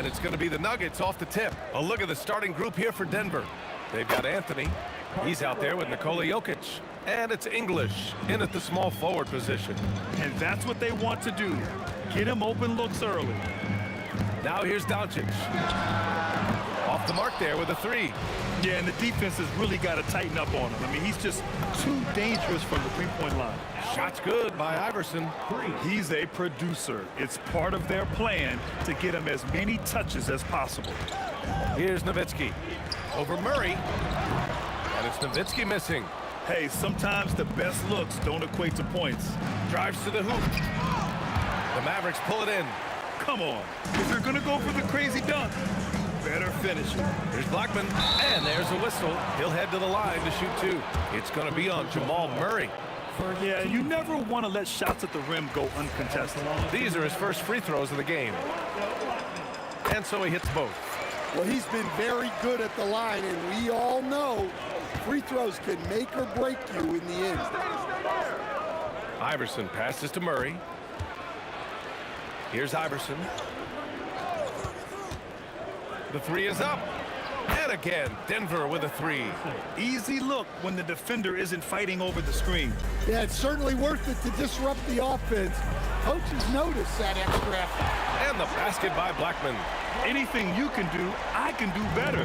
And it's going to be the Nuggets off the tip. A look at the starting group here for Denver. They've got Anthony. He's out there with Nikola Jokic. And it's English in at the small forward position. And that's what they want to do. Get him open looks early. Now here's Doncic. Off the mark there with a three. Yeah, and the defense has really got to tighten up on him. I mean, he's just too dangerous from the three-point line. Shot's good by Iverson. He's a producer. It's part of their plan to get him as many touches as possible. Here's Nowitzki. Over Murray. And it's Nowitzki missing. Hey, sometimes the best looks don't equate to points. Drives to the hoop. The Mavericks pull it in. Come on. If you're going to go for the crazy dunk, better finish it. Here's Blackman. And there's a whistle. He'll head to the line to shoot two. It's going to be on Jamal Murray. Yeah, you never want to let shots at the rim go uncontested. These are his first free throws of the game. And so he hits both. Well, he's been very good at the line, and we all know free throws can make or break you in the end. Iverson passes to Murray. Here's Iverson. The three is up. And again, Denver with a three. Easy look when the defender isn't fighting over the screen. Yeah, it's certainly worth it to disrupt the offense. Coaches notice that extra effort. And the basket by Blackman. Anything you can do, I can do better.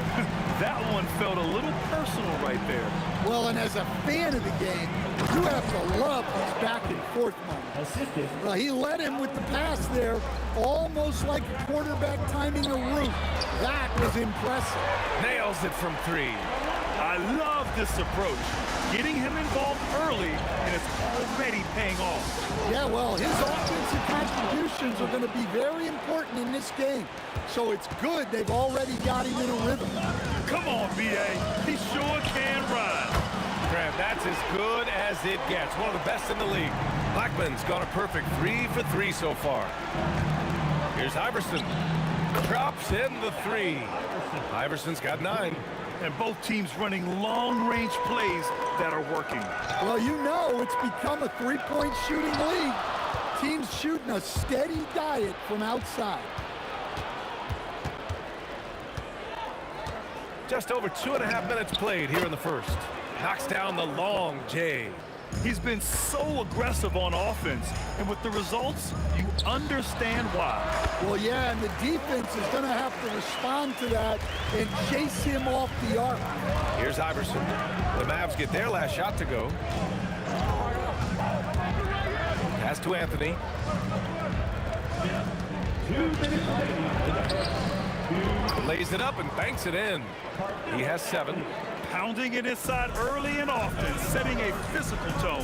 That one felt a little personal right there. Well, and as a fan of the game, you have to love these back and forth moments. Well, he led him with the pass there, almost like a quarterback timing a route. That was impressive. Nails it from three. I love this approach. Getting him involved early, and it's already paying off. Yeah, well, his offensive contributions are going to be very important in this game. So it's good they've already got him in a rhythm. Come on, B.A. He sure can run. Graham, that's as good as it gets. One of the best in the league. Blackman's got a perfect 3 for 3 so far. Here's Iverson. Drops in the 3. Iverson's got 9. And both teams running long-range plays that are working. Well, you know it's become a three-point shooting league. Teams shooting a steady diet from outside. Just over 2.5 minutes played here in the first. Knocks down the long J. He's been so aggressive on offense, and with the results, you understand why. Well, yeah, and the defense is going to have to respond to that and chase him off the arc. Here's Iverson. The Mavs get their last shot to go. Pass to Anthony. Lays it up and banks it in. He has 7. Pounding it inside early and often, setting a physical tone.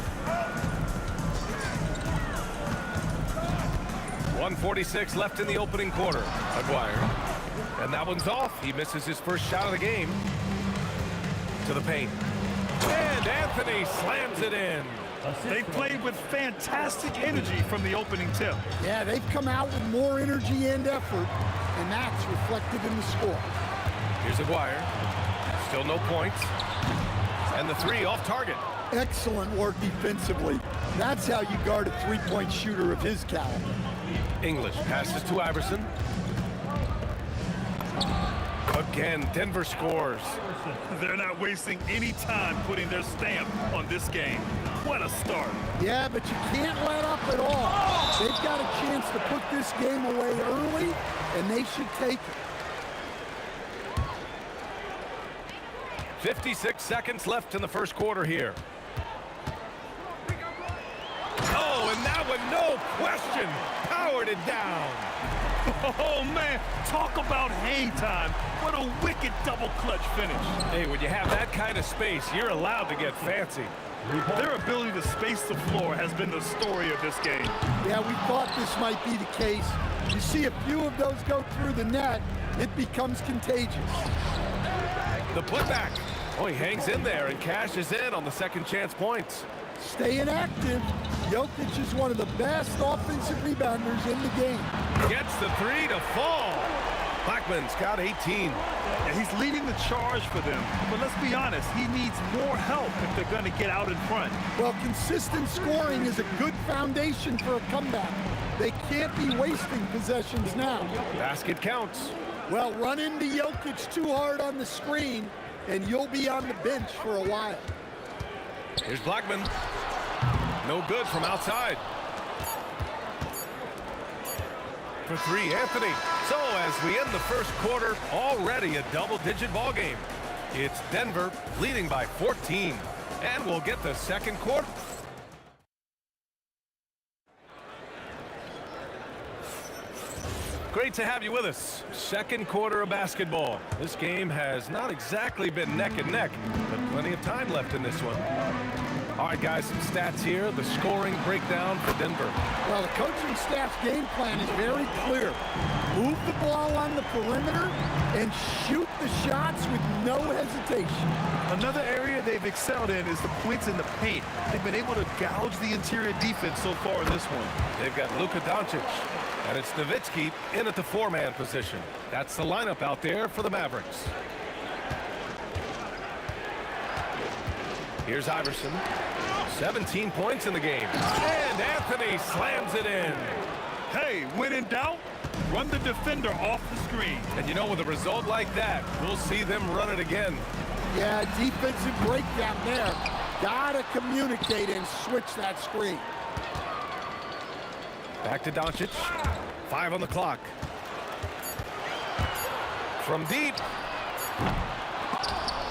1:46 left in the opening quarter. Aguirre. And that one's off. He misses his first shot of the game. To the paint. And Anthony slams it in. They played with fantastic energy from the opening tip. Yeah, they've come out with more energy and effort, and that's reflected in the score. Here's Aguirre. Still no points. And the 3 off target. Excellent work defensively. That's how you guard a three-point shooter of his caliber. English passes to Iverson. Again, Denver scores. They're not wasting any time putting their stamp on this game. What a start. Yeah, but you can't let up at all. They've got a chance to put this game away early, and they should take it. 56 seconds left in the first quarter here. Oh, and that one, no question, powered it down. Oh, man, talk about hang time. What a wicked double clutch finish. Hey, when you have that kind of space, you're allowed to get fancy. Their ability to space the floor has been the story of this game. Yeah, we thought this might be the case. You see a few of those go through the net, it becomes contagious. The putback. Oh, he hangs in there and cashes in on the second chance points. Staying active, Jokic is one of the best offensive rebounders in the game. Gets the 3 to fall. Blackman's got 18. And he's leading the charge for them. But let's be honest, he needs more help if they're going to get out in front. Well, consistent scoring is a good foundation for a comeback. They can't be wasting possessions now. Basket counts. Well, run into Jokic too hard on the screen, and you'll be on the bench for a while. Here's Blackman. No good from outside. For 3, Anthony. So as we end the first quarter, already a double-digit ball game. It's Denver leading by 14. And we'll get the second quarter. Great to have you with us. Second quarter of basketball. This game has not exactly been neck and neck, but plenty of time left in this one. All right, guys, some stats here. The scoring breakdown for Denver. Well, the coaching staff's game plan is very clear. Move the ball on the perimeter and shoot the shots with no hesitation. Another area they've excelled in is the points in the paint. They've been able to gouge the interior defense so far in this one. They've got Luka Doncic, and it's Nowitzki in at the 4-man position. That's the lineup out there for the Mavericks. Here's Iverson. 17 points in the game. And Anthony slams it in. Hey, when in doubt, run the defender off the screen. And you know, with a result like that, we'll see them run it again. Yeah, defensive breakdown there. Gotta communicate and switch that screen. Back to Doncic. 5 on the clock. From deep.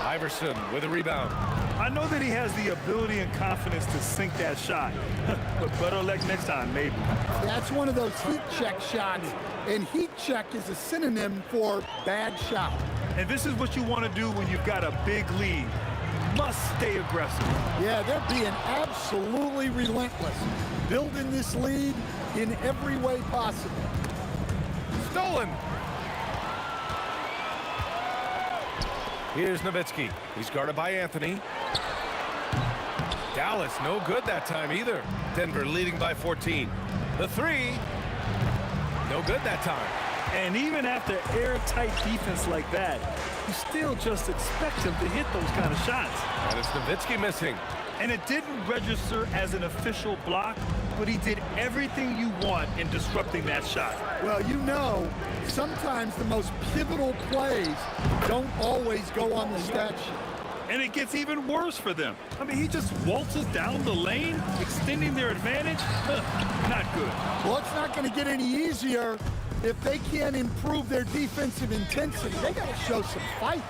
Iverson with a rebound. I know that he has the ability and confidence to sink that shot, but better luck next time, maybe. That's one of those heat check shots, and heat check is a synonym for bad shot. And this is what you want to do when you've got a big lead. You must stay aggressive. Yeah, they're being absolutely relentless, building this lead in every way possible. Stolen. Here's Nowitzki. He's guarded by Anthony. Dallas, no good that time either. Denver leading by 14. The three, no good that time. And even after airtight defense like that, you still just expect him to hit those kind of shots. And it's Nowitzki missing. And it didn't register as an official block, but he did everything you want in disrupting that shot. Well, you know, sometimes the most pivotal plays don't always go on the stat sheet. And it gets even worse for them. I mean, he just waltzes down the lane, extending their advantage. Not good. Well, it's not going to get any easier if they can't improve their defensive intensity. They got to show some fight.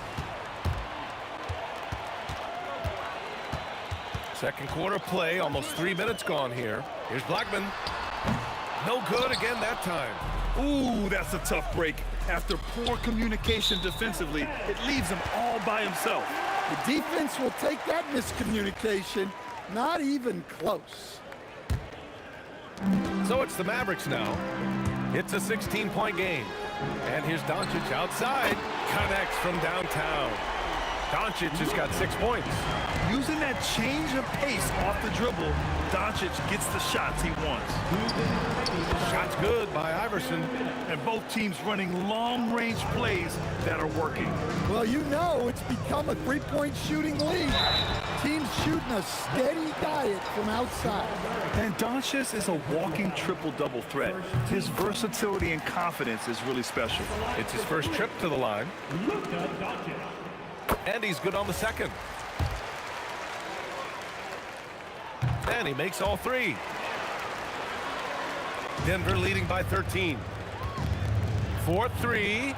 Second quarter play, almost 3 minutes gone here. Here's Blackman. No good again that time. Ooh, that's a tough break. After poor communication defensively, it leaves him all by himself. The defense will take that miscommunication, not even close. So it's the Mavericks now. It's a 16-point game. And here's Doncic outside. Connects from downtown. Doncic has got 6 points. Using that change of pace off the dribble, Doncic gets the shots he wants. Shot's good by Iverson. And both teams running long-range plays that are working. Well, you know it's become a three-point shooting league. Teams shooting a steady diet from outside. And Doncic is a walking triple-double threat. His versatility and confidence is really special. It's his first trip to the line. And he's good on the second. And he makes all three. Denver leading by 13. 4-3.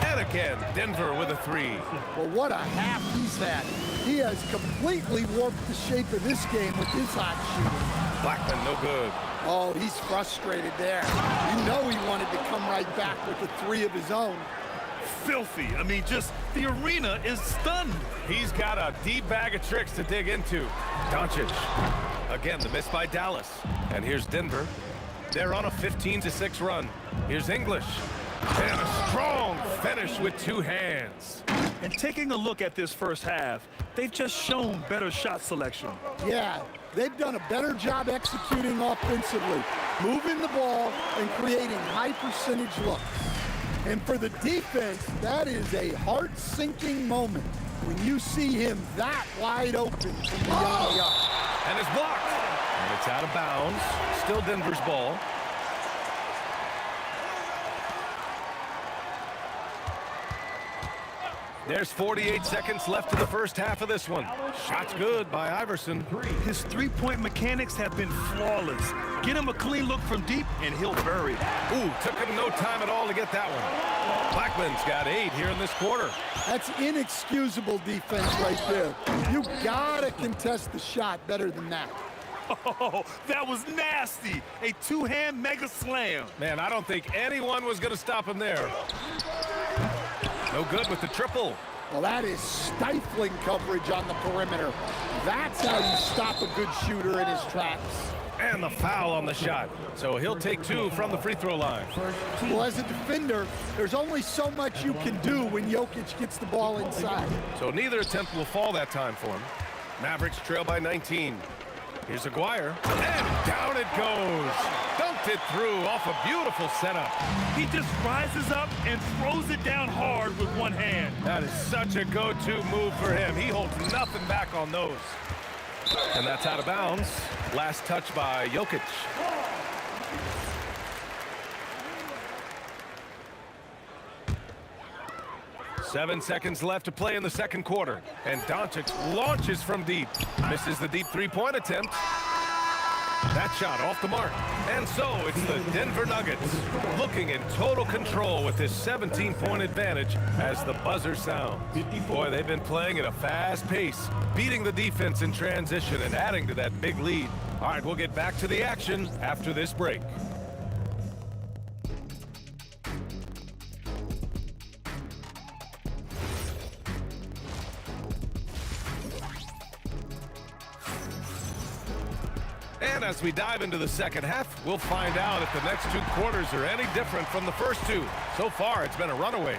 And again, Denver with a three. Well, what a half he's had. He has completely warped the shape of this game with his hot shooting. Blackman, no good. Oh, he's frustrated there. You know he wanted to come right back with a three of his own. Filthy. I mean, just the arena is stunned. He's got a deep bag of tricks to dig into. Doncic. Again, the miss by Dallas. And here's Denver. They're on a 15-6 run. Here's English. And a strong finish with two hands. And taking a look at this first half, they've just shown better shot selection. Yeah, they've done a better job executing offensively, moving the ball and creating high-percentage looks. And for the defense, that is a heart-sinking moment when you see him that wide open from the young yard. And it's blocked. And it's out of bounds. Still Denver's ball. There's 48 seconds left in the first half of this one. Shot's good by Iverson. His three-point mechanics have been flawless. Get him a clean look from deep, and he'll bury it. Ooh, took him no time at all to get that one. Blackman's got 8 here in this quarter. That's inexcusable defense right there. You gotta contest the shot better than that. Oh, that was nasty. A two-hand mega slam. Man, I don't think anyone was going to stop him there. No good with the triple. Well, that is stifling coverage on the perimeter. That's how you stop a good shooter in his tracks. And the foul on the shot. So he'll take 2 from the free throw line. Well, as a defender, there's only so much you can do when Jokic gets the ball inside. So neither attempt will fall that time for him. Mavericks trail by 19. Here's Aguirre. And down it goes. Dunked it through off a beautiful setup. He just rises up and throws it down hard with one hand. That is such a go-to move for him. He holds nothing back on those. And that's out of bounds. Last touch by Jokic. 7 seconds left to play in the second quarter. And Doncic launches from deep. Misses the deep three-point attempt. That shot off the mark. And so it's the Denver Nuggets looking in total control with this 17-point advantage as the buzzer sounds. Boy, they've been playing at a fast pace, beating the defense in transition and adding to that big lead. All right, we'll get back to the action after this break. And as we dive into the second half, we'll find out if the next 2 quarters are any different from the first 2. So far, it's been a runaway.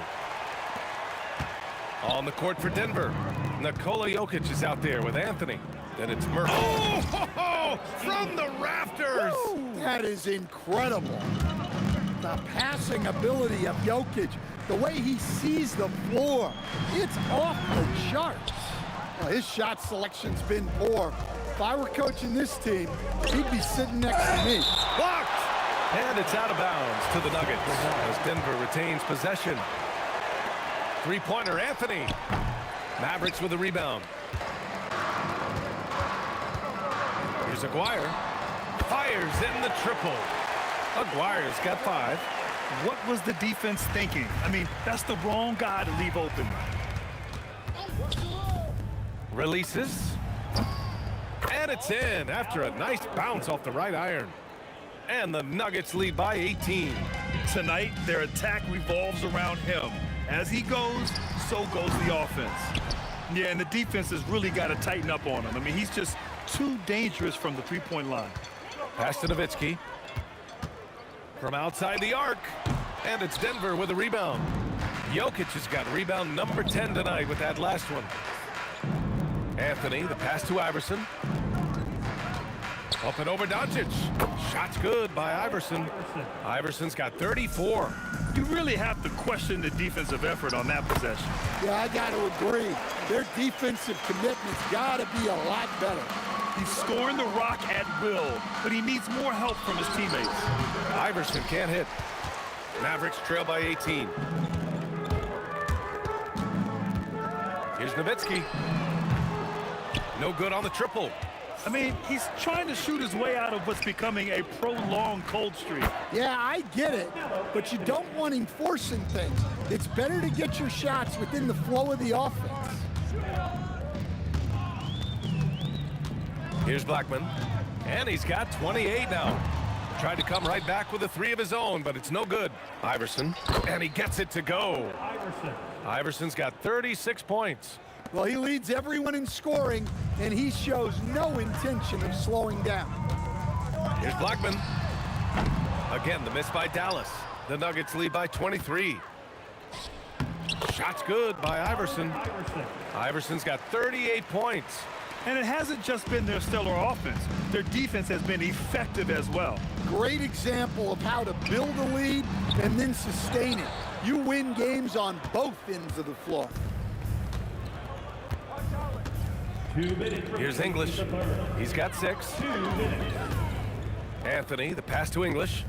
On the court for Denver, Nikola Jokic is out there with Anthony. Then it's Murray. Oh, from the rafters! Woo, that is incredible. The passing ability of Jokic, the way he sees the floor, it's off the charts. Well, his shot selection's been poor. If I were coaching this team, he'd be sitting next to me. Blocked! And it's out of bounds to the Nuggets as Denver retains possession. Three-pointer, Anthony. Mavericks with a rebound. Here's Aguirre. Fires in the triple. Aguirre's got 5. What was the defense thinking? I mean, that's the wrong guy to leave open. Releases. And it's in after a nice bounce off the right iron. And the Nuggets lead by 18. Tonight, their attack revolves around him. As he goes, so goes the offense. Yeah, and the defense has really got to tighten up on him. I mean, he's just too dangerous from the three-point line. Pass to Nowitzki. From outside the arc. And it's Denver with a rebound. Jokic has got rebound number 10 tonight with that last one. Anthony, the pass to Iverson. Up and over Doncic. Shot's good by Iverson. Iverson's got 34. You really have to question the defensive effort on that possession. Yeah, I got to agree. Their defensive commitment's got to be a lot better. He's scoring the rock at will, but he needs more help from his teammates. Iverson can't hit. Mavericks trail by 18. Here's Nowitzki. No good on the triple. I mean, he's trying to shoot his way out of what's becoming a prolonged cold streak. Yeah, I get it, but you don't want him forcing things. It's better to get your shots within the flow of the offense. Here's Blackman, and he's got 28 now. Tried to come right back with a 3 of his own, but it's no good. Iverson, and he gets it to go. Iverson's got 36 points. Well, he leads everyone in scoring, and he shows no intention of slowing down. Here's Blackman. Again, the miss by Dallas. The Nuggets lead by 23. Shot's good by Iverson. Iverson's got 38 points. And it hasn't just been their stellar offense. Their defense has been effective as well. Great example of how to build a lead and then sustain it. You win games on both ends of the floor. Here's English. He's got 6. Anthony, the pass to English.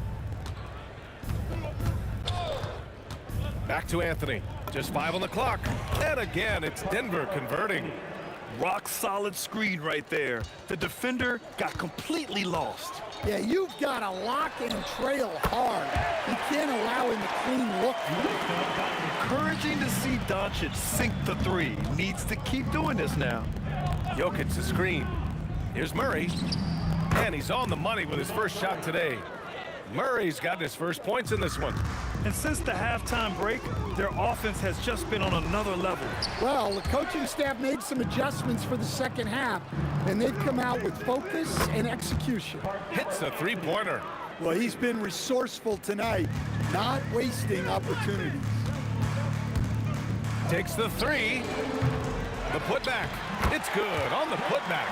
Back to Anthony. Just 5 on the clock. And again, it's Denver converting. Rock solid screen right there. The defender got completely lost. Yeah, you've got to lock and trail hard. You can't allow him a clean look. Encouraging to see Doncic sink the 3. Needs to keep doing this now. Jokic the screen. Here's Murray. And he's on the money with his first shot today. Murray's gotten his first points in this one. And since the halftime break, their offense has just been on another level. Well, the coaching staff made some adjustments for the second half, and they've come out with focus and execution. Hits a 3-pointer. Well, he's been resourceful tonight, not wasting opportunities. Takes the 3. The putback. It's good on the putback.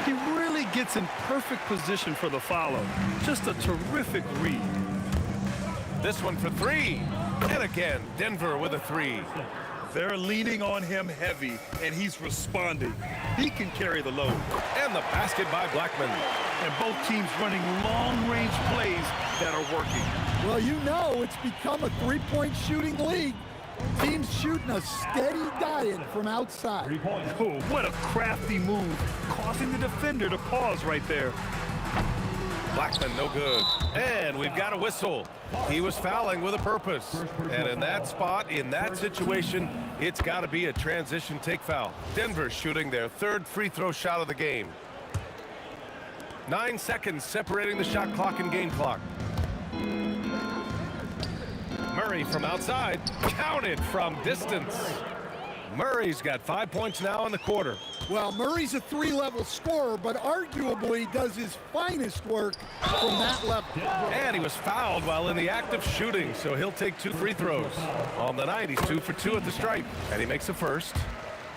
He really gets in perfect position for the follow. Just a terrific read. This one for 3. And again, Denver with a 3. They're leaning on him heavy, and he's responding. He can carry the load. And the basket by Blackman. And both teams running long-range plays that are working. Well, you know it's become a three-point shooting league. Team's shooting a steady diet from outside. Oh, what a crafty move, causing the defender to pause right there. Blackman, no good. And we've got a whistle. He was fouling with a purpose. And in that spot, in that situation, it's got to be a transition take foul. Denver shooting their third free throw shot of the game. 9 seconds separating the shot clock and game clock. Murray from outside, counted from distance. Murray's got 5 points now in the quarter. Well, Murray's a three-level scorer, but arguably does his finest work from that level. And he was fouled while in the act of shooting, so he'll take 2 free throws. On the night, he's 2 for 2 at the stripe, and he makes a first.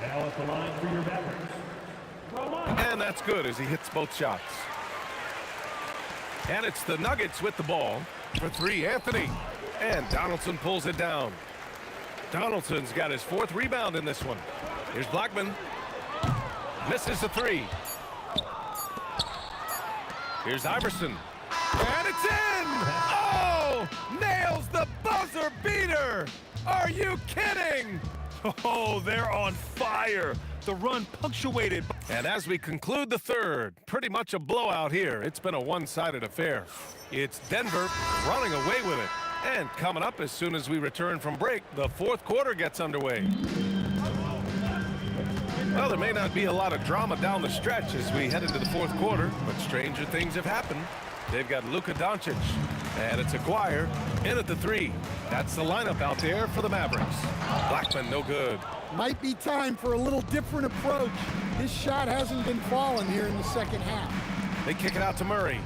Now at the line for your Mavericks. And that's good as he hits both shots. And it's the Nuggets with the ball. For 3, Anthony. And Donaldson pulls it down. Donaldson's got his 4th rebound in this one. Here's Blackman. Misses the 3. Here's Iverson. And it's in! Oh! Nails the buzzer beater! Are you kidding? Oh, they're on fire. The run punctuated. And as we conclude the third, pretty much a blowout here. It's been a one-sided affair. It's Denver running away with it. And coming up as soon as we return from break, the 4th quarter gets underway. Well, there may not be a lot of drama down the stretch as we head into the 4th quarter, but stranger things have happened. They've got Luka Doncic, and it's Aguirre in at the 3. That's the lineup out there for the Mavericks. Blackman, no good. Might be time for a little different approach. His shot hasn't been falling here in the second half. They kick it out to Murray.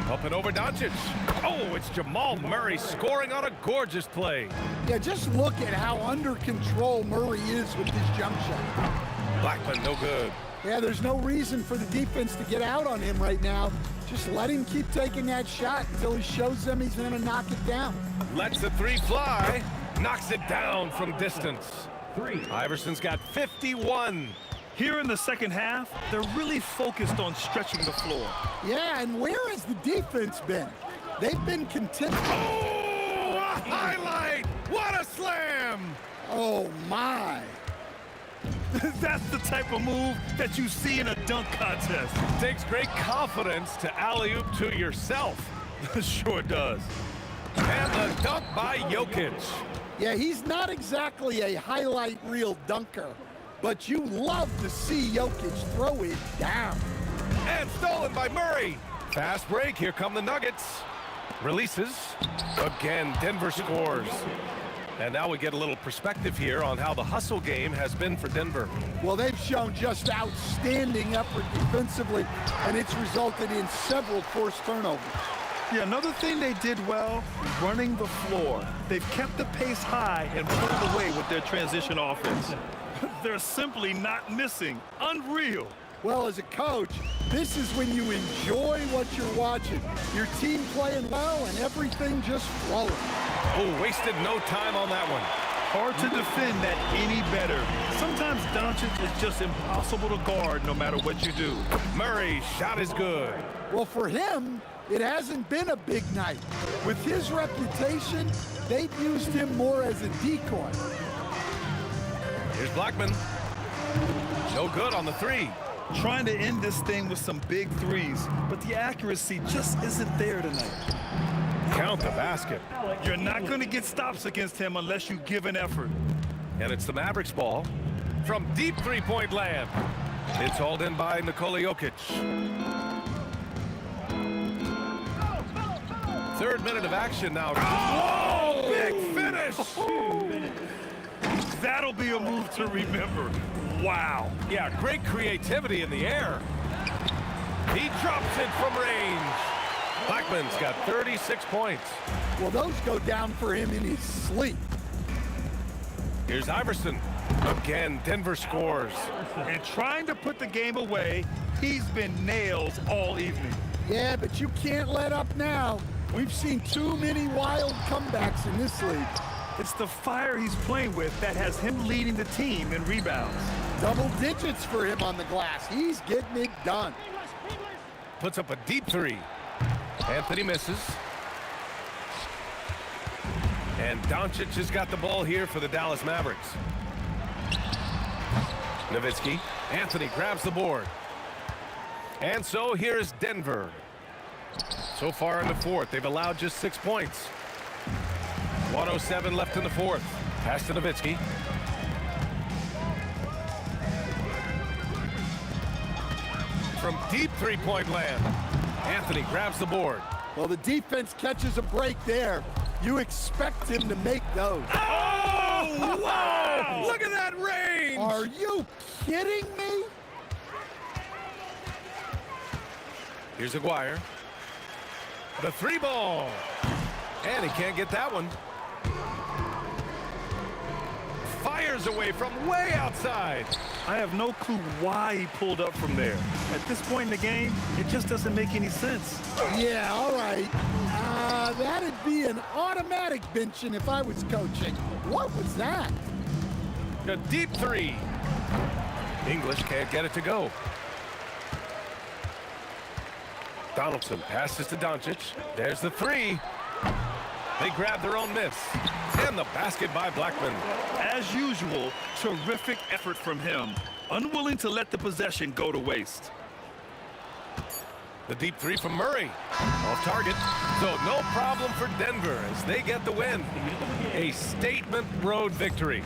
Up and over Doncic. Oh, it's Jamal Murray scoring on a gorgeous play. Yeah, just look at how under control Murray is with this jump shot. Blackman, no good. Yeah, there's no reason for the defense to get out on him right now. Just let him keep taking that shot until he shows them he's going to knock it down. Lets the 3 fly. Knocks it down from distance. Iverson's got 51. Here in the second half, they're really focused on stretching the floor. Yeah, and where has the defense been? They've been content. Oh, a highlight! What a slam! Oh, my. That's the type of move that you see in a dunk contest. Takes great confidence to alley-oop to yourself. Sure does. And the dunk by Jokic. Yeah, he's not exactly a highlight reel dunker, but you love to see Jokic throw it down. And stolen by Murray. Fast break. Here come the Nuggets. Releases. Again, Denver scores. And now we get a little perspective here on how the hustle game has been for Denver. Well, they've shown just outstanding effort defensively, and it's resulted in several forced turnovers. Yeah, another thing they did well, running the floor. They've kept the pace high and pulled away with their transition offense. They're simply not missing. Unreal. Well, as a coach, this is when you enjoy what you're watching. Your team playing well and everything just flowing. Oh, wasted no time on that one. Hard to defend that any better. Sometimes Doncic is just impossible to guard no matter what you do. Murray's shot is good. Well, for him, it hasn't been a big night. With his reputation, they've used him more as a decoy. Here's Blackman. No good on the 3. Trying to end this thing with some big threes, but the accuracy just isn't there tonight. Count the basket. You're not going to get stops against him unless you give an effort. And it's the Mavericks ball from deep three-point land. It's hauled in by Nikola Jokic. 3rd minute of action now. Whoa! Big finish! That'll be a move to remember. Wow. Yeah, great creativity in the air. He drops it from range. Blackman's got 36 points. Well, those go down for him in his sleep. Here's Iverson. Again, Denver scores. And trying to put the game away, he's been nails all evening. Yeah, but you can't let up now. We've seen too many wild comebacks in this league. It's the fire he's playing with that has him leading the team in rebounds. Double digits for him on the glass. He's getting it done. Puts up a deep 3. Anthony misses. And Doncic has got the ball here for the Dallas Mavericks. Nowitzki. Anthony grabs the board. And so here's Denver. So far in the fourth, they've allowed just 6 points. 1:07 left in the fourth. Pass to Nowitzki. From deep three-point land, Anthony grabs the board. Well, the defense catches a break there. You expect him to make those. Oh, wow! Look at that range! Are you kidding me? Here's Aguirre. The three ball. And he can't get that one. Fires away from way outside. I have no clue why he pulled up from there. At this point in the game, it just doesn't make any sense. Yeah, all right. That'd be an automatic benching if I was coaching. What was that? A deep three. English can't get it to go. Donaldson passes to Doncic. There's the three. They grab their own miss. And the basket by Blackman. As usual, terrific effort from him. Unwilling to let the possession go to waste. The deep three from Murray. Off target. So no problem for Denver as they get the win. A statement road victory.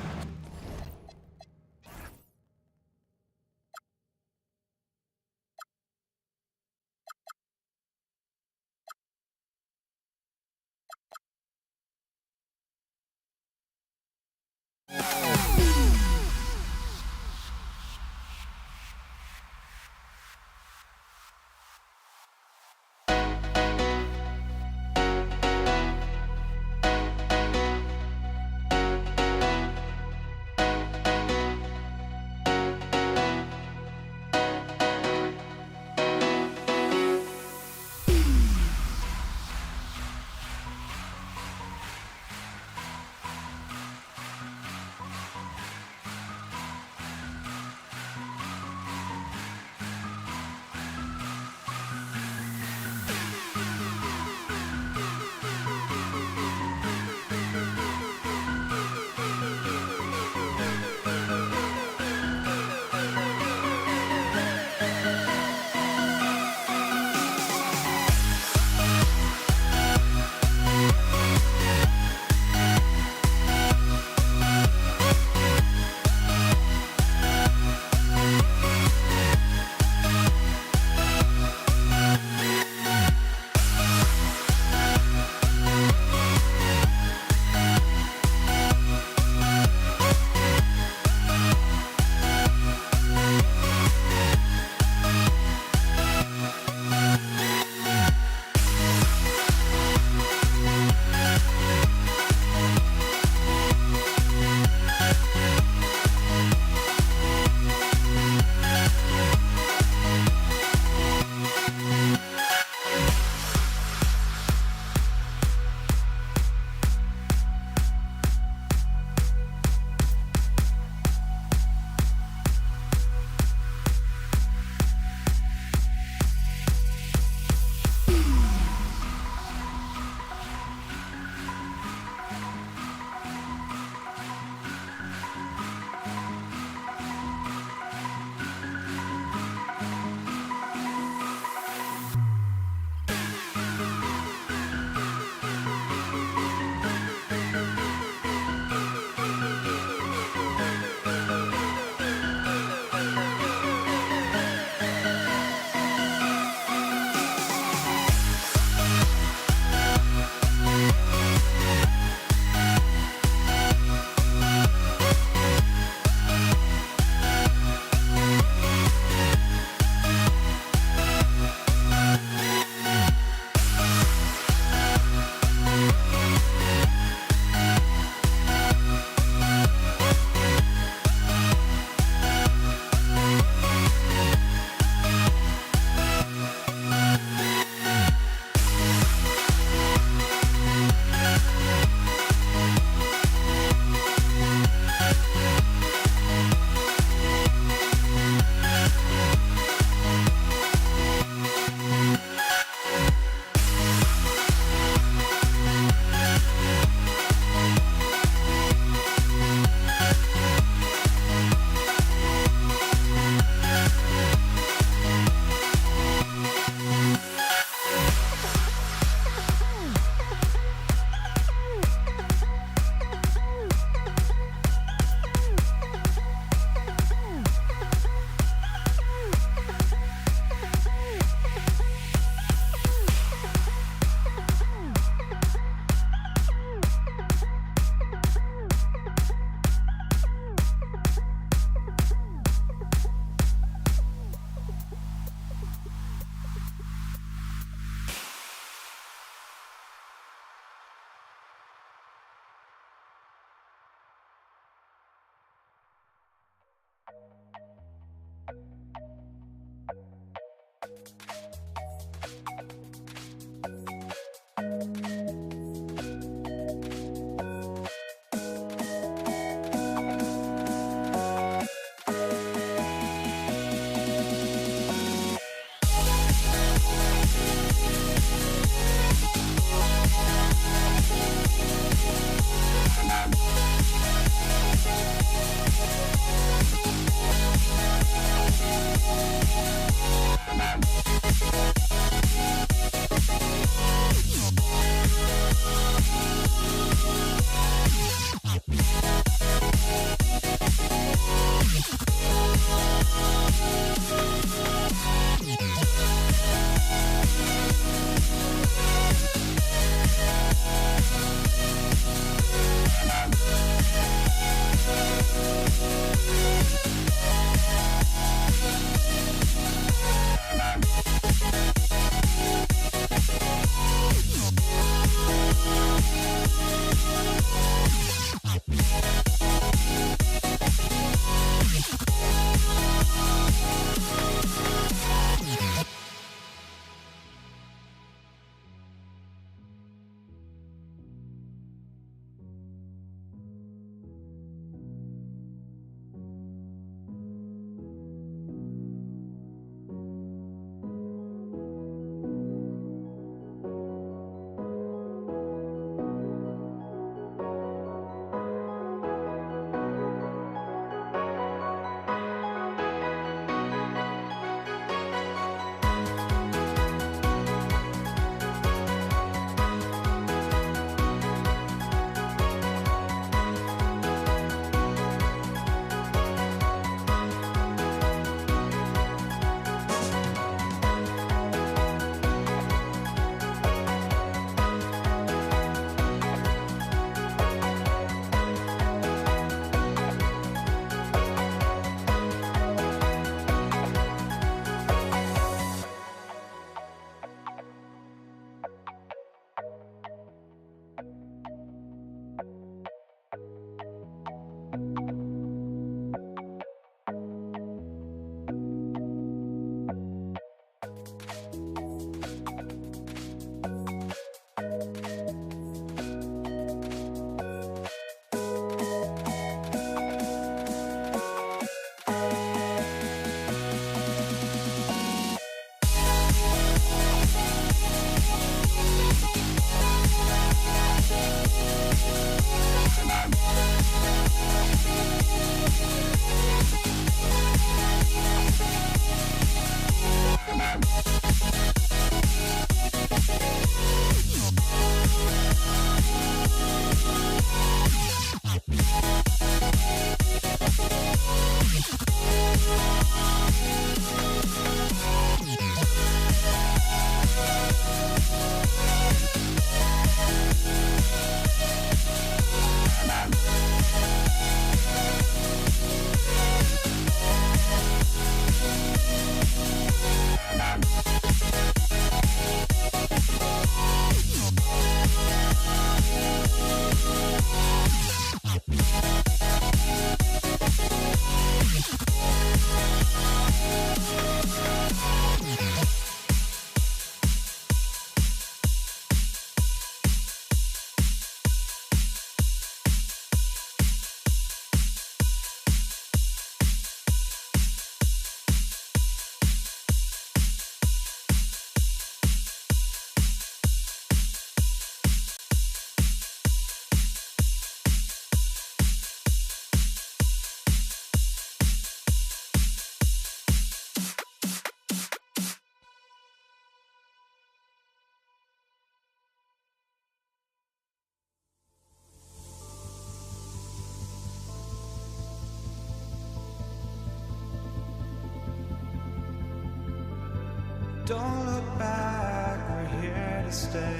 Don't look back, we're here to stay.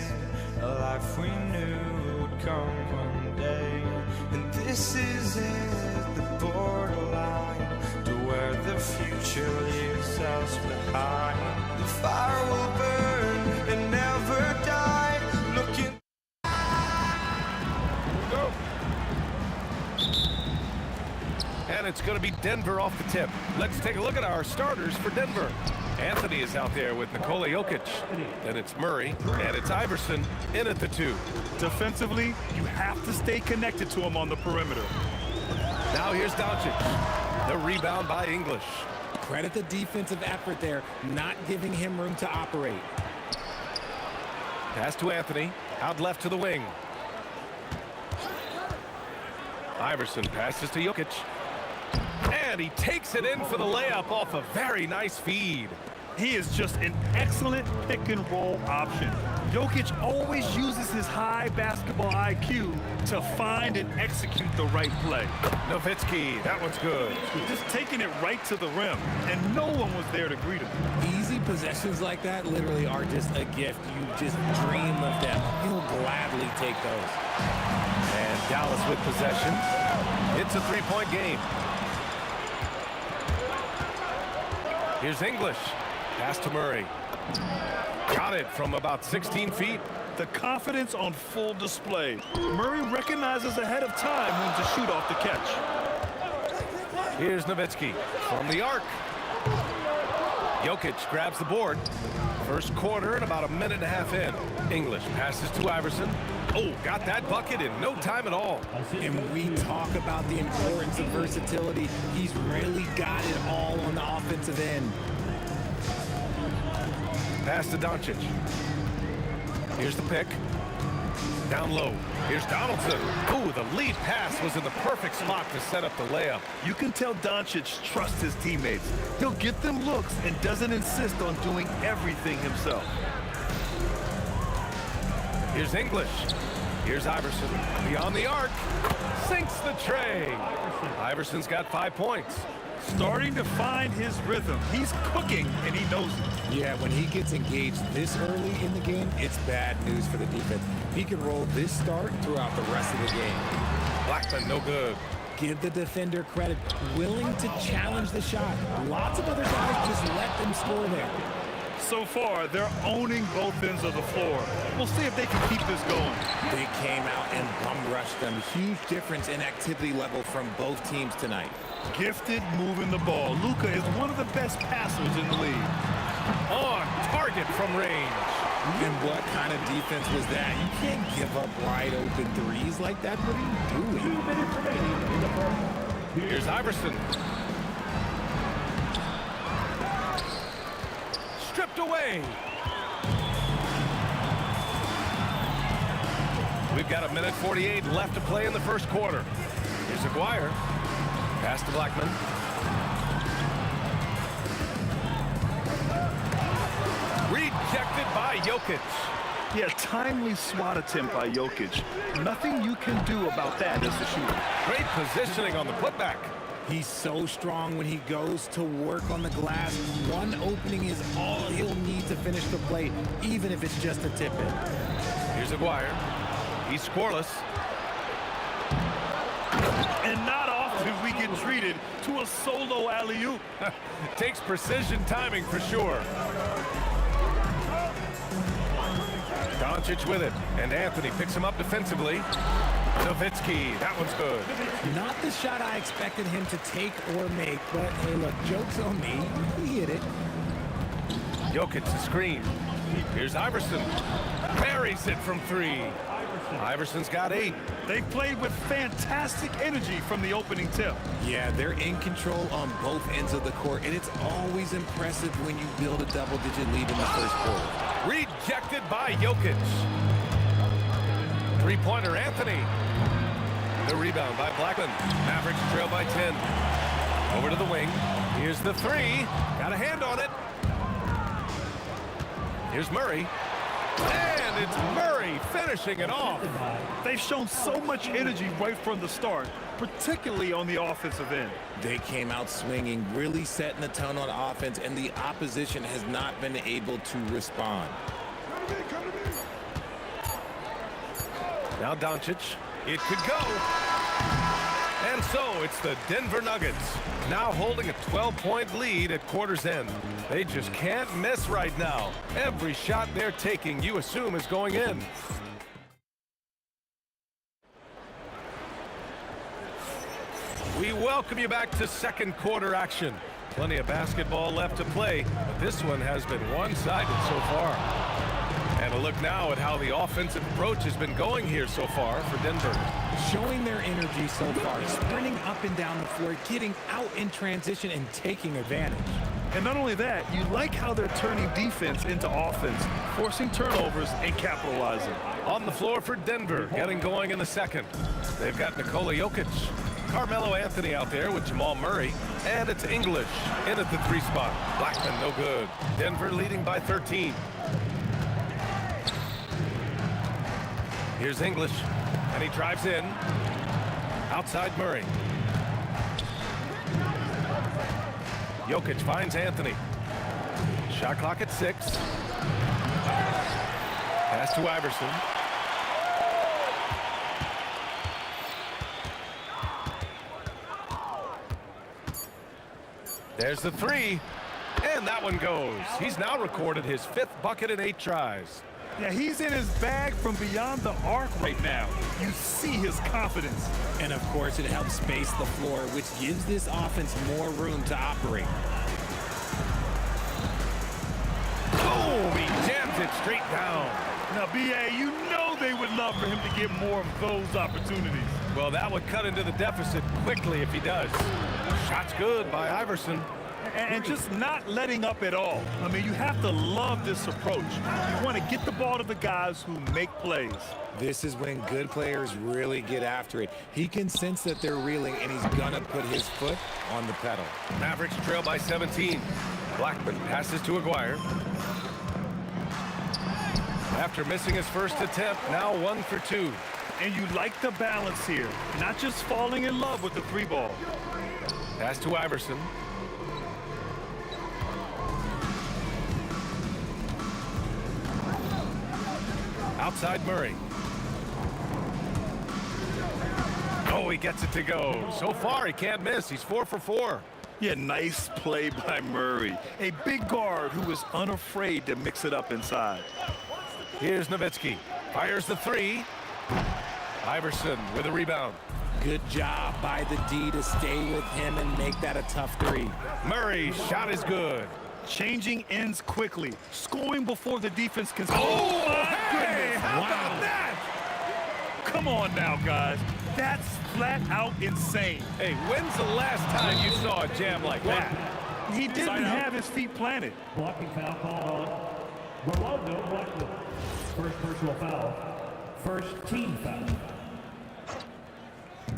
A life we knew would come one day. And this is it, the borderline to where the future leaves us behind. The fire will burn and never die. Looking. Go. And it's going to be Denver off the tip. Let's take a look at our starters for Denver. Anthony is out there with Nikola Jokic. Then it's Murray, and it's Iverson in at the 2. Defensively, you have to stay connected to him on the perimeter. Now here's Doncic. The rebound by English. Credit the defensive effort there, not giving him room to operate. Pass to Anthony. Out left to the wing. Iverson passes to Jokic. And he takes it in for the layup off a very nice feed. He is just an excellent pick-and-roll option. Jokic always uses his high basketball IQ to find and execute the right play. Nowitzki, that one's good. Just taking it right to the rim, and no one was there to greet him. Easy possessions like that literally are just a gift. You just dream of them. He'll gladly take those. And Dallas with possession. It's a 3-point game. Here's English. Pass to Murray. Got it from about 16 feet. The confidence on full display. Murray recognizes ahead of time when to shoot off the catch. Here's Nowitzki from the arc. Jokic grabs the board. First quarter and about a minute and a half in. English passes to Iverson. Oh, got that bucket in no time at all. And we talk about the importance of versatility. He's really got it all on the offensive end. Pass to Doncic. Here's the pick. Down low. Here's Donaldson. Ooh, the lead pass was in the perfect spot to set up the layup. You can tell Doncic trusts his teammates. He'll get them looks and doesn't insist on doing everything himself. Here's English. Here's Iverson. Beyond the arc. Sinks the tray. Iverson's got 5 points. Starting to find his rhythm. He's cooking, and he knows it. Yeah, when he gets engaged this early in the game, it's bad news for the defense. He can roll this start throughout the rest of the game. Blackman, no good. Give the defender credit. Willing to challenge the shot. Lots of other guys just let them score there. So far, they're owning both ends of the floor. We'll see if they can keep this going. They came out and bum rushed them. Huge difference in activity level from both teams tonight. Gifted moving the ball. Luka is one of the best passers in the league. On target from range. And what kind of defense was that? You can't give up wide open threes like that. What are you doing? 2 minutes remaining in the first. Here's Iverson. Stripped away. We've got a minute 48 left to play in the first quarter. Here's Aguirre. Pass to Blackman. Rejected by Jokic. Yeah, timely swat attempt by Jokic. Nothing you can do about that as a shooter. Great positioning on the putback. He's so strong when he goes to work on the glass. One opening is all he'll need to finish the play, even if it's just a tip-in. Here's Aguirre. He's scoreless. And not often we get treated to a solo alley-oop. Takes precision timing for sure. Doncic with it, and Anthony picks him up defensively. Nowitzki, that one's good. Not the shot I expected him to take or make, but hey, look, joke's on me. He hit it. Jokic the screen. Here's Iverson. Buries it from 3. Iverson's got 8. They played with fantastic energy from the opening tip. Yeah, they're in control on both ends of the court, and it's always impressive when you build a double-digit lead in the first quarter. Rejected by Jokic. Three-pointer, Anthony. The rebound by Blackman. Mavericks trail by 10. Over to the wing. Here's the 3. Got a hand on it. Here's Murray. And it's Murray finishing it off. They've shown so much energy right from the start, particularly on the offensive end. They came out swinging, really setting the tone on offense, and the opposition has not been able to respond. Now Doncic. It could go. And so it's the Denver Nuggets now holding a 12-point lead at quarter's end. They just can't miss right now. Every shot they're taking, you assume, is going in. We welcome you back to second quarter action. Plenty of basketball left to play, but this one has been one-sided so far. And a look now at how the offensive approach has been going here so far for Denver. Showing their energy so far, sprinting up and down the floor, getting out in transition and taking advantage. And not only that, you like how they're turning defense into offense, forcing turnovers and capitalizing. On the floor for Denver, getting going in the second. They've got Nikola Jokic, Carmelo Anthony out there with Jamal Murray, and it's English in at the 3 spot. Blackman no good. Denver leading by 13. Here's English, and he drives in. Outside Murray. Jokic finds Anthony. Shot clock at 6. Pass to Iverson. There's the 3, and that one goes. He's now recorded his 5th bucket in 8 tries. Yeah, he's in his bag from beyond the arc right now. You see his confidence. And of course, it helps space the floor, which gives this offense more room to operate. Boom! He jams it straight down. Now, B.A., you know they would love for him to get more of those opportunities. Well, that would cut into the deficit quickly if he does. Shot's good by Iverson. And just not letting up at all. I mean, you have to love this approach. You want to get the ball to the guys who make plays. This is when good players really get after it. He can sense that they're reeling, and he's going to put his foot on the pedal. Mavericks trail by 17. Blackman passes to Aguirre. After missing his first attempt, now 1 for 2. And you like the balance here, not just falling in love with the 3 ball. Pass to Iverson. Outside Murray. Oh, he gets it to go. So far, he can't miss. He's 4 for 4. Yeah, nice play by Murray. A big guard who is unafraid to mix it up inside. Here's Nowitzki. Fires the 3. Iverson with a rebound. Good job by the D to stay with him and make that a tough 3. Murray's shot is good. Changing ends quickly, scoring before the defense can. Oh, my hey, goodness! how about that? Come on now, guys. That's flat out insane. Hey, when's the last time you saw a jam like that? He didn't have his feet planted. Blocking foul called on Rolando Blackman. First personal foul. First team foul.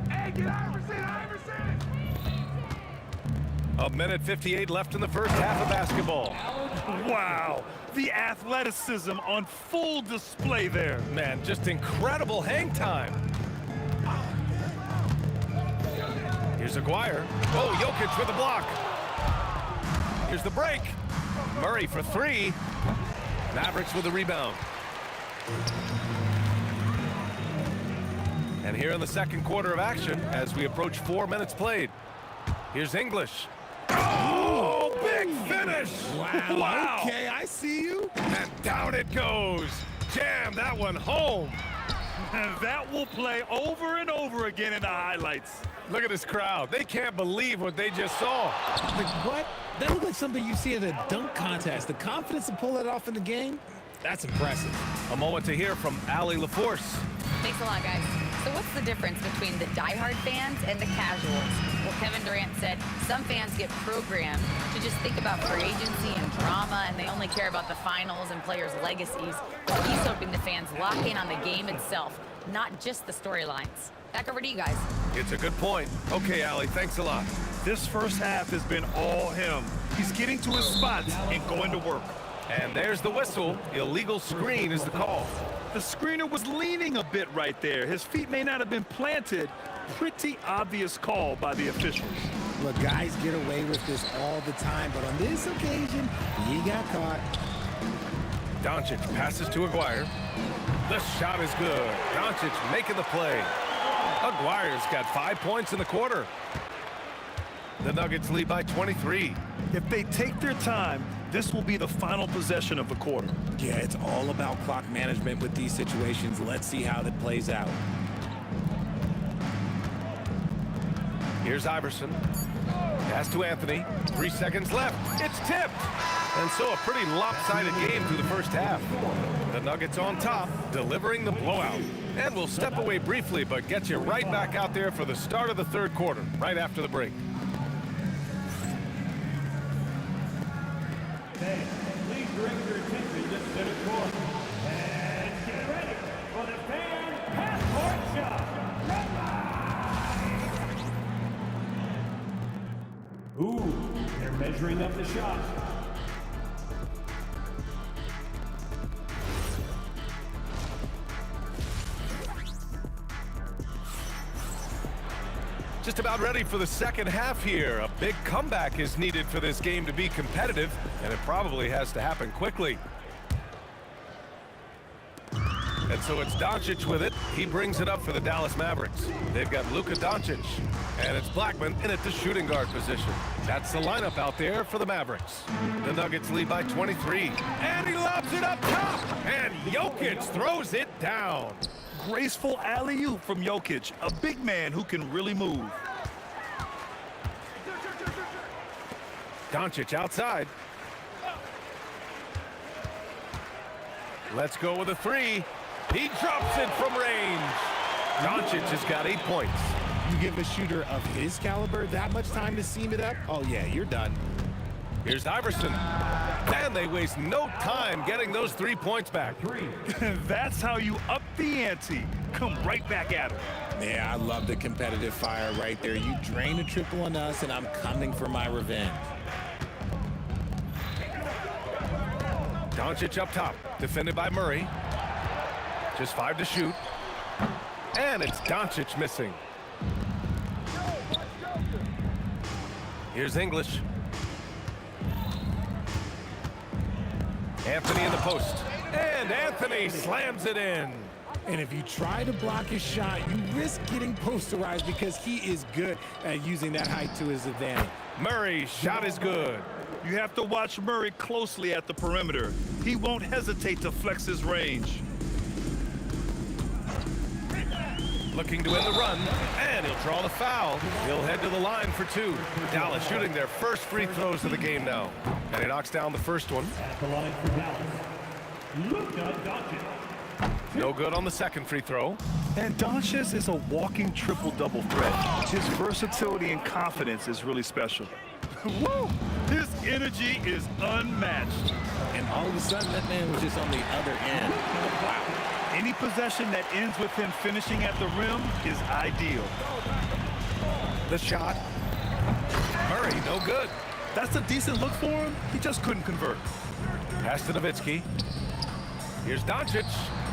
Hey, get Iverson! A minute 58 left in the first half of basketball. Wow, the athleticism on full display there. Man, just incredible hang time. Here's Aguirre. Oh, Jokic with the block. Here's the break. Murray for 3. Mavericks with the rebound. And here in the second quarter of action, as we approach 4 minutes played, here's English. Oh, big finish! Wow. Okay, I see you. And down it goes. Jam that one home. And that will play over and over again in the highlights. Look at this crowd. They can't believe what they just saw. Like, what? That looked like something you see at a dunk contest. The confidence to pull that off in the game, that's impressive. A moment to hear from Allie LaForce. Thanks a lot, guys. So what's the difference between the diehard fans and the casuals? Well, Kevin Durant said some fans get programmed to just think about free agency and drama, and they only care about the finals and players' legacies. Well, he's hoping the fans lock in on the game itself, not just the storylines. Back over to you guys. It's a good point. Okay, Allie, thanks a lot. This first half has been all him. He's getting to his spots and going to work. And there's the whistle. Illegal screen is the call. The screener was leaning a bit right there. His feet may not have been planted. Pretty obvious call by the officials. Look, guys get away with this all the time, but on this occasion, he got caught. Doncic passes to Aguirre. The shot is good. Doncic making the play. Aguirre's got 5 points in the quarter. The Nuggets lead by 23. If they take their time, this will be the final possession of the quarter. Yeah, it's all about clock management with these situations. Let's see how that plays out. Here's Iverson. Pass to Anthony. 3 seconds left. It's tipped. And so a pretty lopsided game through the first half. The Nuggets on top, delivering the blowout. And we'll step away briefly, but get you right back out there for the start of the third quarter, right after the break. Hey, please direct your attention to the center court. And get ready for the fan half-court shot. Ooh, they're measuring up the shot. Just about ready for the second half here. A big comeback is needed for this game to be competitive, and it probably has to happen quickly. And so it's Doncic with it. He brings it up for the Dallas Mavericks. They've got Luka Doncic, and it's Blackman in at the shooting guard position. That's the lineup out there for the Mavericks. The Nuggets lead by 23, and he lobs it up top, and Jokic throws it down. Graceful alley-oop from Jokic, a big man who can really move. Doncic outside. Let's go with a three. He drops it from range. Doncic has got 8 points. You give a shooter of his caliber that much time to seam it up? Oh, yeah, you're done. Here's Iverson. And they waste no time getting those 3 points back. That's how you up the ante. Come right back at him. Yeah, I love the competitive fire right there. You drain a triple on us, and I'm coming for my revenge. Doncic up top, defended by Murray. Just 5 to shoot. And it's Doncic missing. Here's English. Anthony in the post. And Anthony slams it in. And if you try to block his shot, you risk getting posterized because he is good at using that height to his advantage. Murray's shot is good. You have to watch Murray closely at the perimeter. He won't hesitate to flex his range. Looking to end the run, and he'll draw the foul. He'll head to the line for 2. Dallas shooting their first free throws of the game now. And he knocks down the first one. At the line for Dallas, Luka Doncic. No good on the second free throw. And Doncic is a walking triple-double threat. His versatility and confidence is really special. Woo! His energy is unmatched. And all of a sudden, that man was just on the other end. Wow. Any possession that ends with him finishing at the rim is ideal. The shot. Murray, no good. That's a decent look for him. He just couldn't convert. Pass to Nowitzki. Here's Doncic.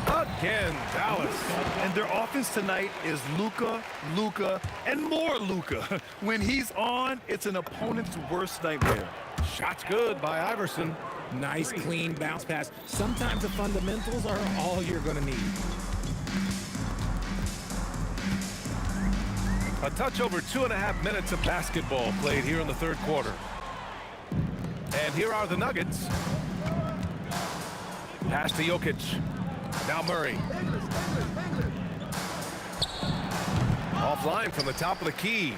Again, Dallas. And their offense tonight is Luka, Luka, and more Luka. When he's on, it's an opponent's worst nightmare. Shot's good by Iverson. Nice, clean bounce pass. Sometimes the fundamentals are all you're going to need. A touch over 2.5 minutes of basketball played here in the third quarter. And here are the Nuggets. Pass to Jokic. Now Murray. Offline from the top of the key.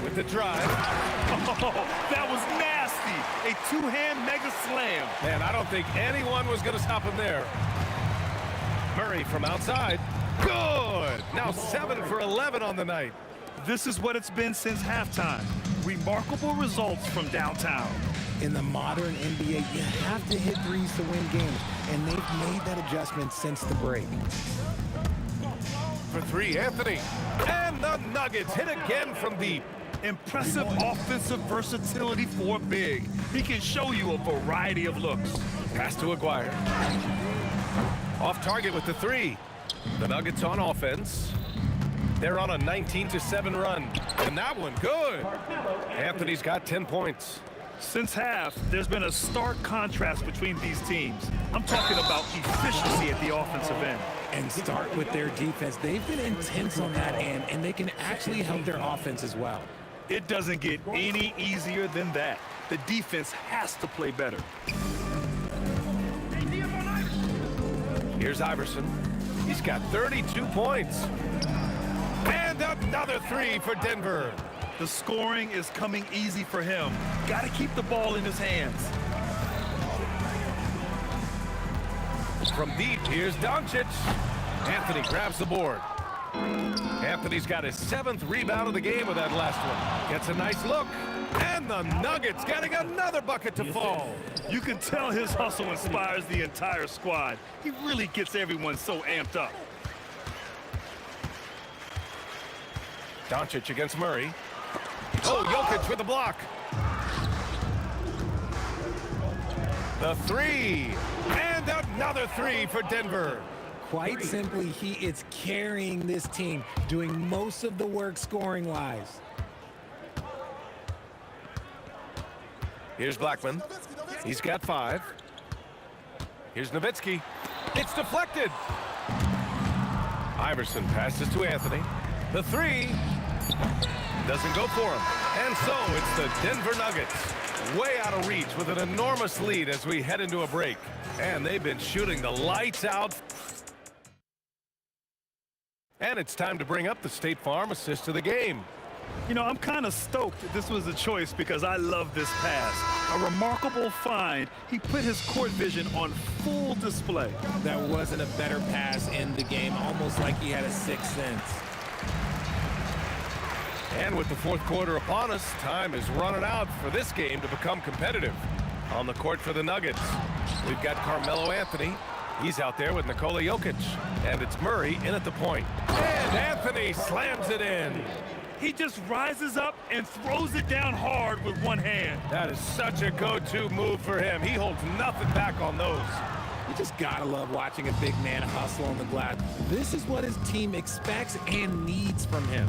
With the drive. Oh, that was nasty. A two-hand mega slam. Man, I don't think anyone was going to stop him there. Murray from outside. Good. Now 7 for 11 on the night. This is what it's been since halftime. Remarkable results from downtown. In the modern NBA, you have to hit threes to win games, and they've made that adjustment since the break. For 3, Anthony. And the Nuggets hit again from deep. Impressive offensive versatility for big. He can show you a variety of looks. Pass to Aguirre. Off target with the three. The Nuggets on offense. They're on a 19-7 run. And that one, good. Anthony's got 10 points. Since half, there's been a stark contrast between these teams. I'm talking about efficiency at the offensive end. And start with their defense. They've been intense on that end, and they can actually help their offense as well. It doesn't get any easier than that. The defense has to play better. Here's Iverson. He's got 32 points. And another three for Denver. The scoring is coming easy for him. Got to keep the ball in his hands. From deep, here's Doncic. Anthony grabs the board. Anthony's got his 7th rebound of the game with that last one. Gets a nice look. And the Nuggets getting another bucket to fall. You can tell his hustle inspires the entire squad. He really gets everyone so amped up. Doncic against Murray. Oh, Jokic with the block. The three. And another three for Denver. Quite simply, he is carrying this team, doing most of the work scoring-wise. Here's Blackman. He's got 5. Here's Nowitzki. It's deflected. Iverson passes to Anthony. The three doesn't go for him. And so it's the Denver Nuggets way out of reach with an enormous lead as we head into a break. And they've been shooting the lights out. And it's time to bring up the State Farm assist of the game. You know, I'm kind of stoked that this was a choice because I love this pass. A remarkable find. He put his court vision on full display. That wasn't a better pass in the game, almost like he had a sixth sense. And with the fourth quarter upon us, time is running out for this game to become competitive. On the court for the Nuggets, we've got Carmelo Anthony. He's out there with Nikola Jokic. And it's Murray in at the point. And Anthony slams it in. He just rises up and throws it down hard with one hand. That is such a go-to move for him. He holds nothing back on those. You just gotta love watching a big man hustle on the glass. This is what his team expects and needs from him.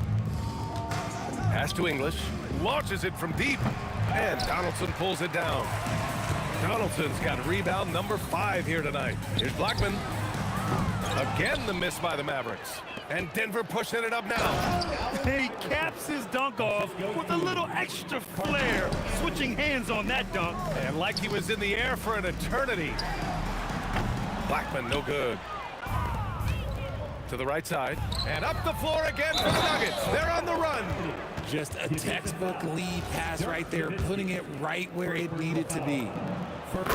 Pass to English, launches it from deep, and Donaldson pulls it down. Donaldson's got rebound number 5 here tonight. Here's Blackman. Again, the miss by the Mavericks. And Denver pushing it up now. He caps his dunk off with a little extra flair, switching hands on that dunk. And like he was in the air for an eternity. Blackman, no good. To the right side. And up the floor again for the Nuggets. They're on the run. Just a textbook lead pass right there, putting it right where it needed to be.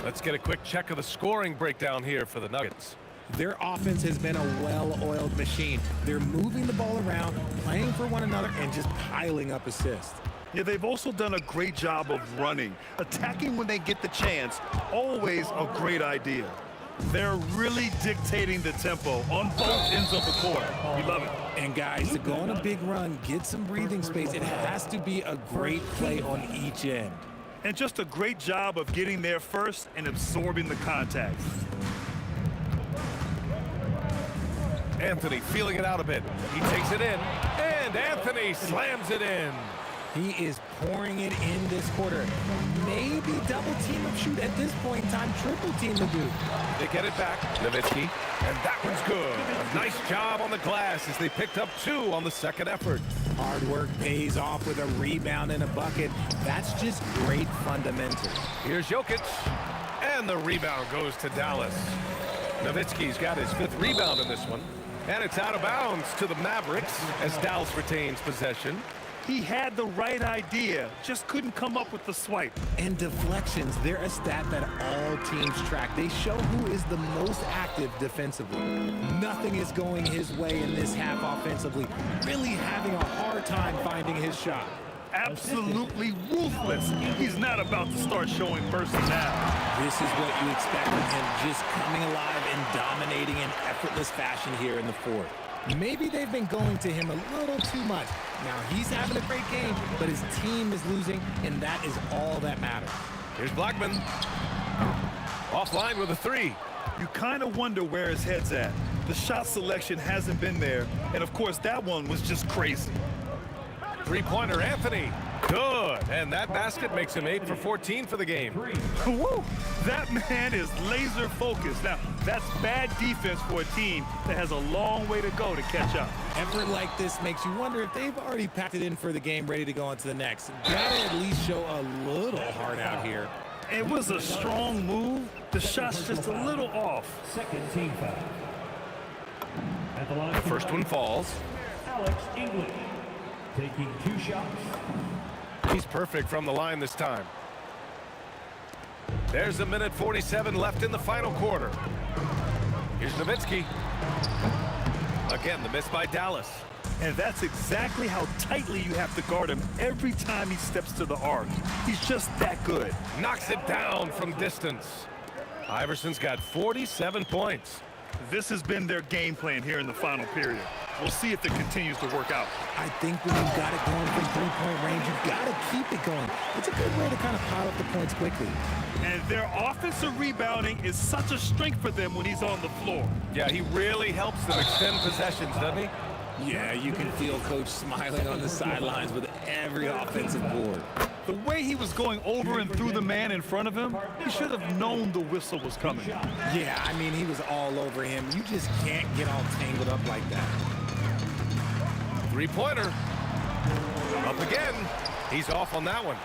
Let's get a quick check of the scoring breakdown here for the Nuggets. Their offense has been a well-oiled machine. They're moving the ball around, playing for one another, and just piling up assists. Yeah, they've also done a great job of running. Attacking when they get the chance, always a great idea. They're really dictating the tempo on both ends of the court. We love it. And guys, to go on a big run, get some breathing space, it has to be a great play on each end. And just a great job of getting there first and absorbing the contact. Anthony feeling it out a bit. He takes it in, and Anthony slams it in. He is pouring it in this quarter. Maybe double team him, shoot at this point in time, triple team the dude. They get it back, Nowitzki, and that one's good. A nice job on the glass as they picked up 2 on the second effort. Hard work pays off with a rebound and a bucket. That's just great fundamentals. Here's Jokic, and the rebound goes to Dallas. Nowitzki's got his 5th rebound in this one, and it's out of bounds to the Mavericks as Dallas retains possession. He had the right idea, just couldn't come up with the swipe. And deflections, they're a stat that all teams track. They show who is the most active defensively. Nothing is going his way in this half offensively, really having a hard time finding his shot. Absolutely ruthless. He's not about to start showing mercy now. This is what you expect from him, just coming alive and dominating in effortless fashion here in the fourth. Maybe they've been going to him a little too much. Now, he's having a great game, but his team is losing, and that is all that matters. Here's Blackman. Offline with a three. You kind of wonder where his head's at. The shot selection hasn't been there, and of course that one was just crazy. Three-pointer, Anthony. Good. And that basket makes him 8 for 14 for the game. Woo! That man is laser focused. Now, that's bad defense for a team that has a long way to go to catch up. Effort like this makes you wonder if they've already packed it in for the game, ready to go on to the next. Gotta at least show a little heart out here. It was a strong move. The shot's just a little off. Second team foul. At the line, The first one falls. Alex English taking 2 shots. He's perfect from the line this time. There's a minute 47 left in the final quarter. Here's Nowitzki. Again, the miss by Dallas. And that's exactly how tightly you have to guard him every time he steps to the arc. He's just that good. Knocks it down from distance. Iverson's got 47 points. This has been their game plan here in the final period. We'll see if it continues to work out. I think when you've got it going from three-point range, you've got to keep it going. It's a good way to kind of pile up the points quickly. And their offensive rebounding is such a strength for them when he's on the floor. Yeah, he really helps them extend possessions, doesn't he? Yeah, you can feel Coach smiling on the sidelines with every offensive board. The way he was going over and through the man in front of him, he should have known the whistle was coming. Yeah, I mean, he was all over him. You just can't get all tangled up like that. Three-pointer. Up again. He's off on that one.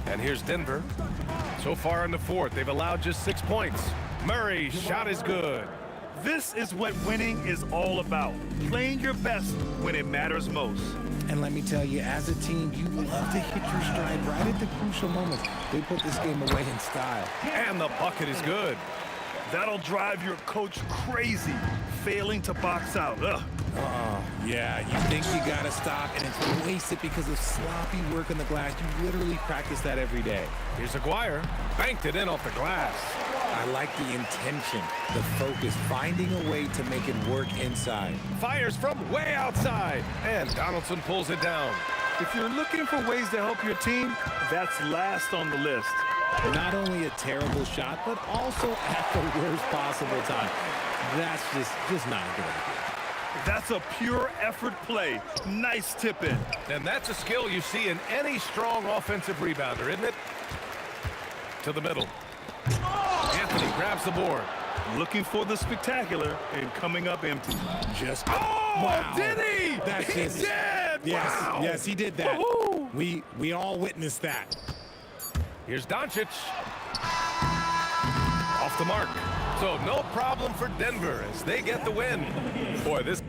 And here's Denver. So far in the fourth, they've allowed just 6 points. Murray, shot is good. This is what winning is all about. Playing your best when it matters most. And let me tell you, as a team, you love to hit your stride right at the crucial moments. They put this game away in style. And the bucket is good. That'll drive your coach crazy, failing to box out. Ugh. Yeah, you think you gotta stop, and it's wasted because of sloppy work on the glass. You literally practice that every day. Here's Aguirre. Banked it in off the glass. I like the intention, the focus, finding a way to make it work inside. Fires from way outside. And Donaldson pulls it down. If you're looking for ways to help your team, that's last on the list. Not only a terrible shot, but also at the worst possible time. That's just not a good idea. That's a pure effort play. Nice tip in. And that's a skill you see in any strong offensive rebounder, isn't it? To the middle. Anthony grabs the board. Looking for the spectacular and coming up empty. Just wow. Did he? That's he just, did. Yes, Wow. yes, he did that. We all witnessed that. Here's Doncic. Off the mark. So no problem for Denver as they get the win. Boy, this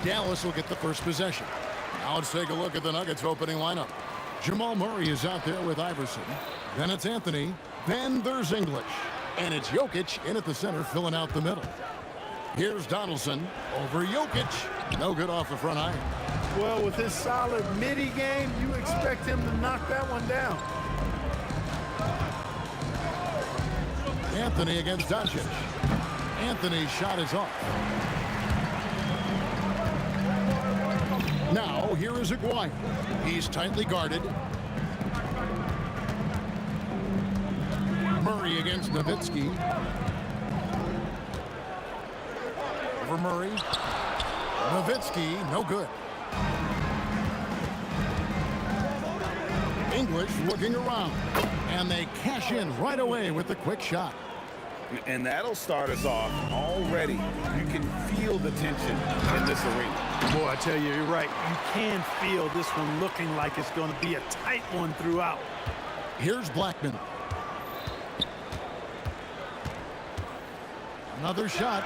Dallas will get the first possession. Now let's take a look at the Nuggets opening lineup. Jamal Murray is out there with Iverson. Then it's Anthony. Then there's English. And it's Jokic in at the center, filling out the middle. Here's Donaldson over Jokic. No good off the front iron. Well, with his solid midi game, you expect him to knock that one down. Anthony against Doncic. Anthony's shot is off. Now, here is Aguirre. He's tightly guarded. Murray against Nowitzki. Over Murray. Nowitzki, no good. English looking around. And they cash in right away with the quick shot. And that'll start us off already. You can feel the tension in this arena. Boy, I tell you, you're right. You can feel this one looking like it's going to be a tight one throughout. Here's Blackman. Another shot.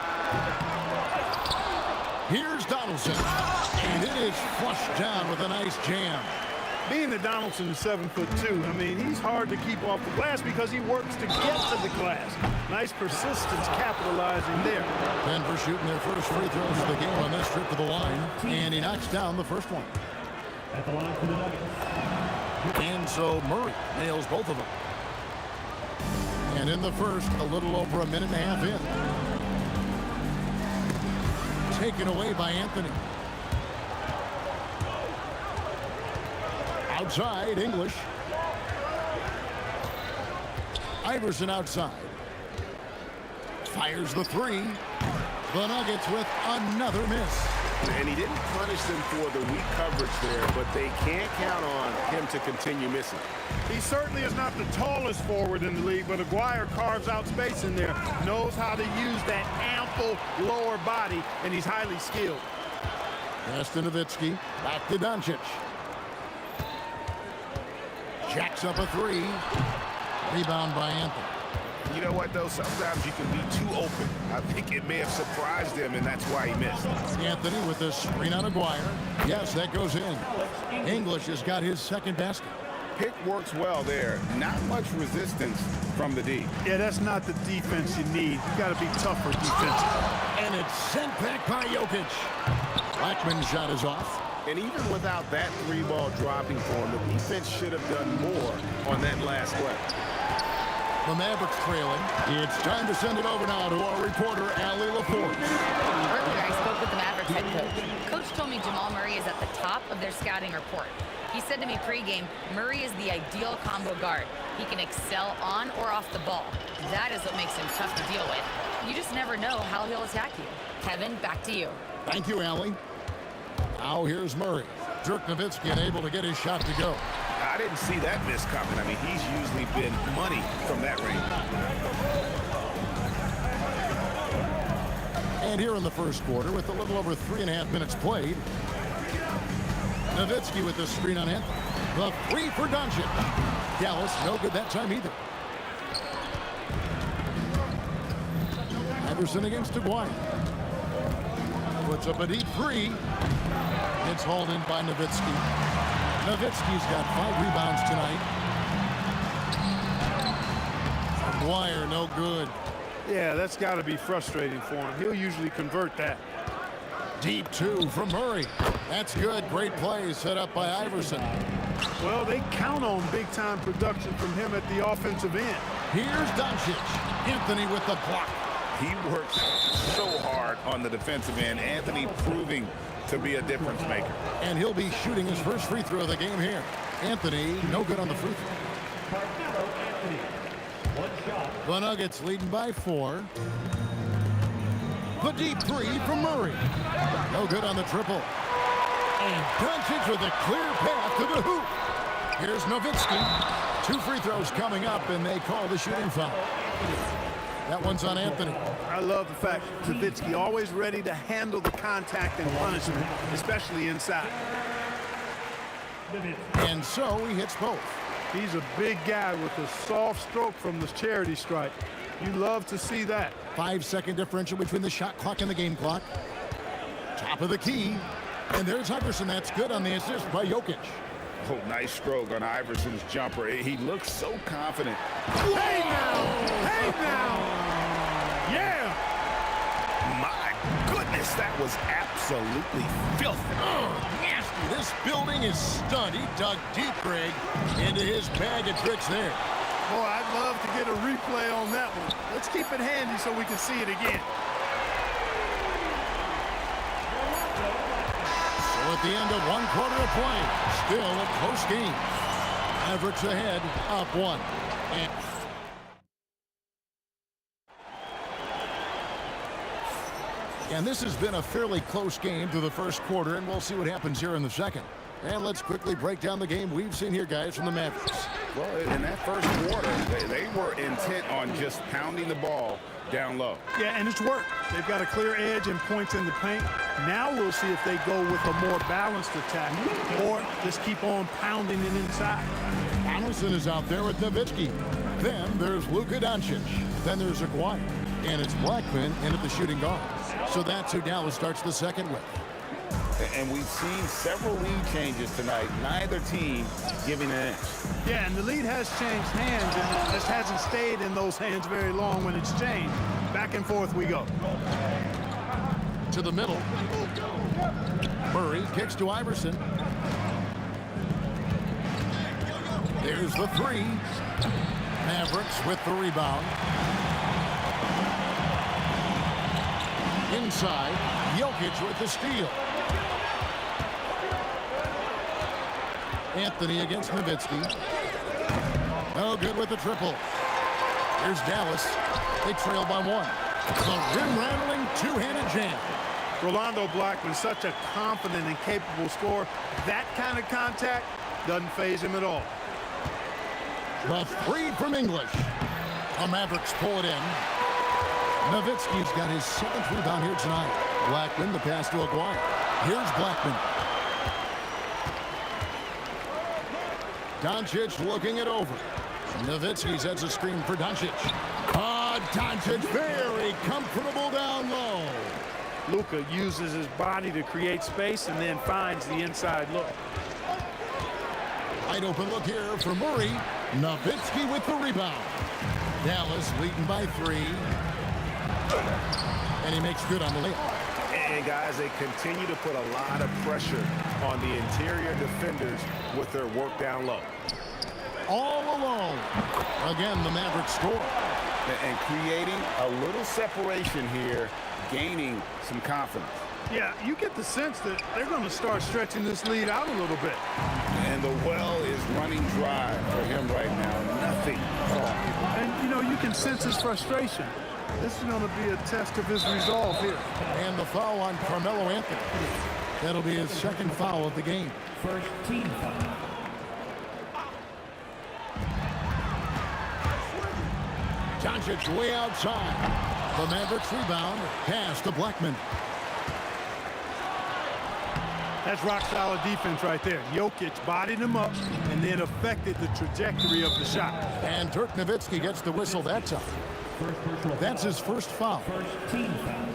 Here's Donaldson. And it is flushed down with a nice jam. Being that Donaldson is 7'2", I mean, he's hard to keep off the glass because he works to get to the glass. Nice persistence capitalizing there. Denver shooting their first free throws of the game on this trip to the line. And he knocks down the first one. At the line for the Nuggets. And so Murray nails both of them. And in the first, a little over a minute and a half in. Taken away by Anthony. Outside, English. Iverson outside. Fires the three. The Nuggets with another miss. And he didn't punish them for the weak coverage there, but they can't count on him to continue missing. He certainly is not the tallest forward in the league, but Aguirre carves out space in there, knows how to use that ample lower body, and he's highly skilled. Pass to Nowitzki. Back to Doncic. Jacks up a three. Rebound by Anthony. You know what, though? Sometimes you can be too open. I think it may have surprised him, and that's why he missed. Anthony with the screen on Aguirre. Yes, that goes in. English has got his second basket. Pick works well there. Not much resistance from the D. Yeah, that's not the defense you need. You got to be tougher defensively. And it's sent back by Jokic. Blackman's shot is off. And even without that three ball dropping for him, the defense should have done more on that last play. The Mavericks trailing. It's time to send it over now to our reporter, Allie LaForge. Earlier, I spoke with the Mavericks head coach. Coach told me Jamal Murray is at the top of their scouting report. He said to me pregame, Murray is the ideal combo guard. He can excel on or off the ball. That is what makes him tough to deal with. You just never know how he'll attack you. Kevin, back to you. Thank you, Allie. Now here's Murray. Dirk Nowitzki unable to get his shot to go. I didn't see that miss coming. I mean, he's usually been money from that range. And here in the first quarter, with a little over 3.5 minutes played, Nowitzki with the screen on Anthony. The three for Doncic. Dallas, no good that time either. Anderson against Aguirre. Puts up a deep three. It's hauled in by Nowitzki. Nowitzki's got 5 rebounds tonight. Aguirre, no good. Yeah, that's got to be frustrating for him. He'll usually convert that. Deep two from Murray. That's good. Great play set up by Iverson. Well, they count on big-time production from him at the offensive end. Here's Doncic. Anthony with the block. He works so hard on the defensive end. Anthony proving to be a difference maker. And he'll be shooting his first free throw of the game here. Anthony, no good on the free throw. The Nuggets leading by 4. The deep three from Murray. No good on the triple. And Doncic with a clear path to the hoop. Here's Nowitzki. 2 free throws coming up, and they call the shooting foul. That one's on Anthony. I love the fact Nowitzki always ready to handle the contact and punishment, especially inside. And so he hits both. He's a big guy with a soft stroke from the charity stripe. You love to see that. 5-second differential between the shot clock and the game clock. Top of the key. And there's Iverson. That's good on the assist by Jokic. Oh, nice stroke on Iverson's jumper. He looks so confident. Hey now! Hey now! Yeah! My goodness, that was absolutely filthy. Oh, nasty. This building is stunned. He dug deep, Greg, into his bag of tricks there. Boy, I'd love to get a replay on that one. Let's keep it handy so we can see it again. So at the end of 1 quarter of play, still a close game. Mavericks ahead, up 1. And this has been a fairly close game through the first quarter, and we'll see what happens here in the second. And let's quickly break down the game we've seen here, guys, from the Mavericks. Well, in that first quarter, they were intent on just pounding the ball down low. Yeah, and it's worked. They've got a clear edge and points in the paint. Now we'll see if they go with a more balanced attack or just keep on pounding it inside. Allison is out there with Nowitzki. Then there's Luka Doncic. Then there's Aguirre. And it's Blackman in at the shooting guard. So that's who Dallas starts the second with. And we've seen several lead changes tonight. Neither team giving an inch. Yeah, and the lead has changed hands, and it just hasn't stayed in those hands very long when it's changed. Back and forth we go. To the middle. Murray kicks to Iverson. There's the three. Mavericks with the rebound. Inside, Jokic with the steal. Anthony against Nowitzki. No good with the triple. Here's Dallas. They trail by 1. The rim-rattling two-handed jam. Rolando Blackman, such a confident and capable scorer. That kind of contact doesn't faze him at all. The three from English. The Mavericks pull it in. Nowitzki's got his 7th rebound here tonight. Blackman, the pass to Aguirre. Here's Blackman. Doncic looking it over. Nowitzki sets a screen for Doncic. Doncic very comfortable down low. Luka uses his body to create space and then finds the inside look. Wide open look here for Murray. Nowitzki with the rebound. Dallas leading by 3. And he makes good on the layup. And guys, they continue to put a lot of pressure on the interior defenders with their work down low. All alone. Again, the Mavericks score. And creating a little separation here, gaining some confidence. Yeah, you get the sense that they're going to start stretching this lead out a little bit. And the well is running dry for him right now. Nothing. And, you know, you can sense his frustration. This is going to be a test of his resolve here. And the foul on Carmelo Anthony. That'll be his 2nd foul of the game. First team foul. Doncic way outside. The Mavericks rebound. Pass to Blackman. That's rock-solid defense right there. Jokic bodied him up and then affected the trajectory of the shot. And Dirk Nowitzki gets the whistle that time. That's his 1st foul. First team foul.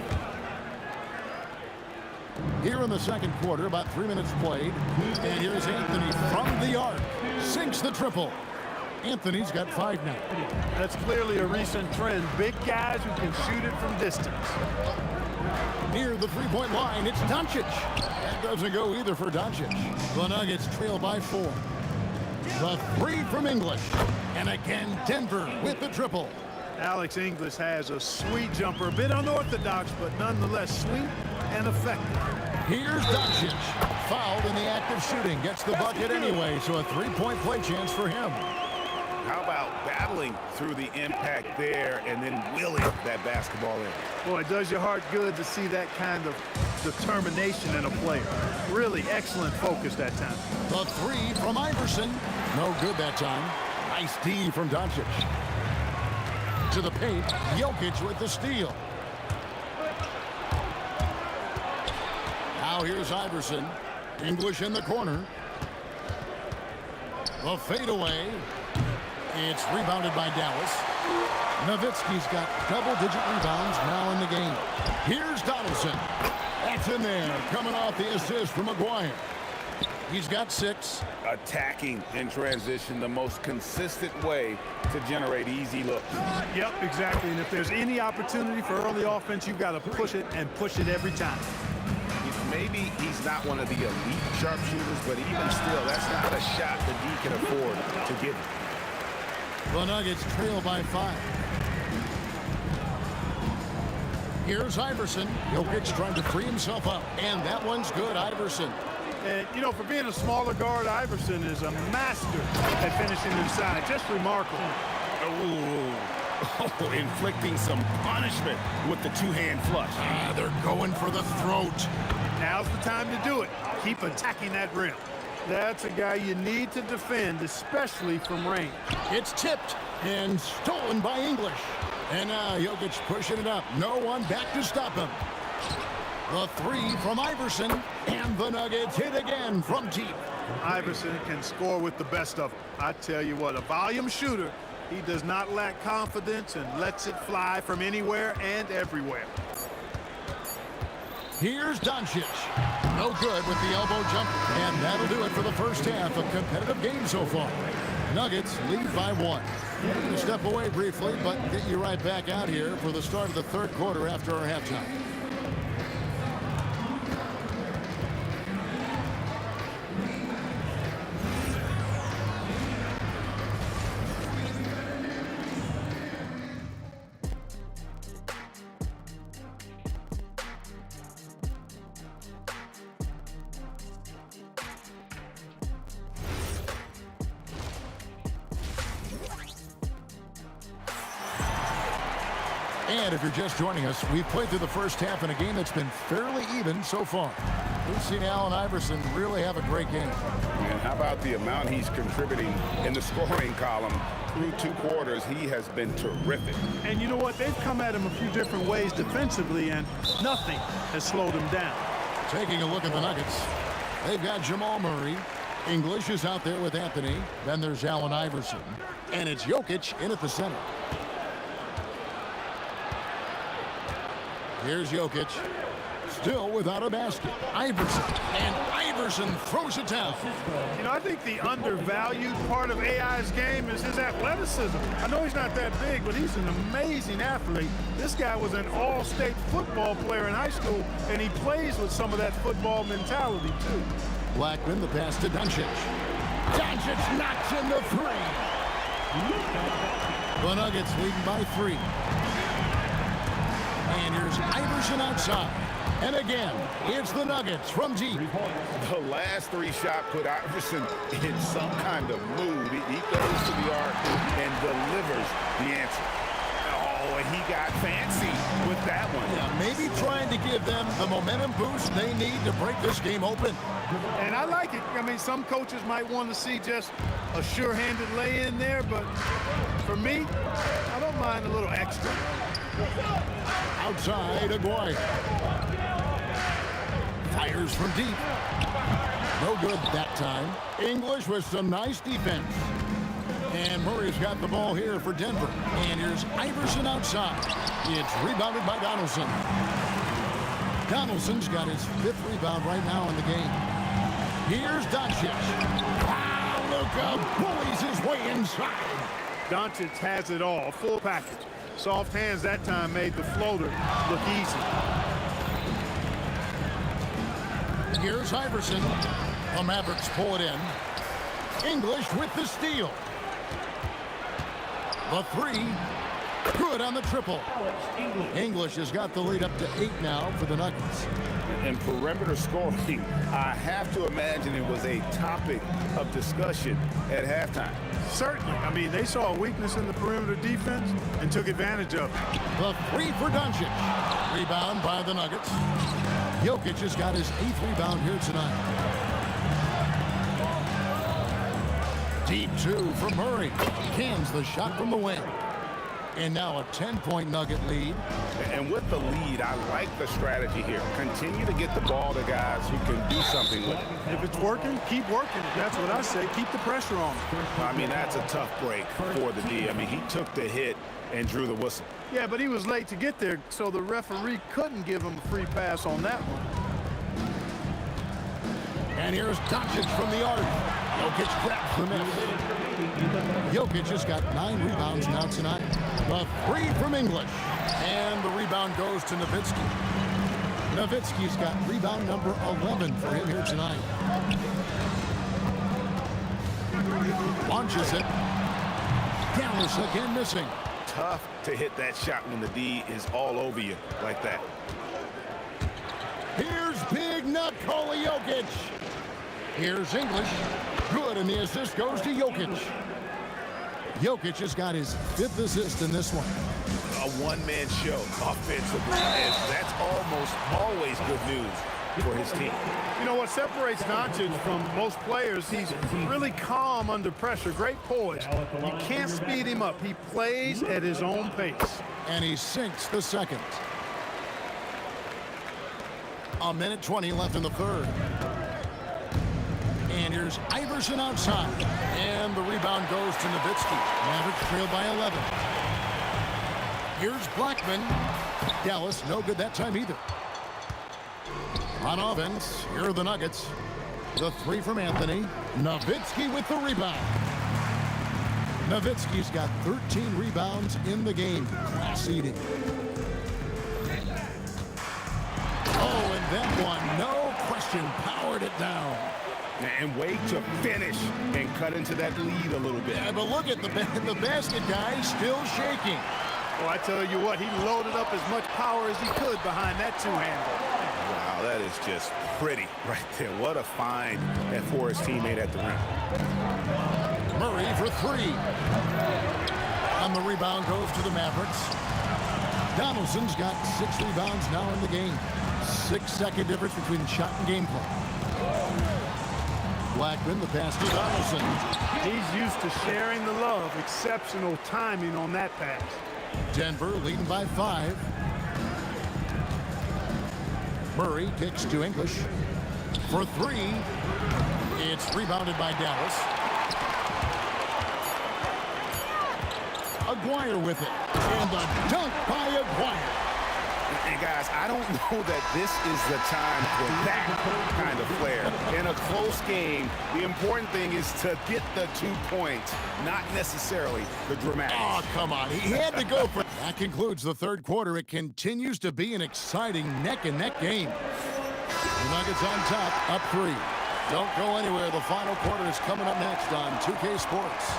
Here in the second quarter, about 3 minutes played. And here's Anthony from the arc. Sinks the triple. Anthony's got 5 now. That's clearly a recent trend. Big guys who can shoot it from distance. Near the three-point line, it's Doncic. That doesn't go either for Doncic. The Nuggets trail by 4. The 3 from English. And again, Denver with the triple. Alex English has a sweet jumper, a bit unorthodox, but nonetheless sweet and effective. Here's Doncic. Fouled in the act of shooting. Gets the bucket anyway, so a 3-point play chance for him. How about battling through the impact there and then willing that basketball in? Boy, it does your heart good to see that kind of determination in a player. Really excellent focus that time. The 3 from Iverson. No good that time. Nice D from Doncic. To the paint, Jokic with the steal. Now here's Iverson. English in the corner. The fadeaway. It's rebounded by Dallas. Nowitzki's got double-digit rebounds now in the game. Here's Donaldson. That's in there, coming off the assist from Maguire. He's got 6. Attacking in transition, the most consistent way to generate easy looks. Yep, exactly. And if there's any opportunity for early offense, you've got to push it and push it every time. Maybe he's not one of the elite sharpshooters, but even still, that's not a shot that he can afford to give him. The Nuggets trail by 5. Here's Iverson. Jokic trying to free himself up, and that one's good, Iverson. And, you know, for being a smaller guard, Iverson is a master at finishing inside. Just remarkable. Oh, inflicting some punishment with the two-hand flush. They're going for the throat. Now's the time to do it. Keep attacking that rim. That's a guy you need to defend, especially from range. It's tipped and stolen by English. And now Jokic pushing it up. No one back to stop him. The 3 from Iverson, and the Nuggets hit again from deep. Iverson can score with the best of them. I tell you what, a volume shooter. He does not lack confidence and lets it fly from anywhere and everywhere. Here's Doncic. No good with the elbow jumper. And that'll do it for the first half of competitive game so far. Nuggets lead by 1. We'll step away briefly, but get you right back out here for the start of the third quarter after our halftime. And if you're just joining us, we've played through the first half in a game that's been fairly even so far. We've seen Allen Iverson really have a great game. And how about the amount he's contributing in the scoring column? Through 2 quarters, he has been terrific. And you know what? They've come at him a few different ways defensively, and nothing has slowed him down. Taking a look at the Nuggets, they've got Jamal Murray. English is out there with Anthony. Then there's Allen Iverson. And it's Jokic in at the center. Here's Jokic, still without a basket. Iverson, and Iverson throws it down. You know, I think the undervalued part of AI's game is his athleticism. I know he's not that big, but he's an amazing athlete. This guy was an all-state football player in high school, and he plays with some of that football mentality, too. Blackman, the pass to Doncic. Doncic knocks in the 3. The Nuggets leading by 3. And here's Iverson outside. And again, it's the Nuggets from deep. The last 3 shots put Iverson in some kind of mood. He goes to the arc and delivers the answer. Oh, and he got fancy with that one. Yeah, maybe trying to give them the momentum boost they need to break this game open. And I like it. I mean, some coaches might want to see just a sure-handed lay-in there, but for me, I don't mind a little extra. Outside, Aguirre. Fires from deep. No good that time. English with some nice defense. And Murray's got the ball here for Denver. And here's Iverson outside. It's rebounded by Donaldson. Donaldson's got his 5th rebound right now in the game. Here's Doncic. Wow, Luka bullies his way inside. Doncic has it all, full package. Soft hands that time made the floater look easy. Here's Iverson. The Mavericks pull it in. English with the steal. The 3. Good on the triple. English has got the lead up to 8 now for the Nuggets. And perimeter scoring, I have to imagine it was a topic of discussion at halftime. Certainly. I mean, they saw a weakness in the perimeter defense and took advantage of it. The 3 for Doncic. Rebound by the Nuggets. Jokic has got his 8th rebound here tonight. Deep 2 for Murray. Cans the shot from the wing. And now a 10-point Nugget lead. And with the lead, I like the strategy here. Continue to get the ball to guys who can do something with it. If it's working, keep working it. That's what I say. Keep the pressure on. I mean, that's a tough break for the D. I mean, he took the hit and drew the whistle. Yeah, but he was late to get there, so the referee couldn't give him a free pass on that one. And here's Doncic from the arc. Jokic grabs the miss. Jokic has got 9 rebounds now tonight. The 3 from English. And the rebound goes to Nowitzki. Nowitzki's got rebound number 11 for him here tonight. Launches it. Dallas again missing. Tough to hit that shot when the D is all over you like that. Here's Big Nikola Jokic. Here's English. Good, and the assist goes to Jokic. Jokic has got his 5th assist in this one. A one-man show offensively, and that's almost always good news for his team. You know what separates Doncic from most players? He's really calm under pressure. Great poise. You can't speed him up. He plays at his own pace. And he sinks the second. A minute 20 left in the third. And here's Iverson outside. And the rebound goes to Nowitzki. Mavericks trail by 11. Here's Blackman. Dallas, no good that time either. On offense, here are the Nuggets. The 3 from Anthony. Nowitzki with the rebound. Nowitzki's got 13 rebounds in the game. Class eating. Oh, and that one, no question, powered it down. And wait to finish and cut into that lead a little bit. Yeah, but look at the basket guy still shaking. Well, I tell you what, he loaded up as much power as he could behind that two-hander. Wow, that is just pretty right there. What a find that for his teammate at the rim. Murray for 3. And the rebound goes to the Mavericks. Donaldson's got 6 rebounds now in the game. 6-second difference between shot and gameplay. Blackman, the pass to Donaldson. He's used to sharing the love. Exceptional timing on that pass. Denver leading by 5. Murray kicks to English. For 3. It's rebounded by Dallas. Aguirre with it. And the dunk by Aguirre. And guys, I don't know that this is the time for that kind of flair. In a close game, the important thing is to get the 2 points, not necessarily the dramatic. Oh, come on. He had to go for it. That concludes the third quarter. It continues to be an exciting neck-and-neck game. The Nuggets on top, up 3. Don't go anywhere. The final quarter is coming up next on 2K Sports.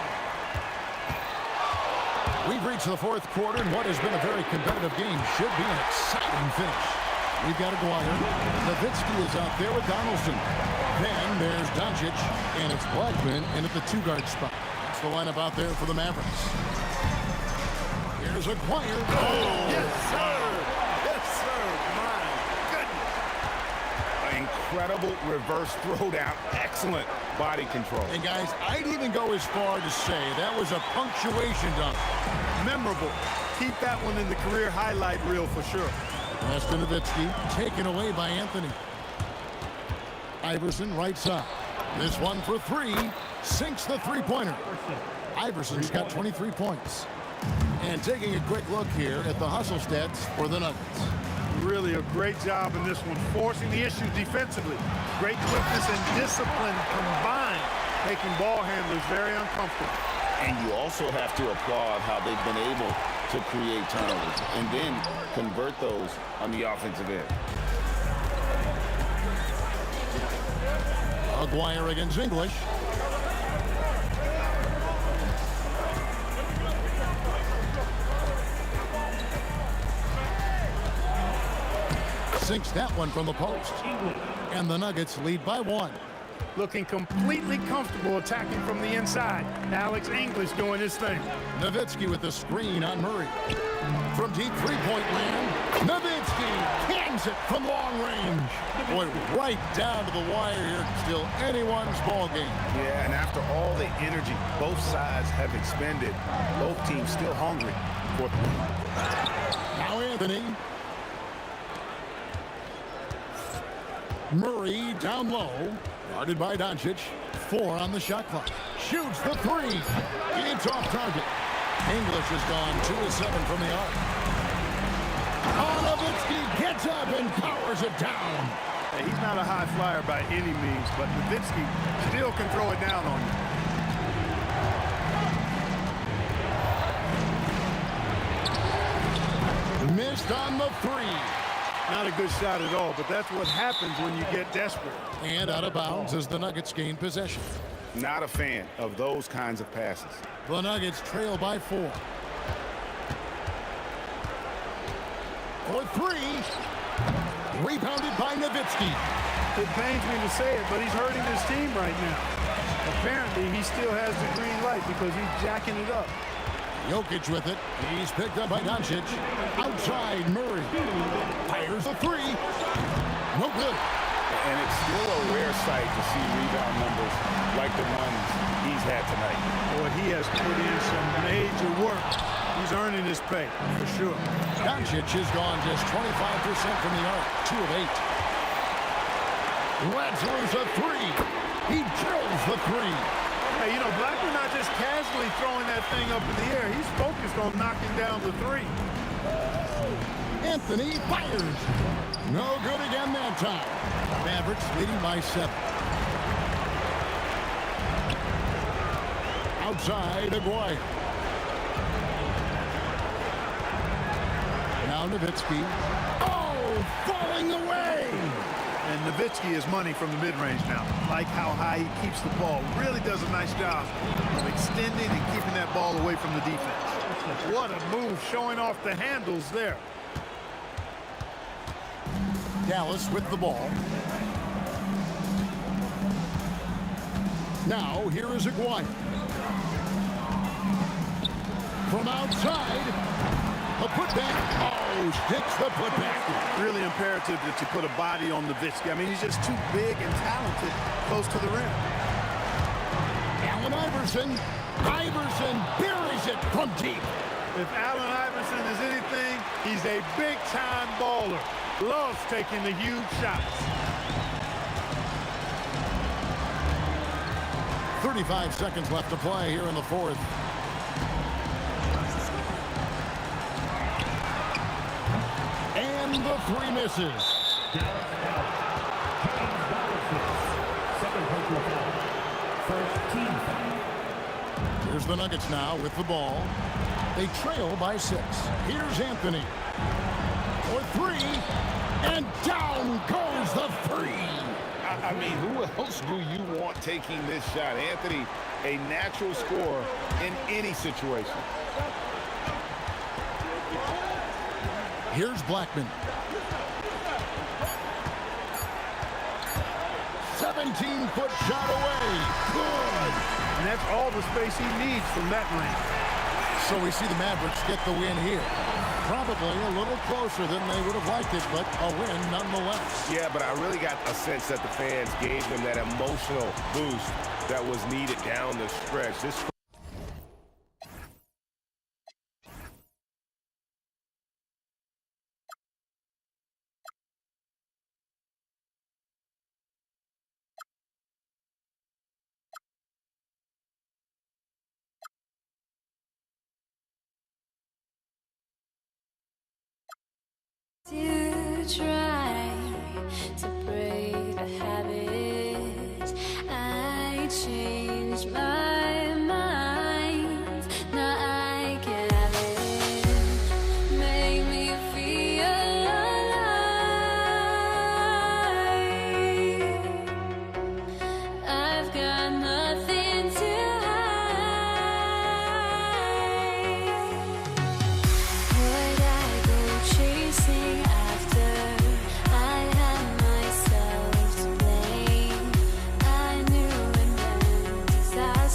We've reached the fourth quarter, and what has been a very competitive game should be an exciting finish. We've got Aguirre. Nowitzki is out there with Donaldson. Then there's Doncic, and it's Blackman in at the 2-guard spot. That's the lineup out there for the Mavericks. Here's Aguirre. Oh, Yes, sir. Yes, sir. My goodness. Incredible reverse throwdown. Excellent body control. And guys, I'd even go as far to say that was a punctuation dunk. Memorable. Keep that one in the career highlight reel for sure. Pass to Nowitzki, taken away by Anthony. Iverson right side. This one for 3, sinks the 3-pointer. Iverson's got 23 points. And taking a quick look here at the hustle stats for the Nuggets. Really a great job in this one, forcing the issue defensively. Great quickness and discipline combined, making ball handlers very uncomfortable. And you also have to applaud how they've been able to create turnovers and then convert those on the offensive end. Aguirre against English. Sinks that one from the post. And the Nuggets lead by 1. Looking completely comfortable attacking from the inside. Alex English doing his thing. Nowitzki with the screen on Murray. From deep 3-point land, Nowitzki cans it from long range. Boy, right down to the wire here. Still anyone's ball game. Yeah, and after all the energy both sides have expended, both teams still hungry for the lead. Now Anthony. Murray down low, guarded by Doncic. 4 on the shot clock. Shoots the 3. It's off target. English has gone 2 of 7 from the arc. Nowitzki gets up and powers it down. Hey, he's not a high flyer by any means, but Nowitzki still can throw it down on you. Missed on the three. Not a good shot at all, but that's what happens when you get desperate. And out of bounds as the Nuggets gain possession. Not a fan of those kinds of passes. The Nuggets trail by 4. For 3. Rebounded by Nowitzki. It pains me to say it, but he's hurting his team right now. Apparently, he still has the green light because he's jacking it up. Jokic with it. He's picked up by Doncic. Outside, Murray. Fires a 3. No good. And it's still a rare sight to see rebound numbers like the ones he's had tonight. Boy, he has put in some major work. He's earning his pay, for sure. Doncic has gone just 25% from the arc. 2 of 8. Latzer's a 3. He drills the 3. Hey, you know, Blackman not just casually throwing that thing up in the air. He's focused on knocking down the 3. Anthony fires. No good again that time. Mavericks leading by 7. Outside, Aguirre. Now Nowitzki. Oh, falling away. And Nowitzki is money from the mid-range now. Like how high he keeps the ball. Really does a nice job of extending and keeping that ball away from the defense. What a move, showing off the handles there. Dallas with the ball. Now, here is Aguirre. From outside, a putback. Oh, sticks the putback. Really imperative that you put a body on Nowitzki. I mean, he's just too big and talented close to the rim. Allen Iverson. Iverson buries it from deep. If Allen Iverson is anything, he's a big-time baller. Loves taking the huge shots. 35 seconds left to play here in the 4th. And the 3 misses. Here's the Nuggets now with the ball. They trail by 6. Here's Anthony. For 3. And down goes the 3. I mean, who else do you want taking this shot? Anthony, a natural scorer in any situation. Here's Blackman. 17-foot shot away. Good. And that's all the space he needs from that range. So we see the Mavericks get the win here. Probably a little closer than they would have liked it, but a win nonetheless. Yeah, but I really got a sense that the fans gave them that emotional boost that was needed down the stretch. This To try to break the habit, I changed my mind. Now I can have it. Make me feel alive. I've got nothing to hide. Would I go chasing after? I had myself to blame. I knew it meant disaster.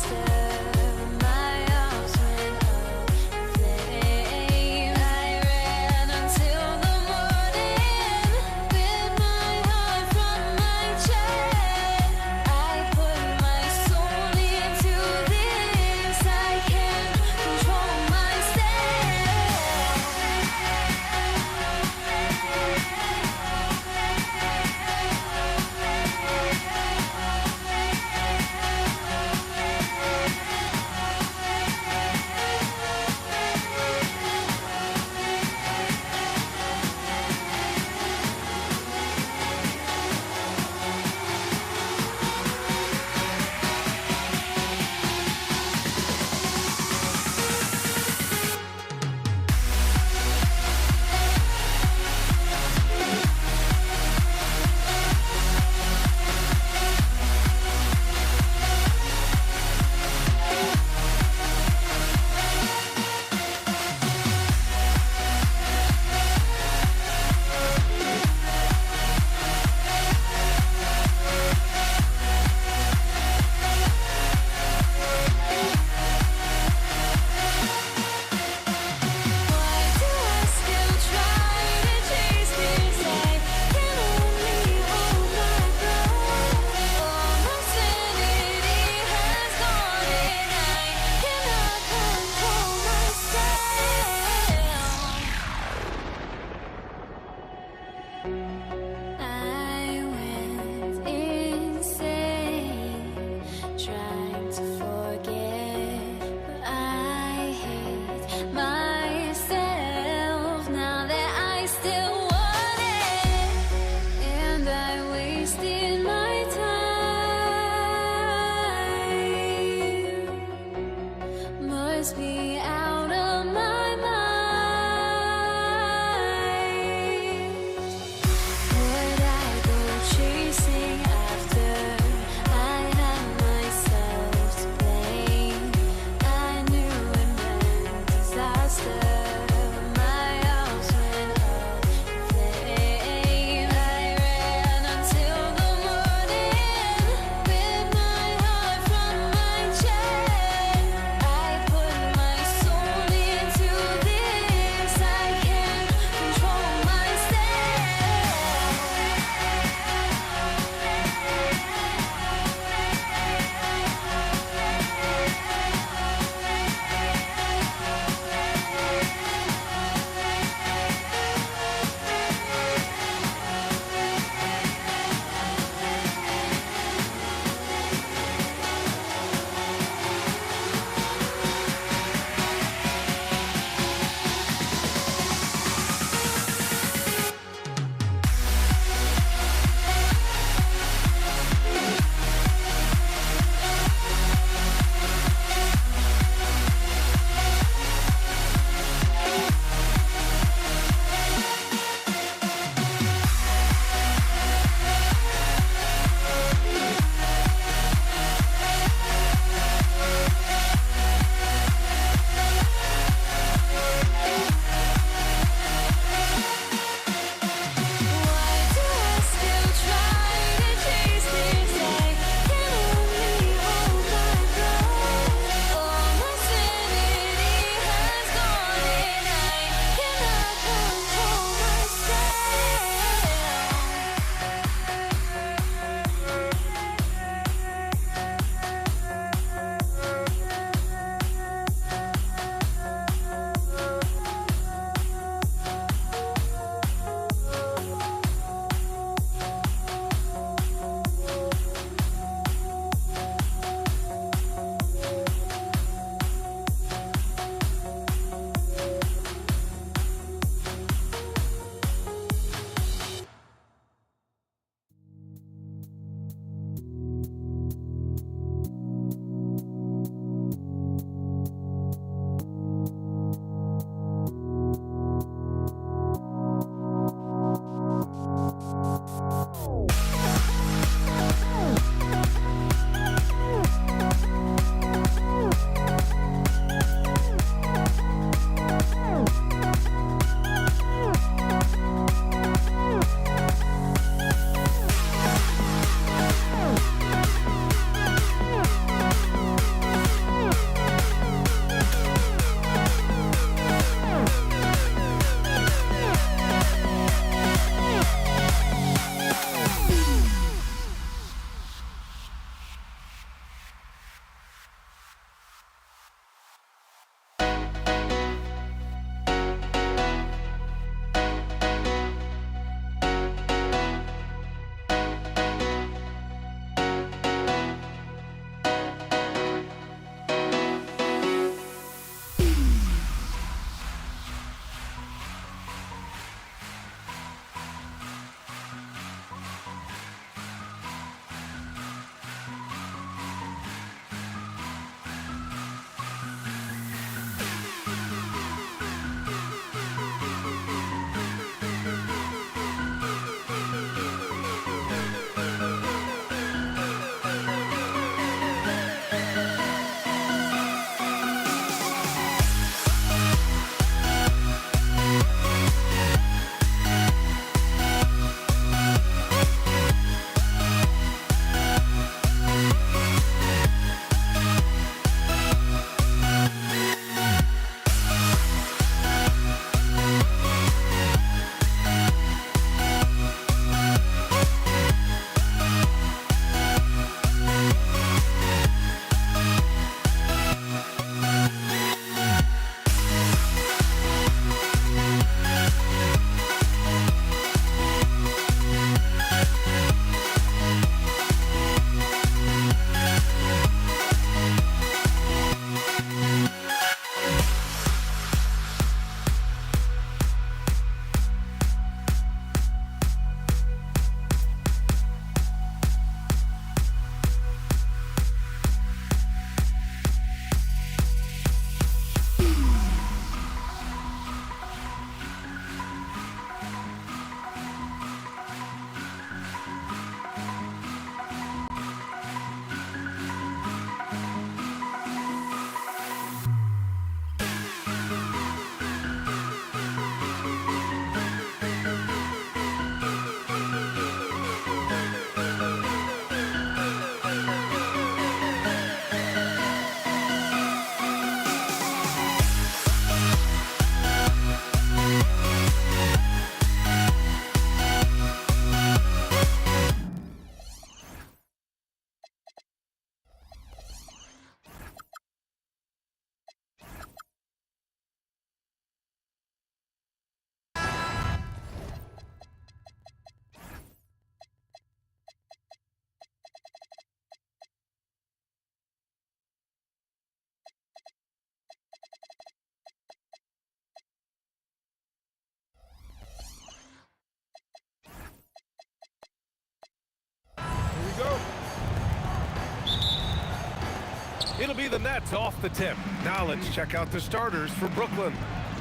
It'll be the Nets off the tip. Now let's check out the starters for Brooklyn.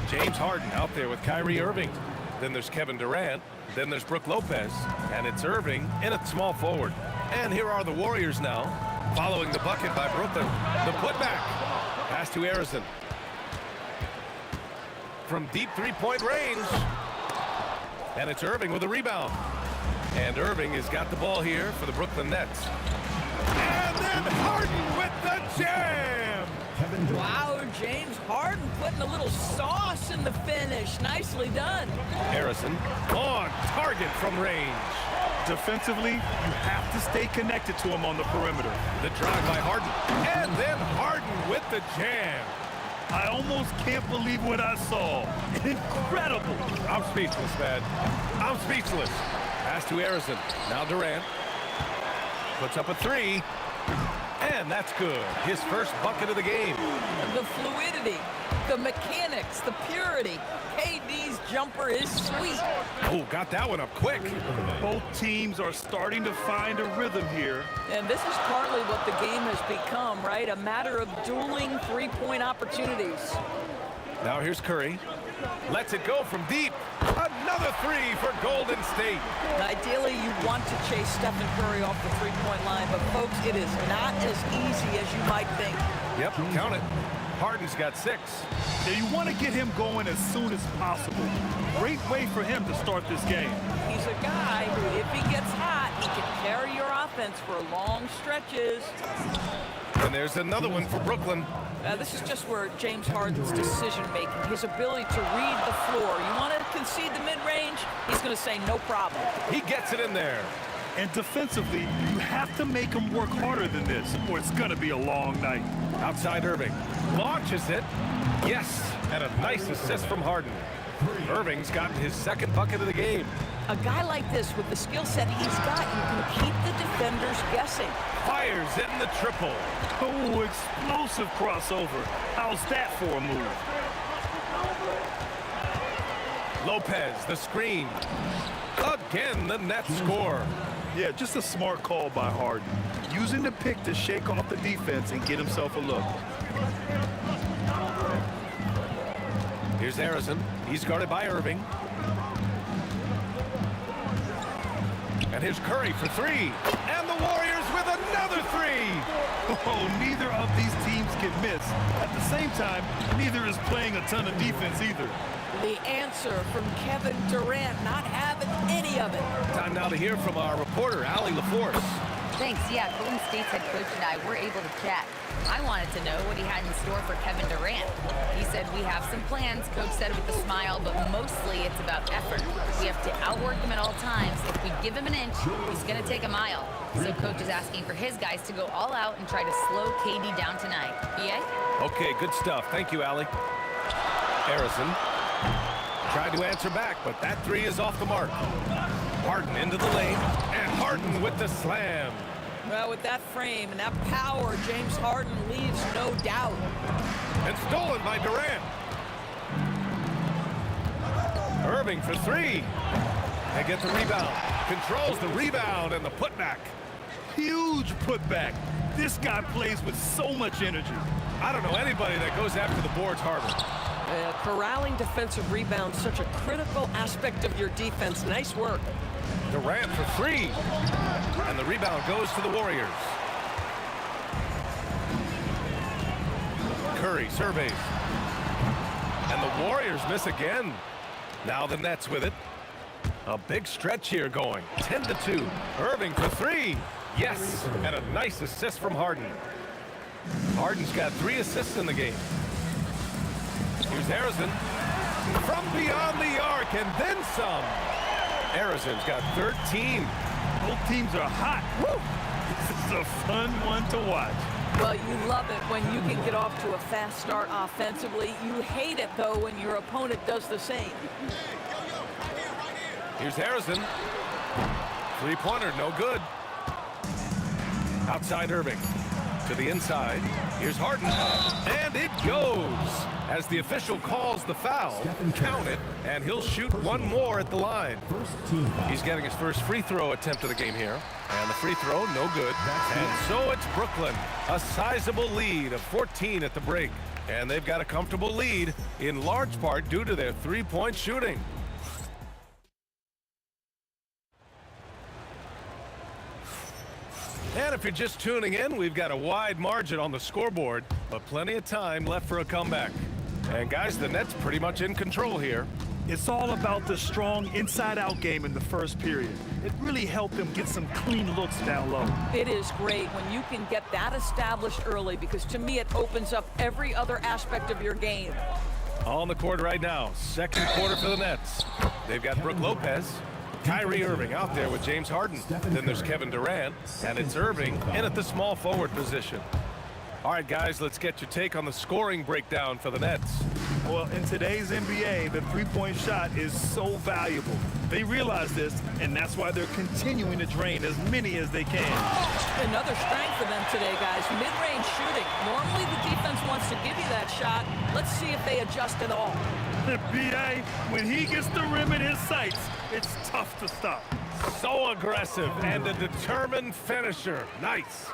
James Harden out there with Kyrie Irving. Then there's Kevin Durant. Then there's Brook Lopez. And it's Irving in at small forward. And here are the Warriors now, following the bucket by Brooklyn. The putback. Pass to Harrison. From deep three-point range. And it's Irving with a rebound. And Irving has got the ball here for the Brooklyn Nets. And then Harden with the jam! Wow, James Harden putting a little sauce in the finish. Nicely done. Harrison on target from range. Defensively, you have to stay connected to him on the perimeter. The drive by Harden. And then Harden with the jam. I almost can't believe what I saw. Incredible. I'm speechless, man. I'm speechless. Pass to Harrison. Now Durant. Puts up a three. And that's good. His first bucket of the game. The fluidity, the mechanics, the purity. KD's jumper is sweet. Oh, got that one up quick. Both teams are starting to find a rhythm here. And this is partly what the game has become, right? A matter of dueling three-point opportunities. Now here's Curry. Lets it go from deep. Another three for Golden State. Ideally, you want to chase Stephen Curry off the three-point line, but folks, it is not as easy as you might think. Yep, count it. Harden's got 6. Now you want to get him going as soon as possible. Great way for him to start this game. He's a guy who, if he gets hot, he can carry your offense for long stretches. And there's another one for Brooklyn. This is just where James Harden's decision-making, his ability to read the floor. You want to concede the mid-range? He's going to say no problem. He gets it in there. And defensively, you have to make him work harder than this, or it's going to be a long night. Outside Irving. Launches it. Yes, and a nice assist from Harden. Irving's gotten his second bucket of the game. A guy like this, with the skill set he's got, you can keep the defenders guessing. Fires in the triple. Oh, explosive crossover. How's that for a move? Lopez, the screen. Again, the Nets score. Yeah, just a smart call by Harden. Using the pick to shake off the defense and get himself a look. Here's Harrison. He's guarded by Irving. And here's Curry for 3. And the Warriors with another 3. Oh, neither of these teams can miss. At the same time, neither is playing a ton of defense either. The answer from Kevin Durant, not having any of it. Time now to hear from our reporter, Allie LaForce. Thanks. Yeah, Golden State's head coach and I were able to chat. I wanted to know what he had in store for Kevin Durant. He said, we have some plans, Coach said with a smile, but mostly it's about effort. We have to outwork him at all times. If we give him an inch, he's going to take a mile. So Coach is asking for his guys to go all out and try to slow KD down tonight. EA? Okay, good stuff. Thank you, Allie. Harrison tried to answer back, but that 3 is off the mark. Harden into the lane, and Harden with the slam. Well, with that frame and that power, James Harden leaves no doubt. And stolen by Durant. Irving for 3. They get the rebound. Controls the rebound and the putback. Huge putback. This guy plays with so much energy. I don't know anybody that goes after the boards harder. Corralling defensive rebounds, such a critical aspect of your defense. Nice work. Durant for 3. And the rebound goes to the Warriors. Curry surveys. And the Warriors miss again. Now the Nets with it. A big stretch here going. 10-2. Irving for 3. Yes, and a nice assist from Harden. Harden's got 3 assists in the game. Here's Harrison. From beyond the arc and then some. Harrison's got 13. Both teams are hot. Woo! This is a fun one to watch. Well, you love it when you can get off to a fast start offensively. You hate it, though, when your opponent does the same. Here's Harrison. 3-pointer, no good. Outside Irving. To the inside. Here's Harden. And it goes. As the official calls the foul, count it, and he'll shoot one more at the line. He's getting his first free throw attempt of the game here. And the free throw, no good. And so it's Brooklyn. A sizable lead of 14 at the break. And they've got a comfortable lead, in large part due to their three-point shooting. And if you're just tuning in, we've got a wide margin on the scoreboard, but plenty of time left for a comeback. And guys, the Nets pretty much in control here. It's all about the strong inside-out game in the first period. It really helped them get some clean looks down low. It is great when you can get that established early, because to me it opens up every other aspect of your game. On the court right now, second quarter for the Nets. They've got Brook Lopez, Kyrie Irving out there with James Harden. Then there's Kevin Durant, and it's Irving in at the small forward position. All right, guys, let's get your take on the scoring breakdown for the Nets. Well, in today's NBA, the three-point shot is so valuable. They realize this, and that's why they're continuing to drain as many as they can. Another strength for them today, guys, mid-range shooting. Normally the defense wants to give you that shot. Let's see if they adjust at all. B.A., when he gets the rim in his sights, it's tough to stop. So aggressive and a determined finisher. Nice.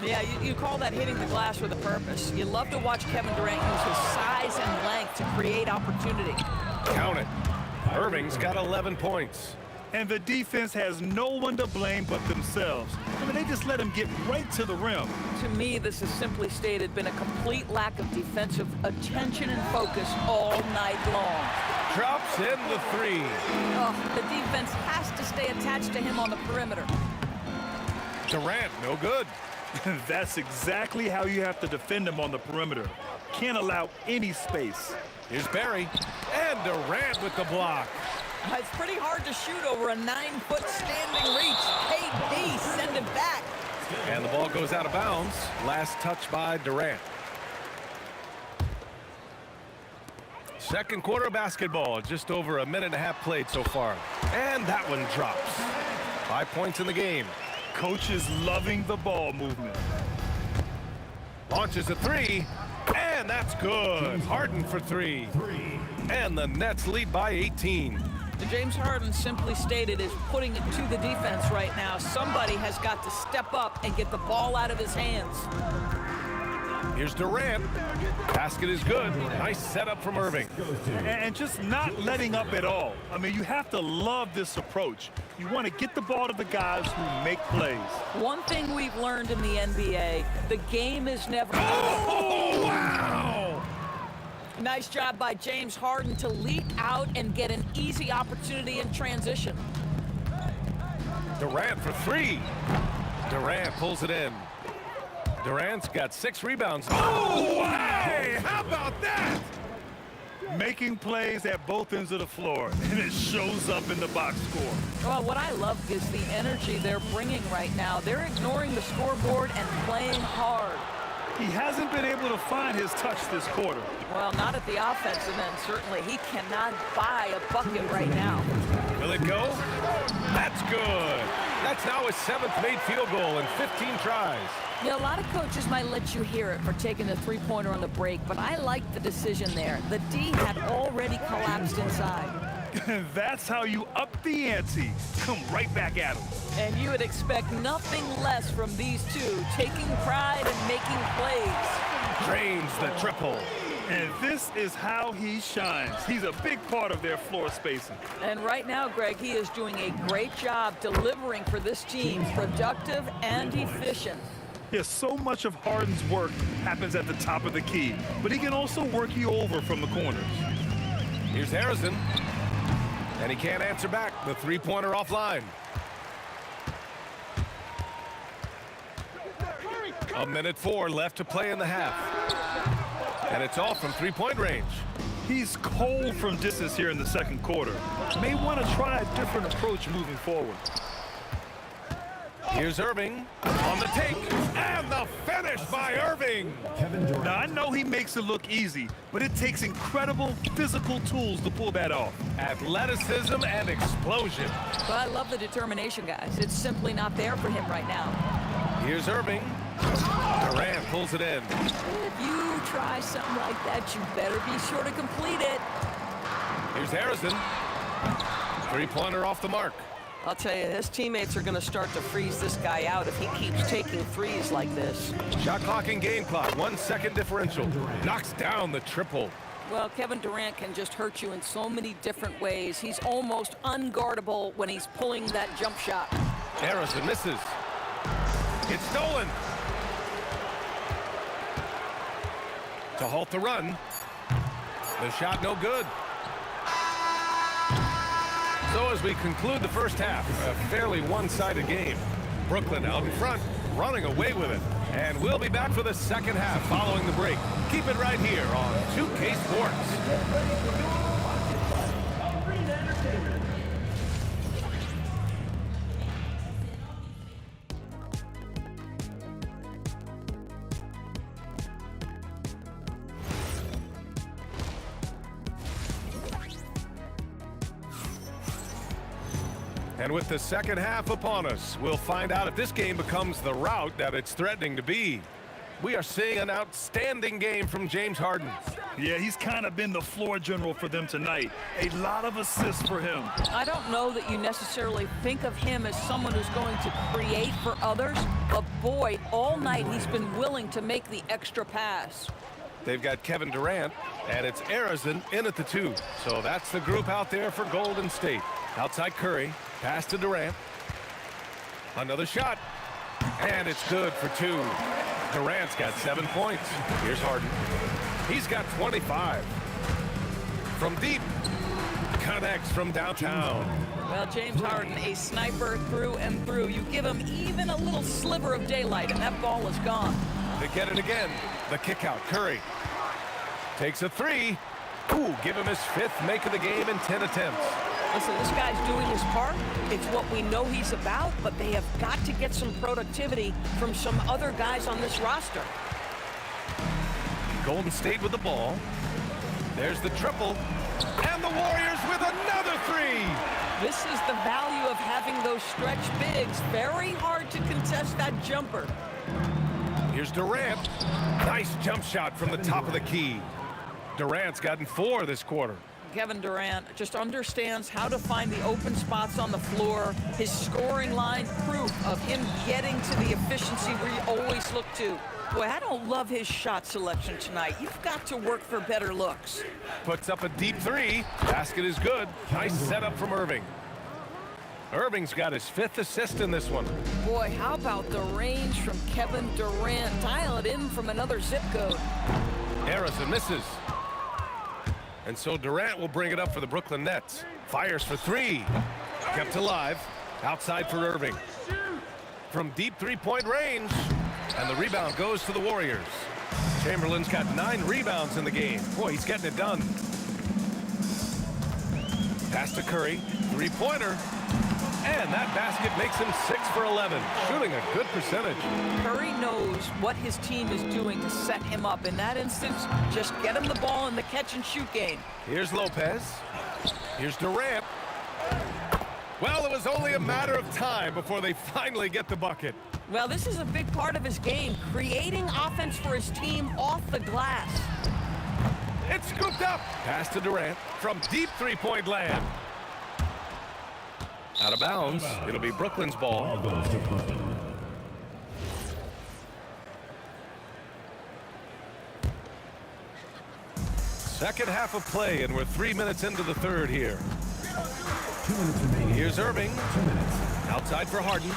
Yeah, you call that hitting the glass with a purpose. You love to watch Kevin Durant use his size and length to create opportunity. Count it. Irving's got 11 points. And the defense has no one to blame but themselves. I mean, they just let him get right to the rim. To me, this has simply stated been a complete lack of defensive attention and focus all night long. Drops in the three. Oh, the defense has to stay attached to him on the perimeter. Durant, no good. That's exactly how you have to defend him on the perimeter. Can't allow any space. Here's Barry. And Durant with the block. It's pretty hard to shoot over a 9-foot standing reach. KD, send him back. And the ball goes out of bounds. Last touch by Durant. Second quarter basketball. Just over a minute and a half played so far. And that one drops. 5 points in the game. Coach is loving the ball movement. Launches a three. And that's good. Harden for three. And the Nets lead by 18. James Harden simply stated is putting it to the defense right now. Somebody has got to step up and get the ball out of his hands. Here's Durant. Basket is good. Nice setup from Irving. And just not letting up at all. I mean, you have to love this approach. You want to get the ball to the guys who make plays. One thing we've learned in the NBA, the game is never... Oh, wow! Nice job by James Harden to leap out and get an easy opportunity in transition. Durant for three. Durant pulls it in. Durant's got 6 rebounds. Oh, way! How about that? Making plays at both ends of the floor, and it shows up in the box score. Well, what I love is the energy they're bringing right now. They're ignoring the scoreboard and playing hard. He hasn't been able to find his touch this quarter. Well, not at the offensive end, certainly. He cannot buy a bucket right now. Will it go? That's good. That's now his 7th made field goal in 15 tries. Yeah, a lot of coaches might let you hear it for taking the three-pointer on the break, but I like the decision there. The D had already collapsed inside. That's how you up the ante. Come right back at him. And you would expect nothing less from these two, taking pride and making plays. Drains the triple. And this is how he shines. He's a big part of their floor spacing. And right now, Greg, he is doing a great job delivering for this team, productive and efficient. Yes, so much of Harden's work happens at the top of the key, but he can also work you over from the corners. Here's Harrison. And he can't answer back. The three-pointer offline. A minute 4 left to play in the half. And it's off from three-point range. He's cold from distance here in the second quarter. May want to try a different approach moving forward. Here's Irving on the take. And the finish by Irving. Now, I know he makes it look easy, but it takes incredible physical tools to pull that off. Athleticism and explosion. But I love the determination, guys. It's simply not there for him right now. Here's Irving. Durant pulls it in. If you try something like that, you better be sure to complete it. Here's Harrison. Three-pointer off the mark. I'll tell you, his teammates are going to start to freeze this guy out if he keeps taking threes like this. Shot clock and game clock, 1 second differential. Knocks down the triple. Well, Kevin Durant can just hurt you in so many different ways. He's almost unguardable when he's pulling that jump shot. Harrison misses. It's stolen. To halt the run. The shot no good. So as we conclude the first half, a fairly one-sided game. Brooklyn out in front, running away with it. And we'll be back for the second half following the break. Keep it right here on 2K Sports. And with the second half upon us, we'll find out if this game becomes the rout that it's threatening to be. We are seeing an outstanding game from James Harden. Yeah, he's kind of been the floor general for them tonight. A lot of assists for him. I don't know that you necessarily think of him as someone who's going to create for others, but boy, all night he's been willing to make the extra pass. They've got Kevin Durant, and it's Harrison in at the 2. So that's the group out there for Golden State. Outside Curry, pass to Durant. Another shot, and it's good for 2. Durant's got 7 points. Here's Harden. He's got 25. From deep, connects from downtown. Well, James Harden, a sniper through and through. You give him even a little sliver of daylight, and that ball is gone. They get it again. The kick out. Curry takes a 3. Ooh, give him his 5th make of the game in 10 attempts. Listen, this guy's doing his part. It's what we know he's about, but they have got to get some productivity from some other guys on this roster. Golden State with the ball. There's the triple. And the Warriors with another 3. This is the value of having those stretch bigs. Very hard to contest that jumper. Here's Durant. Nice jump shot from the top of the key. Durant's gotten 4 this quarter. Kevin Durant just understands how to find the open spots on the floor. His scoring line, proof of him getting to the efficiency we always look to. Boy, I don't love his shot selection tonight. You've got to work for better looks. Puts up a deep 3. Basket is good. Nice setup from Irving. Irving's got his 5th assist in this one. Boy, how about the range from Kevin Durant? Dial it in from another zip code. Harrison misses. And so Durant will bring it up for the Brooklyn Nets. Fires for 3. Kept alive. Outside for Irving. From deep 3-point range. And the rebound goes to the Warriors. Chamberlain's got 9 rebounds in the game. Boy, he's getting it done. Pass to Curry. 3-pointer. And that basket makes him 6 for 11, shooting a good percentage. Curry knows what his team is doing to set him up. In that instance, just get him the ball in the catch-and-shoot game. Here's Lopez. Here's Durant. Well, it was only a matter of time before they finally get the bucket. Well, this is a big part of his game, creating offense for his team off the glass. It's scooped up. Pass to Durant from deep 3-point land. Out of bounds. It'll be Brooklyn's ball. Second half of play, and we're 3 minutes into the third here. 2 minutes remaining. Here's Irving. 2 minutes. Outside for Harden.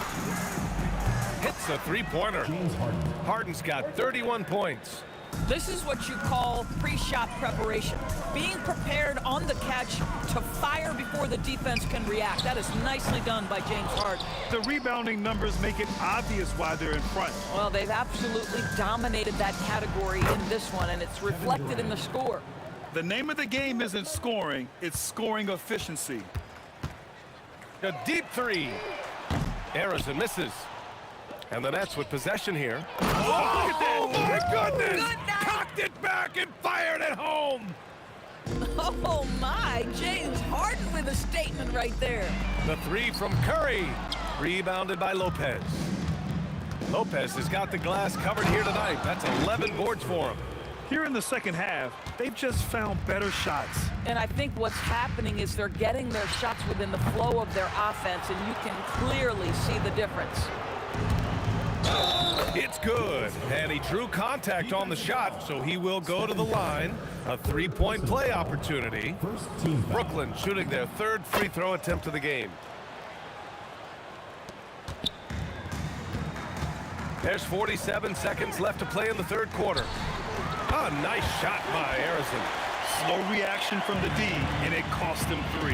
Hits a 3-pointer. James Harden. Harden's got 31 points. This is what you call pre-shot preparation. Being prepared on the catch to fire before the defense can react. That is nicely done by James Harden. The rebounding numbers make it obvious why they're in front. Well, they've absolutely dominated that category in this one, and it's reflected in the score. The name of the game isn't scoring, it's scoring efficiency. A deep 3. Harrison misses. And the Nets with possession here. Oh, look at that! My goodness! Cocked it back and fired it home! Oh my, James Harden with a statement right there. The 3 from Curry. Rebounded by Lopez. Lopez has got the glass covered here tonight. That's 11 boards for him. Here in the second half, they've just found better shots. And I think what's happening is they're getting their shots within the flow of their offense, and you can clearly see the difference. It's good, and he drew contact on the shot, so he will go to the line. A three-point play opportunity. Brooklyn shooting their third free throw attempt of the game. There's 47 seconds left to play in the third quarter. A nice shot by Harrison. Slow reaction from the D, and it cost him 3.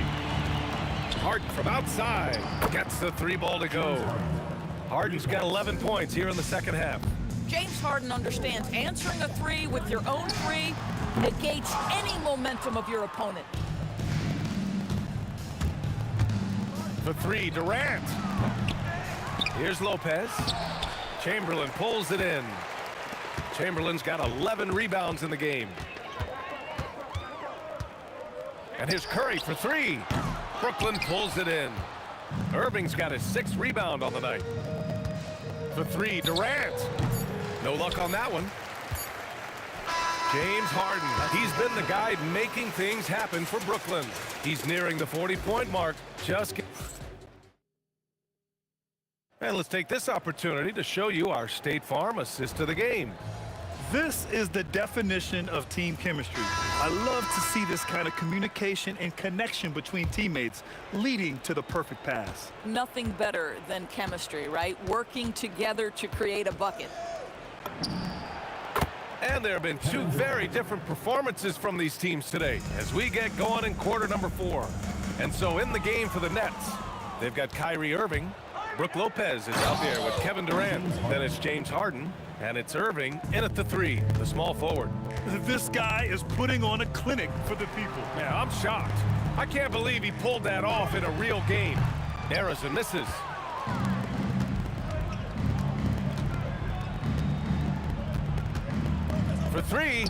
Harden from outside gets the 3-ball to go. Harden's got 11 points here in the second half. James Harden understands answering a 3 with your own 3 negates any momentum of your opponent. For 3, Durant. Here's Lopez. Chamberlain pulls it in. Chamberlain's got 11 rebounds in the game. And here's Curry for 3. Brooklyn pulls it in. Irving's got his 6th rebound on the night. For 3, Durant. No luck on that one. James Harden. He's been the guy making things happen for Brooklyn. He's nearing the 40-point mark. And let's take this opportunity to show you our State Farm assist of the game. This is the definition of team chemistry. I love to see this kind of communication and connection between teammates leading to the perfect pass. Nothing better than chemistry, right? Working together to create a bucket. And there have been 2 very different performances from these teams today as we get going in quarter number 4. And so in the game for the Nets, they've got Kyrie Irving. Brook Lopez is out there with Kevin Durant. Then it's James Harden. And it's Irving in at the 3, the small forward. This guy is putting on a clinic for the people. Yeah, I'm shocked. I can't believe he pulled that off in a real game. Harrison misses. For 3.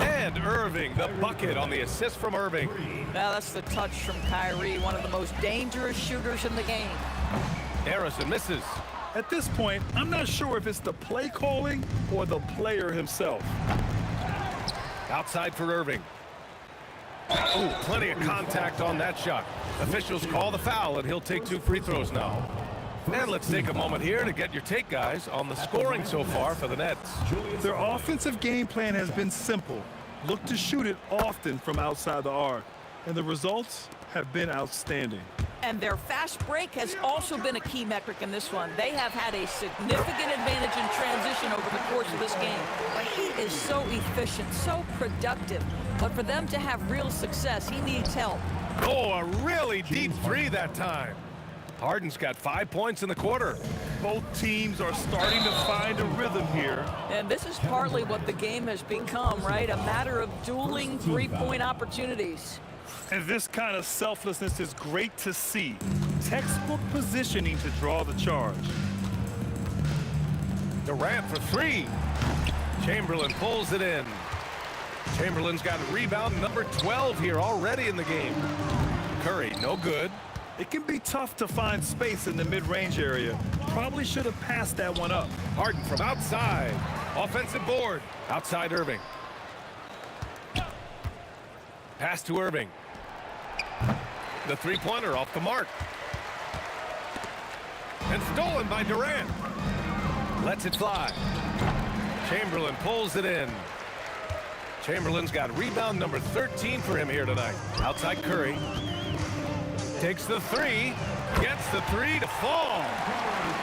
And Irving, the bucket on the assist from Irving. Now that's the touch from Kyrie, one of the most dangerous shooters in the game. Harrison misses. At this point, I'm not sure if it's the play calling or the player himself. Outside for Irving. Ooh, plenty of contact on that shot. Officials call the foul, and he'll take 2 free throws now. And let's take a moment here to get your take, guys, on the scoring so far for the Nets. Their offensive game plan has been simple. Look to shoot it often from outside the arc. And the results have been outstanding. And their fast break has also been a key metric in this one. They have had a significant advantage in transition over the course of this game. He is so efficient, so productive. But for them to have real success, he needs help. Oh, a really deep 3 that time. Harden's got 5 points in the quarter. Both teams are starting to find a rhythm here. And this is partly what the game has become, right? A matter of dueling 3-point opportunities. And this kind of selflessness is great to see. Textbook positioning to draw the charge. Durant for 3. Chamberlain pulls it in. Chamberlain's got rebound number 12 here already in the game. Curry, no good. It can be tough to find space in the mid-range area. Probably should have passed that one up. Harden from outside. Offensive board. Outside Irving. Pass to Irving. The 3-pointer off the mark. And stolen by Durant. Lets it fly. Chamberlain pulls it in. Chamberlain's got rebound number 13 for him here tonight. Outside Curry. Takes the 3. Gets the 3 to fall.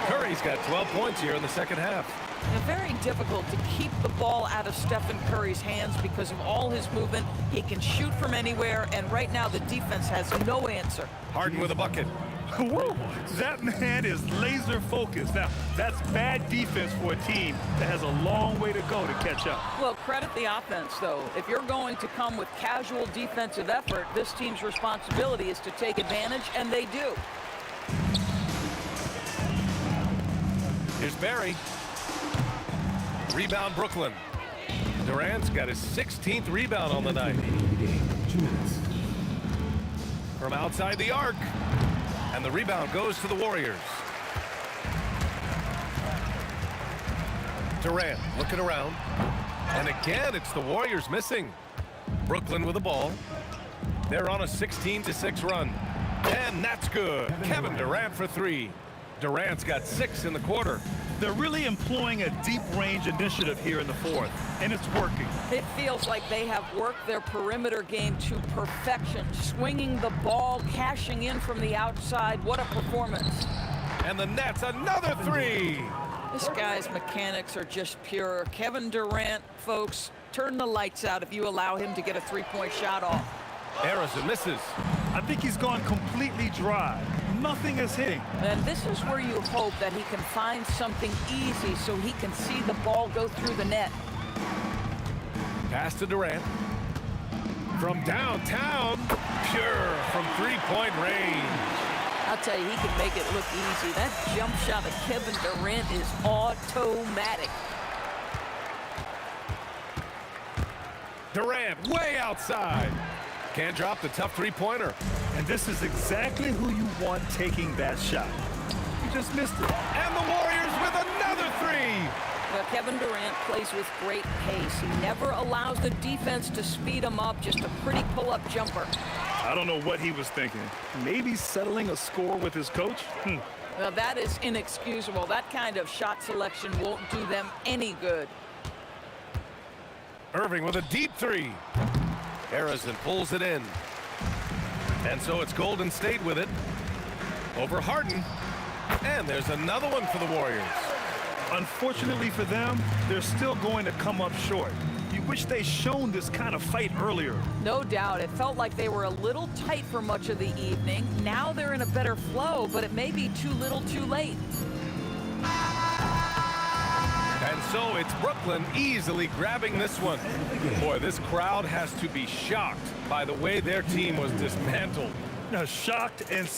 Curry's got 12 points here in the second half. Very difficult to keep the ball out of Stephen Curry's hands because of all his movement. He can shoot from anywhere, and right now the defense has no answer. Harden with a bucket. Woo! That man is laser focused. Now, that's bad defense for a team that has a long way to go to catch up. Well, credit the offense, though. If you're going to come with casual defensive effort, this team's responsibility is to take advantage, and they do. Here's Barry. Rebound Brooklyn. Durant's got his 16th rebound on the night. From outside the arc. And the rebound goes to the Warriors. Durant looking around. And again, it's the Warriors missing. Brooklyn with the ball. They're on a 16-6 run. And that's good. Kevin Durant for three. Durant's got 6 in the quarter. They're really employing a deep range initiative here in the fourth, and it's working. It feels like they have worked their perimeter game to perfection, swinging the ball, cashing in from the outside. What a performance. And the Nets, another three. This guy's mechanics are just pure. Kevin Durant, folks, turn the lights out if you allow him to get a three-point shot off. Harrison misses. I think he's gone completely dry. Nothing is hitting. And this is where you hope that he can find something easy so he can see the ball go through the net. Pass to Durant. From downtown, pure from three-point range. I'll tell you, he can make it look easy. That jump shot of Kevin Durant is automatic. Durant way outside. Can't drop the tough three-pointer. And this is exactly who you want taking that shot. You just missed it. And the Warriors with another three. Well, Kevin Durant plays with great pace. He never allows the defense to speed him up. Just a pretty pull-up jumper. I don't know what he was thinking. Maybe settling a score with his coach? Well, that is inexcusable. That kind of shot selection won't do them any good. Irving with a deep three. Harrison pulls it in. And so it's Golden State with it. Over Harden. And there's another one for the Warriors. Unfortunately for them, they're still going to come up short. You wish they'd shown this kind of fight earlier. No doubt. It felt like they were a little tight for much of the evening. Now they're in a better flow, but it may be too little too late. And so it's Brooklyn easily grabbing this one. Boy, this crowd has to be shocked by the way their team was dismantled. Shocked and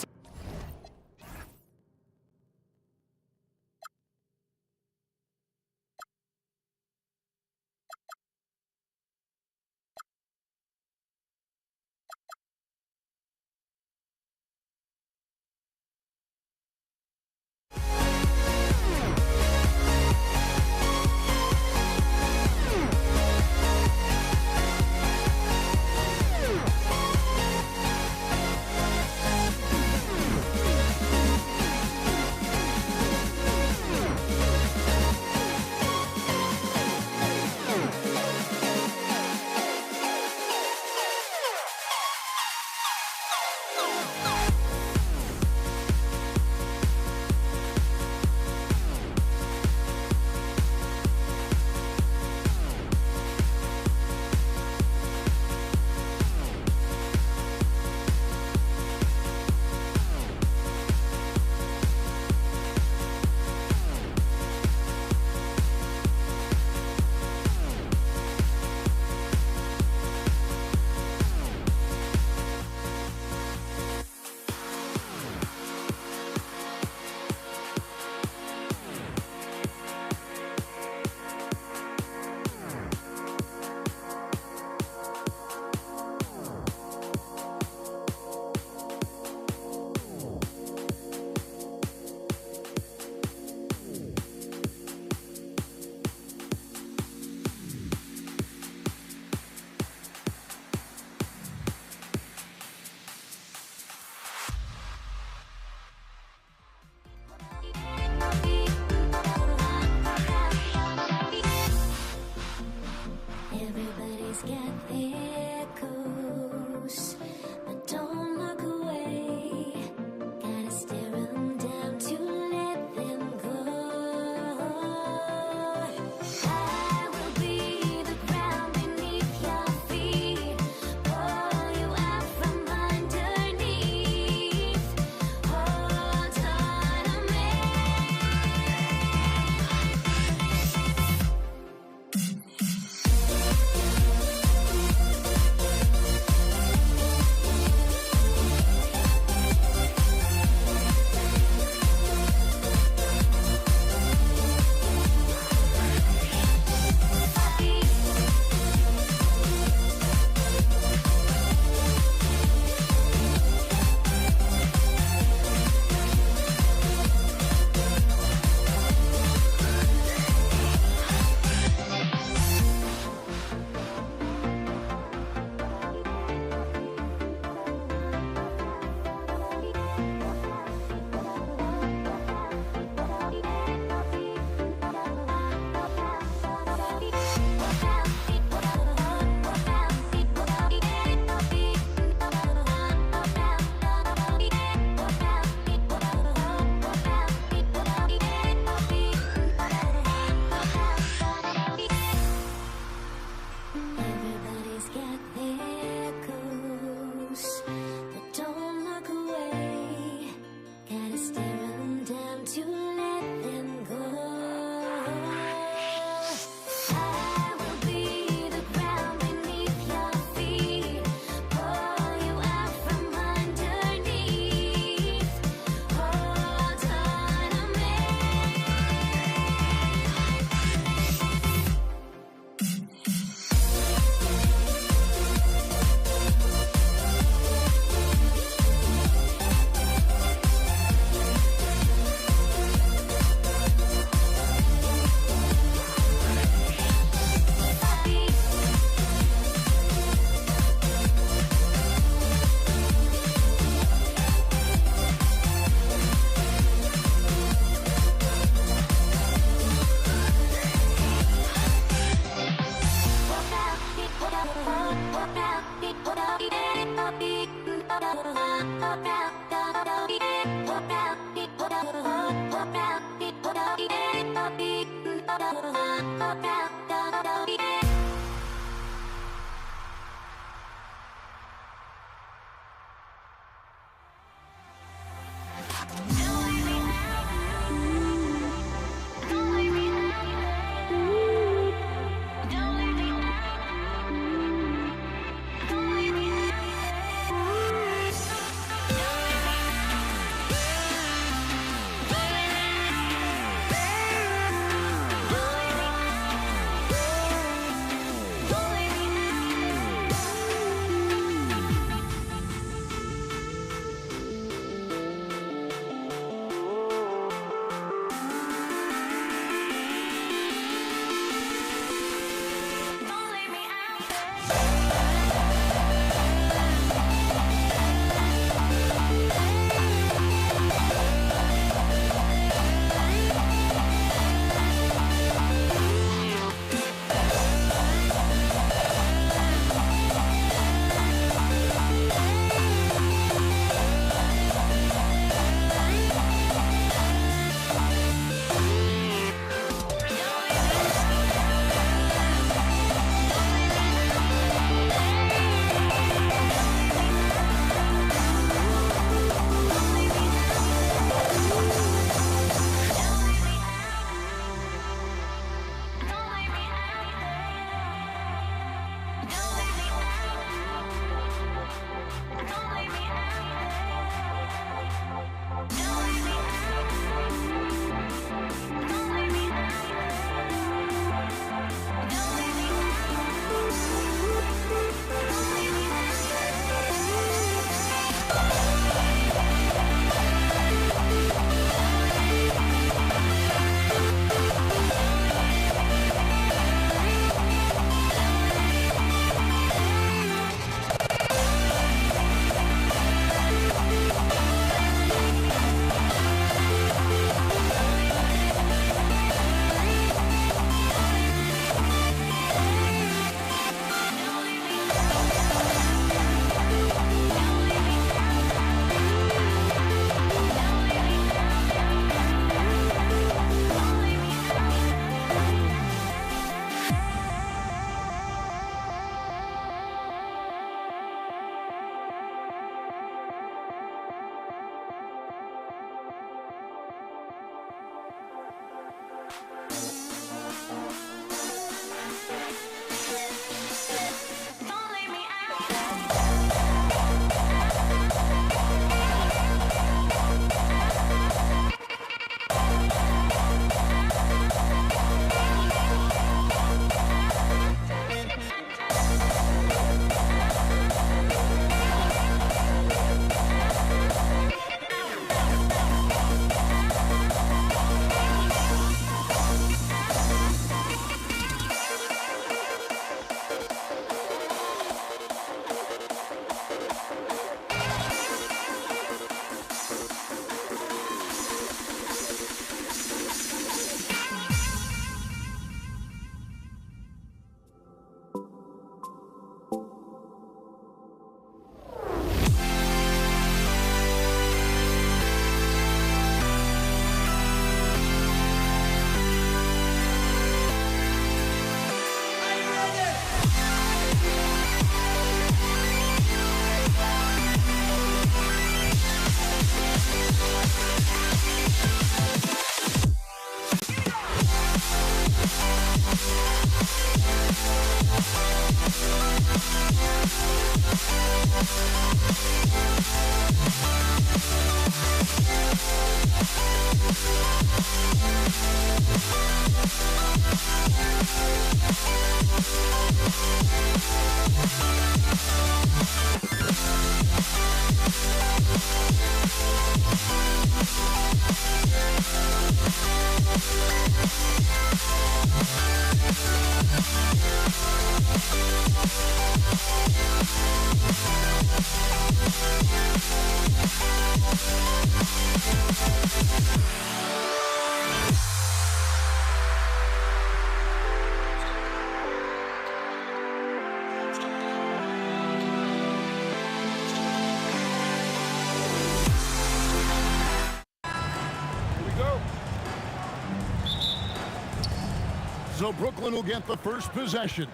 So Brooklyn will get the first possession.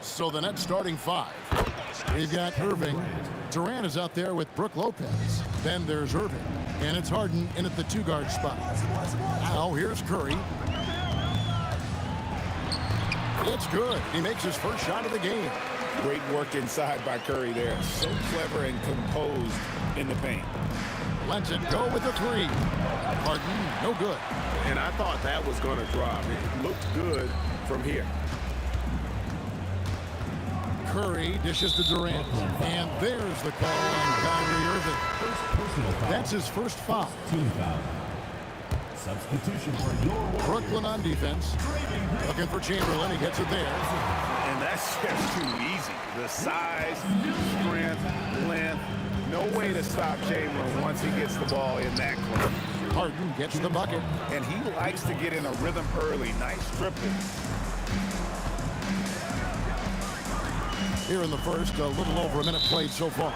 So the Nets starting 5. We've got Irving. Durant is out there with Brook Lopez. Then there's Irving. And it's Harden in at the 2-guard spot. Now here's Curry. It's good. He makes his first shot of the game. Great work inside by Curry there. So clever and composed in the paint. Lets it go with the 3. Harden, no good. And I thought that was going to drop. It looked good from here. Curry dishes to Durant. And there's the call on Kyrie Irving. That's his first foul. Substitution for your Brooklyn on defense. Looking for Chamberlain. He gets it there. And that's just too easy. The size, strength, length. No way to stop Chamberlain once he gets the ball in that close. Harden gets the bucket. And he likes to get in a rhythm early. Nice triple. Here in the first, a little over a minute played so far.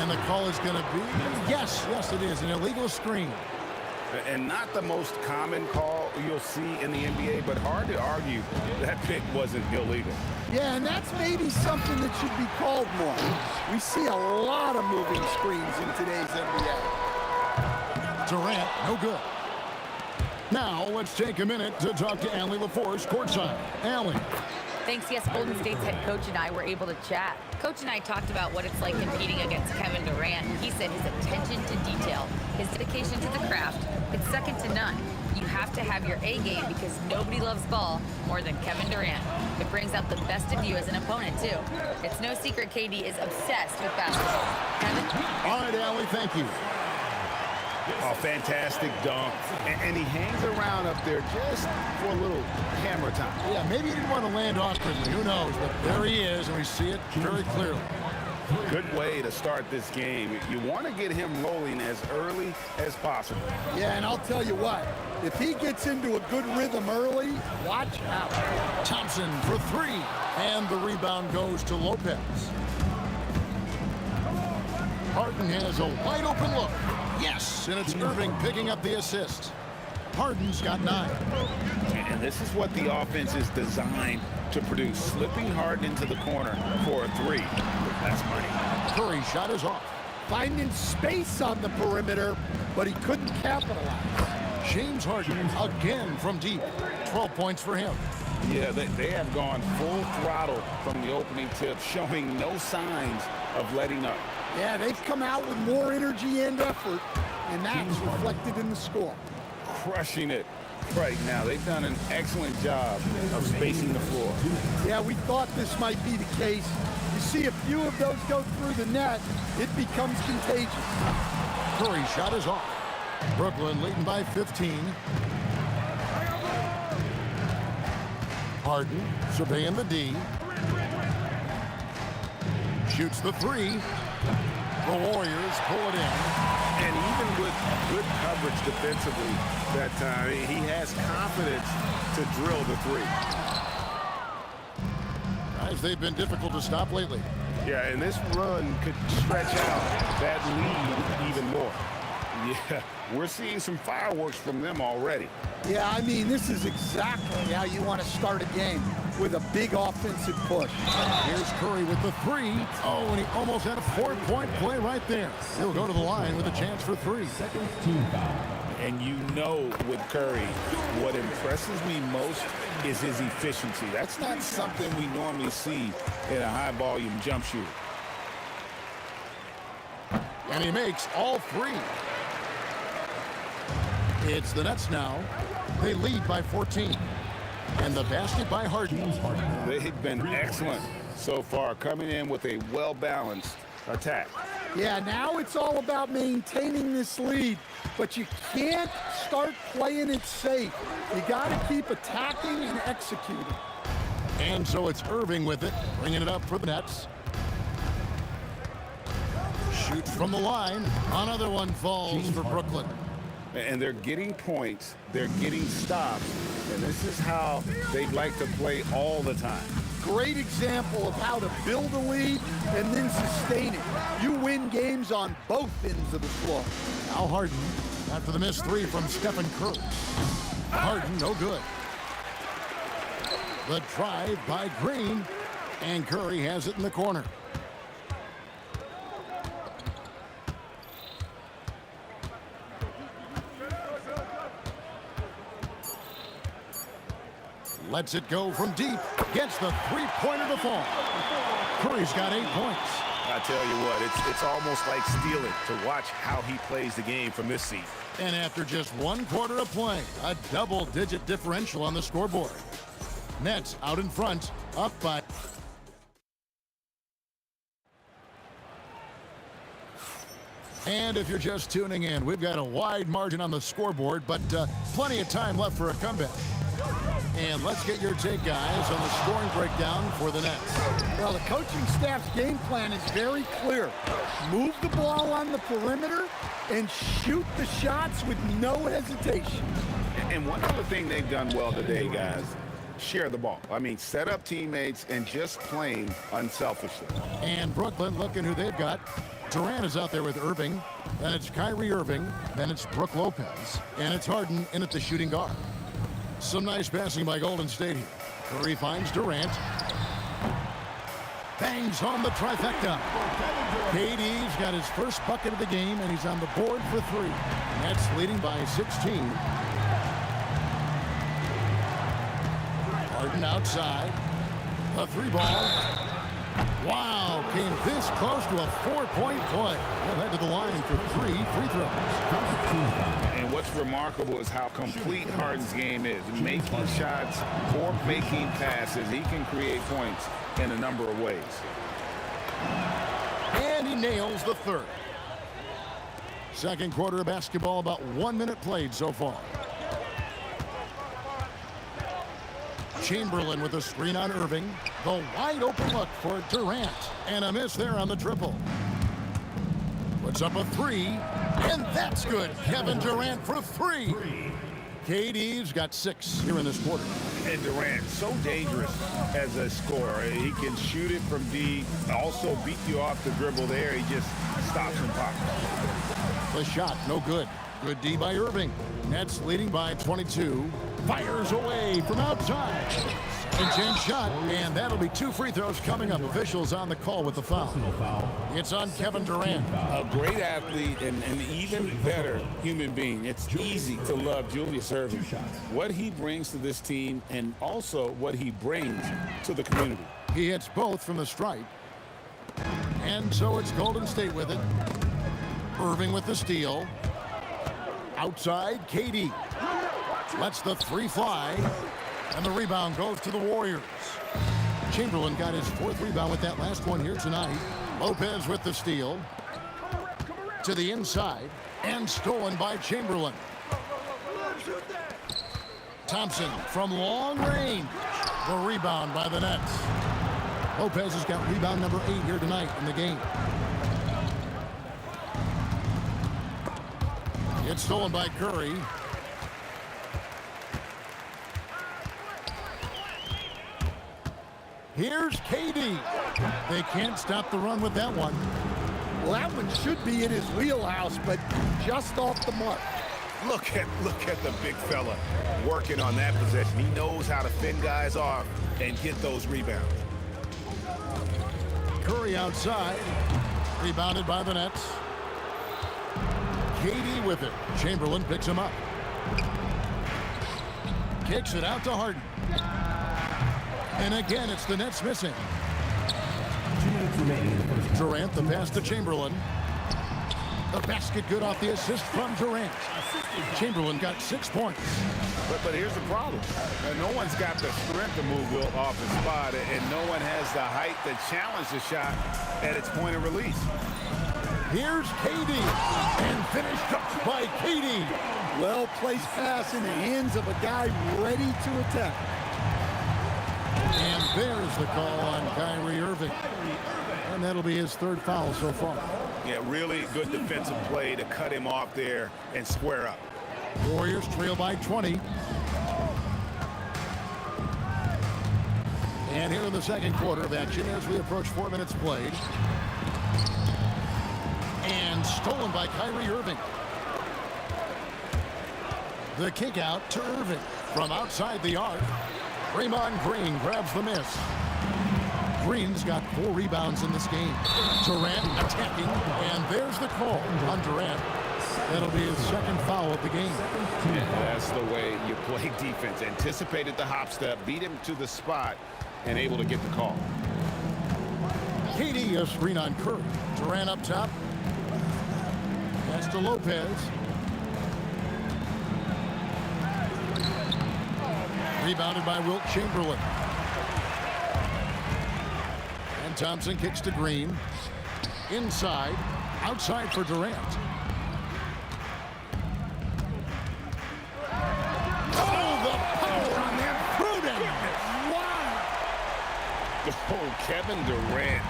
And the call is going to be, yes, it is, an illegal screen. And not the most common call you'll see in the NBA, but hard to argue that pick wasn't illegal. Yeah, and that's maybe something that should be called more. We see a lot of moving screens in today's NBA. Durant, no good. Now, let's take a minute to talk to Allie LaForce courtside. Allie. Thanks. Yes, Golden State's head coach and I were able to chat. Coach and I talked about what it's like competing against Kevin Durant. He said his attention to detail, his dedication to the craft, it's second to none. You have to have your A game because nobody loves ball more than Kevin Durant. It brings out the best of you as an opponent, too. It's no secret KD is obsessed with basketball. Kevin? All right, Allie, thank you. Oh, fantastic dunk. And he hangs around up there just for a little camera time. Yeah, maybe he didn't want to land awkwardly. Who knows? But there he is, and we see it very clearly. Good way to start this game. You want to get him rolling as early as possible. Yeah, and I'll tell you what, if he gets into a good rhythm early, watch out. Thompson for 3, and the rebound goes to Lopez. Harden has a wide open look. Yes, and it's Irving picking up the assist. Harden's got 9. And this is what the offense is designed to produce. Slipping Harden into the corner for a 3. That's money. Curry shot is off. Finding space on the perimeter, but he couldn't capitalize. James Harden again from deep. 12 points for him. Yeah, they have gone full throttle from the opening tip, showing no signs of letting up. Yeah, they've come out with more energy and effort, and that's reflected in the score. Crushing it right now. They've done an excellent job of spacing the floor. Yeah, we thought this might be the case. You see a few of those go through the net, it becomes contagious. Curry shot is off. Brooklyn leading by 15. Harden surveying the D. Shoots the 3. The Warriors pull it in. And even with good coverage defensively that time, he has confidence to drill the 3. Guys, they've been difficult to stop lately. Yeah, and this run could stretch out that lead even more. Yeah, we're seeing some fireworks from them already. Yeah, I mean, this is exactly how you want to start a game, with a big offensive push. Here's Curry with the 3. Oh, and he almost had a 4-point play right there. He'll go to the line with a chance for 3. And you know with Curry, what impresses me most is his efficiency. That's not something we normally see in a high-volume jump shooter. And he makes all 3. It's the Nets now. They lead by 14. And the basket by Harden. They've been excellent so far, coming in with a well-balanced attack. Yeah, now it's all about maintaining this lead, but you can't start playing it safe. You got to keep attacking and executing. And so it's Irving with it, bringing it up for the Nets. Shoots from the line. Another one falls for Brooklyn. And they're getting points, they're getting stops, and this is how they'd like to play all the time. Great example of how to build a lead and then sustain it. You win games on both ends of the floor. Now Harden, after the missed 3 from Stephen Curry. Harden, no good. The drive by Green, and Curry has it in the corner. Lets it go from deep. Gets the three-pointer to fall. Curry's got 8 points. I tell you what, it's almost like stealing to watch how he plays the game from this seat. And after just 1 quarter of play, a double-digit differential on the scoreboard. Nets out in front, up by... And if you're just tuning in, we've got a wide margin on the scoreboard, but plenty of time left for a comeback. And let's get your take, guys, on the scoring breakdown for the Nets. Well, the coaching staff's game plan is very clear. Move the ball on the perimeter and shoot the shots with no hesitation. And one other thing they've done well today, guys, share the ball. I mean, set up teammates and just playing unselfishly. And Brooklyn, looking who they've got. Durant is out there with Irving. Then it's Kyrie Irving. Then it's Brook Lopez. And it's Harden in at the shooting guard. Some nice passing by Golden State here. Curry finds Durant. Bangs home the trifecta. KD's got his first bucket of the game, and he's on the board for 3. Nets leading by 16. Harden outside. The 3-ball. Wow, came this close to a 4-point play. He'll head to the line for 3 free throws. And what's remarkable is how complete Harden's game is. Making shots or making passes, he can create points in a number of ways. And he nails the 3rd. Second quarter of basketball, about 1 minute played so far. Chamberlain with a screen on Irving. The wide open look for Durant. And a miss there on the triple. Puts up a 3. And that's good. Kevin Durant for 3. KD's got 6 here in this quarter. And Durant, so dangerous as a scorer. He can shoot it from deep, also beat you off the dribble there. He just stops and pops. The shot, no good. Good D by Irving. Nets leading by 22. Fires away from outside. And James shot, and that'll be 2 free throws coming up. Officials on the call with the foul. It's on Kevin Durant. A great athlete and an even better human being. It's easy to love Julius Erving. What he brings to this team and also what he brings to the community. He hits both from the stripe. And so it's Golden State with it. Irving with the steal. Outside, KD. Lets the 3 fly. And the rebound goes to the Warriors. Chamberlain got his 4th rebound with that last one here tonight. Lopez with the steal. To the inside. And stolen by Chamberlain. Thompson from long range. The rebound by the Nets. Lopez has got rebound number 8 here tonight in the game. It's stolen by Curry. Here's KD. They can't stop the run with that one. Well, that one should be in his wheelhouse, but just off the mark. Look at the big fella working on that possession. He knows how to fend guys off and get those rebounds. Curry outside. Rebounded by the Nets. KD with it. Chamberlain picks him up. Kicks it out to Harden. And again, it's the Nets missing. 2 minutes remaining in the first. Durant, the pass to Chamberlain. The basket good off the assist from Durant. Chamberlain got 6 points. But here's the problem. No one's got the strength to move off the spot, and no one has the height to challenge the shot at its point of release. Here's KD. And finished up by KD. Well-placed pass in the hands of a guy ready to attack. And there's the call on Kyrie Irving. And that'll be his 3rd foul so far. Yeah, really good defensive play to cut him off there and square up. Warriors trail by 20. And here in the second quarter of action as we approach 4 minutes played. And stolen by Kyrie Irving. The kick out to Irving from outside the arc. Draymond Green grabs the miss. Green's got 4 rebounds in this game. Durant attacking, and there's the call on Durant. That'll be his second foul of the game. That's the way you play defense. Anticipated the hop step, beat him to the spot, and able to get the call. KD a screen on Curry. Durant up top. Pass to Lopez. Rebounded by Wilt Chamberlain. And Thompson kicks to Green. Inside. Outside for Durant. Oh, the power on that Pruden. Wow. Oh, Kevin Durant.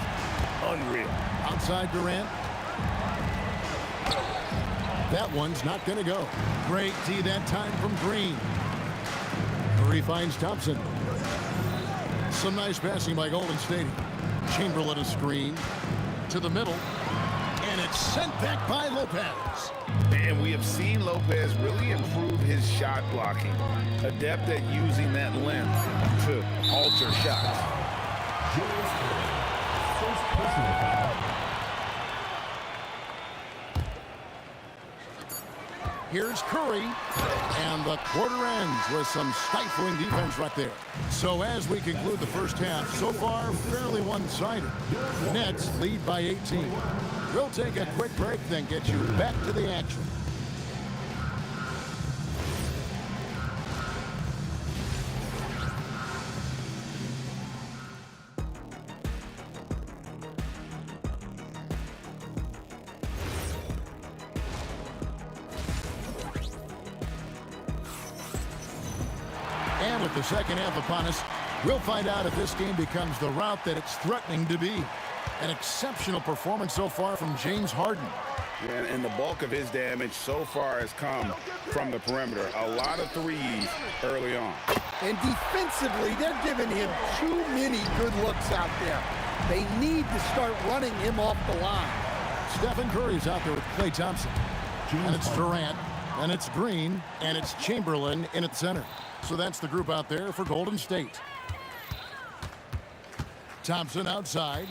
Unreal. Outside Durant. That one's not going to go. Great D that time from Green. Curry finds Thompson. Some nice passing by Golden State. Chamberlain a screen to the middle. And it's sent back by Lopez. And we have seen Lopez really improve his shot blocking. Adept at using that length to alter shots. Here's Curry, and the quarter ends with some stifling defense right there. So as we conclude the first half, so far fairly one-sided. Nets lead by 18. We'll take a quick break, then get you back to the action. And with the second half upon us, we'll find out if this game becomes the route that it's threatening to be. An exceptional performance so far from James Harden. Yeah, and the bulk of his damage so far has come from the perimeter. A lot of threes early on. And defensively, they're giving him too many good looks out there. They need to start running him off the line. Stephen Curry's out there with Klay Thompson. And it's Durant, and it's Green, and it's Chamberlain in at center. So that's the group out there for Golden State. Thompson outside.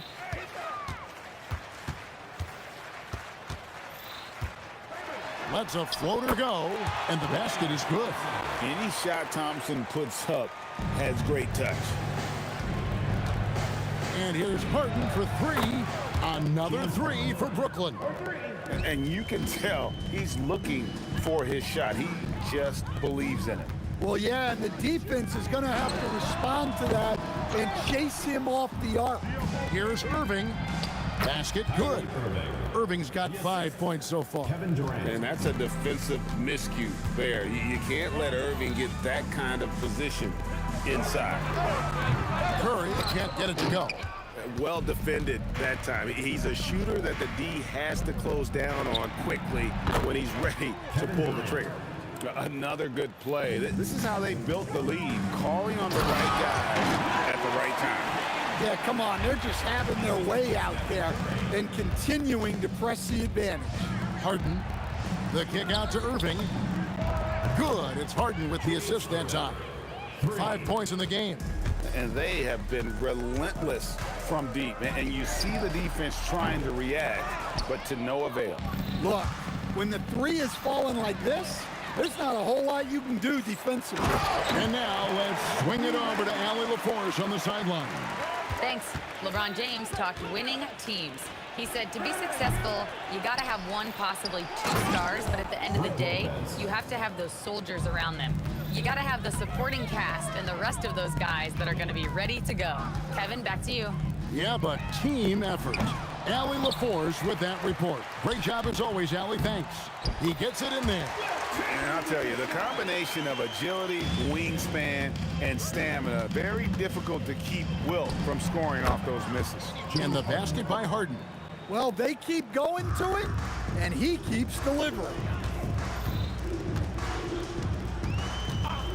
Lets a floater go, and the basket is good. Any shot Thompson puts up has great touch. And here's Harden for 3. Another 3 for Brooklyn. And you can tell he's looking for his shot. He just believes in it. Well, yeah, and the defense is going to have to respond to that and chase him off the arc. Here's Irving. Basket good. Irving's got 5 points so far. And that's a defensive miscue there. You can't let Irving get that kind of position inside. Curry can't get it to go. Well defended that time. He's a shooter that the D has to close down on quickly when he's ready to pull the trigger. Another good play. This is how they built the lead, calling on the right guy at the right time. Yeah, come on. They're just having their way out there and continuing to press the advantage. Harden, the kick out to Irving. Good. It's Harden with the assist that time. 5 points in the game. And they have been relentless from deep. And you see the defense trying to react, but to no avail. Look, when the 3 is falling like this, there's not a whole lot you can do defensively. And now let's swing it over to Allie LaForce on the sideline. Thanks. LeBron James talked winning teams. He said to be successful, you got to have 1, possibly 2 stars, but at the end of the day, you have to have those soldiers around them. You got to have the supporting cast and the rest of those guys that are going to be ready to go. Kevin, back to you. Yeah, but team effort. Allie LaForce with that report. Great job as always, Allie. Thanks. He gets it in there. And I'll tell you, the combination of agility, wingspan, and stamina, very difficult to keep Wilt from scoring off those misses. And the basket by Harden. Well, they keep going to it, and he keeps delivering.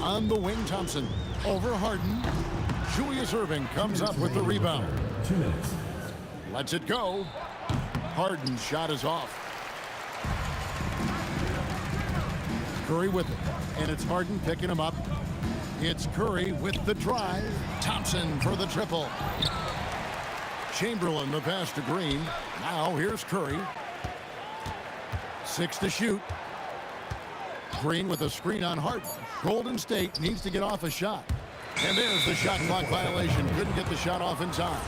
On the wing, Thompson. Over Harden. Julius Irving comes up with the rebound. 2 minutes. Lets it go. Harden's shot is off. Curry with it. And it's Harden picking him up. It's Curry with the drive. Thompson for the triple. Chamberlain the pass to Green. Now here's Curry. 6 to shoot. Green with a screen on Harden. Golden State needs to get off a shot. And there's the shot clock violation. Couldn't get the shot off in time.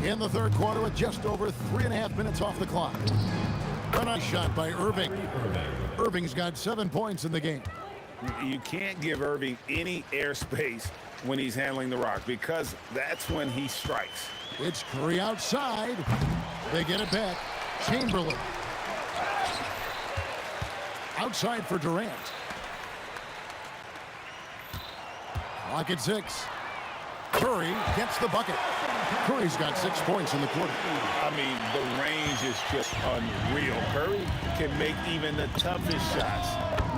In the third quarter with just over 3.5 minutes off the clock. A nice shot by Irving. Irving's got 7 points in the game. You can't give Irving any airspace when he's handling the rock because that's when he strikes. It's Curry outside. They get it back. Chamberlain. Outside for Durant. Clock at 6. Curry gets the bucket. Curry's got 6 points in the quarter. I mean, the range is just unreal. Curry can make even the toughest shots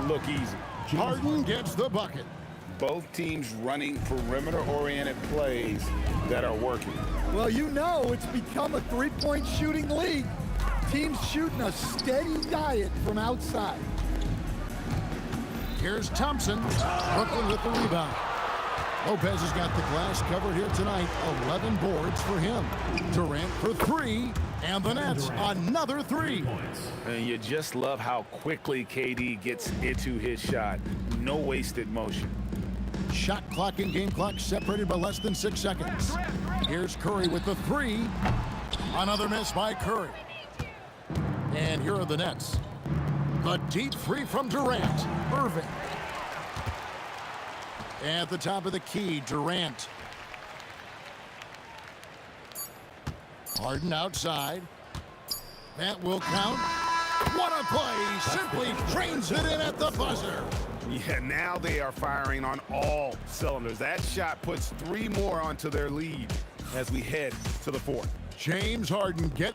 look easy. Harden gets the bucket. Both teams running perimeter-oriented plays that are working. Well, you know it's become a three-point shooting league. Teams shooting a steady diet from outside. Here's Thompson. Brooklyn with the rebound. Lopez has got the glass covered here tonight. 11 boards for him. Durant for 3. And the Nets, another 3. And you just love how quickly KD gets into his shot. No wasted motion. Shot clock and game clock separated by less than 6 seconds. Here's Curry with the 3. Another miss by Curry. And here are the Nets. The deep 3 from Durant. Irving. At the top of the key, Durant. Harden outside. That will count. What a play! Simply trains it in at the buzzer. Yeah, now they are firing on all cylinders. That shot puts 3 more onto their lead as we head to the 4th. James Harden get.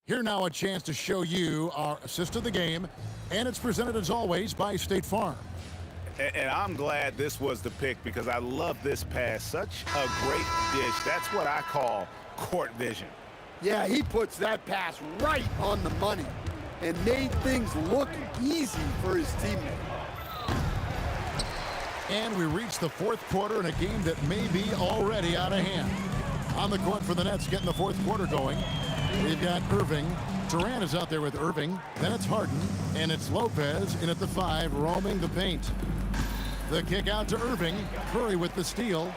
Here now a chance to show you our assist of the game, and it's presented as always by State Farm. And I'm glad this was the pick because I love this pass. Such a great dish. That's what I call court vision. Yeah, he puts that pass right on the money and made things look easy for his teammate. And we reach the 4th quarter in a game that may be already out of hand. On the court for the Nets, getting the 4th quarter going. We've got Irving. Durant is out there with Irving. Then it's Harden. And it's Lopez in at the 5, roaming the paint. The kick out to Irving. Curry with the steal.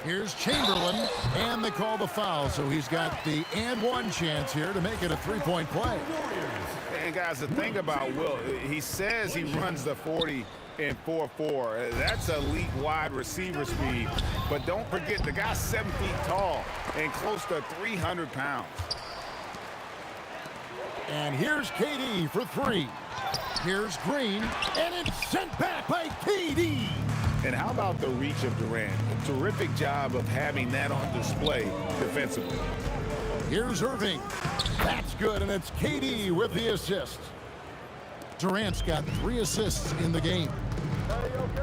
Here's Chamberlain. And they call the foul. So he's got the and 1 chance here to make it a 3-point play. And guys, the thing about Will, he says he runs the 40 in 4-4. That's elite wide receiver speed. But don't forget, the guy's 7 feet tall and close to 300 pounds. And here's KD for 3. Here's Green, and it's sent back by KD. And how about the reach of Durant? A terrific job of having that on display defensively. Here's Irving. That's good, and it's KD with the assist. Durant's got 3 assists in the game.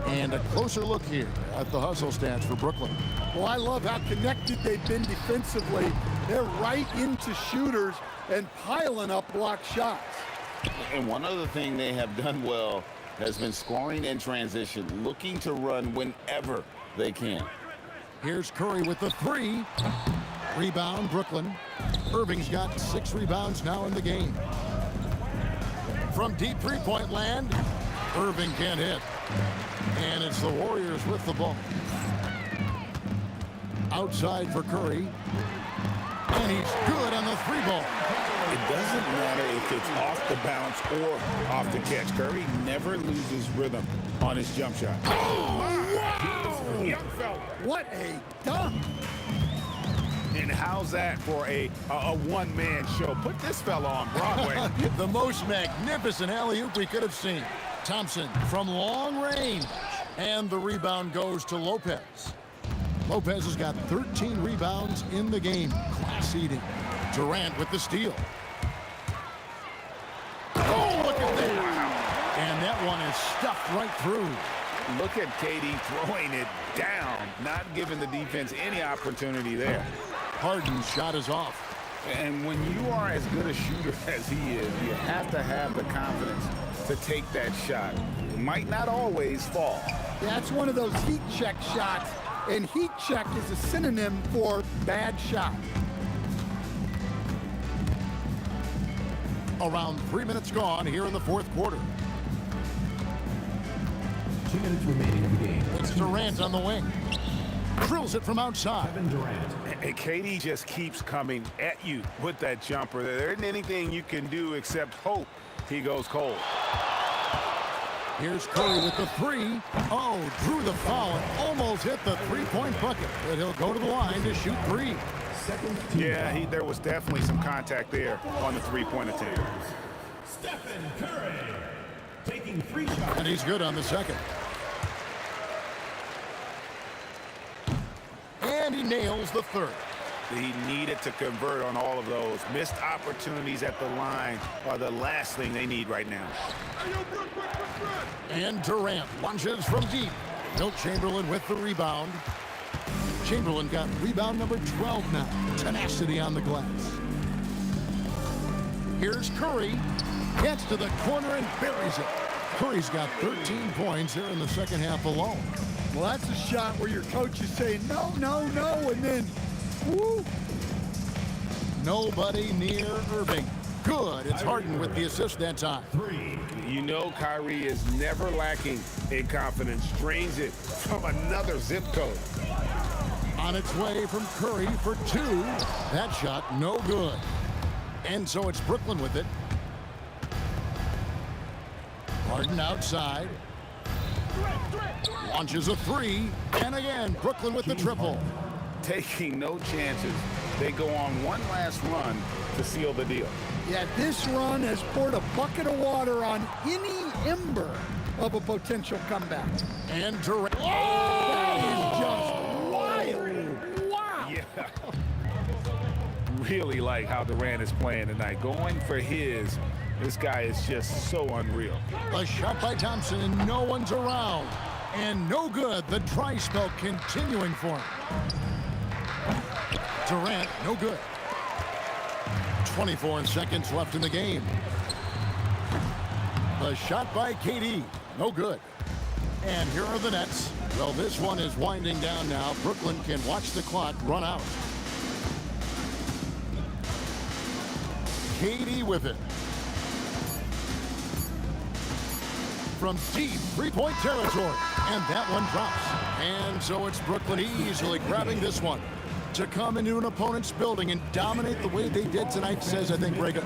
And a closer look here at the hustle stats for Brooklyn. Well, I love how connected they've been defensively. They're right into shooters and piling up block shots. And one other thing they have done well has been scoring in transition, looking to run whenever they can. Here's Curry with the 3. Rebound, Brooklyn. Irving's got 6 rebounds now in the game. From deep 3-point land, Irving can't hit. And it's the Warriors with the ball. Outside for Curry. And he's good on the 3-ball. It doesn't matter if it's off the bounce or off the catch. Curry never loses rhythm on his jump shot. Oh, wow! Young fella. What a dunk! And how's that for a one-man show? Put this fella on Broadway. The most magnificent alley-oop we could have seen. Thompson from long range. And the rebound goes to Lopez. Lopez has got 13 rebounds in the game. Class eating. Durant with the steal. Oh, look at that. And that one is stuffed right through. Look at KD throwing it down, not giving the defense any opportunity there. Harden's shot is off. And when you are as good a shooter as he is, you have to have the confidence to take that shot. It might not always fall. That's one of those heat check shots, and heat check is a synonym for bad shot. Around 3 minutes gone here in the fourth quarter. 2 minutes remaining in the game. It's Durant on the wing. Drills it from outside. Kevin Durant. And KD just keeps coming at you with that jumper. There isn't anything you can do except hope he goes cold. Here's Curry with the three. Oh, drew the foul and almost hit the three-point bucket. But he'll go to the line to shoot three. Yeah, there was definitely some contact there on the three-point attempt. Stephen Curry taking 3 shots. And he's good on the second. And he nails the third. He needed to convert on all of those. Missed opportunities at the line are the last thing they need right now. And Durant launches from deep. Wilt Chamberlain with the rebound. Chamberlain got rebound number 12 now. Tenacity on the glass. Here's Curry. Gets to the corner and buries it. Curry's got 13 points here in the second half alone. Well, that's a shot where your coach is saying, no, no, no, and then, woo. Nobody near Irving. Good. It's Harden with the assist that time. 3. You know Kyrie is never lacking in confidence. Drains it from another zip code. On its way from Curry for 2. That shot no good. And so it's Brooklyn with it. Harden outside. Launches a 3. And again, Brooklyn with the triple. Taking no chances. They go on one last run to seal the deal. Yeah, this run has poured a bucket of water on any ember of a potential comeback. And Durant. That is just wild. Wow. Yeah. Really like how Durant is playing tonight. Going for his. This guy is just so unreal. A shot by Thompson and no one's around. And no good. The dry spell continuing for him. Durant, no good. 24 seconds left in the game. The shot by KD, no good. And here are the Nets. Well, this one is winding down now. Brooklyn can watch the clock run out. KD with it. From deep three-point territory. And that one drops. And so it's Brooklyn easily grabbing this one. To come into an opponent's building and dominate the way they did tonight says, I think, Reagan.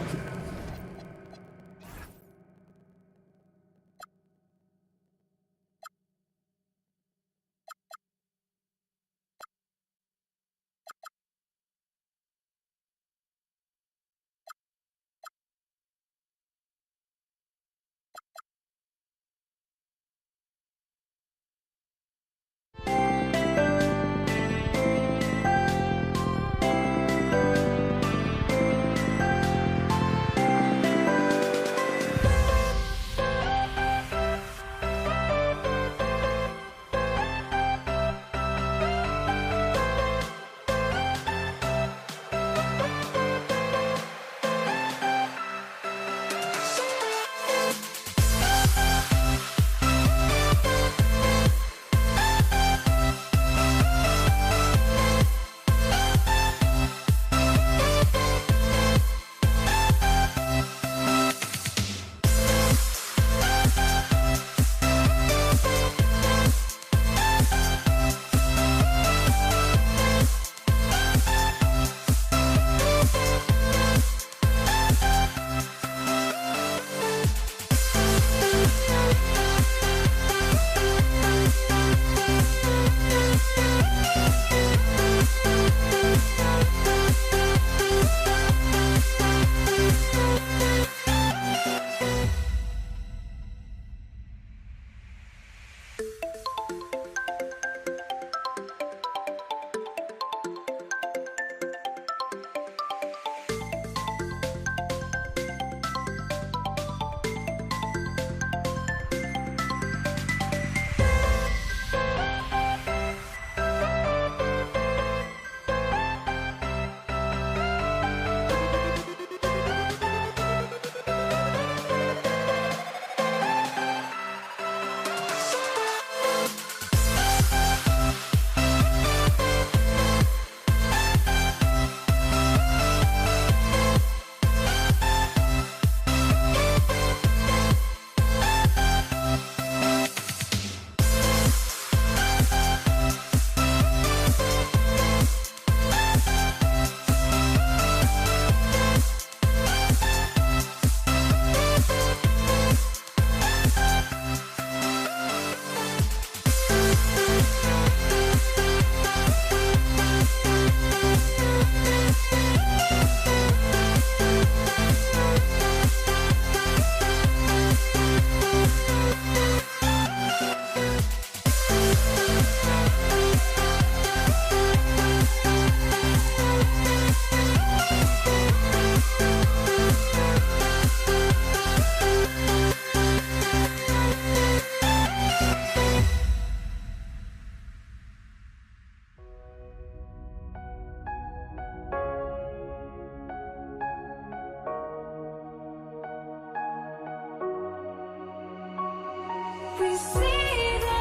We see the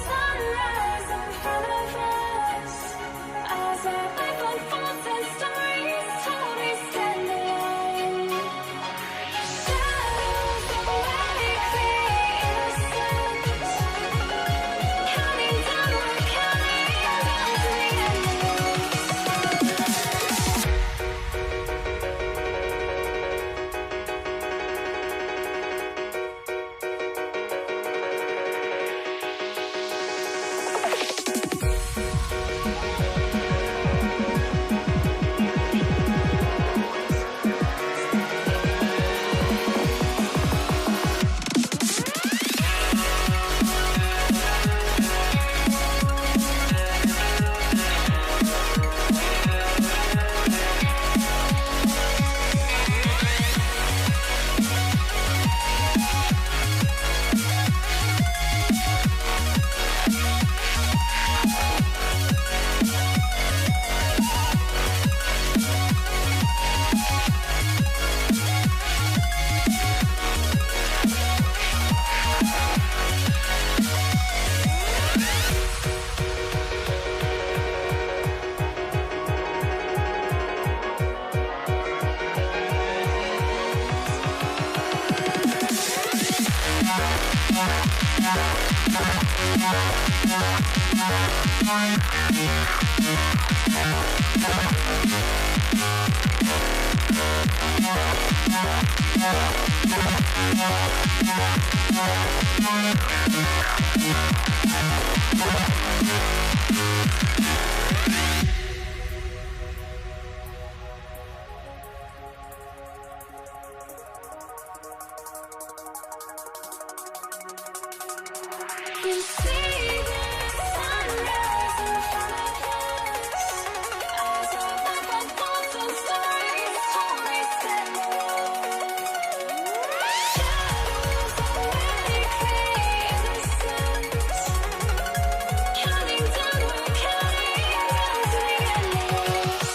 sunrise in front of us as our life unfolds and stories told. We stand alone. Shadows awake the innocence, counting down, we're counting down to the We see the sunrise in front of us as our life unfolds and stories told. We stand alone. Shadows awake the innocence, counting down, we're counting down to the endless.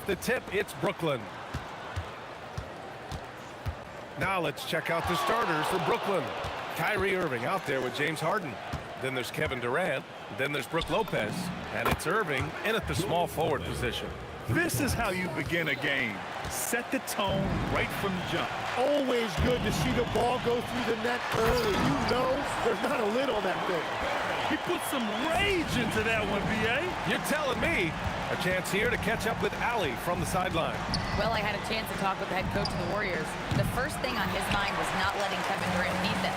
Off the tip, it's Brooklyn. Now let's check out the starters for Brooklyn. Kyrie Irving out there with James Harden. Then there's Kevin Durant. Then there's Brook Lopez. And it's Irving in at the small forward position. This is how you begin a game. Set the tone right from the jump. Always good to see the ball go through the net early. You know there's not a lid on that thing. He put some rage into that one, B.A. You're telling me. A chance here to catch up with Allie from the sideline. Well, I had a chance to talk with the head coach of the Warriors. The first thing on his mind was not letting Kevin Durant beat them.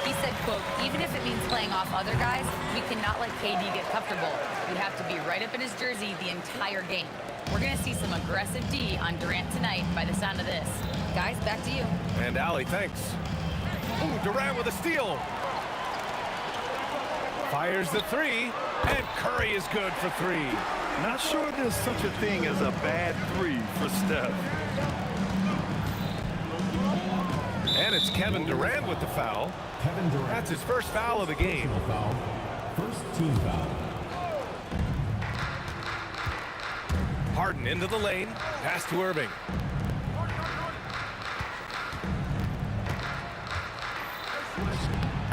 He said, quote, even if it means playing off other guys, we cannot let KD get comfortable. We have to be right up in his jersey the entire game. We're going to see some aggressive D on Durant tonight by the sound of this. Guys, back to you. And Allie, thanks. Ooh, Durant with a steal. Fires the three, and Curry is good for three. Not sure there's such a thing as a bad three for Steph. And it's Kevin Durant with the foul. Kevin Durant. That's his first foul of the game. Foul. First team foul. Harden into the lane. Pass to Irving.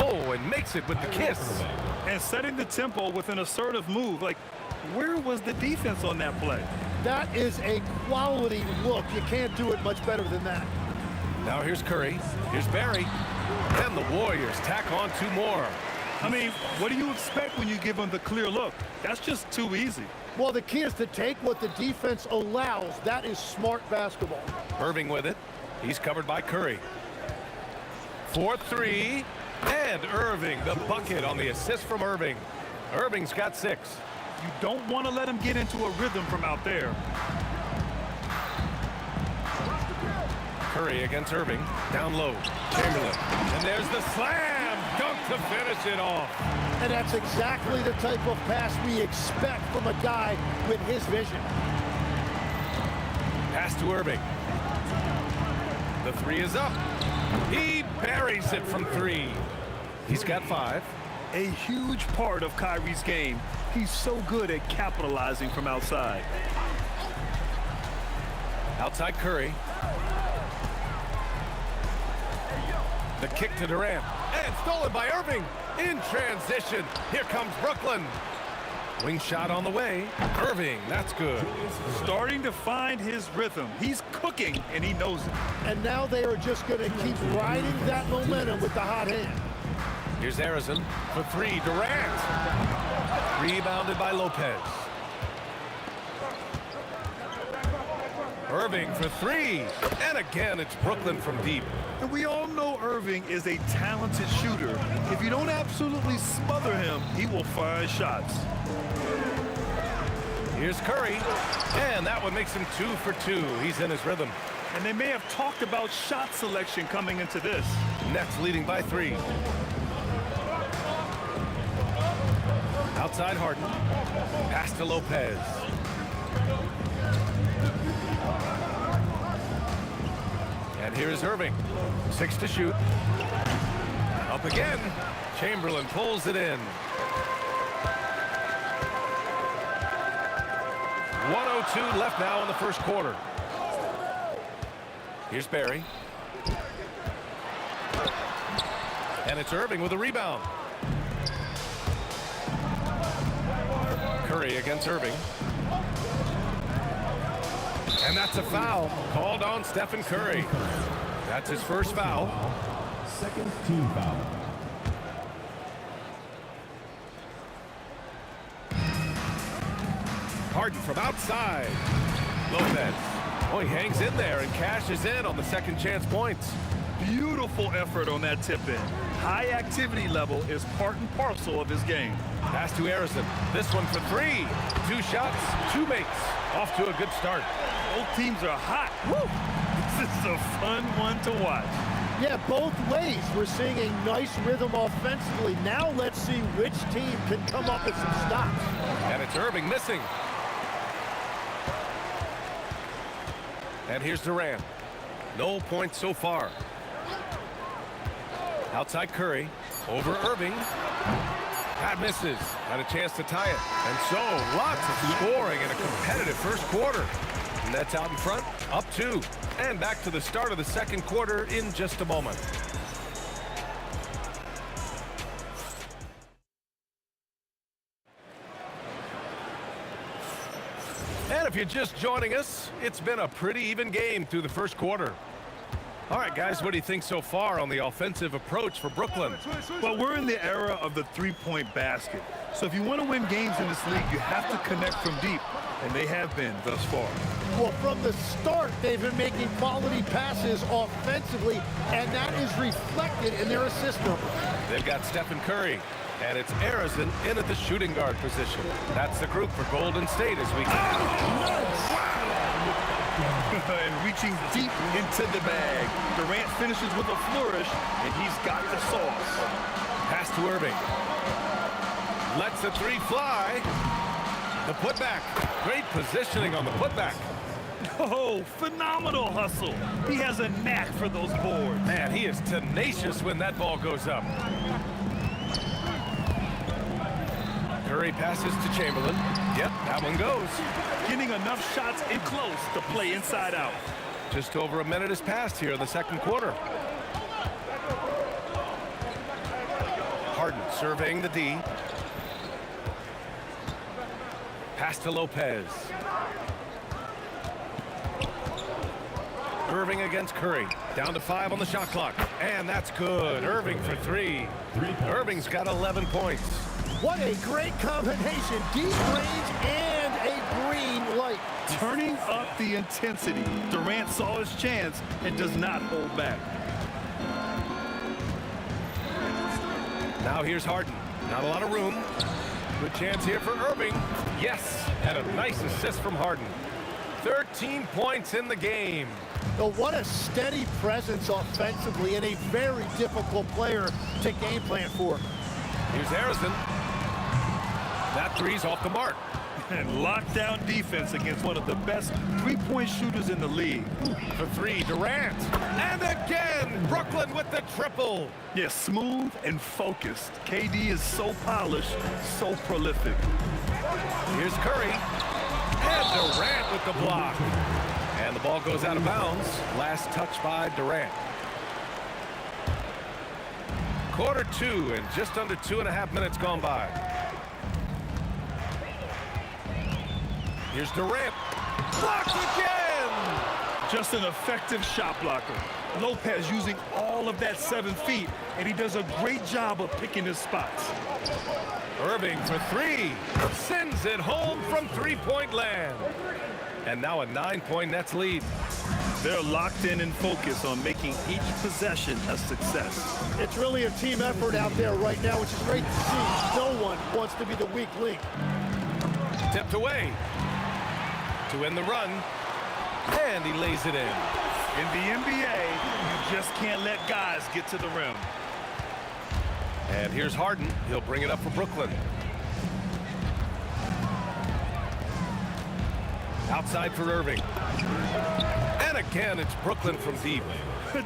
Oh, and makes it with the kiss. And setting the tempo with an assertive move. Like, where was the defense on that play? That is a quality look. You can't do it much better than that. Now here's Curry. Here's Barry. And the Warriors tack on two more. I mean, what do you expect when you give them the clear look? That's just too easy. Well, the key is to take what the defense allows. That is smart basketball. Irving with it. He's covered by Curry. 4-3. And Irving, the bucket on the assist from Irving. Irving's got 6. You don't want to let him get into a rhythm from out there. Curry against Irving. Down low. Chamberlain. And there's the slam. Dunk to finish it off. And that's exactly the type of pass we expect from a guy with his vision. Pass to Irving. The three is up. He buries it from 3. He's got 5. A huge part of Kyrie's game. He's so good at capitalizing from outside. Outside Curry. The kick to Durant. And stolen by Irving. In transition. Here comes Brooklyn. Wing shot on the way. Irving, that's good. Starting to find his rhythm. He's cooking, and he knows it. And now they are just going to keep riding that momentum with the hot hand. Here's Harrison for 3. Durant. Rebounded by Lopez. Irving for 3. And again, it's Brooklyn from deep. And we all know Irving is a talented shooter. If you don't absolutely smother him, he will find shots. Here's Curry. And that one makes him 2 for 2. He's in his rhythm. And they may have talked about shot selection coming into this. Nets leading by 3. Outside Harden. Pass to Lopez. And here's Irving. 6 to shoot. Up again. Chamberlain pulls it in. 1:02 left now in the first quarter. Here's Barry. And it's Irving with a rebound. Curry against Irving. And that's a foul called on Stephen Curry. That's his first foul. Second team foul. Harden from outside. Lopez. Oh, he hangs in there and cashes in on the second chance points. Beautiful effort on that tip-in. High activity level is part and parcel of his game. Pass to Harrison. This one for 3. 2 shots, 2 makes. Off to a good start. Both teams are hot. Woo! This is a fun one to watch. Yeah, both ways. We're seeing a nice rhythm offensively. Now let's see which team can come up with some stops. And it's Irving missing. And here's Durant. No points so far. Outside Curry. Over Irving. That misses. Had a chance to tie it. And so, lots of scoring in a competitive first quarter. Nets out in front, up 2. And back to the start of the second quarter in just a moment. And if you're just joining us, it's been a pretty even game through the first quarter. All right, guys, what do you think so far on the offensive approach for Brooklyn? Well, we're in the era of the three-point basket. So if you want to win games in this league, you have to connect from deep, and they have been thus far. Well, from the start, they've been making quality passes offensively, and that is reflected in their assist number. They've got Stephen Curry, and it's Arizon in at the shooting guard position. That's the group for Golden State as we And reaching deep into the bag. Durant finishes with a flourish, and he's got the sauce. Pass to Irving. Lets the 3 fly. The putback. Great positioning on the putback. Oh, phenomenal hustle. He has a knack for those boards. Man, he is tenacious when that ball goes up. Curry passes to Chamberlain. Yep, that one goes. Getting enough shots in close to play inside out. Just over a minute has passed here in the second quarter. Harden surveying the D. Pass to Lopez. Irving against Curry. Down to 5 on the shot clock. And that's good. Irving for 3. Irving's got 11 points. What a great combination. Deep range and a green light. Turning up the intensity. Durant saw his chance and does not hold back. Now here's Harden. Not a lot of room. Good chance here for Irving. Yes, and a nice assist from Harden. 13 points in the game. Oh, what a steady presence offensively and a very difficult player to game plan for. Here's Harrison. That 3's off the mark. And lockdown defense against one of the best three-point shooters in the league. For 3, Durant. And again, Brooklyn with the triple. Yeah, smooth and focused. KD is so polished, so prolific. Here's Curry. And Durant with the block. And the ball goes out of bounds. Last touch by Durant. Quarter 2 and just under 2.5 minutes gone by. Here's Durant. Blocked again! Just an effective shot blocker. Lopez using all of that 7 feet, and he does a great job of picking his spots. Irving for 3. Sends it home from three-point land. And now a 9-point Nets lead. They're locked in and focused on making each possession a success. It's really a team effort out there right now, which is great to see. No one wants to be the weak link. Tipped away. To win the run. And he lays it in. In the NBA, you just can't let guys get to the rim. And here's Harden. He'll bring it up for Brooklyn. Outside for Irving. And again, it's Brooklyn from deep.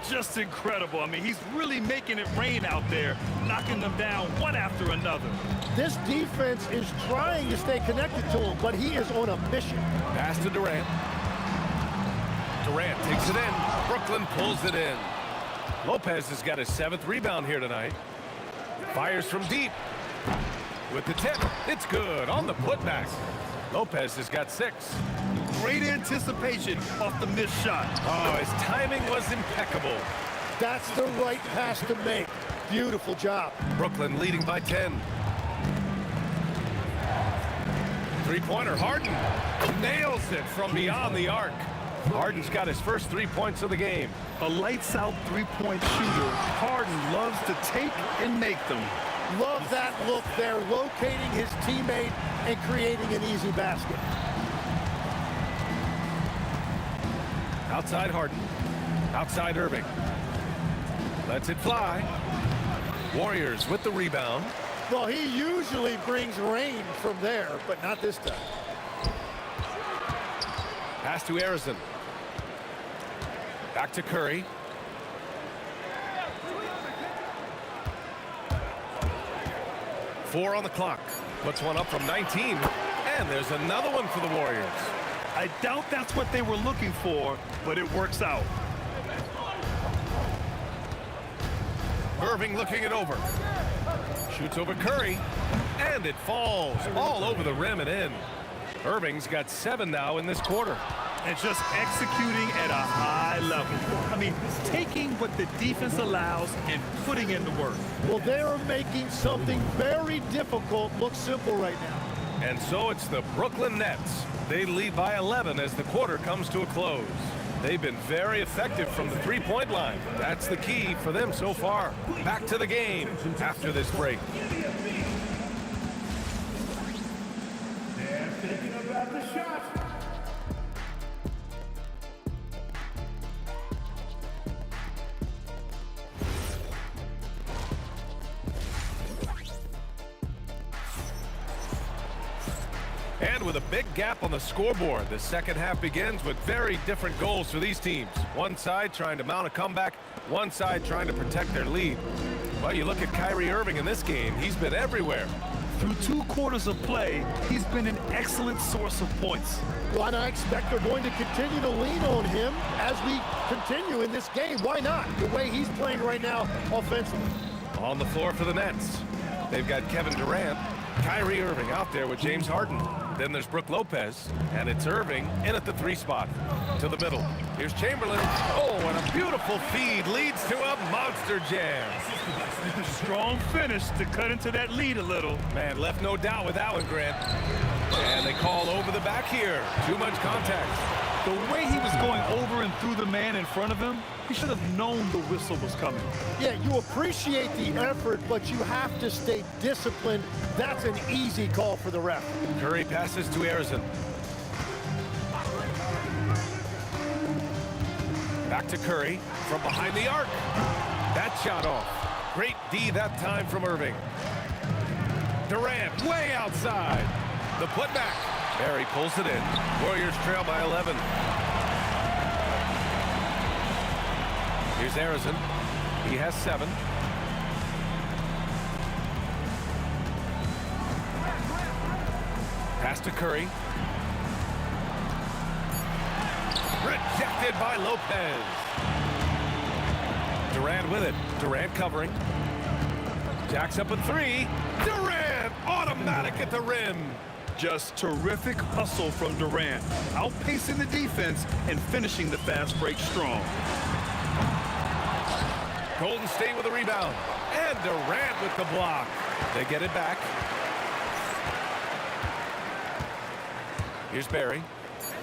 Just incredible. I mean, he's really making it rain out there, knocking them down one after another. This defense is trying to stay connected to him, but he is on a mission. Pass to Durant. Durant takes it in. Brooklyn pulls it in. Lopez has got his 7th rebound here tonight. Fires from deep. With the tip. It's good on the putback. Lopez has got 6. Great anticipation off the missed shot. Oh, his timing was impeccable. That's the right pass to make. Beautiful job. Brooklyn leading by 10. Three-pointer, Harden nails it from beyond the arc. Harden's got his first 3 points of the game. A lights-out three-point shooter. Harden loves to take and make them. Love that look there, locating his teammate and creating an easy basket. Outside Harden. Outside Irving. Lets it fly. Warriors with the rebound. Well, he usually brings rain from there, but not this time. Pass to Arizon. Back to Curry. Four on the clock. Puts one up from 19. And there's another one for the Warriors. I doubt that's what they were looking for, but it works out. Irving looking it over. Shoots over Curry, and it falls all over the rim and in. Irving's got 7 now in this quarter. And just executing at a high level. I mean, taking what the defense allows and putting in the work. Well, they are making something very difficult look simple right now. And so it's the Brooklyn Nets. They lead by 11 as the quarter comes to a close. They've been very effective from the three-point line. That's the key for them so far. Back to the game after this break. They're thinking about the shot. And with a big gap on the scoreboard, the second half begins with very different goals for these teams. One side trying to mount a comeback, one side trying to protect their lead. Well, you look at Kyrie Irving in this game, he's been everywhere. Through 2 quarters of play, he's been an excellent source of points. Well, and I expect they're going to continue to lean on him as we continue in this game. Why not? The way he's playing right now offensively. On the floor for the Nets, they've got Kevin Durant, Kyrie Irving out there with James Harden. Then there's Brook Lopez, and it's Irving in at the 3 spot. To the middle. Here's Chamberlain. Oh, and a beautiful feed leads to a monster jam. Strong finish to cut into that lead a little. Man, left no doubt with that one, Grant. And they call over the back here. Too much contact. The way he was going over and through the man in front of him, he should have known the whistle was coming. Yeah, you appreciate the effort, but you have to stay disciplined. That's an easy call for the ref. Curry passes to Arizon. Back to Curry from behind the arc. That shot off. Great D that time from Irving. Durant way outside. The putback. Barry pulls it in. Warriors trail by 11. Here's Arizon. He has 7. Pass to Curry. Rejected by Lopez. Durant with it. Durant covering. Jacks up a 3. Durant automatic at the rim. Just terrific hustle from Durant, outpacing the defense and finishing the fast break strong. Golden State with a rebound. And Durant with the block. They get it back. Here's Barry.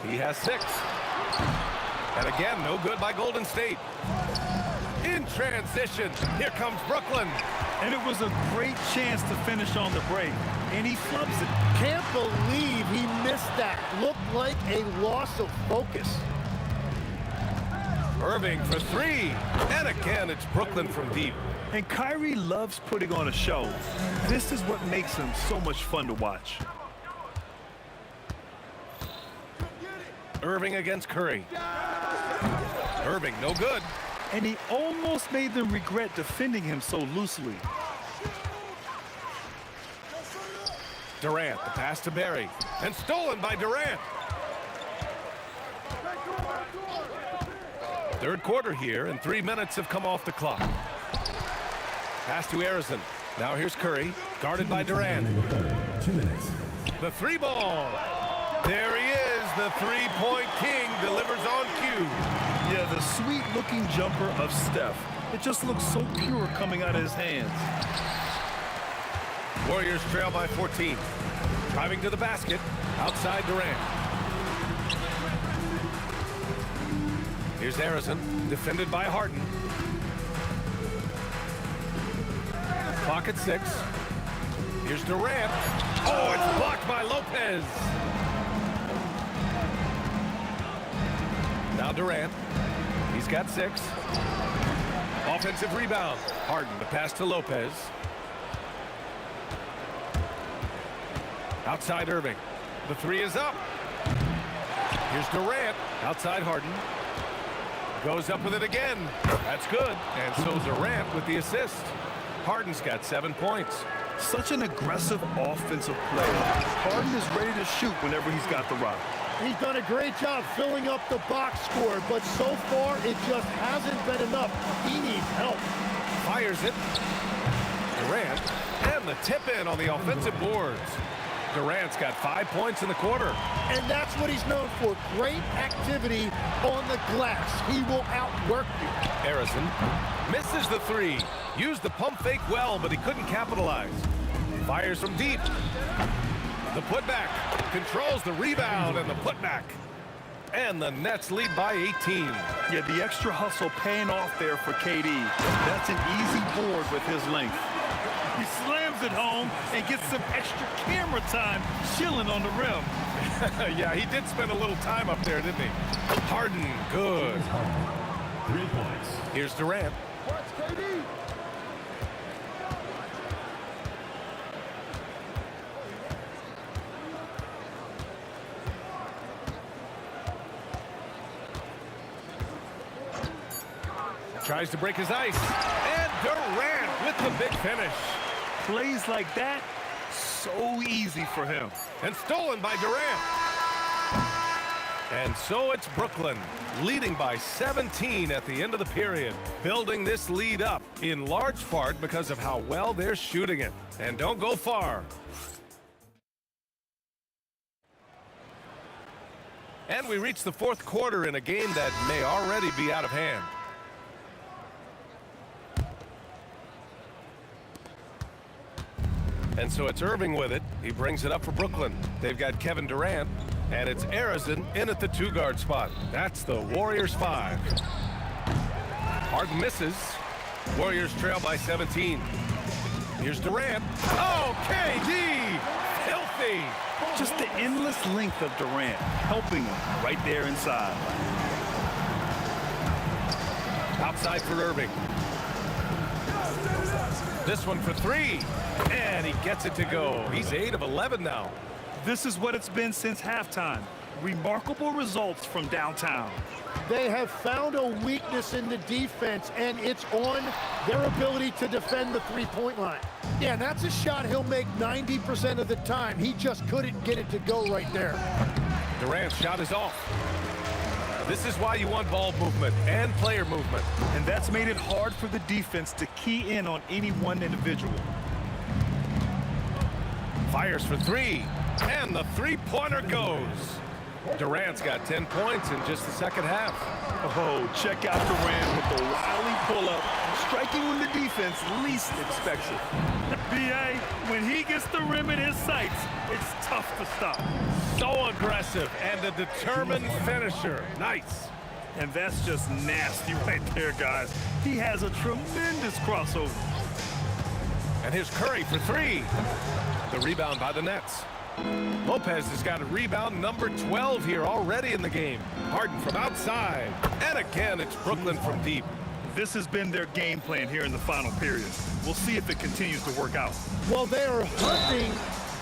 He has 6. And again, no good by Golden State. In transition, here comes Brooklyn. And it was a great chance to finish on the break. And he flubs it. Can't believe he missed that. Looked like a loss of focus. Irving for 3. And again, it's Brooklyn from deep. And Kyrie loves putting on a show. This is what makes him so much fun to watch. Irving against Curry. Irving, no good. And he almost made them regret defending him so loosely. Durant, the pass to Barry. And stolen by Durant. Third quarter here, and 3 minutes have come off the clock. Pass to Arizon. Now here's Curry, guarded by Durant. 2 minutes. The 3 ball. There he is, the 3-point king, delivers on cue. Yeah, the sweet-looking jumper of Steph. It just looks so pure coming out of his hands. Warriors trail by 14. Driving to the basket, outside Durant. Here's Arizon, defended by Harden. Clock at 6. Here's Durant. Oh, it's blocked by Lopez. Now Durant. He's got 6. Offensive rebound. Harden, the pass to Lopez. Outside Irving. The 3 is up. Here's Durant. Outside Harden. Goes up with it again. That's good. And so Durant with the assist. Harden's got 7 points. Such an aggressive offensive player. Harden is ready to shoot whenever he's got the rock. He's done a great job filling up the box score, but so far it just hasn't been enough. He needs help. Fires it. Durant, and the tip in on the offensive boards. Durant's got 5 points in the quarter. And that's what he's known for, great activity on the glass. He will outwork you. Harrison misses the three. Used the pump fake well, but he couldn't capitalize. Fires from deep. The putback. Controls the rebound and the putback. And the Nets lead by 18. Yeah, the extra hustle paying off there for KD. That's an easy board with his length. He slams it home and gets some extra camera time chilling on the rim. Yeah, he did spend a little time up there, didn't he? Harden, good. 3 points. Here's Durant. Tries to break his ice. And Durant with the big finish. Plays like that, so easy for him. And stolen by Durant. And so it's Brooklyn, leading by 17 at the end of the period, building this lead up in large part because of how well they're shooting it. And don't go far. And we reach the fourth quarter in a game that may already be out of hand. And so it's Irving with it. He brings it up for Brooklyn. They've got Kevin Durant, and it's Harrison in at the two-guard spot. That's the Warriors 5. Harden misses. Warriors trail by 17. Here's Durant. Oh, KD! Filthy! Just the endless length of Durant, helping him right there inside. Outside for Irving. This one for three. And he gets it to go. He's 8 of 11 now. This is what it's been since halftime. Remarkable results from downtown. They have found a weakness in the defense, and it's on their ability to defend the three-point line. Yeah, and that's a shot he'll make 90% of the time. He just couldn't get it to go right there. Durant's shot is off. This is why you want ball movement and player movement. And that's made it hard for the defense to key in on any one individual. Fires for three, and the three-pointer goes. Durant's got 10 points in just the second half. Oh, check out Durant with the wily pull-up, striking when the defense least expects it. B.A., when he gets the rim in his sights, it's tough to stop. So aggressive and a determined finisher. Nice. And that's just nasty right there, guys. He has a tremendous crossover. And here's Curry for three. The rebound by the Nets. Lopez has got a rebound number 12 here already in the game. Harden from outside. And again, it's Brooklyn from deep. This has been their game plan here in the final period. We'll see if it continues to work out. Well, they are hunting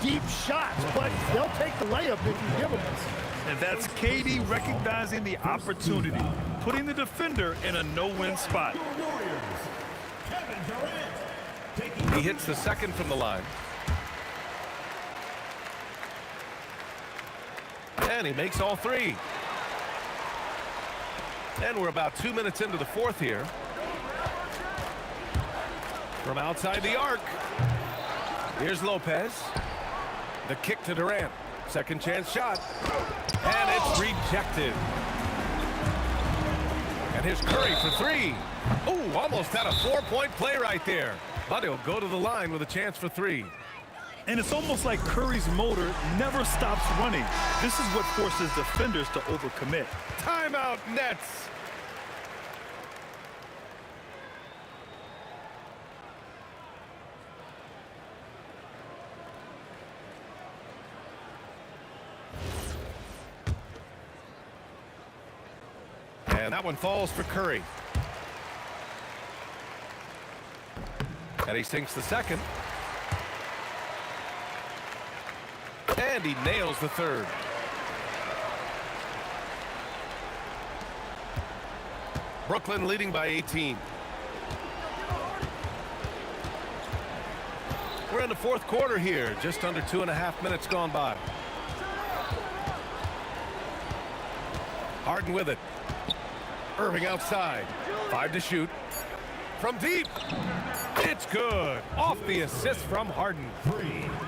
deep shots, but they'll take the layup if you give them it. And that's KD recognizing the opportunity, putting the defender in a no-win spot. He hits the second from the line. And he makes all three. And we're about 2 minutes into the fourth here. From outside the arc. Here's Lopez. The kick to Durant. Second chance shot. And it's rejected. And here's Curry for three. Ooh, almost had a four-point play right there. But he'll go to the line with a chance for three. And it's almost like Curry's motor never stops running. This is what forces defenders to overcommit. Timeout, Nets. And that one falls for Curry. And he sinks the second. And he nails the third. Brooklyn leading by 18. We're in the fourth quarter here, just under 2.5 minutes gone by. Harden with it. Irving outside. 5 to shoot. From deep. It's good. Off the assist from Harden.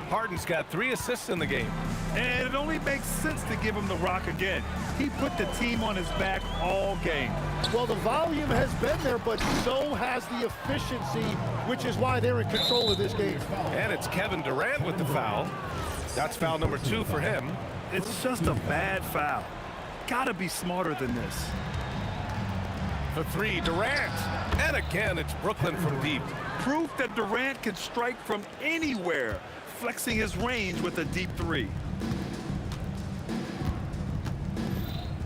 Harden's got 3 assists in the game. And it only makes sense to give him the rock again. He put the team on his back all game. Well, the volume has been there, but so has the efficiency, which is why they're in control of this game. And it's Kevin Durant with the foul. That's foul number 2 for him. It's just a bad foul. Gotta be smarter than this. For 3, Durant. And again, it's Brooklyn from deep. Proof that Durant can strike from anywhere, flexing his range with a deep 3.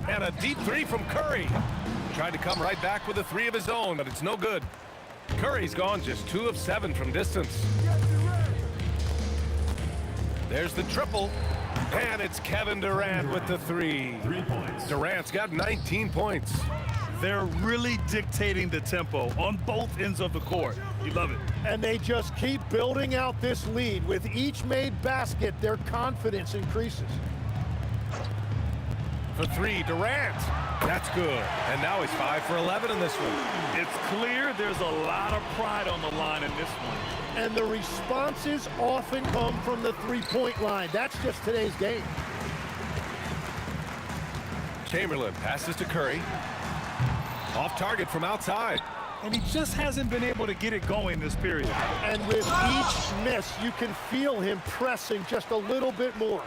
And a deep 3 from Curry. Tried to come right back with a 3 of his own, but it's no good. Curry's gone just 2 of 7 from distance. There's the triple. And it's Kevin Durant with the 3. Durant's got 19 points. They're really dictating the tempo on both ends of the court. You love it. And they just keep building out this lead. With each made basket, their confidence increases. For 3, Durant. That's good. And now he's 5 for 11 in this one. It's clear there's a lot of pride on the line in this one. And the responses often come from the three-point line. That's just today's game. Chamberlain passes to Curry. Off target from outside. And he just hasn't been able to get it going this period. And with each miss, you can feel him pressing just a little bit more.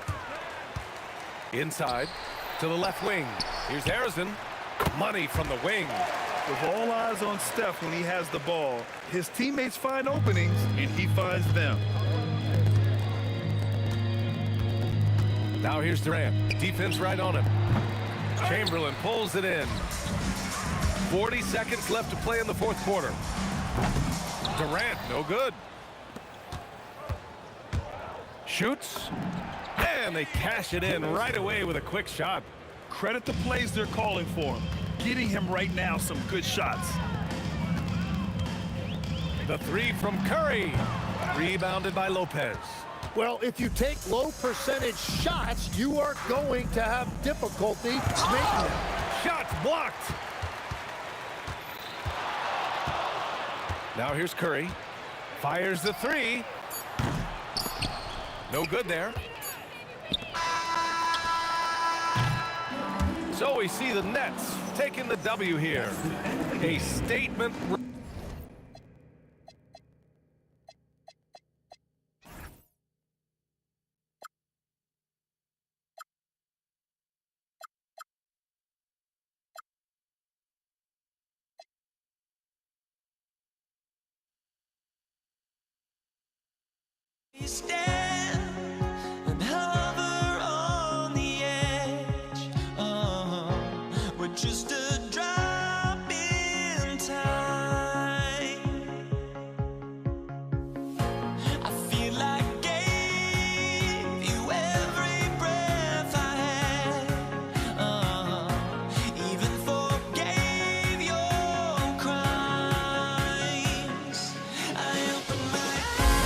Inside to the left wing. Here's Harrison. Money from the wing. With all eyes on Steph when he has the ball, his teammates find openings, and he finds them. Now here's Durant. Defense right on him. Chamberlain pulls it in. 40 seconds left to play in the 4th quarter. Durant, no good. Shoots. And they cash it in right away with a quick shot. Credit the plays they're calling for him. Getting him right now some good shots. The 3 from Curry. Rebounded by Lopez. Well, if you take low percentage shots, you are going to have difficulty making them. Shots blocked. Now here's Curry. Fires the 3. No good there. So we see the Nets taking the W here. A statement. Stand and hover on the edge. We're just a drop in time. I feel like I gave you every breath I had. Even forgave your crimes. I open my eyes.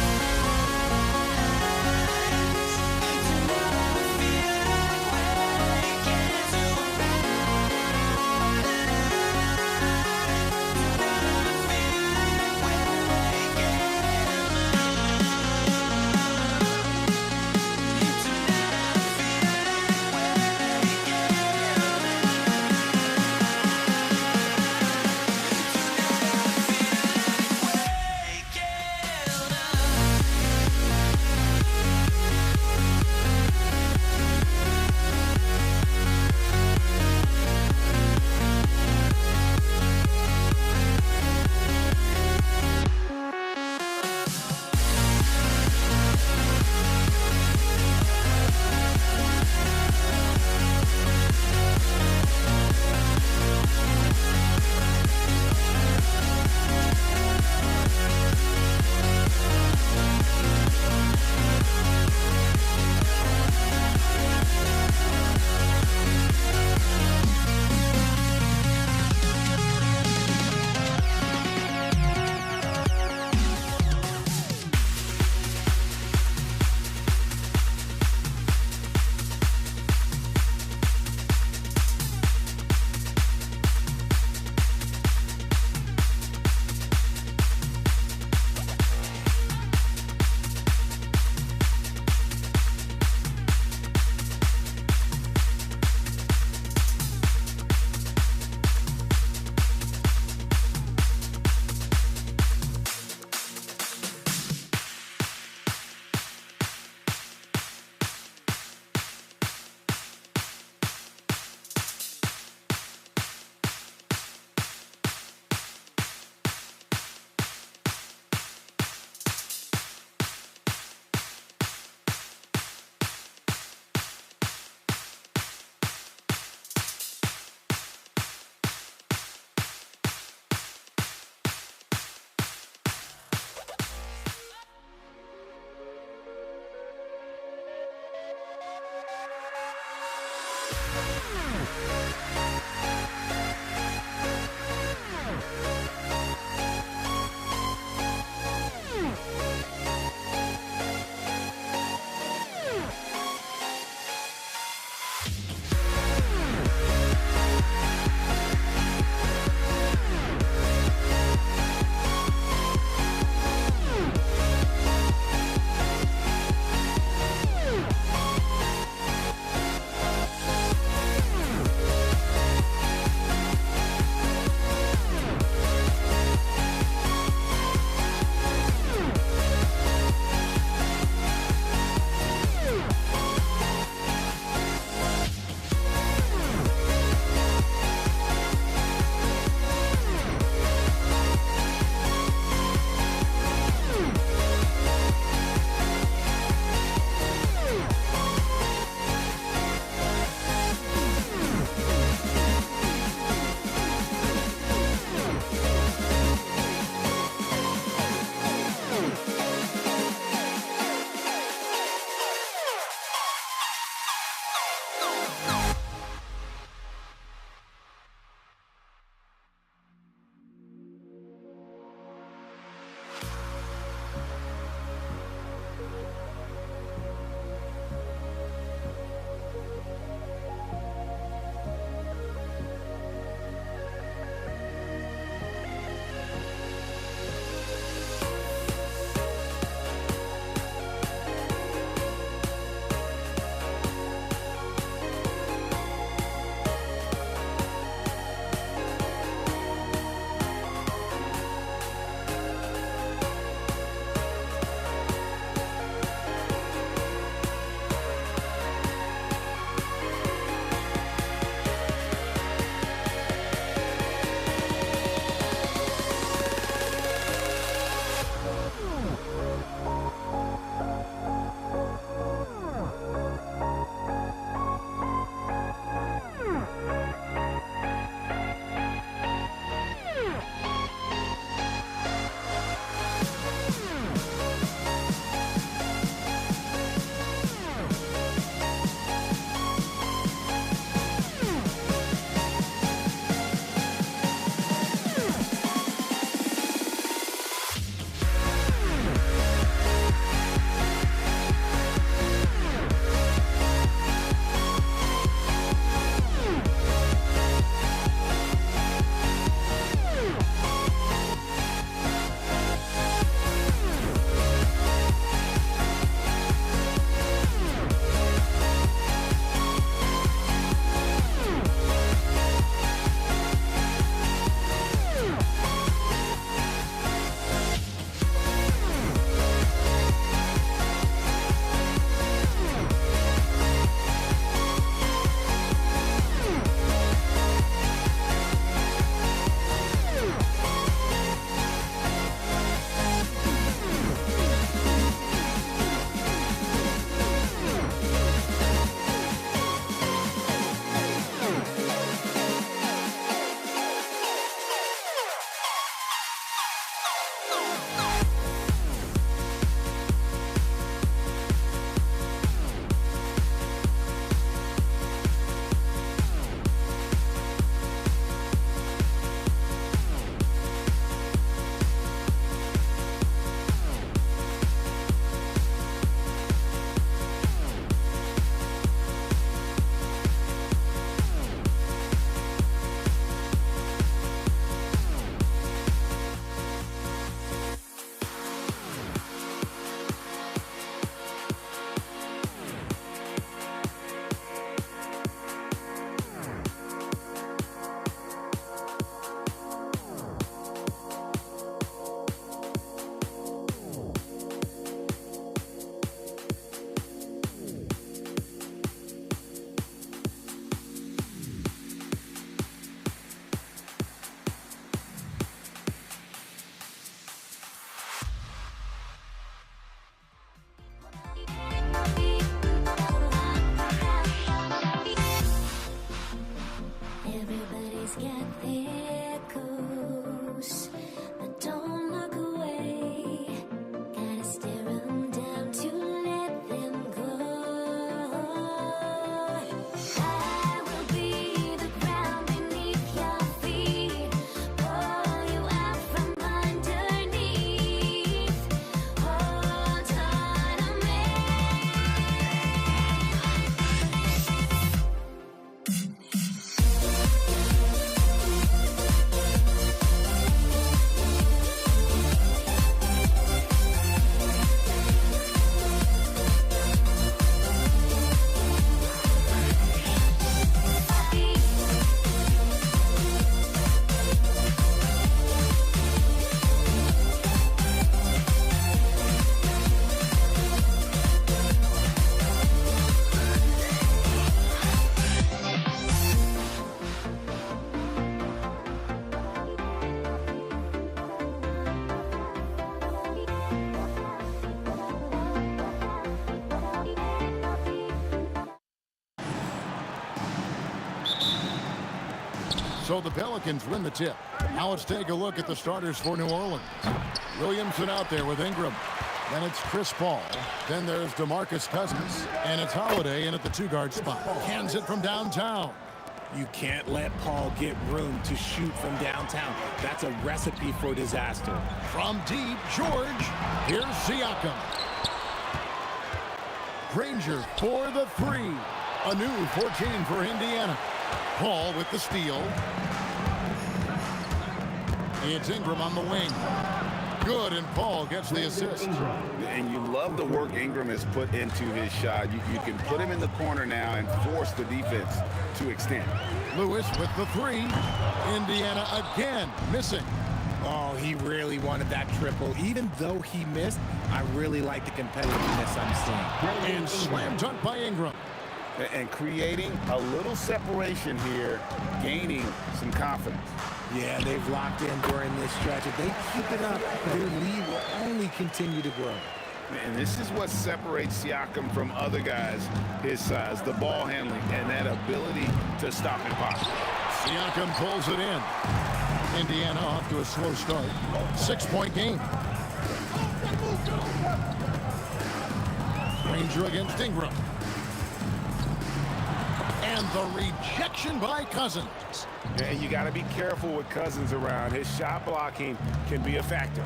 Everybody's got their goals, but don't look away. Gotta stare 'em down to let them go. I will be the ground beneath your feet, pull you out from underneath. Hold on to me. So the Pelicans win the tip. Now let's take a look at the starters for New Orleans. Williamson out there with Ingram. Then it's Chris Paul. Then there's DeMarcus Cousins. And it's Holiday in at the two-guard spot. Hands it from downtown. You can't let Paul get room to shoot from downtown. That's a recipe for disaster. From deep, George. Here's Siakam. Granger for the three. A new 14 for Indiana. Paul with the steal. It's Ingram on the wing. Good, and Paul gets the assist. And you love the work Ingram has put into his shot. You can put him in the corner now and force the defense to extend. Lewis with the three. Indiana again missing. Oh, he really wanted that triple. Even though he missed, I really like the competitiveness I'm seeing. And slam dunk by Ingram. And creating a little separation here, gaining some confidence. Yeah, they've locked in during this stretch. If they keep it up, their lead will only continue to grow. And this is what separates Siakam from other guys his size, the ball handling and that ability to stop in pocket. Siakam pulls it in. Indiana off to a slow start. 6-point game. Granger against Ingram. And the rejection by Cousins. Yeah, you got to be careful with Cousins around. His shot blocking can be a factor.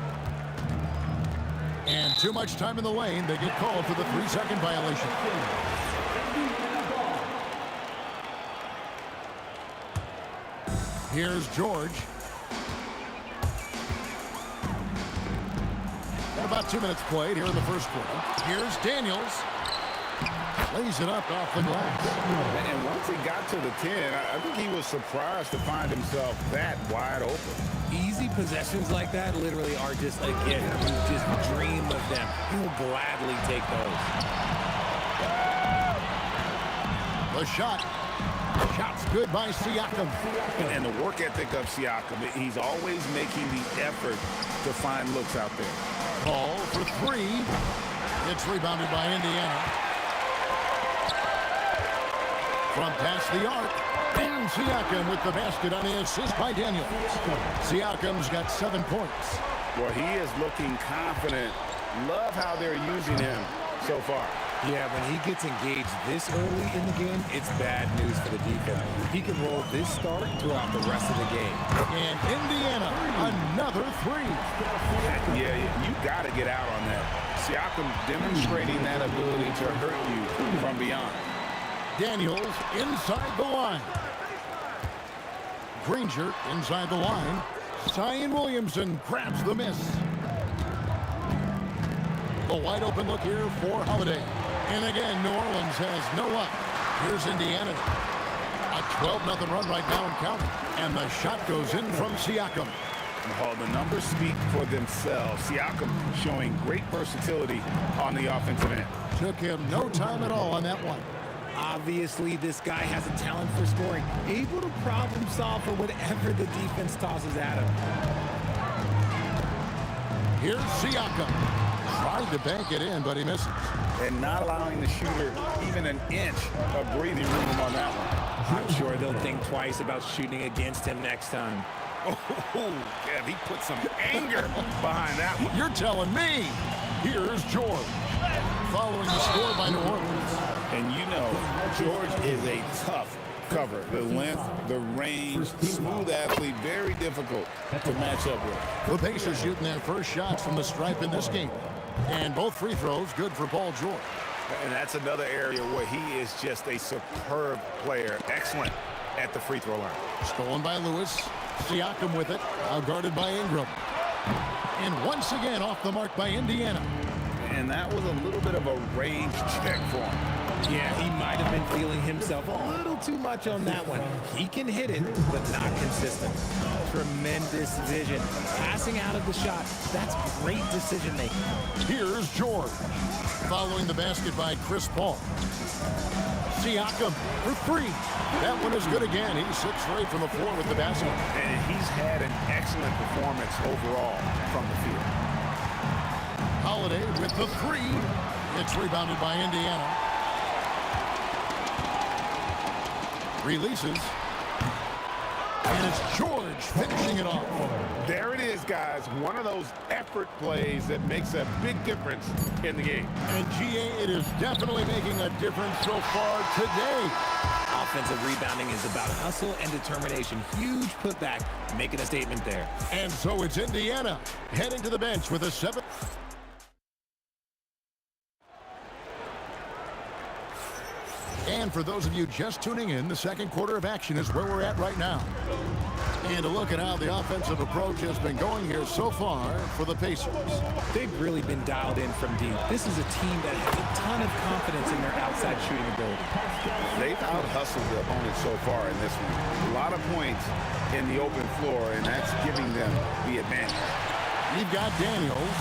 And too much time in the lane. They get called for the 3-second violation. Here's George. And about 2 minutes played here in the first quarter. Here's Daniels. Lays it up off the glass. And once he got to the 10, I think he was surprised to find himself that wide open. Easy possessions like that literally are just a gift. You just dream of them. He'll gladly take those. The shot. Shot's good by Siakam. And the work ethic of Siakam, he's always making the effort to find looks out there. Paul for three. It's rebounded by Indiana. From past the arc. And Siakam with the basket on the assist by Daniels. Siakam's got 7 points. Well, he is looking confident. Love how they're using him so far. Yeah, when he gets engaged this early in the game, it's bad news for the defense. He can roll this start throughout the rest of the game. And Indiana, another three. Yeah, you got to get out on that. Siakam demonstrating that ability to hurt you from beyond. Daniels inside the line. Granger inside the line. Zion Williamson grabs the miss. The wide open look here for Holiday. And again, New Orleans has no luck. Here's Indiana. A 12-0 run right now and counting. And the shot goes in from Siakam. Well, the numbers speak for themselves. Siakam showing great versatility on the offensive end. Took him no time at all on that one. Obviously, this guy has a talent for scoring, able to problem solve for whatever the defense tosses at him. Here's Siakam. Tried to bank it in, but he misses. And not allowing the shooter even an inch of breathing room on that one. I'm sure they'll think twice about shooting against him next time. Oh, yeah, he put some anger behind that one. You're telling me. Here's George. Following the score by New Orleans. And you know, George is a tough cover. The length, the range, smooth athlete, very difficult to match up with. The Pacers shooting their first shots from the stripe in this game. And both free throws good for Paul George. And that's another area where he is just a superb player. Excellent at the free throw line. Stolen by Lewis. Siakam with it. Now guarded by Ingram. And once again off the mark by Indiana. And that was a little bit of a range check for him. Yeah, he might have been feeling himself a little too much on that one. He can hit it, but not consistent. Tremendous vision. Passing out of the shot, that's great decision making. Here's George. Following the basket by Chris Paul. Siakam for three. That one is good again. He's 6 straight from the floor with the basket. And he's had an excellent performance overall from the field. Holiday with the three. It's rebounded by Indiana. Releases. And it's George finishing it off. There it is, guys. One of those effort plays that makes a big difference in the game. And GA, it is definitely making a difference so far today. Offensive rebounding is about hustle and determination. Huge putback, making a statement there. And so it's Indiana heading to the bench with a 7. And for those of you just tuning in, the second quarter of action is where we're at right now. And a look at how the offensive approach has been going here so far for the Pacers. They've really been dialed in from deep. This is a team that has a ton of confidence in their outside shooting ability. They've out-hustled the opponent so far in this one. A lot of points in the open floor, and that's giving them the advantage. You've got Daniels.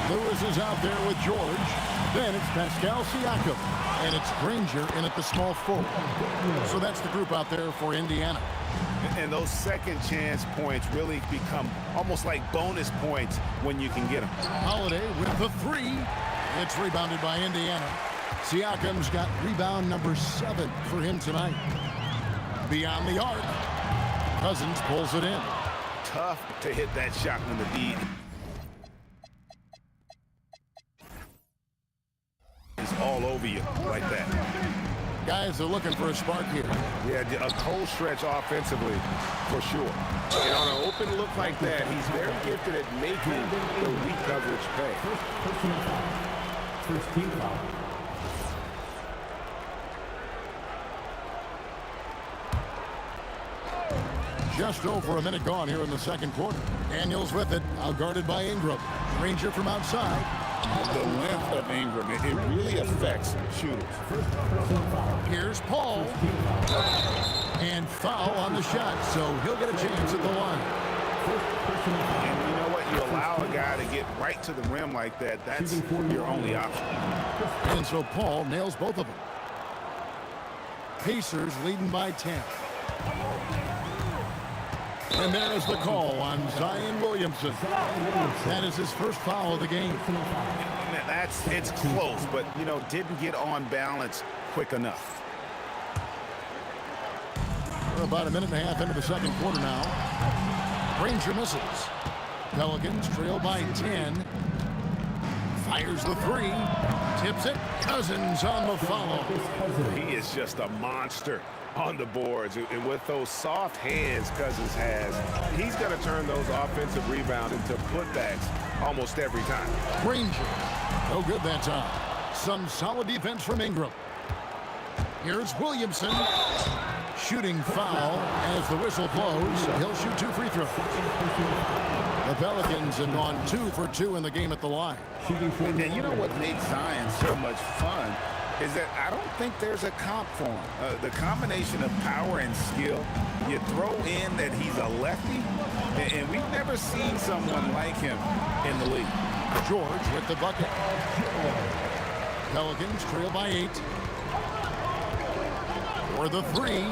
Lewis is out there with George. Then it's Pascal Siakam. And it's Granger in at the small forward. So that's the group out there for Indiana. And those second chance points really become almost like bonus points when you can get them. Holiday with the three. It's rebounded by Indiana. Siakam's got rebound number 7 for him tonight. Beyond the arc. Cousins pulls it in. Tough to hit that shot when the D is all over you like that. Guys are looking for a spark here. Yeah, a cold stretch offensively, for sure. And on an open look like that, he's very gifted at making the weak coverage pay. First team foul. Just over a minute gone here in the second quarter. Daniels with it, outguarded by Ingram. Granger from outside. The length of Ingram, it really affects shooters. Here's Paul. And foul on the shot, so he'll get a chance at the line. And you know what? You allow a guy to get right to the rim like that, that's your only option. And so Paul nails both of them. Pacers leading by 10. And there is the call on Zion Williamson. That is his first foul of the game. It's close, but, you know, didn't get on balance quick enough. We're about a minute and a half into the second quarter now. Granger misses. Pelicans trail by 10. Fires the three. Tips it. Cousins on the follow. He is just a monster on the boards. And with those soft hands Cousins has, he's going to turn those offensive rebounds into putbacks almost every time. Granger. No good that time. Some solid defense from Ingram. Here's Williamson. Shooting foul as the whistle blows. He'll shoot 2 free throws. The Pelicans have gone 2 for 2 in the game at the line. And you know what makes Zion so much fun is that I don't think there's a comp for him. The combination of power and skill, you throw in that he's a lefty, and we've never seen someone like him in the league. George with the bucket. Pelicans trail by 8. For the three,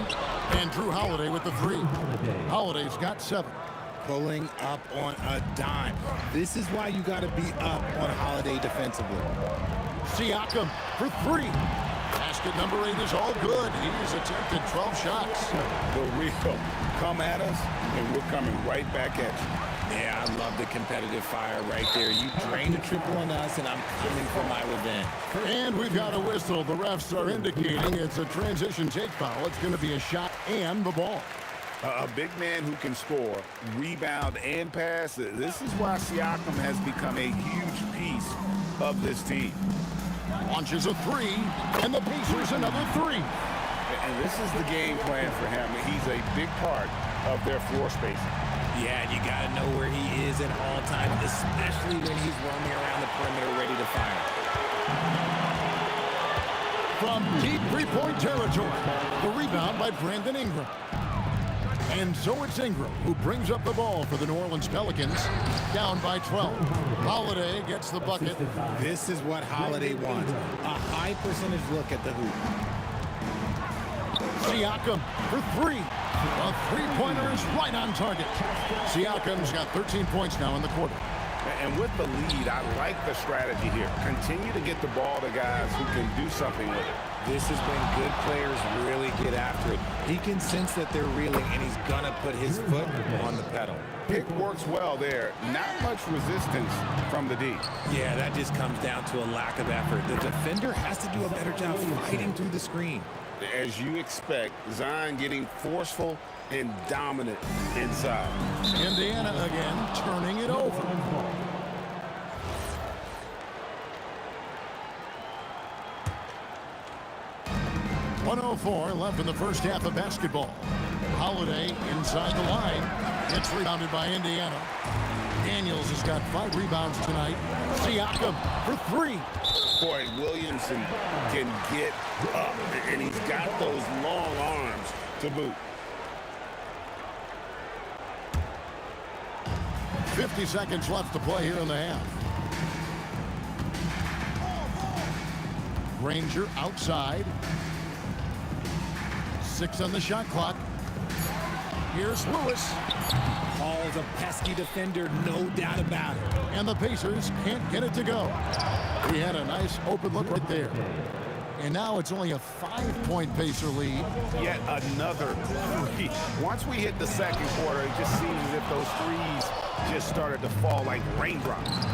and Drew Holiday with the three. Holiday's got 7. Pulling up on a dime. This is why you got to be up on Holiday defensively. Siakam for 3. Basket number 8 is all good. He's attempted 12 shots. The real come at us, and we're coming right back at you. Yeah, I love the competitive fire right there. You drain the triple on us, and I'm coming for my revenge. And we've got a whistle. The refs are indicating it's a transition take foul. It's going to be a shot and the ball. A big man who can score, rebound, and pass. This is why Siakam has become a huge piece of this team. Launches a 3, and the Pacers another 3. And this is the game plan for him. He's a big part of their floor spacing. Yeah, you got to know where he is at all times, especially when he's roaming around the perimeter ready to fire. From deep three-point territory, the rebound by Brandon Ingram. And so it's Ingram who brings up the ball for the New Orleans Pelicans, down by 12. Holiday gets the bucket. This is what Holiday wants, a high percentage look at the hoop. Siakam for 3. A three-pointer is right on target. Siakam's got 13 points now in the quarter. And with the lead, I like the strategy here. Continue to get the ball to guys who can do something with it. This is when good players really get after it. He can sense that they're reeling, and he's going to put his foot on the pedal. Pick works well there. Not much resistance from the D. Yeah, that just comes down to a lack of effort. The defender has to do a better job fighting through the screen. As you expect, Zion getting forceful and dominant inside. Indiana again turning it over. .104 left in the first half of basketball. Holiday inside the line. Gets rebounded by Indiana. Daniels has got 5 rebounds tonight. Siakam for 3. Boy, Williamson can get up, and he's got those long arms to boot. 50 seconds left to play here in the half. Granger outside. 6 on the shot clock. Here's Lewis. Paul's a pesky defender, no doubt about it. And the Pacers can't get it to go. He had a nice open look right there. And now it's only a 5-point Pacer lead. Yet another 3. Once we hit the second quarter, it just seems as if those threes just started to fall like raindrops.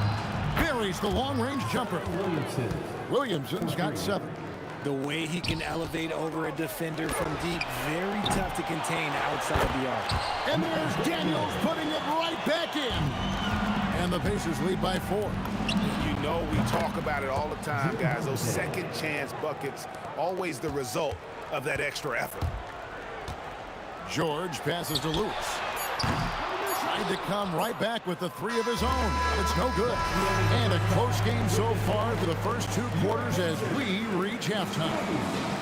Buries the long-range jumper. Williamson's got 7. The way he can elevate over a defender from deep, very tough to contain outside the arc. And there's Daniels putting it right back in. And the Pacers lead by 4. You know we talk about it all the time, guys. Those second chance buckets, always the result of that extra effort. George passes to Lewis. Tried to come right back with the 3 of his own, but it's no good. And a close game so far for the first 2 quarters as we reach halftime.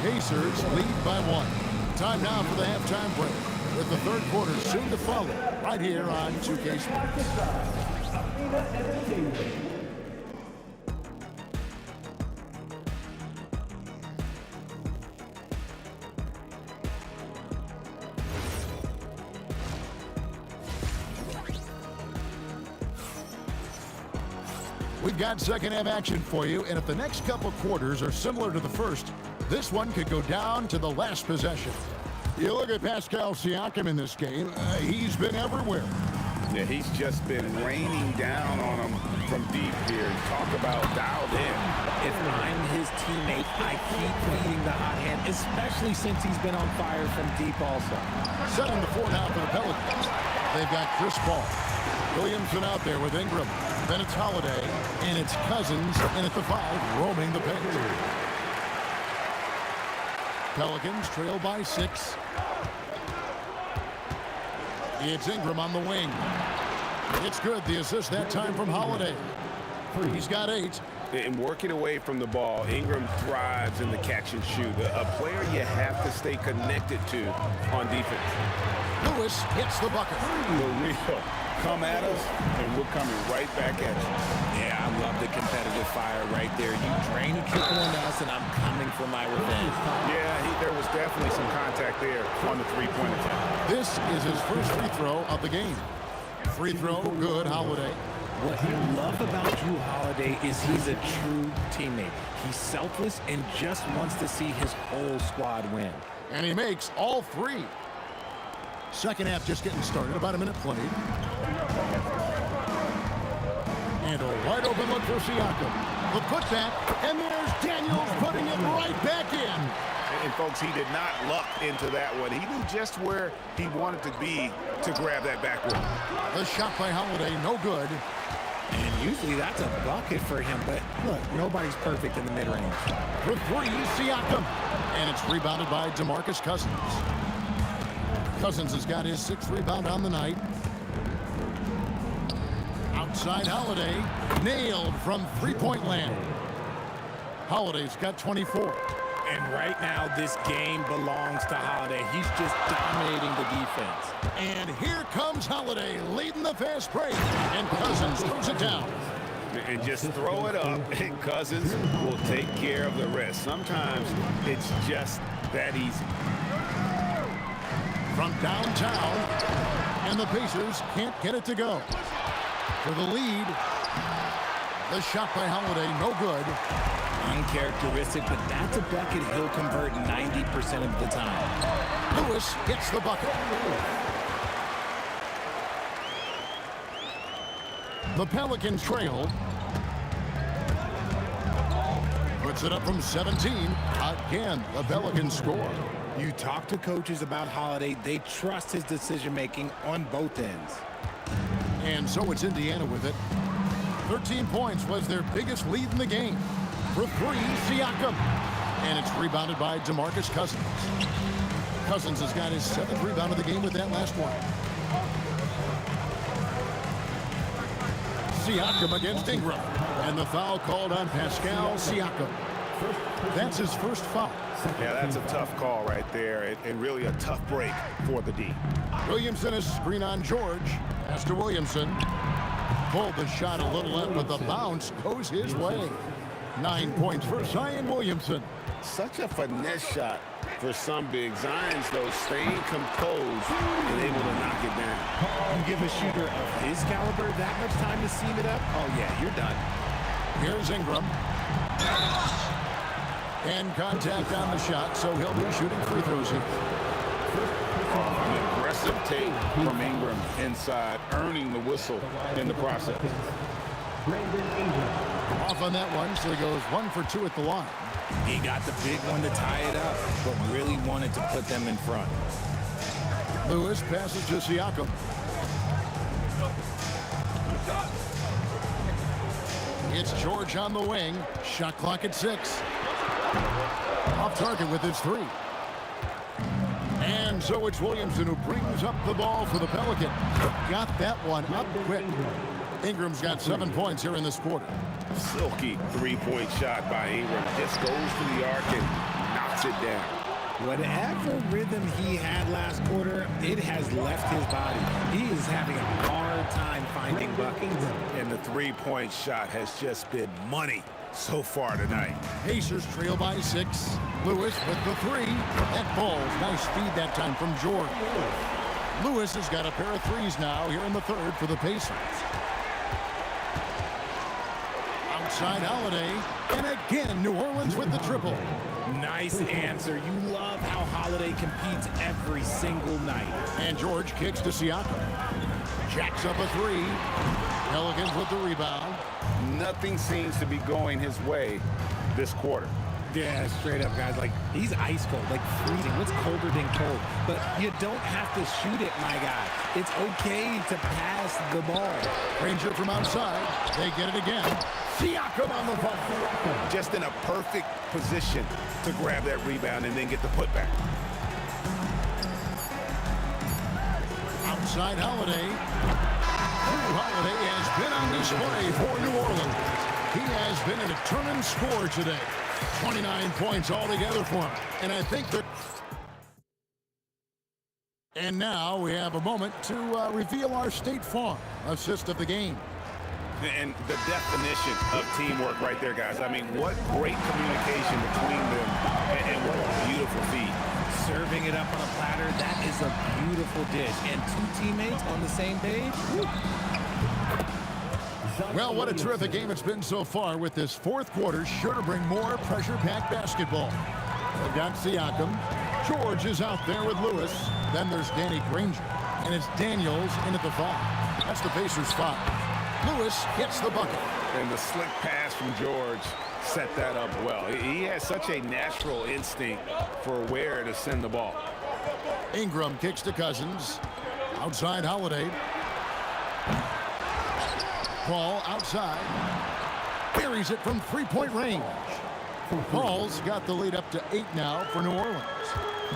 Pacers lead by 1. Time now for the halftime break, with the third quarter soon to follow, right here on 2K Sports. We've got second half action for you, and if the next couple quarters are similar to the first, this one could go down to the last possession. You look at Pascal Siakam in this game, he's been everywhere. Yeah, he's just been raining down on him from deep here. Talk about dialed in. If I'm his teammate, I keep feeding the hot hand, especially since he's been on fire from deep also. 7-4 now for the Pelicans. They've got Chris Paul. Williamson out there with Ingram. Then it's Holiday, and it's Cousins, and at the 5, roaming the paint. Pelicans trail by 6. It's Ingram on the wing. It's good. The assist that time from Holiday. He's got 8. And working away from the ball, Ingram thrives in the catch and shoot. A player you have to stay connected to on defense. Lewis hits the bucket. For real. Come at us, and we're coming right back at you. Yeah, I love the competitive fire right there. You drain a triple on us, and I'm coming for my revenge. Yeah, there was definitely some contact there on the three-point attack. This is his first free throw of the game. Free throw, good, Holiday. What you love about Drew Holiday is he's a true teammate. He's selfless and just wants to see his whole squad win. And he makes all 3. Second half just getting started, about a minute played. And a wide open look for Siakam. The putback, and there's Daniels putting it right back in. And folks, he did not luck into that one. He knew just where he wanted to be to grab that backboard. The shot by Holiday, no good. And usually that's a bucket for him, but look, nobody's perfect in the mid-range. For 3, Siakam. And it's rebounded by DeMarcus Cousins. Cousins has got his 6th rebound on the night. Outside Holiday, nailed from three-point land. Holiday's got 24. And right now, this game belongs to Holiday. He's just dominating the defense. And here comes Holiday leading the fast break. And Cousins throws it down. And just throw it up, and Cousins will take care of the rest. Sometimes it's just that easy. From downtown, and the Pacers can't get it to go. For the lead, the shot by Holiday, no good. Uncharacteristic, but that's a bucket he'll convert 90% of the time. Lewis gets the bucket. The Pelicans trail. Puts it up from 17. Again, the Pelicans score. You talk to coaches about Holiday, they trust his decision-making on both ends. And so it's Indiana with it. 13 points was their biggest lead in the game. For 3, Siakam. And it's rebounded by DeMarcus Cousins. Cousins has got his 7th rebound of the game with that last one. Siakam against Ingram. And the foul called on Pascal Siakam. That's his first foul. Yeah, that's a tough call right there, and really a tough break for the D. Williamson is screen on George. Pass to Williamson. Pulled the shot a little left, but the bounce goes his way. 9 points for Zion Williamson. Such a finesse shot for some big. Zion's, though, staying composed and able to knock it down. You give a shooter of his caliber that much time to seam it up? Oh, yeah, you're done. Here's Ingram. And contact on the shot, so he'll be shooting free throws here. An aggressive take from Ingram inside, earning the whistle in the process. Off on that one, so he goes 1 for 2 at the line. He got the big one to tie it up, but really wanted to put them in front. Lewis passes to Siakam. It's George on the wing. Shot clock at 6. Off target with his 3. And so it's Williamson who brings up the ball for the Pelicans. Got that one up quick. Ingram's got 7 points here in this quarter. Silky three-point shot by Ingram. Just goes to the arc and knocks it down. Whatever rhythm he had last quarter, it has left his body. He is having a hard time finding buckets. And the three-point shot has just been money so far tonight. Pacers trail by 6. Lewis with the 3. That ball's nice feed that time from George. Lewis has got a pair of 3s now here in the 3rd for the Pacers. Outside Holiday, and again New Orleans with the triple. Nice answer. You love how Holiday competes every single night. And George kicks to Siakam. Jacks up a three. Pelicans with the rebound. Nothing seems to be going his way this quarter. Yeah, straight up, guys. Like, he's ice cold, like freezing. What's colder than cold? But you don't have to shoot it, my guy. It's okay to pass the ball. Granger from outside. They get it again. Siakam on the ball. Just in a perfect position to grab that rebound and then get the putback. Outside Holiday. Holiday has been on display for New Orleans. He has been an determined scorer today. 29 points altogether for him. And I think that... And now we have a moment to reveal our State Farm assist of the game. And the definition of teamwork right there, guys. I mean, what great communication between them, and what a beautiful feed. Serving it up on a platter, that is a beautiful dish. And two teammates on the same page. Woo. Well, what a terrific game it's been so far, with this fourth quarter sure to bring more pressure-packed basketball. They've got Siakam. George is out there with Lewis. Then there's Danny Granger. And it's Daniels in at the 5. That's the Pacers' 5. Lewis gets the bucket. And the slick pass from George set that up well. He has such a natural instinct for where to send the ball. Ingram kicks to Cousins. Outside Holiday. Paul outside. Buries it from three-point range. Paul's got the lead up to 8 now for New Orleans.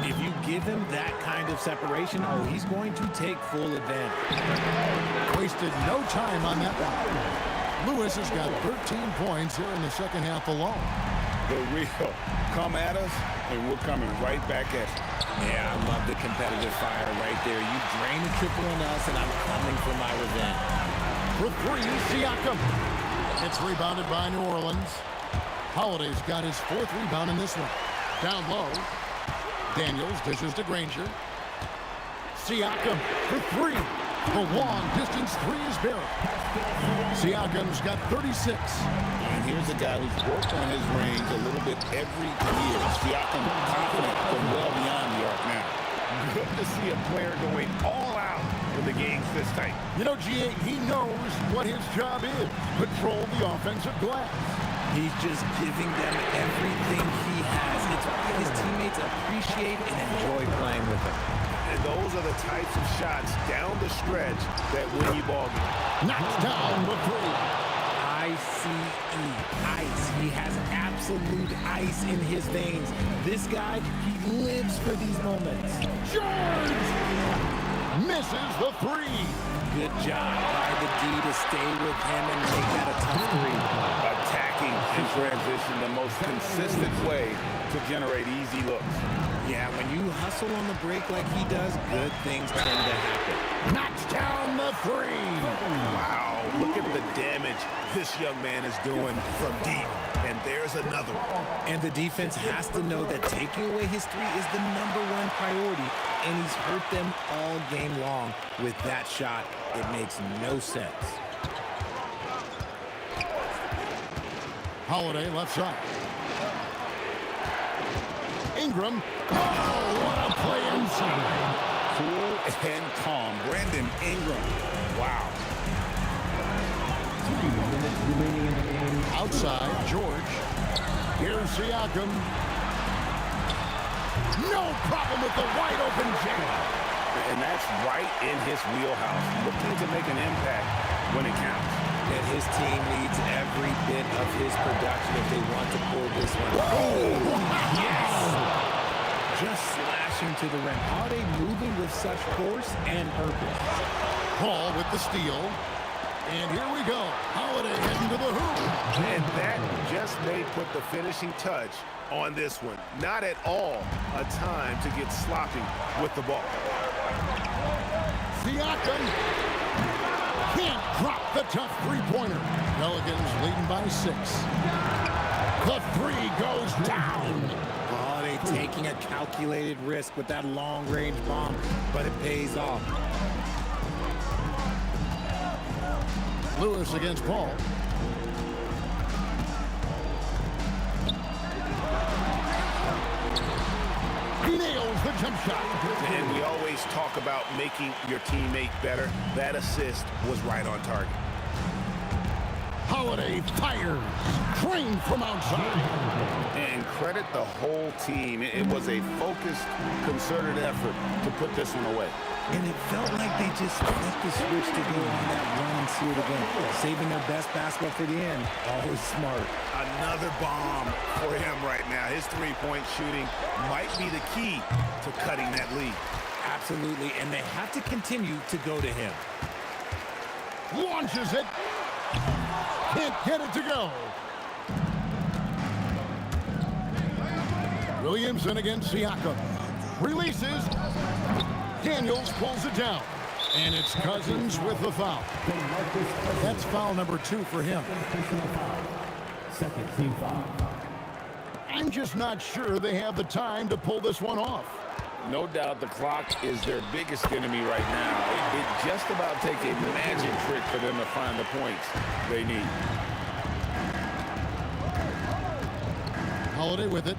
If you give him that kind of separation, oh, he's going to take full advantage. Wasted no time on that one. Lewis has got 13 points here in the second half alone. The real come at us, and we're coming right back at you. Yeah, I love the competitive fire right there. You drain a triple on us, and I'm coming for my revenge. For 3, Siakam. It's rebounded by New Orleans. Holiday's got his 4th rebound in this one. Down low. Daniels dishes to Granger. Siakam for 3. The long distance 3 is buried. Siakam's got 36. And here's a guy who's worked on his range a little bit every year. Siakam confident from well beyond the arc now. Good to see a player going all out when the game's this tight. You know, G.A., he knows what his job is. Control the offensive glass. He's just giving them everything he has. It's why his teammates appreciate and enjoy playing with him. And those are the types of shots down the stretch that win you ball games. Knocks down the 3. I-C-E, ice. He has absolute ice in his veins. This guy, he lives for these moments. George misses the 3. Good job by the D to stay with him and make that a tough 3. Attacking in transition, the most consistent way to generate easy looks. Yeah, when you hustle on the break like he does, good things tend to happen. Knocks down the 3. Wow, look at the damage this young man is doing from deep. And there's another one. And the defense has to know that taking away his 3 is the #1 priority, and he's hurt them all game long. With that shot, it makes no sense. Holiday left side. Ingram. Oh, what a play inside. Cool and calm. Brandon Ingram. Wow. Outside, George. Here's Siakam. No problem with the wide open jam. And that's right in his wheelhouse. Looking to make an impact when it counts. And his team needs every bit of his production if they want to pull this one. Oh, yes! Just slashing to the rim. Holiday moving with such force and purpose. Paul with the steal. And here we go. Holiday heading to the hoop. And that just may put the finishing touch on this one. Not at all a time to get sloppy with the ball. Siakam can't drop the tough three-pointer. Pelicans leading by 6. The 3 goes down. Holiday taking a calculated risk with that long-range bomb, but it pays off. Lewis against Paul. He nails the jump shot. And we always talk about making your teammate better. That assist was right on target. Holiday fires. Trained from outside. And credit the whole team. It was a focused, concerted effort to put this one away. And it felt like they just flipped the switch to go on that run and seal the game. Saving their best basketball for the end. Always smart. Another bomb for him right now. His three-point shooting might be the key to cutting that lead. Absolutely, and they have to continue to go to him. Launches it. Can't get it to go. Williamson against Siakam. Releases. Daniels pulls it down. And it's Cousins with the foul. That's foul number 2 for him. Second team foul. I'm just not sure they have the time to pull this one off. No doubt the clock is their biggest enemy right now. It just about takes a magic trick for them to find the points they need. Holiday with it.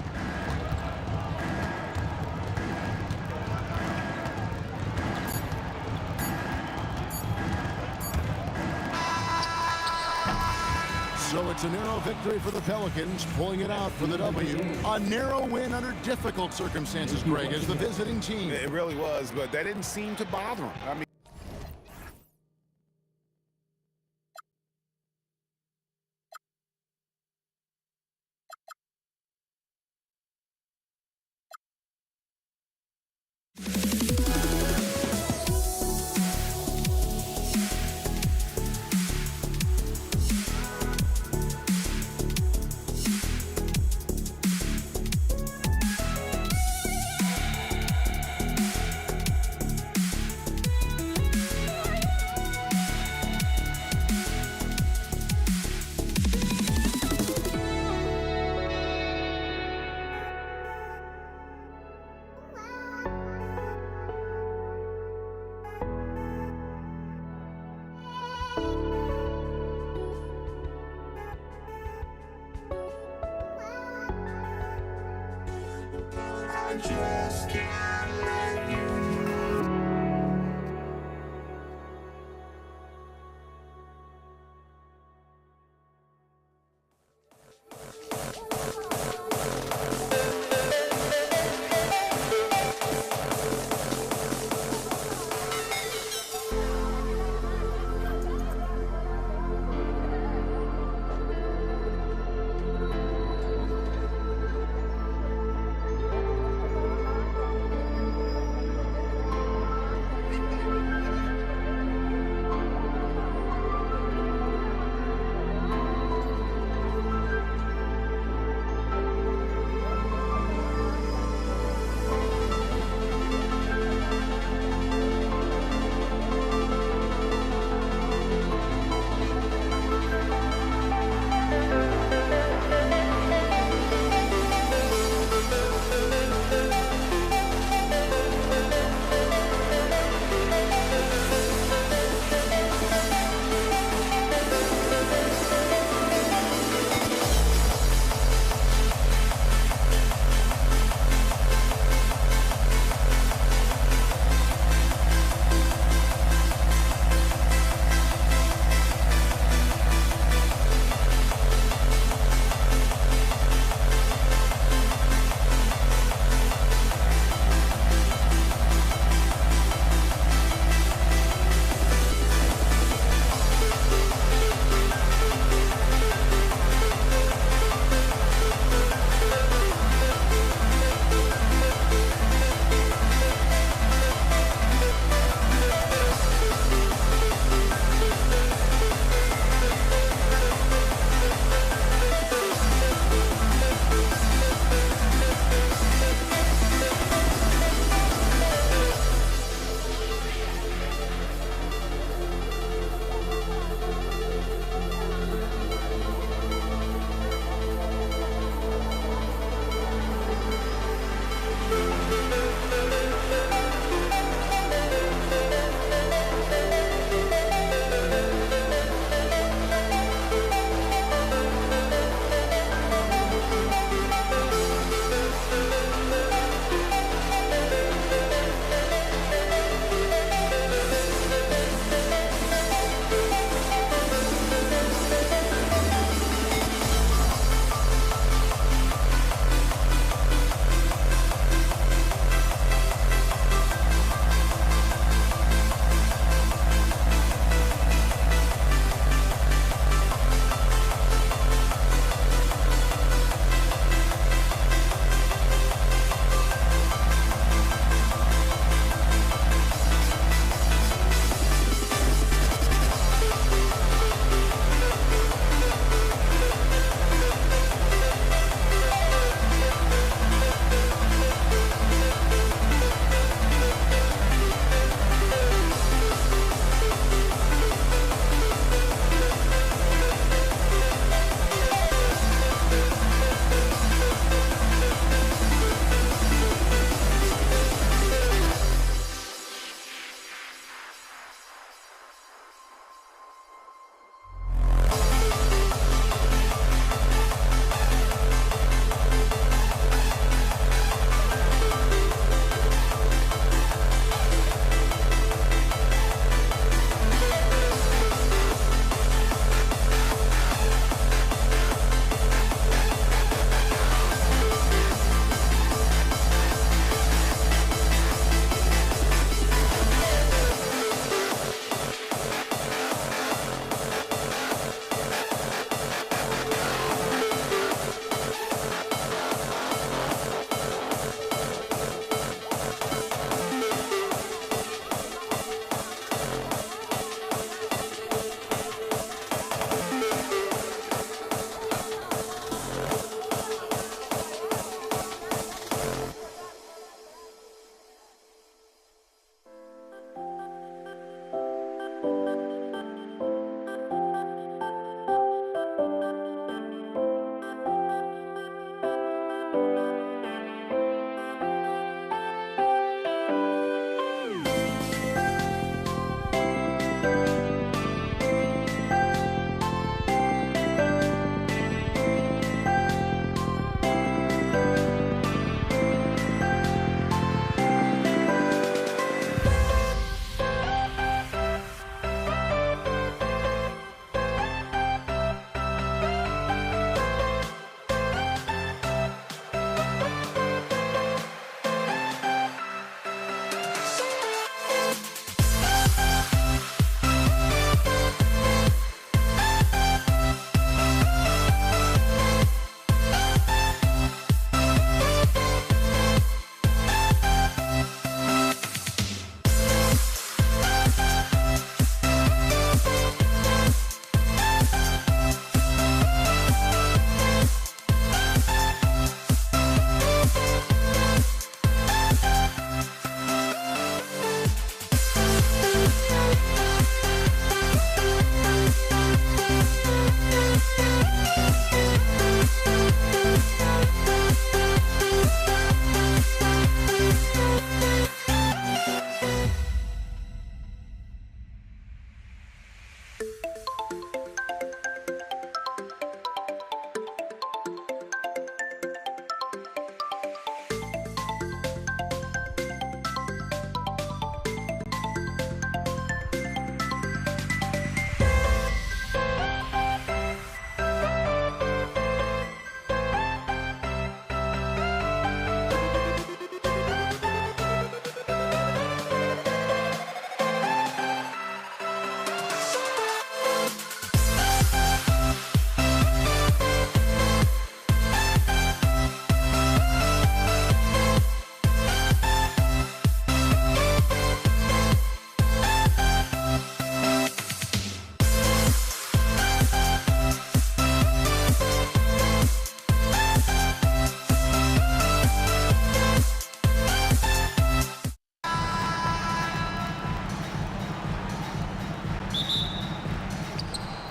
So it's a narrow victory for the Pelicans, pulling it out for the W. A narrow win under difficult circumstances, Greg, as the visiting team. It really was, but that didn't seem to bother them. I mean, just can't let you.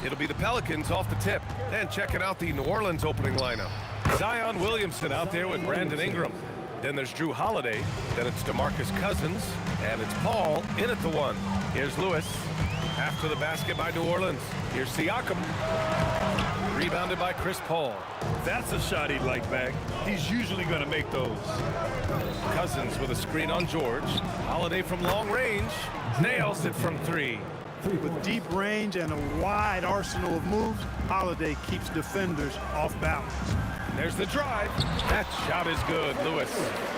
It'll be the Pelicans off the tip. And checking out the New Orleans opening lineup. Zion Williamson out there with Brandon Ingram. Then there's Drew Holiday. Then it's DeMarcus Cousins. And it's Paul in at the one. Here's Lewis. After the basket by New Orleans. Here's Siakam. Rebounded by Chris Paul. That's a shot he'd like back. He's usually going to make those. Cousins with a screen on George. Holiday from long range. Nails it from three. With deep range and a wide arsenal of moves, Holiday keeps defenders off balance. There's the drive. That shot is good, Lewis.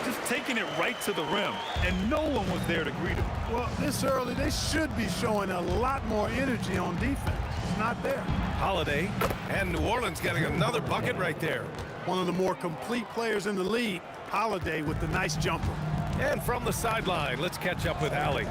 Just taking it right to the rim, and no one was there to greet him. Well, this early, they should be showing a lot more energy on defense. It's not there. Holiday, and New Orleans getting another bucket right there. One of the more complete players in the league, Holiday with the nice jumper. And from the sideline, let's catch up with Allie.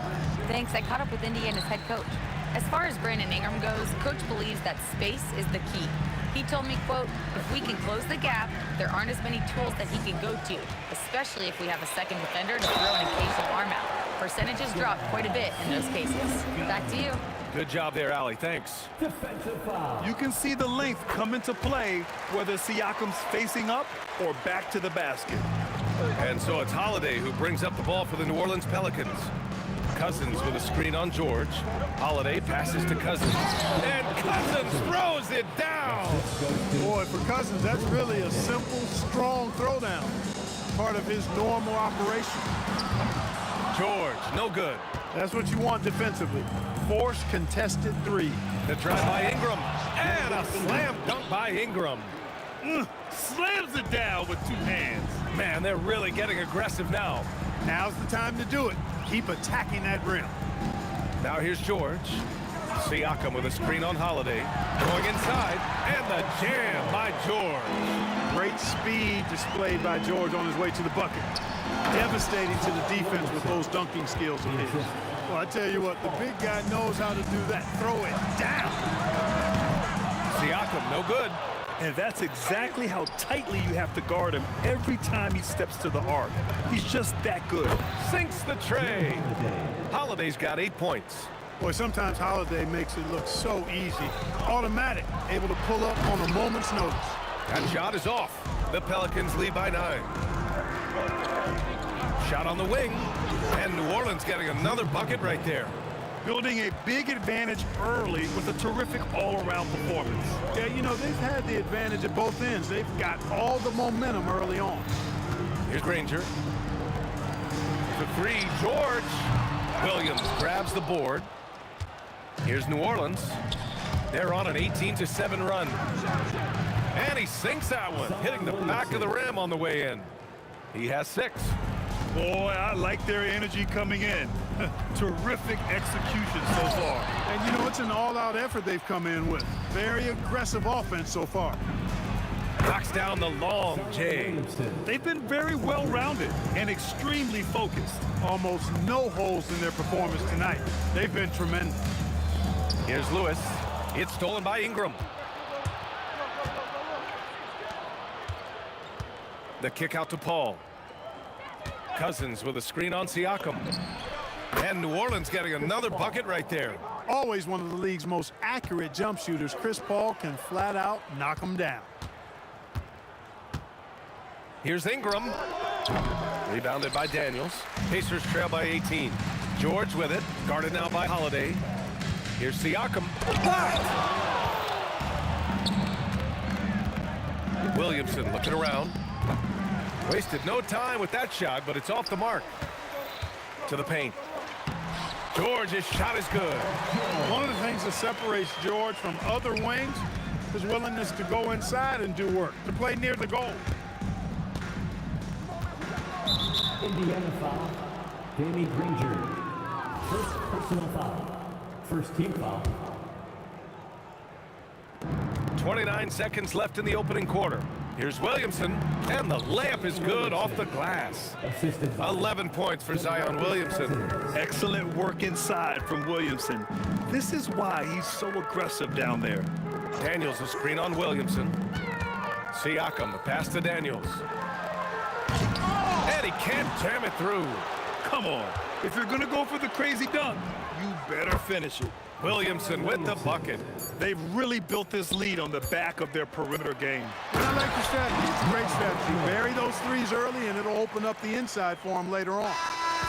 Thanks. I caught up with Indiana's head coach. As far as Brandon Ingram goes, coach believes that space is the key. He told me, quote, if we can close the gap, there aren't as many tools that he can go to, especially if we have a second defender to throw an occasional arm out. Percentages drop quite a bit in those cases. Back to you. Good job there, Allie. Thanks. Defensive foul. You can see the length come into play, whether Siakam's facing up or back to the basket. And so it's Holiday who brings up the ball for the New Orleans Pelicans. Cousins with a screen on George. Holiday passes to Cousins. And Cousins throws it down. Boy, for Cousins, that's really a simple, strong throwdown. Part of his normal operation. George, no good. That's what you want defensively. Force contested three. The drive by Ingram. And a slam dunk by Ingram. Slams it down with two hands. Man, they're really getting aggressive now. Now's the time to do it. Keep attacking that rim. Now here's George. Siakam with a screen on Holiday. Going inside. And the jam by George. Great speed displayed by George on his way to the bucket. Devastating to the defense with those dunking skills of his. Well, I tell you what, the big guy knows how to do that. Throw it down. Siakam, no good. And that's exactly how tightly you have to guard him every time he steps to the arc. He's just that good. Sinks the tray. Holiday's got 8 points. Boy, sometimes Holiday makes it look so easy. Automatic, able to pull up on a moment's notice. That shot is off. The Pelicans lead by 9. Shot on the wing. And New Orleans getting another bucket right there. Building a big advantage early with a terrific all-around performance. Yeah, you know, they've had the advantage at both ends. They've got all the momentum early on. Here's Granger. The three, George. Williams grabs the board. Here's New Orleans. They're on an 18-7 run. And he sinks that one, hitting the back of the rim on the way in. He has 6. Boy, I like their energy coming in. Terrific execution so far. And, you know, it's an all-out effort they've come in with. Very aggressive offense so far. Knocks down the long J. They've been very well-rounded and extremely focused. Almost no holes in their performance tonight. They've been tremendous. Here's Lewis. It's stolen by Ingram. The kick out to Paul. Cousins with a screen on Siakam. And New Orleans getting another bucket right there. Always one of the league's most accurate jump shooters. Chris Paul can flat out knock him down. Here's Ingram. Rebounded by Daniels. Pacers trail by 18. George with it. Guarded now by Holiday. Here's Siakam. Williamson looking around. Wasted no time with that shot, but it's off the mark. To the paint. George's shot is good. One of the things that separates George from other wings is willingness to go inside and do work, to play near the goal. Indiana foul. Danny Granger. First personal foul. First team foul. 29 seconds left in the opening quarter. Here's Williamson, and the layup is good off the glass. 11 points for Zion Williamson. Excellent work inside from Williamson. This is why he's so aggressive down there. Daniels a screen on Williamson. Siakam, a pass to Daniels. And he can't jam it through. Come on. If you're going to go for the crazy dunk, you better finish it. Williamson with the bucket. They've really built this lead on the back of their perimeter game. And I like the strategy. It's a great strategy. Bury those threes early, and it'll open up the inside for them later on.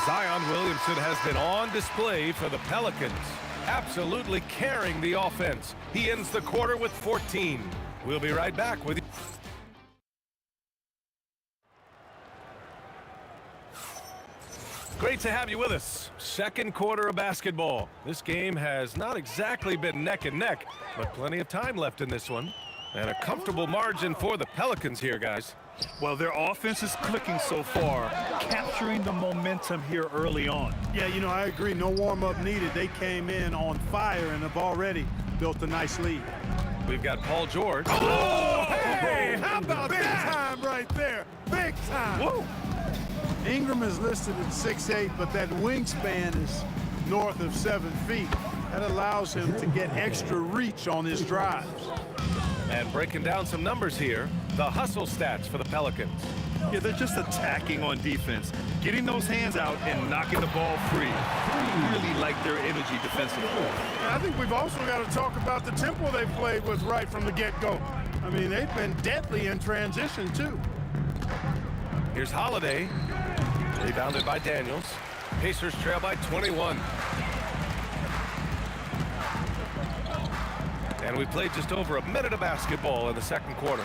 Zion Williamson has been on display for the Pelicans, absolutely carrying the offense. He ends the quarter with 14. We'll be right back with you. Great to have you with us. Second quarter of basketball. This game has not exactly been neck and neck, but plenty of time left in this one. And a comfortable margin for the Pelicans here, guys. Well, their offense is clicking so far, capturing the momentum here early on. Yeah, you know, I agree. No warm-up needed. They came in on fire and have already built a nice lead. We've got Paul George. Oh, hey, how about Big that? time right there. Big time. Whoa. Ingram is listed at 6'8", but that wingspan is north of 7 feet. That allows him to get extra reach on his drives. And breaking down some numbers here, the hustle stats for the Pelicans. Yeah, they're just attacking on defense, getting those hands out and knocking the ball free. Really like their energy defensively. And I think we've also got to talk about the tempo they played with right from the get-go. I mean, they've been deadly in transition, too. Here's Holiday, rebounded by Daniels. Pacers trail by 21. And we played just over a minute of basketball in the second quarter.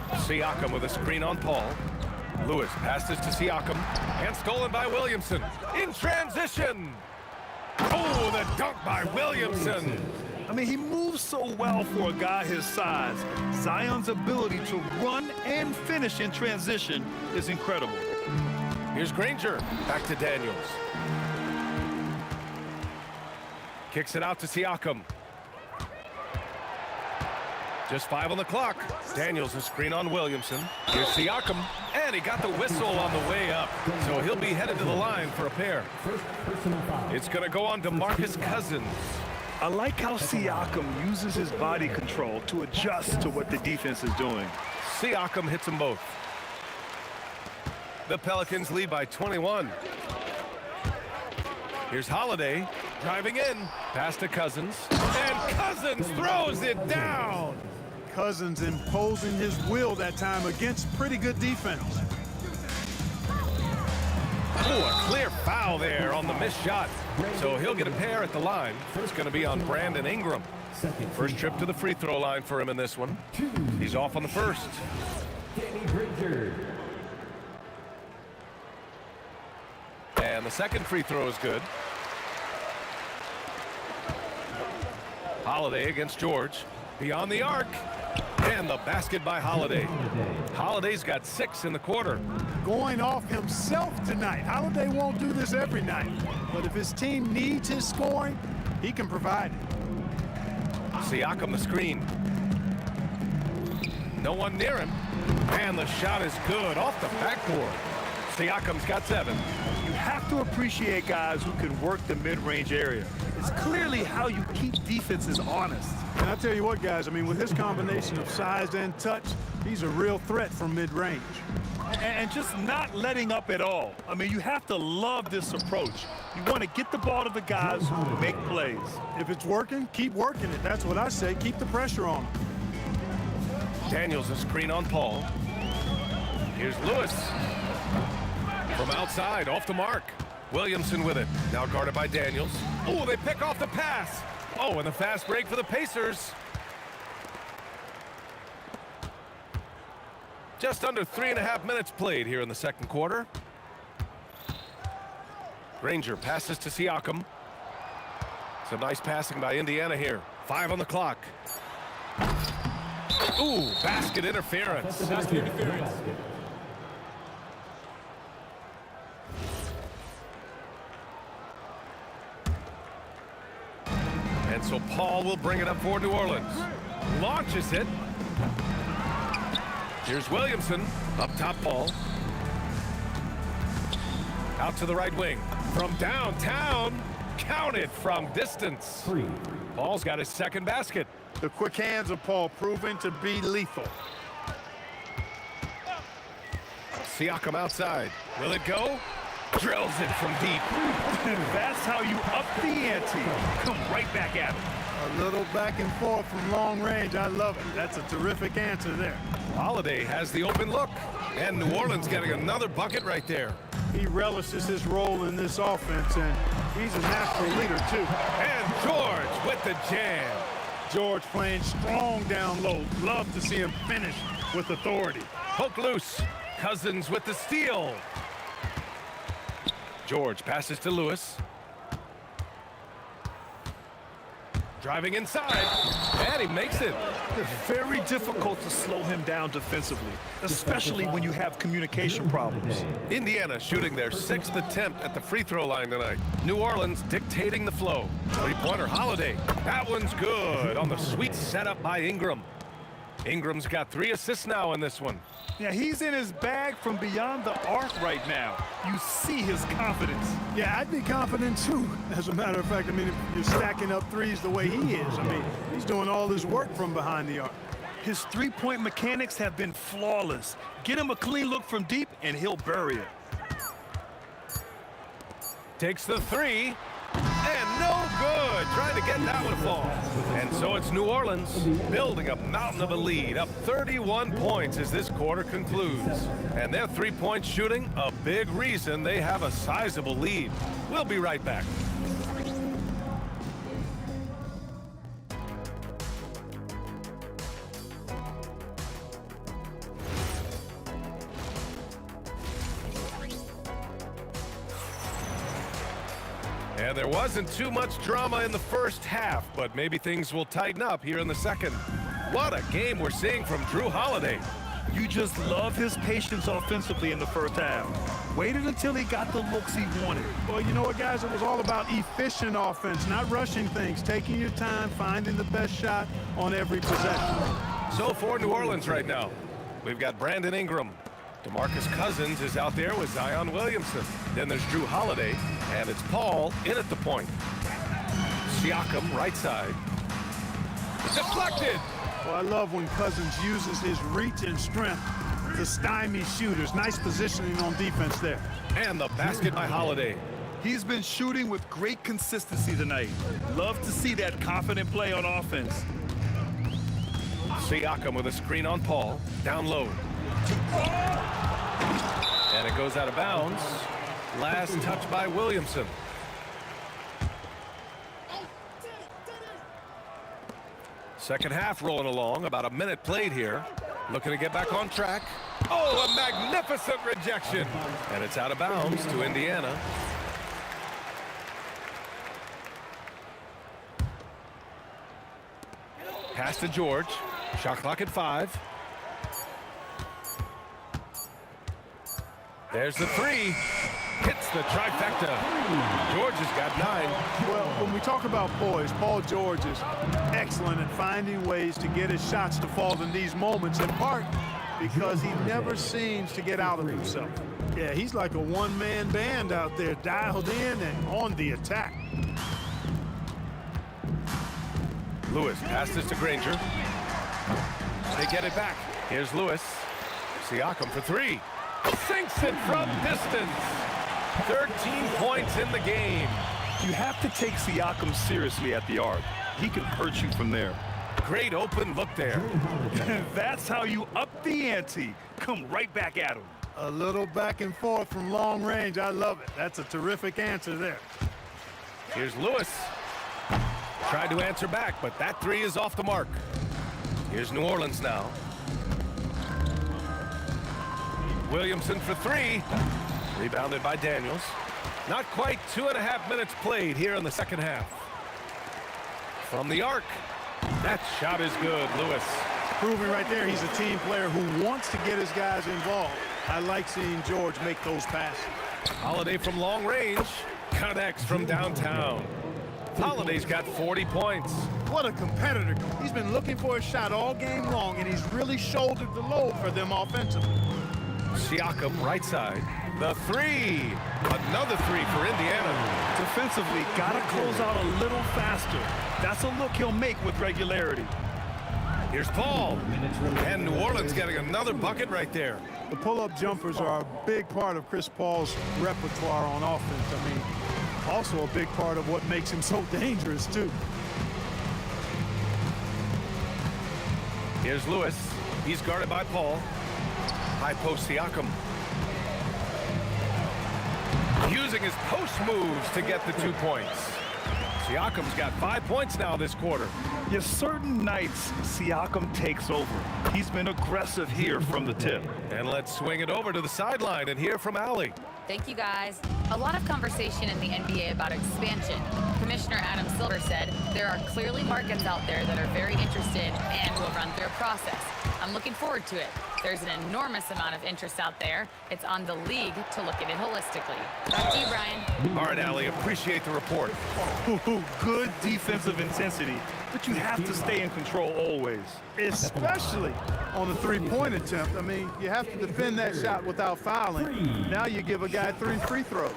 Siakam with a screen on Paul. Lewis passes to Siakam and stolen by Williamson. In transition. Oh, the dunk by Williamson. I mean, he moves so well for a guy his size. Zion's ability to run and finish in transition is incredible. Here's Granger, back to Daniels. Kicks it out to Siakam. Just 5 on the clock. Daniels a screen on Williamson. Here's Siakam, and he got the whistle on the way up. So he'll be headed to the line for a pair. It's going to go on to DeMarcus Cousins. I like how Siakam uses his body control to adjust to what the defense is doing. Siakam hits them both. The Pelicans lead by 21. Here's Holiday driving in. Pass to Cousins. And Cousins throws it down. Cousins imposing his will that time against pretty good defense. Oh, a clear foul there on the missed shot. So he'll get a pair at the line. It's going to be on Brandon Ingram. First trip to the free throw line for him in this one. He's off on the first. And the second free throw is good. Holiday against George. Beyond the arc. And the basket by Holiday. Holiday's got 6 in the quarter. Going off himself tonight. Holiday won't do this every night, but if his team needs his scoring, he can provide it. Siakam the screen. No one near him. And the shot is good off the backboard. Siakam's got 7. You have to appreciate guys who can work the mid-range area. It's clearly how you keep defenses honest. And I'll tell you what, guys, I mean, with his combination of size and touch, he's a real threat from mid-range. And just not letting up at all. I mean, you have to love this approach. You want to get the ball to the guys who make plays. If it's working, keep working it. That's what I say. Keep the pressure on him. Daniels a screen on Paul. Here's Lewis. From outside, off the mark. Williamson with it. Now guarded by Daniels. Oh, they pick off the pass. Oh, and the fast break for the Pacers. Just under 3.5 minutes played here in the second quarter. Granger passes to Siakam. Some nice passing by Indiana here. 5 on the clock. Ooh, basket interference. And so Paul will bring it up for New Orleans. Launches it. Here's Williamson. Up top, Paul. Out to the right wing. From downtown. Counted from distance. Paul's got his second basket. The quick hands of Paul proving to be lethal. Siakam outside. Will it go? Drills it from deep. That's how you up the ante. Come right back at him. A little back and forth from long range. I love it. That's a terrific answer there. Holiday has the open look. And New Orleans getting another bucket right there. He relishes his role in this offense, and he's a natural leader, too. And George with the jam. George playing strong down low. Love to see him finish with authority. Poke loose. Cousins with the steal. George passes to Lewis. Driving inside, and he makes it. It's very difficult to slow him down defensively, especially when you have communication problems. Indiana shooting their 6th attempt at the free throw line tonight. New Orleans dictating the flow. Three-pointer Holiday. That one's good on the sweet setup by Ingram. Ingram's got 3 assists now in this one. Yeah, he's in his bag from beyond the arc right now. You see his confidence. Yeah, I'd be confident, too. As a matter of fact, I mean, if you're stacking up threes the way he is, I mean, he's doing all his work from behind the arc. His three-point mechanics have been flawless. Get him a clean look from deep, and he'll bury it. Takes the 3, and no good. Trying to get that one to fall. And so it's New Orleans building a mountain of a lead, up 31 points as this quarter concludes. And their three-point shooting, a big reason they have a sizable lead. We'll be right back. And there wasn't too much drama in the first half, but maybe things will tighten up here in the second. What a game we're seeing from Drew Holiday. You just love his patience offensively in the first half. Waited until he got the looks he wanted. Well, you know what, guys? It was all about efficient offense, not rushing things, taking your time, finding the best shot on every possession. So for New Orleans right now, we've got Brandon Ingram. DeMarcus Cousins is out there with Zion Williamson. Then there's Drew Holiday, and it's Paul in at the point. Siakam right side. Deflected. Well, I love when Cousins uses his reach and strength to stymie shooters. Nice positioning on defense there. And the basket by Holiday. He's been shooting with great consistency tonight. Love to see that confident play on offense. Siakam with a screen on Paul. Down low. And it goes out of bounds. Last touch by Williamson. Second half rolling along. About a minute played here. Looking to get back on track. Oh, a magnificent rejection. And it's out of bounds to Indiana. Pass to George. Shot clock at 5. There's the 3. Hits the trifecta. George has got 9. Well, when we talk about poise, Paul George is excellent at finding ways to get his shots to fall in these moments, in part because he never seems to get out of himself. Yeah, he's like a one-man band out there, dialed in and on the attack. Lewis passes to Granger. They get it back. Here's Lewis. Siakam for 3. Sinks it from distance. 13 points in the game. You have to take Siakam seriously at the arc. He can hurt you from there. Great open look there. That's how you up the ante. Come right back at him. A little back and forth from long range. I love it. That's a terrific answer there. Here's Lewis. Tried to answer back, but that 3 is off the mark. Here's New Orleans now. Williamson for 3. Rebounded by Daniels. Not quite 2.5 minutes played here in the second half. From the arc. That shot is good, Lewis. Proving right there he's a team player who wants to get his guys involved. I like seeing George make those passes. Holiday from long range. Connects from downtown. Holiday's got 40 points. What a competitor. He's been looking for a shot all game long, and he's really shouldered the load for them offensively. Siakam right side. The 3. Another 3 for Indiana. Defensively, gotta close out a little faster. That's a look he'll make with regularity. Here's Paul. And New Orleans getting another bucket right there. The pull-up jumpers are a big part of Chris Paul's repertoire on offense. I mean, also a big part of what makes him so dangerous, too. Here's Lewis. He's guarded by Paul. High post Siakam. Using his post moves to get the 2 points. Siakam's got 5 points now this quarter. Yes, certain nights, Siakam takes over. He's been aggressive here from the tip. And let's swing it over to the sideline and hear from Allie. Thank you, guys. A lot of conversation in the NBA about expansion. Commissioner Adam Silver said there are clearly markets out there that are very interested and will run through a process. I'm looking forward to it. There's an enormous amount of interest out there. It's on the league to look at it holistically. Back to you, Brian. All right, Allie, appreciate the report. Good defensive intensity, but you have to stay in control always. Especially on the three-point attempt. I mean, you have to defend that shot without fouling. Now you give a guy 3 free throws.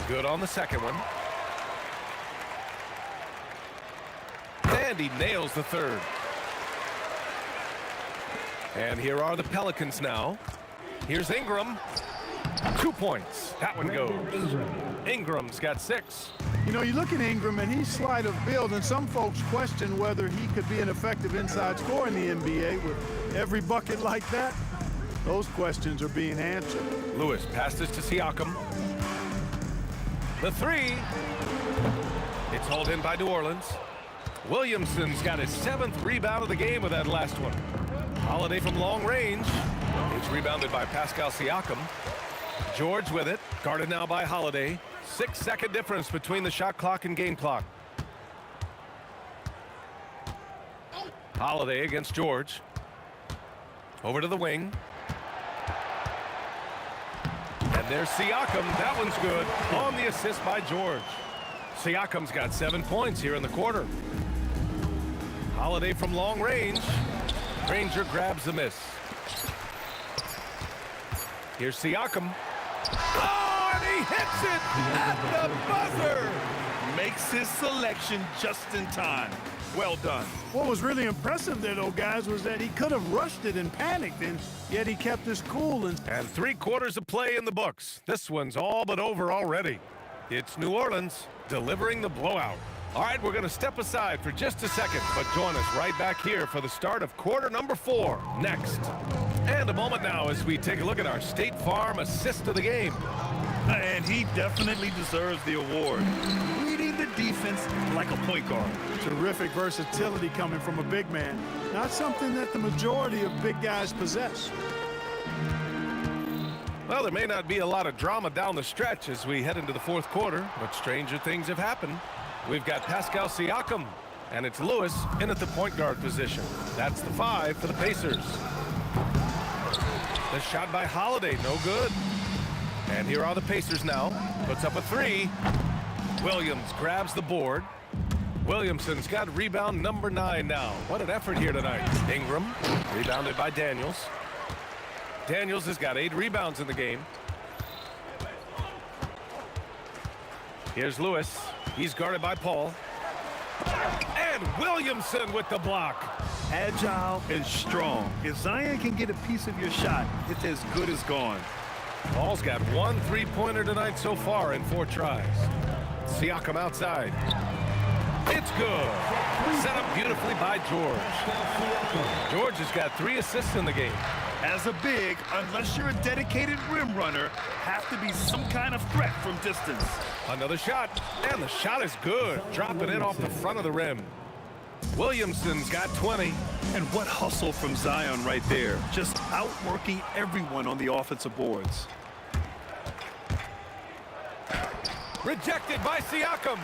Good on the second one. And he nails the third. And here are the Pelicans now. Here's Ingram. 2 points. That one goes. Ingram's got 6. You know, you look at Ingram, and he's slight of build, and some folks question whether he could be an effective inside scorer in the NBA with every bucket like that. Those questions are being answered. Lewis passes to Siakam. The 3. It's hauled in by New Orleans. Williamson's got his 7th rebound of the game with that last one. Holiday from long range. It's rebounded by Pascal Siakam. George with it, guarded now by Holiday. 6-second difference between the shot clock and game clock. Holiday against George. Over to the wing. And there's Siakam. That one's good. On the assist by George. Siakam's got 7 points here in the quarter. Holiday from long range. Granger grabs the miss. Here's Siakam. Oh, and he hits it at the buzzer. Makes his selection just in time. Well done. What was really impressive there, though, guys, was that he could have rushed it and panicked, and yet he kept his cool. And 3 quarters of play in the books. This one's all but over already. It's New Orleans delivering the blowout. All right, we're going to step aside for just a second, but join us right back here for the start of quarter number 4 next. And a moment now as we take a look at our State Farm assist of the game. And he definitely deserves the award. Leading the defense like a point guard. Terrific versatility coming from a big man. Not something that the majority of big guys possess. Well, there may not be a lot of drama down the stretch as we head into the 4th quarter, but stranger things have happened. We've got Pascal Siakam, and it's Lewis in at the point guard position. That's the 5 for the Pacers. The shot by Holiday, no good. And here are the Pacers now. Puts up a 3. Williams grabs the board. Williamson's got rebound number 9 now. What an effort here tonight. Ingram, rebounded by Daniels. Daniels has got 8 rebounds in the game. Here's Lewis. He's guarded by Paul. And Williamson with the block. Agile and strong. If Zion can get a piece of your shot, it's as good as gone. Paul's got 1 3-pointer tonight so far in 4 tries. Siakam outside. It's good. Set up beautifully by George. George has got 3 assists in the game. As a big, unless you're a dedicated rim runner, have to be some kind of threat from distance. Another shot, and the shot is good. Dropping in off the front of the rim. Williamson's got 20. And what hustle from Zion right there. Just outworking everyone on the offensive boards. Rejected by Siakam.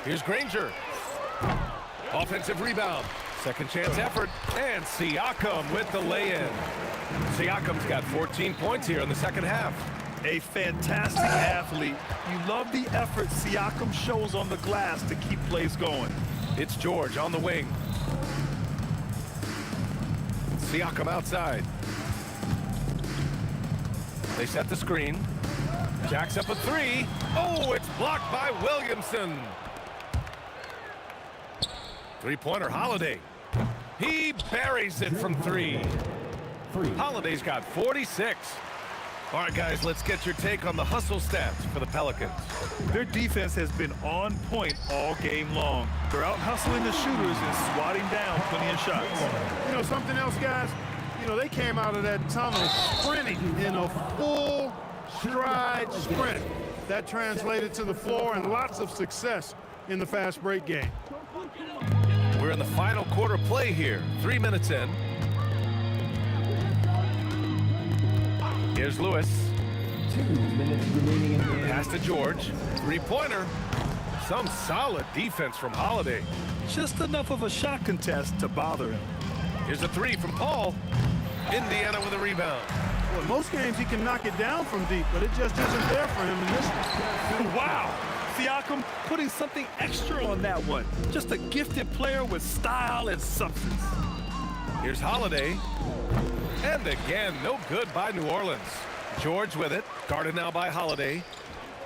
Here's Granger. Offensive rebound. Second chance effort. And Siakam with the lay-in. Siakam's got 14 points here in the second half. A fantastic athlete. You love the effort Siakam shows on the glass to keep plays going. It's George on the wing. Siakam outside. They set the screen. Jacks up a 3. Oh, it's blocked by Williamson. Three-pointer, Holiday. He buries it from three. Holiday's got 46. All right, guys, let's get your take on the hustle stats for the Pelicans. Their defense has been on point all game long. They're out hustling the shooters and swatting down plenty of shots. You know, something else, guys? You know, they came out of that tunnel sprinting in a full stride sprint. That translated to the floor and lots of success in the fast break game. We're in the final quarter play here. 3 minutes in. Here's Lewis. 2 minutes remaining in the game. Pass to George. Three-pointer. Some solid defense from Holiday. Just enough of a shot contest to bother him. Here's a three from Paul. Indiana with a rebound. Well, in most games he can knock it down from deep, but it just isn't there for him in this one. Wow. Siakam putting something extra on that one. Just a gifted player with style and substance. Here's Holiday. And again, no good by New Orleans. George with it. Guarded now by Holiday.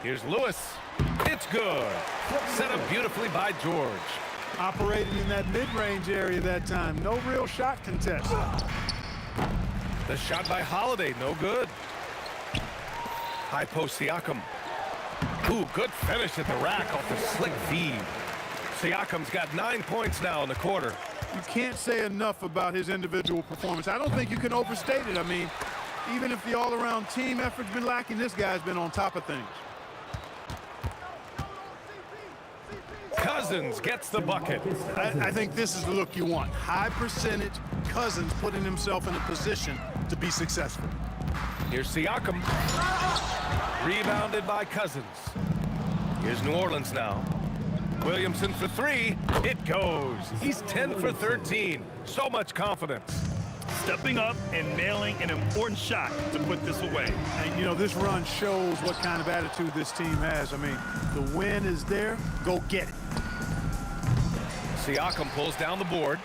Here's Lewis. It's good. Set up beautifully by George. Operating in that mid-range area that time. No real shot contest. The shot by Holiday, no good. High post Siakam. Ooh, good finish at the rack off the slick feed. Siakam's got 9 points now in the quarter. You can't say enough about his individual performance. I don't think you can overstate it. I mean, even if the all-around team effort's been lacking, this guy's been on top of things. Cousins gets the bucket. I think this is the look you want. High percentage, Cousins putting himself in a position to be successful. Here's Siakam. Rebounded by Cousins. Here's New Orleans now. Williamson for three. It goes. He's 10 for 13. So much confidence. Stepping up and nailing an important shot to put this away. And, you know, this run shows what kind of attitude this team has. I mean, the win is there. Go get it. Siakam pulls down the board.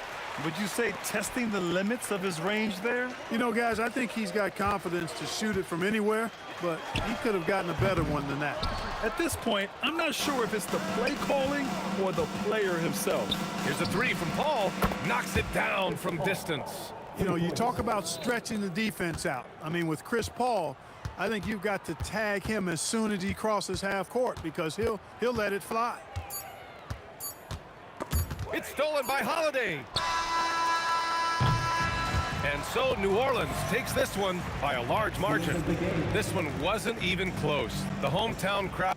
Would you say testing the limits of his range there? You know, guys, I think he's got confidence to shoot it from anywhere, but he could have gotten a better one than that. At this point, I'm not sure if it's the play calling or the player himself. Here's a three from Paul. Knocks it down from distance. You know, you talk about stretching the defense out. I mean, with Chris Paul, I think you've got to tag him as soon as he crosses half court because he'll let it fly. It's stolen by Holiday. And so New Orleans takes this one by a large margin. This one wasn't even close. The hometown crowd.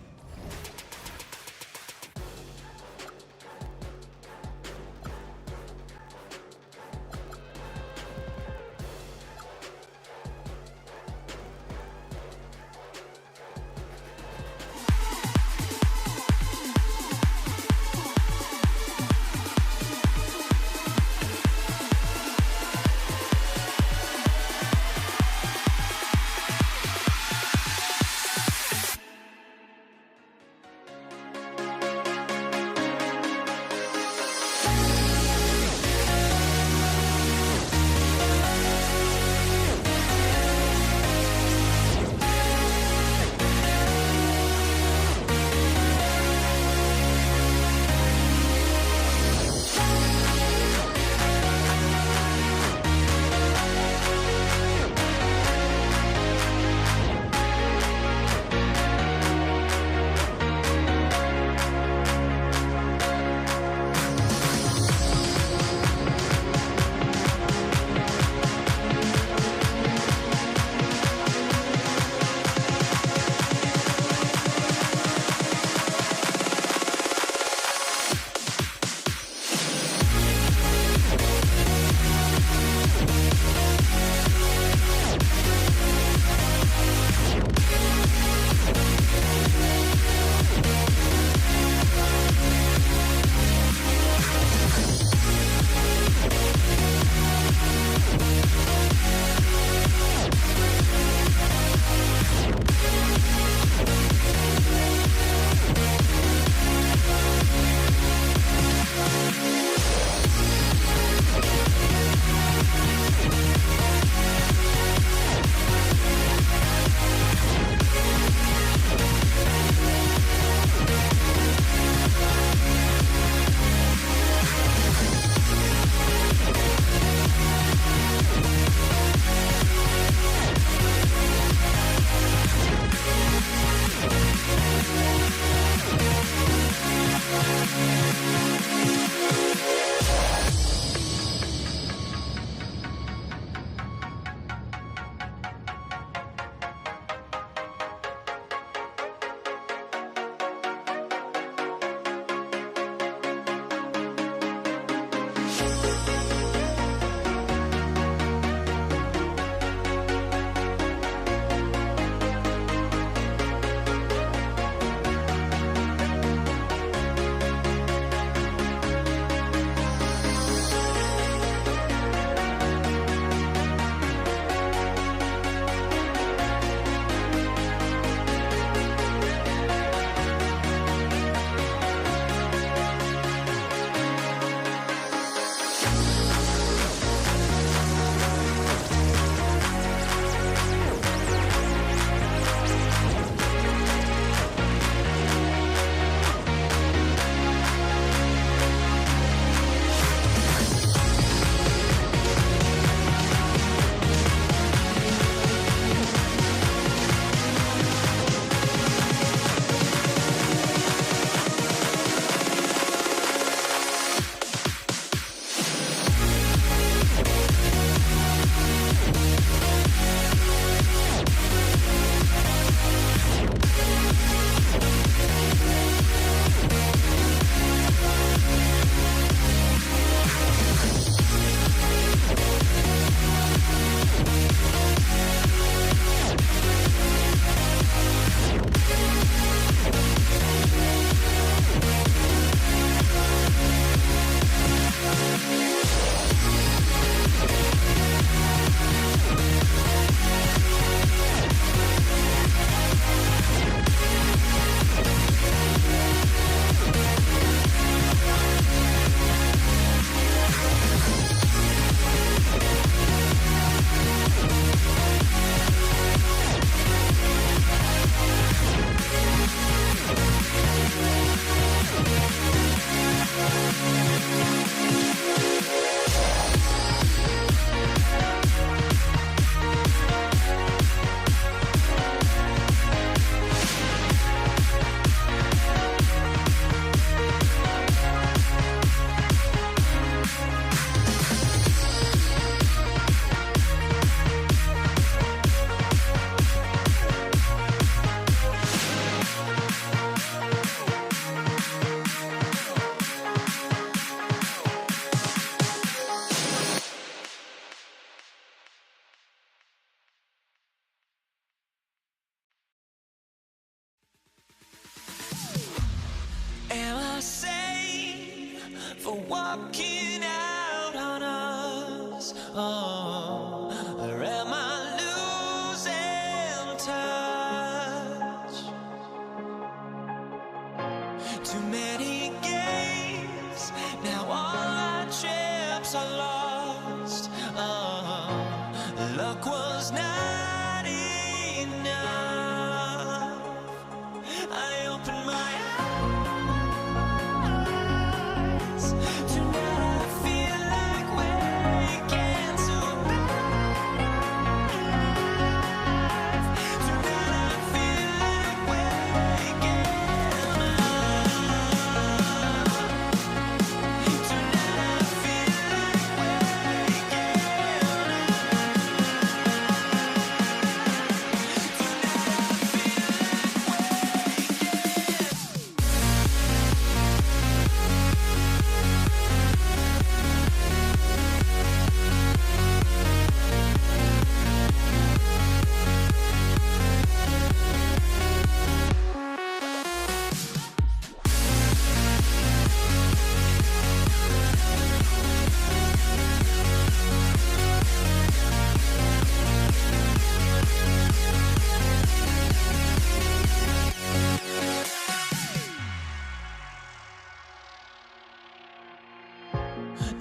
for walking out on us. Oh, or am I losing touch? Too many games, now all our chips are lost. Oh, luck was not enough. I opened my eyes. Tonight I feel like waking to life. Tonight I feel like waking up. Tonight I feel like waking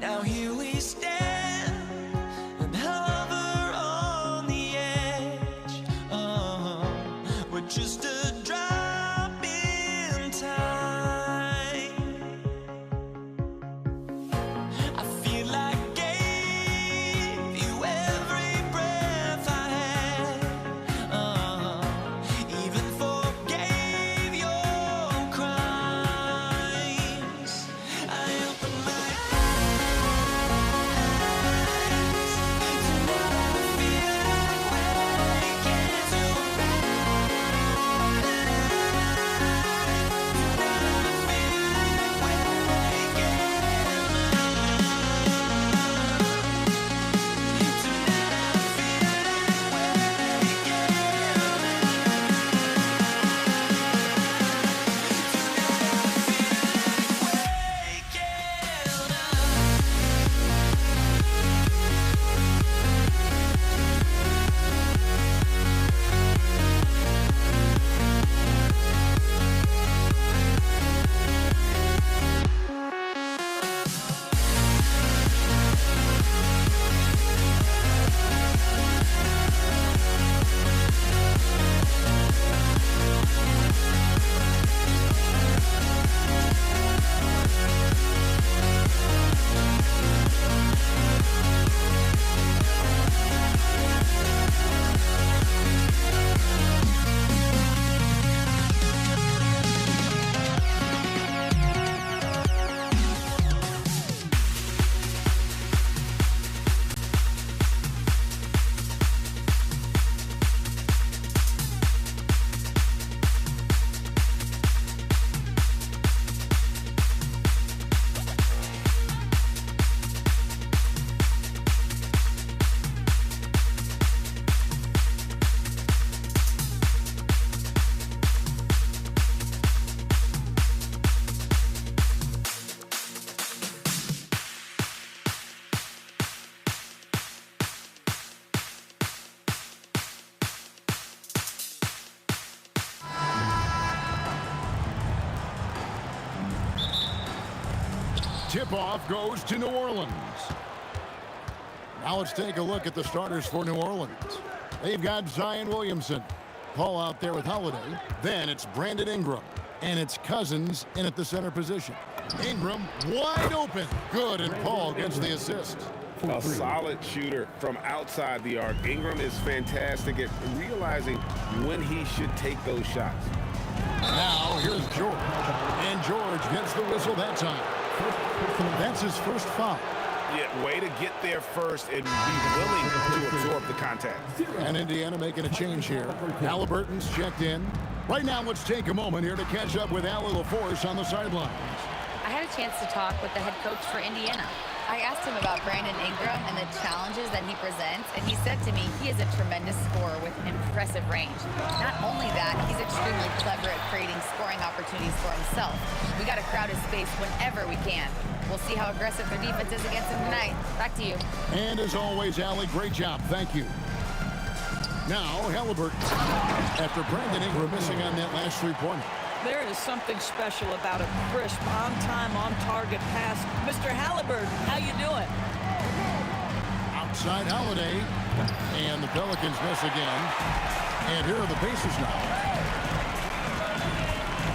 Now here we stand and hover on the edge. Oh, we're just a drop in time. I feel like I gave you every breath I had. Even forgave your crimes. I opened my Tip-off goes to New Orleans. Now let's take a look at the starters for New Orleans. They've got Zion Williamson. Paul out there with Holiday. Then it's Brandon Ingram. And it's Cousins in at the center position. Ingram wide open. Good, and Paul gets the assist. A solid shooter from outside the arc. Ingram is fantastic at realizing when he should take those shots. Now here's George. And George gets the whistle that time. That's his first foul. Yeah, way to get there first and be willing to absorb the contact. And Indiana making a change here. Halliburton's checked in. Right now, let's take a moment here to catch up with Allie LaForce on the sidelines. I had a chance to talk with the head coach for Indiana. I asked him about Brandon Ingram and the challenges that he presents, and he said to me he is a tremendous scorer with impressive range. Not only that, he's extremely clever at creating scoring opportunities for himself. We got to crowd his space whenever we can. We'll see how aggressive their defense is against him tonight. Back to you. And as always, Allie, great job. Thank you. Now, Halliburton. After Brandon Ingram missing on that last three-pointer. There is something special about a crisp, on-time, on-target pass. Mr. Halliburton, how you doing? Outside Holiday. And the Pelicans miss again. And here are the Pacers now.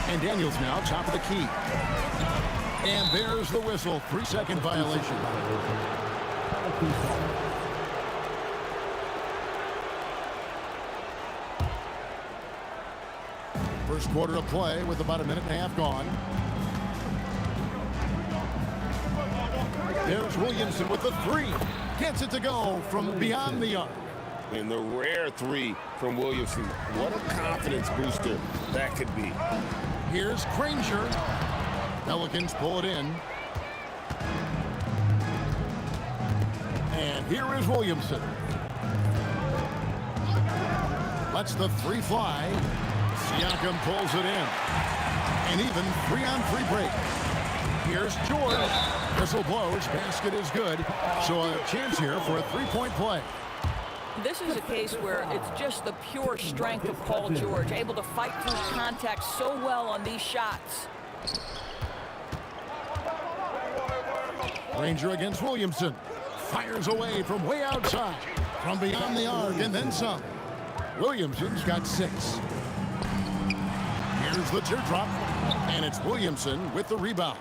And Daniels now, top of the key. And there's the whistle. 3-second violation. First quarter of play with about a minute and a half gone. There's Williamson with the three. Gets it to go from beyond the arc. And the rare three from Williamson. What a confidence booster that could be. Here's Granger. Pelicans pull it in. And here is Williamson. Lets the three fly. Siakam pulls it in. An even 3-on-3 break. Here's George. Whistle blows. Basket is good. So a chance here for a three-point play. This is a case where it's just the pure strength of Paul George, able to fight through contact so well on these shots. Granger against Williamson. Fires away from way outside. From beyond the arc and then some. Williamson's got 6. Here's the teardrop. And it's Williamson with the rebound.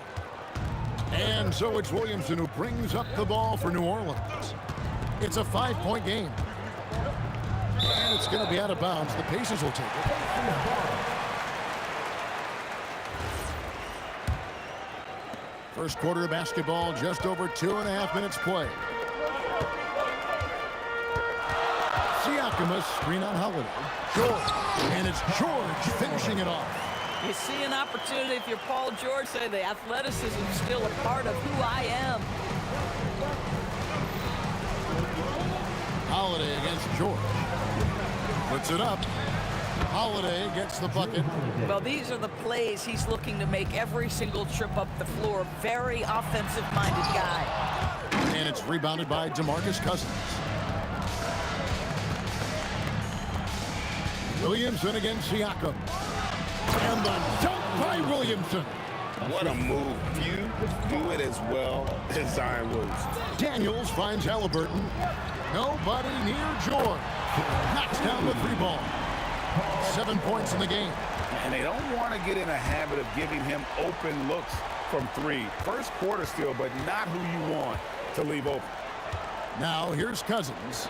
And so it's Williamson who brings up the ball for New Orleans. It's a 5-point game. And it's going to be out of bounds. The Pacers will take it. First quarter of basketball, just over 2.5 minutes play. Siakam, a screen on Holiday. George. And it's George finishing it off. You see an opportunity if you're Paul George, say the athleticism is still a part of who I am. Holiday against George. Puts it up. Holiday gets the bucket. Well, these are the plays he's looking to make every single trip up the floor. Very offensive-minded guy. And it's rebounded by DeMarcus Cousins. Williamson against Siakam. And the dunk by Williamson. What a move. Few do it as well as Zion Williamson. Daniels finds Halliburton. Nobody near George. Knocks down the 3 ball. 7 points in the game. And they don't want to get in a habit of giving him open looks from 3. First quarter still, but not who you want to leave open. Now here's Cousins.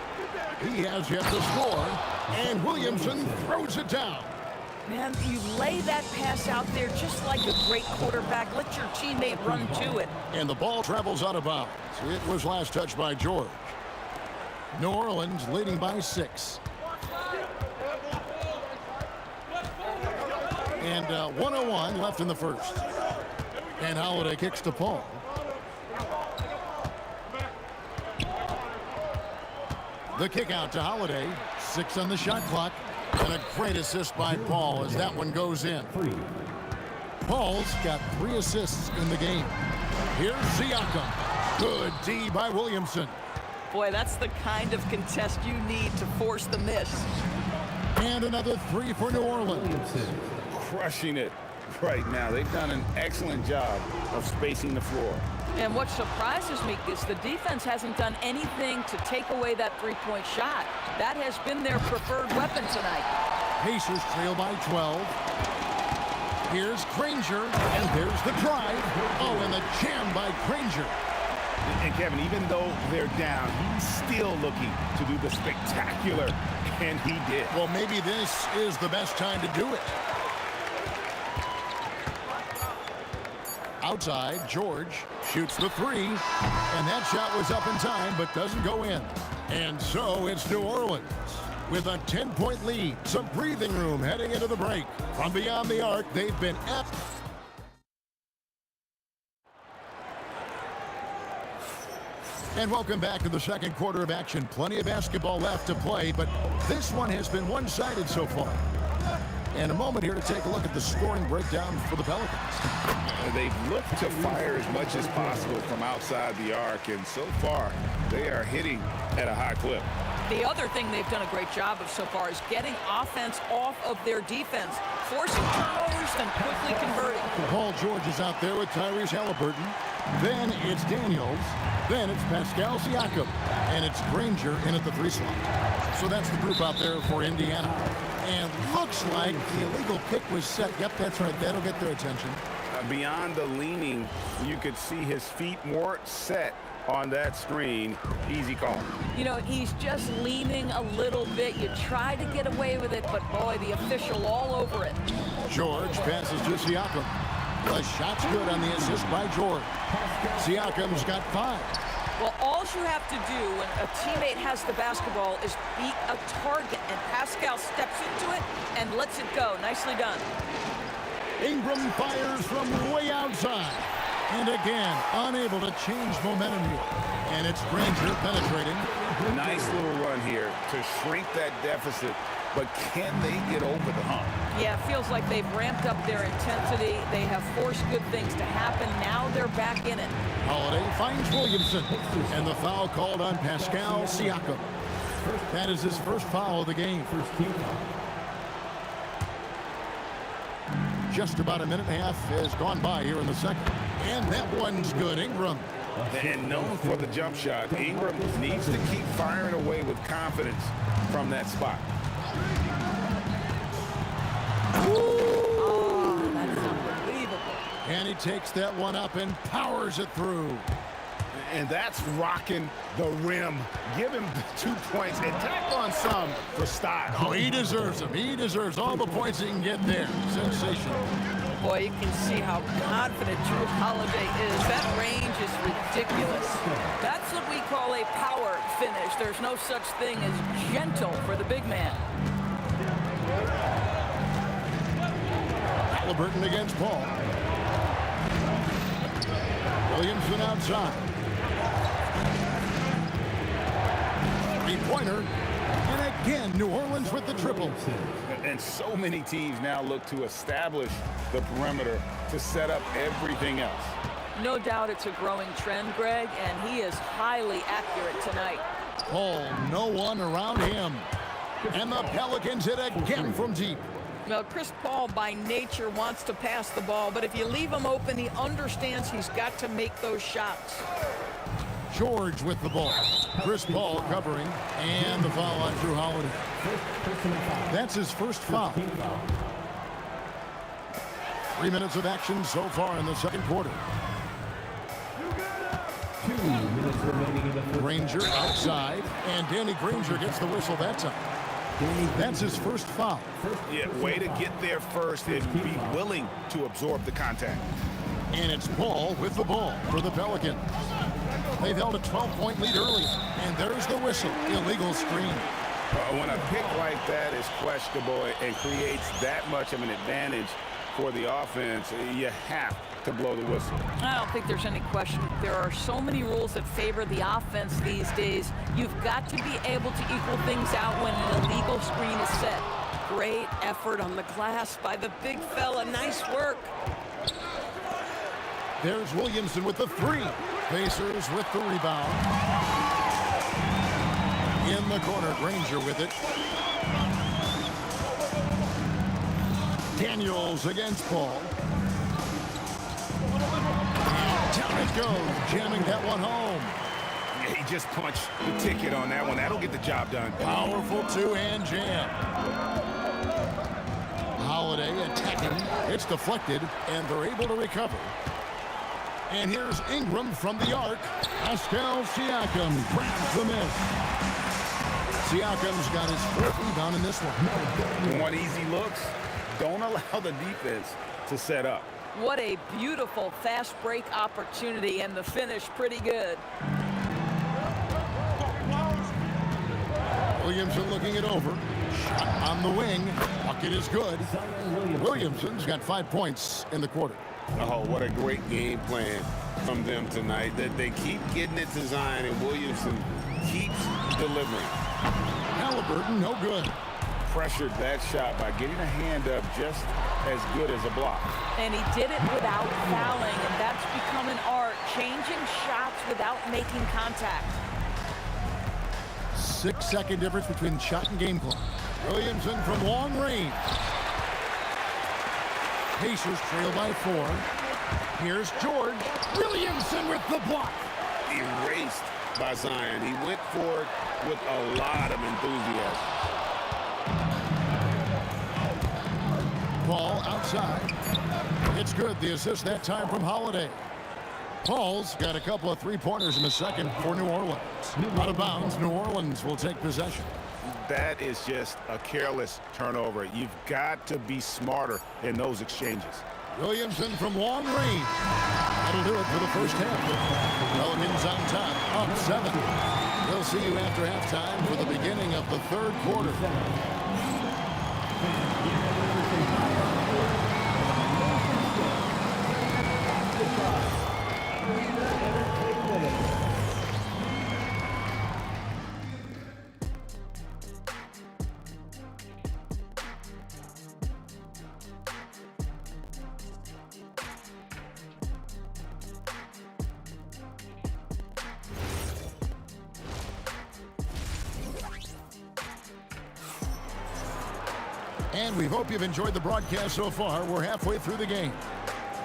He has yet to score. And Williamson throws it down. Man, you lay that pass out there just like a great quarterback. Let your teammate run to it. And the ball travels out of bounds. It was last touched by George. New Orleans leading by 6. And 1:01 left in the first. And Holiday kicks to Paul. The kick out to Holiday. 6 on the shot clock. And a great assist by Paul as that one goes in. Paul's got 3 assists in the game. Here's Siakam. Good D by Williamson. Boy, that's the kind of contest you need to force the miss. And another 3 for New Orleans. Crushing it right now. They've done an excellent job of spacing the floor. And what surprises me is the defense hasn't done anything to take away that 3-point shot. That has been their preferred weapon tonight. Pacers trail by 12. Here's Granger, and there's the drive. Oh, and the jam by Granger. And Kevin, even though they're down, he's still looking to do the spectacular, and he did. Well, maybe this is the best time to do it. Outside, George shoots the 3, and that shot was up in time, but doesn't go in. And so it's New Orleans with a 10-point lead. Some breathing room heading into the break. From beyond the arc, they've been And welcome back to the second quarter of action. Plenty of basketball left to play, but this one has been one-sided so far. And a moment here to take a look at the scoring breakdown for the Pelicans. They've looked to fire as much as possible from outside the arc, and so far they are hitting at a high clip. The other thing they've done a great job of so far is getting offense off of their defense, forcing turnovers and quickly converting. Paul George is out there with Tyrese Halliburton. Then it's Daniels. Then it's Pascal Siakam. And it's Granger in at the 3 slot. So that's the group out there for Indiana. And looks like the illegal pick was set. Yep, that's right. That'll get their attention. Beyond the leaning, you could see his feet more set on that screen. Easy call. You know, he's just leaning a little bit. You try to get away with it, but boy, the official all over it. George passes to Siakam. The shot's good on the assist by George. Siakam's got 5. Well, all you have to do when a teammate has the basketball is beat a target, and Pascal steps into it and lets it go. Nicely done. Ingram fires from way outside. And again, unable to change momentum here. And it's Granger penetrating. Nice little run here to shrink that deficit, but can they get over the hump? Yeah, it feels like they've ramped up their intensity. They have forced good things to happen. Now they're back in it. Holiday finds Williamson. And the foul called on Pascal Siakam. That is his first foul of the game. Just about a minute and a half has gone by here in the second. And that one's good. Ingram. And known for the jump shot, Ingram needs to keep firing away with confidence from that spot. Oh, that's unbelievable. And he takes that one up and powers it through. And that's rocking the rim. Give him 2 points and tack on some for style. Oh, he deserves them. He deserves all the points he can get there. Sensational. Boy, you can see how confident Drew Holiday is. That range is ridiculous. That's what we call a power finish. There's no such thing as gentle for the big man. Halliburton against Paul. Williamson outside. Three-pointer. And again, New Orleans with the triple. And so many teams now look to establish the perimeter to set up everything else. No doubt it's a growing trend, Greg, and he is highly accurate tonight. Paul, no one around him. And the Pelicans hit again from deep. Now, Chris Paul, by nature, wants to pass the ball, but if you leave him open, he understands he's got to make those shots. George with the ball. Chris Paul covering, and the foul on Drew Holiday. That's his first foul. 3 minutes of action so far in the second quarter. 2 minutes remaining in the first. Granger outside, and Danny Granger gets the whistle that time. That's his first foul. Yeah, way to get there first and be willing to absorb the contact. And it's Paul with the ball for the Pelicans. They've held a 12-point lead early, and there's the whistle. Illegal screen. When a pick like that is questionable and creates that much of an advantage for the offense, you have to blow the whistle. I don't think there's any question. There are so many rules that favor the offense these days. You've got to be able to equal things out when an illegal screen is set. Great effort on the glass by the big fella. Nice work. There's Williamson with the 3. Pacers with the rebound. In the corner, Granger with it. Daniels against Paul. And down it goes, jamming that one home. He just punched the ticket on that one. That'll get the job done. Powerful two-hand jam. Holiday attacking. It's deflected, and they're able to recover. And here's Ingram from the arc. Pascal Siakam grabs the miss. Siakam's got his 4th rebound in this one. Want easy looks? Don't allow the defense to set up. What a beautiful fast break opportunity, and the finish pretty good. Williamson looking it over. Shot on the wing. Bucket is good. Williamson's got 5 points in the quarter. Oh, what a great game plan. from them tonight, that they keep getting it to Zion, and Williamson keeps delivering. Halliburton, no good. Pressured that shot by getting a hand up just as good as a block. And he did it without fouling, and that's become an art, changing shots without making contact. 6-second difference between shot and game clock. Williamson from long range. Pacers trail by 4. Here's George. Williamson with the block. Erased by Zion. He went for it with a lot of enthusiasm. Paul outside. It's good. The assist that time from Holiday. Paul's got a couple of three-pointers in the second for New Orleans. Out of bounds, New Orleans will take possession. That is just a careless turnover. You've got to be smarter in those exchanges. Williamson from long range. That'll do it for the first half. Pelicans on top, up 7. We'll see you after halftime for the beginning of the third quarter. And we hope you've enjoyed the broadcast so far. We're halfway through the game.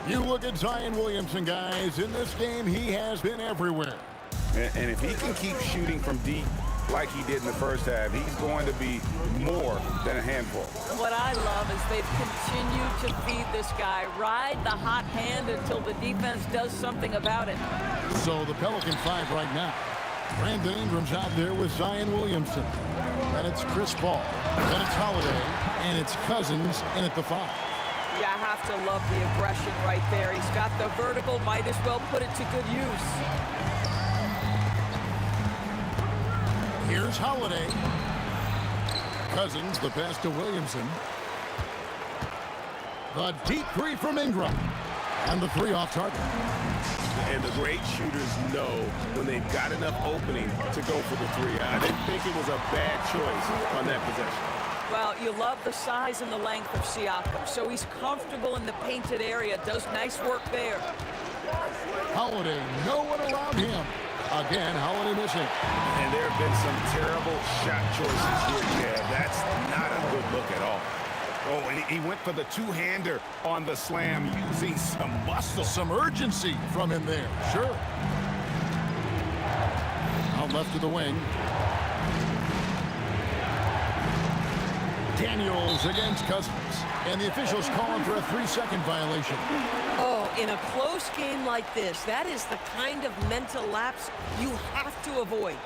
You look at Zion Williamson, guys. In this game, he has been everywhere. And if he can keep shooting from deep like he did in the first half, he's going to be more than a handful. What I love is they've continued to feed this guy, ride the hot hand until the defense does something about it. So the Pelican 5 right now. Brandon Ingram's out there with Zion Williamson. And it's Chris Paul. Then it's Holiday. And it's Cousins in at the 5. You have to love the aggression right there. He's got the vertical, might as well put it to good use. Here's Holiday. Cousins, the pass to Williamson. The deep 3 from Ingram. And the 3 off target. And the great shooters know when they've got enough opening to go for the 3. I didn't think it was a bad choice on that possession. Well, you love the size and the length of Siakam, so he's comfortable in the painted area, does nice work there. Holiday, no one around him. Again, Holiday missing. And there have been some terrible shot choices here, yeah. That's not a good look at all. Oh, and he went for the two-hander on the slam using some muscle. Some urgency from him there, sure. Out left to the wing. Daniels against Cousins. And the officials calling for a 3-second violation. Oh, in a close game like this, that is the kind of mental lapse you have to avoid.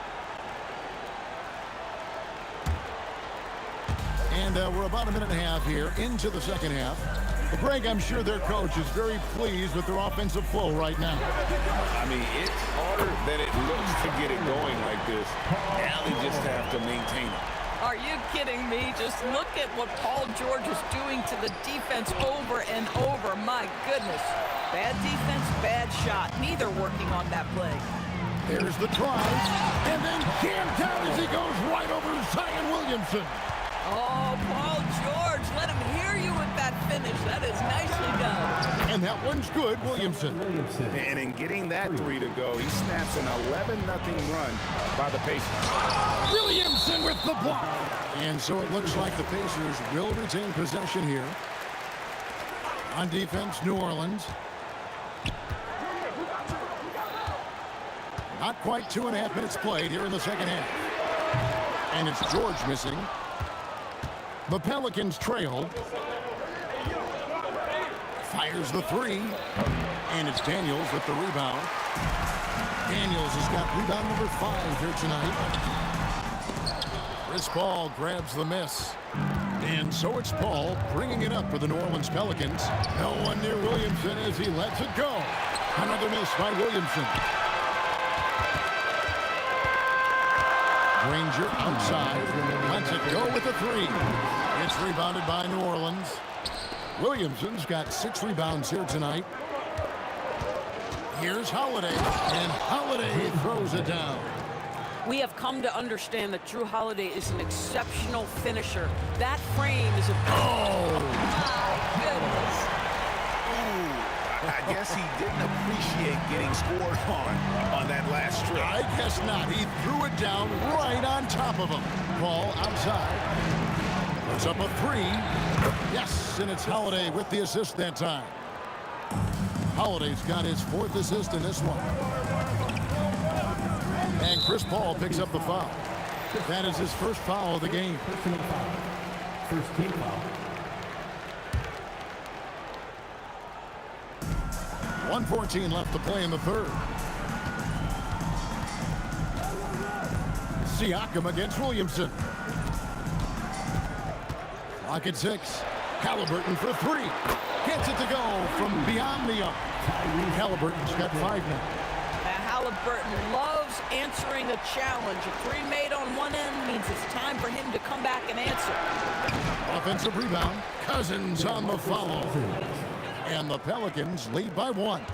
And we're about a minute and a half here into the second half. Well, Greg, I'm sure their coach is very pleased with their offensive flow right now. I mean, it's harder than it looks to get it going like this. Now they just have to maintain it. Are you kidding me? Just look at what Paul George is doing to the defense over and over. My goodness. Bad defense, bad shot. Neither working on that play. There's the try. And then jammed down as he goes right over Zion Williamson. Oh, Paul George, let him hear you with that finish. That is nicely done. And that one's good, Williamson. And in getting that 3 to go, he snaps an 11-0 run by the Pacers. Williamson with the block. And so it looks like the Pacers will retain possession here. On defense, New Orleans. Not quite 2.5 minutes played here in the second half. And it's George missing. The Pelicans trail. Fires the 3. And it's Daniels with the rebound. Daniels has got rebound number 5 here tonight. Chris Paul grabs the miss. And so it's Paul bringing it up for the New Orleans Pelicans. No one near Williamson as he lets it go. Another miss by Williamson. Granger outside. Lets it go with the 3. It's rebounded by New Orleans. Williamson's got 6 rebounds here tonight. Here's Holiday, and Holiday throws it down. We have come to understand that Drew Holiday is an exceptional finisher. That frame is a... Oh! My goodness. Ooh, I guess he didn't appreciate getting scored on that last strip. I guess not. He threw it down right on top of him. Ball outside. Puts up a 3. Yes, and it's Holiday with the assist that time. Holiday's got his 4th assist in this one. And Chris Paul picks up the foul. That is his first foul of the game. Personal foul. First team foul. 1:14 left to play in the third. Siakam against Williamson. Clock at 6. Halliburton for 3. Gets it to go from beyond the arc. Halliburton's got 5 now. Halliburton loves answering a challenge. A 3 made on one end means it's time for him to come back and answer. Offensive rebound. Cousins on the follow. And the Pelicans lead by 1.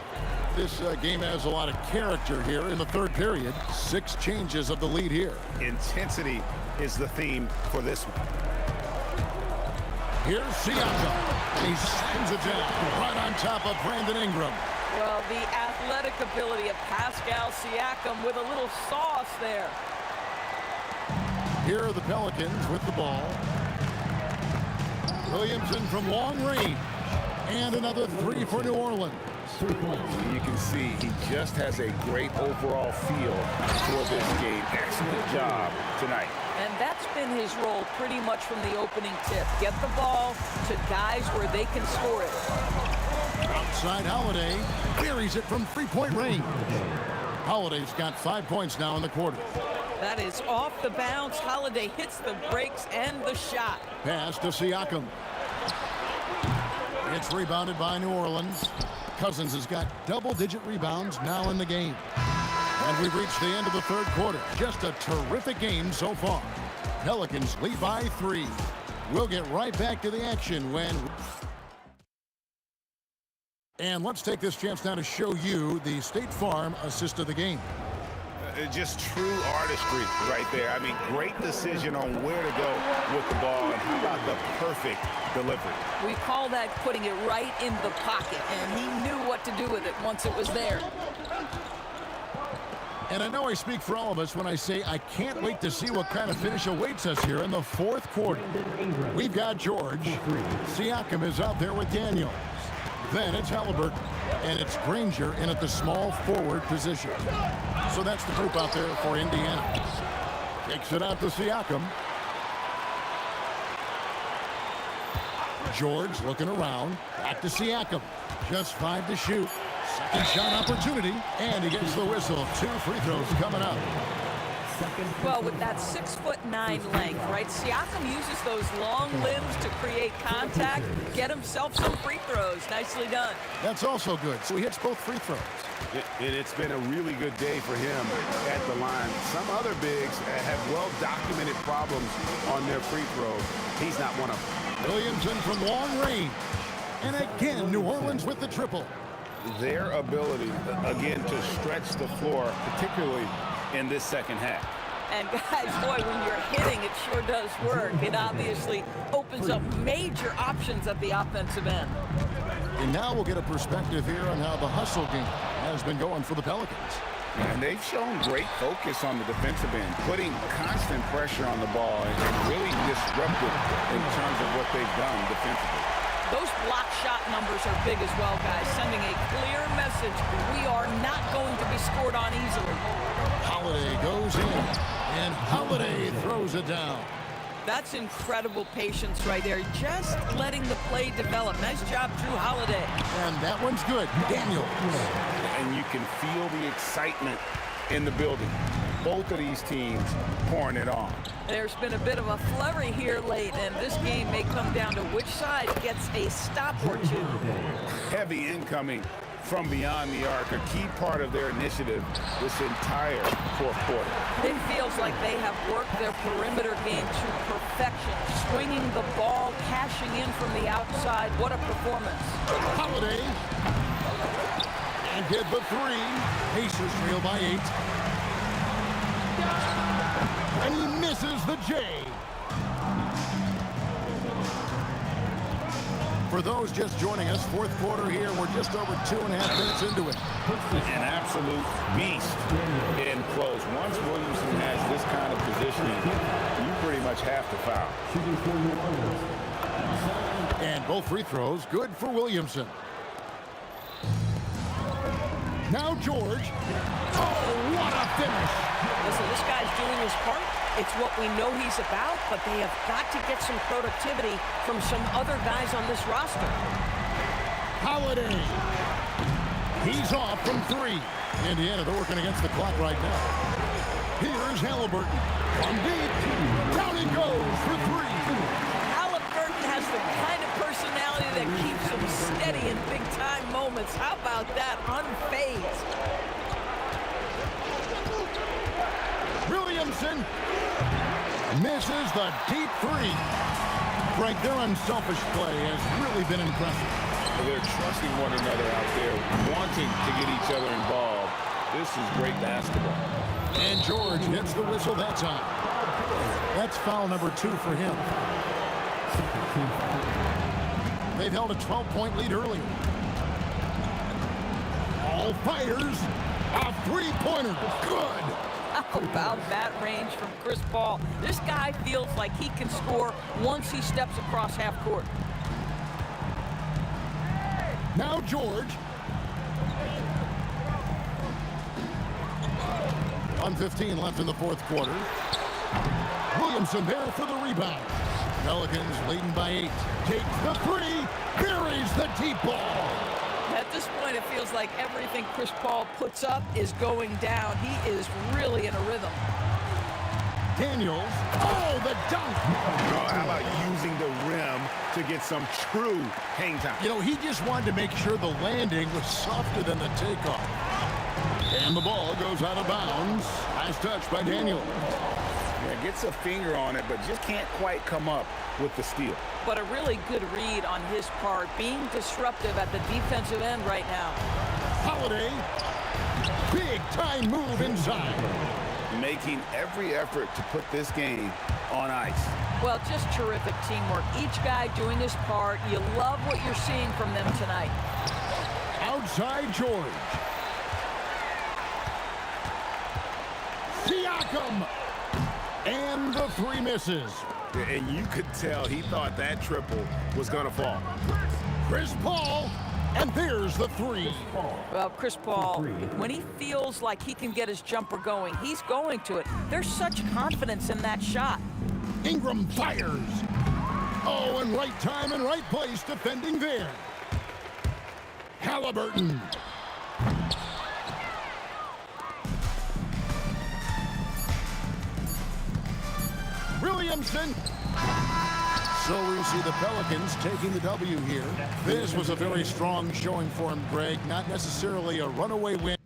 This game has a lot of character here in the third period. 6 changes of the lead here. Intensity is the theme for this one. Here's Siakam. He slams it down right on top of Brandon Ingram. Well, the athletic ability of Pascal Siakam with a little sauce there. Here are the Pelicans with the ball. Williamson from long range. And another 3 for New Orleans. You can see he just has a great overall feel for this game. Excellent job tonight. And that's been his role pretty much from the opening tip. Get the ball to guys where they can score it. Outside Holiday. Buries it from 3-point range. Holiday's got 5 points now in the quarter. That is off the bounce. Holiday hits the brakes and the shot. Pass to Siakam. It's rebounded by New Orleans. Cousins has got double-digit rebounds now in the game. And we've reached the end of the third quarter. Just a terrific game so far. Pelicans lead by 3. We'll get right back to the action when... And let's take this chance now to show you the State Farm assist of the game. Just true artistry right there. I mean, great decision on where to go with the ball. And how about the perfect delivery? We call that putting it right in the pocket, and he knew what to do with it once it was there. And I know I speak for all of us when I say I can't wait to see what kind of finish awaits us here in the fourth quarter. We've got George. Siakam is out there with Daniels. Then it's Halliburton. And it's Granger in at the small forward position. So that's the group out there for Indiana. Takes it out to Siakam. George looking around. Back to Siakam. Just 5 to shoot. Second shot opportunity. And he gets the whistle. 2 free throws coming up. Well, with that 6'9" length, right? Siakam uses those long limbs to create contact, get himself some free throws. Nicely done. That's also good. So he hits both free throws. It's been a really good day for him at the line. Some other bigs have well-documented problems on their free throws. He's not one of them. Williamson from long range. And again, New Orleans with the triple. Their ability, again, to stretch the floor, particularly in this second half. And guys, boy, when you're hitting, it sure does work. It obviously opens up major options at the offensive end. And now we'll get a perspective here on how the hustle game has been going for the Pelicans. And they've shown great focus on the defensive end, putting constant pressure on the ball and really disruptive in terms of what they've done defensively. Those block shot numbers are big as well, guys, sending a clear message. We are not going to be scored on easily. Holiday goes in, and Holiday throws it down. That's incredible patience right there, just letting the play develop. Nice job, Drew Holiday. And that one's good. Daniels. And you can feel the excitement in the building. Both of these teams pouring it on. There's been a bit of a flurry here late, and this game may come down to which side gets a stop or two. Heavy incoming from beyond the arc, a key part of their initiative this entire fourth quarter. It feels like they have worked their perimeter game to perfection, swinging the ball, cashing in from the outside. What a performance. Holiday. Can't get the three. Pacers trail by 8. And he misses the J. For those just joining us, fourth quarter here. We're just over 2.5 minutes into it. An absolute beast in close. Once Williamson has this kind of positioning, you pretty much have to foul. And both free throws good for Williamson. Now George. Oh, what a finish. Listen, this guy's doing his part. It's what we know he's about, but they have got to get some productivity from some other guys on this roster. Holiday. He's off from 3. Indiana, they're working against the clock right now. Here's Halliburton. From deep. Down he goes for 3. Halliburton has the kind of personality that keeps him steady in big-time moments. How about that? Unfazed. Williamson misses the deep 3. Frank, their unselfish play has really been impressive. They're trusting one another out there, wanting to get each other involved. This is great basketball. And George gets the whistle that time. That's foul number 2 for him. They've held a 12-point lead earlier. All fires. A three-pointer. Good. How about that range from Chris Paul? This guy feels like he can score once he steps across half court. Now George. 1:15 left in the fourth quarter. Williamson there for the rebound. Pelicans leading by 8. Takes the 3. Buries the deep ball. At this point, it feels like everything Chris Paul puts up is going down. He is really in a rhythm. Daniels. Oh, the dunk. Oh, how about using the rim to get some true hang time? You know, he just wanted to make sure the landing was softer than the takeoff. And the ball goes out of bounds. Nice touch by Daniels. Yeah, gets a finger on it, but just can't quite come up with the steal. But a really good read on his part, being disruptive at the defensive end right now. Holiday. Big time move inside. Making every effort to put this game on ice. Well, just terrific teamwork. Each guy doing his part. You love what you're seeing from them tonight. Outside George. Siakam. And the 3 misses. And you could tell he thought that triple was going to fall. Chris Paul. And there's the 3. Well, Chris Paul, when he feels like he can get his jumper going, he's going to it. There's such confidence in that shot. Ingram fires. Oh, and right time and right place defending there. Halliburton. Williamson. So we see the Pelicans taking the W here. This was a very strong showing for him, Greg. Not necessarily a runaway win.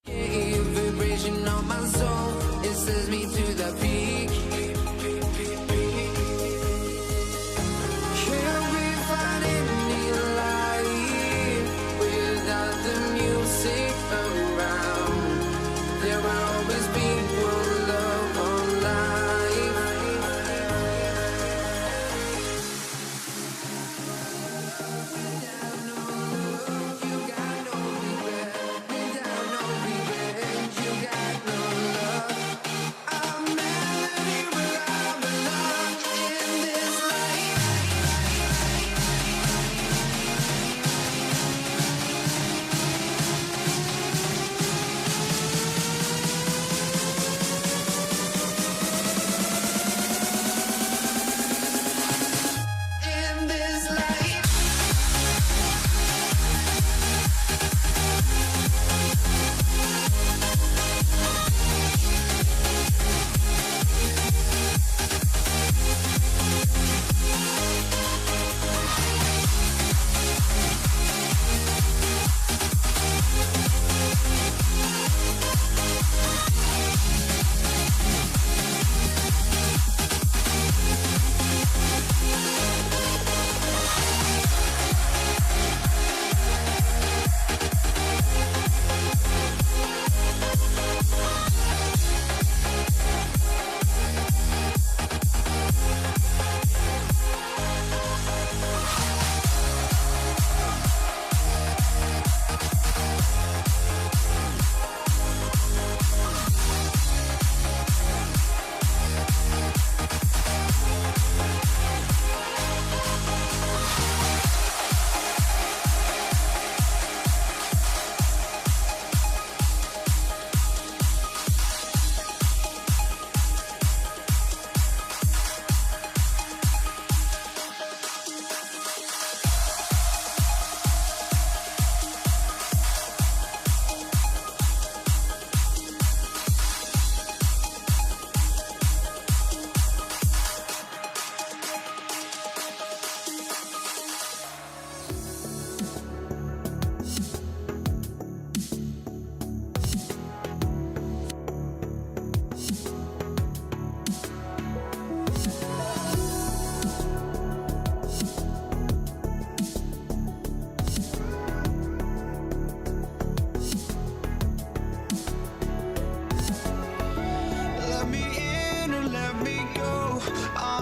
Vibration on my soul, it sends me to the peak. Can we find any light?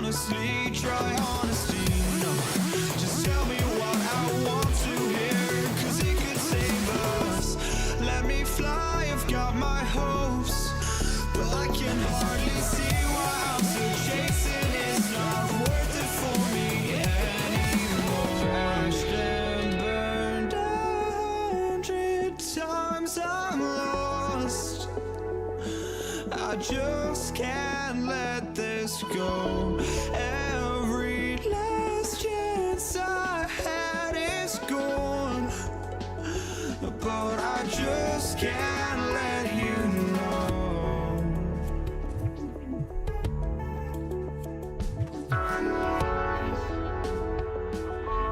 honestly, try honesty. No, just tell me what I want to hear, 'cause it could save us. Let me fly, I've got my hopes, but I can hardly see why I'm still chasing. It's not worth it for me anymore. Crashed and burned 100 times, I'm lost. I just can't let this go. Every last chance I had is gone, but I just can't let you know.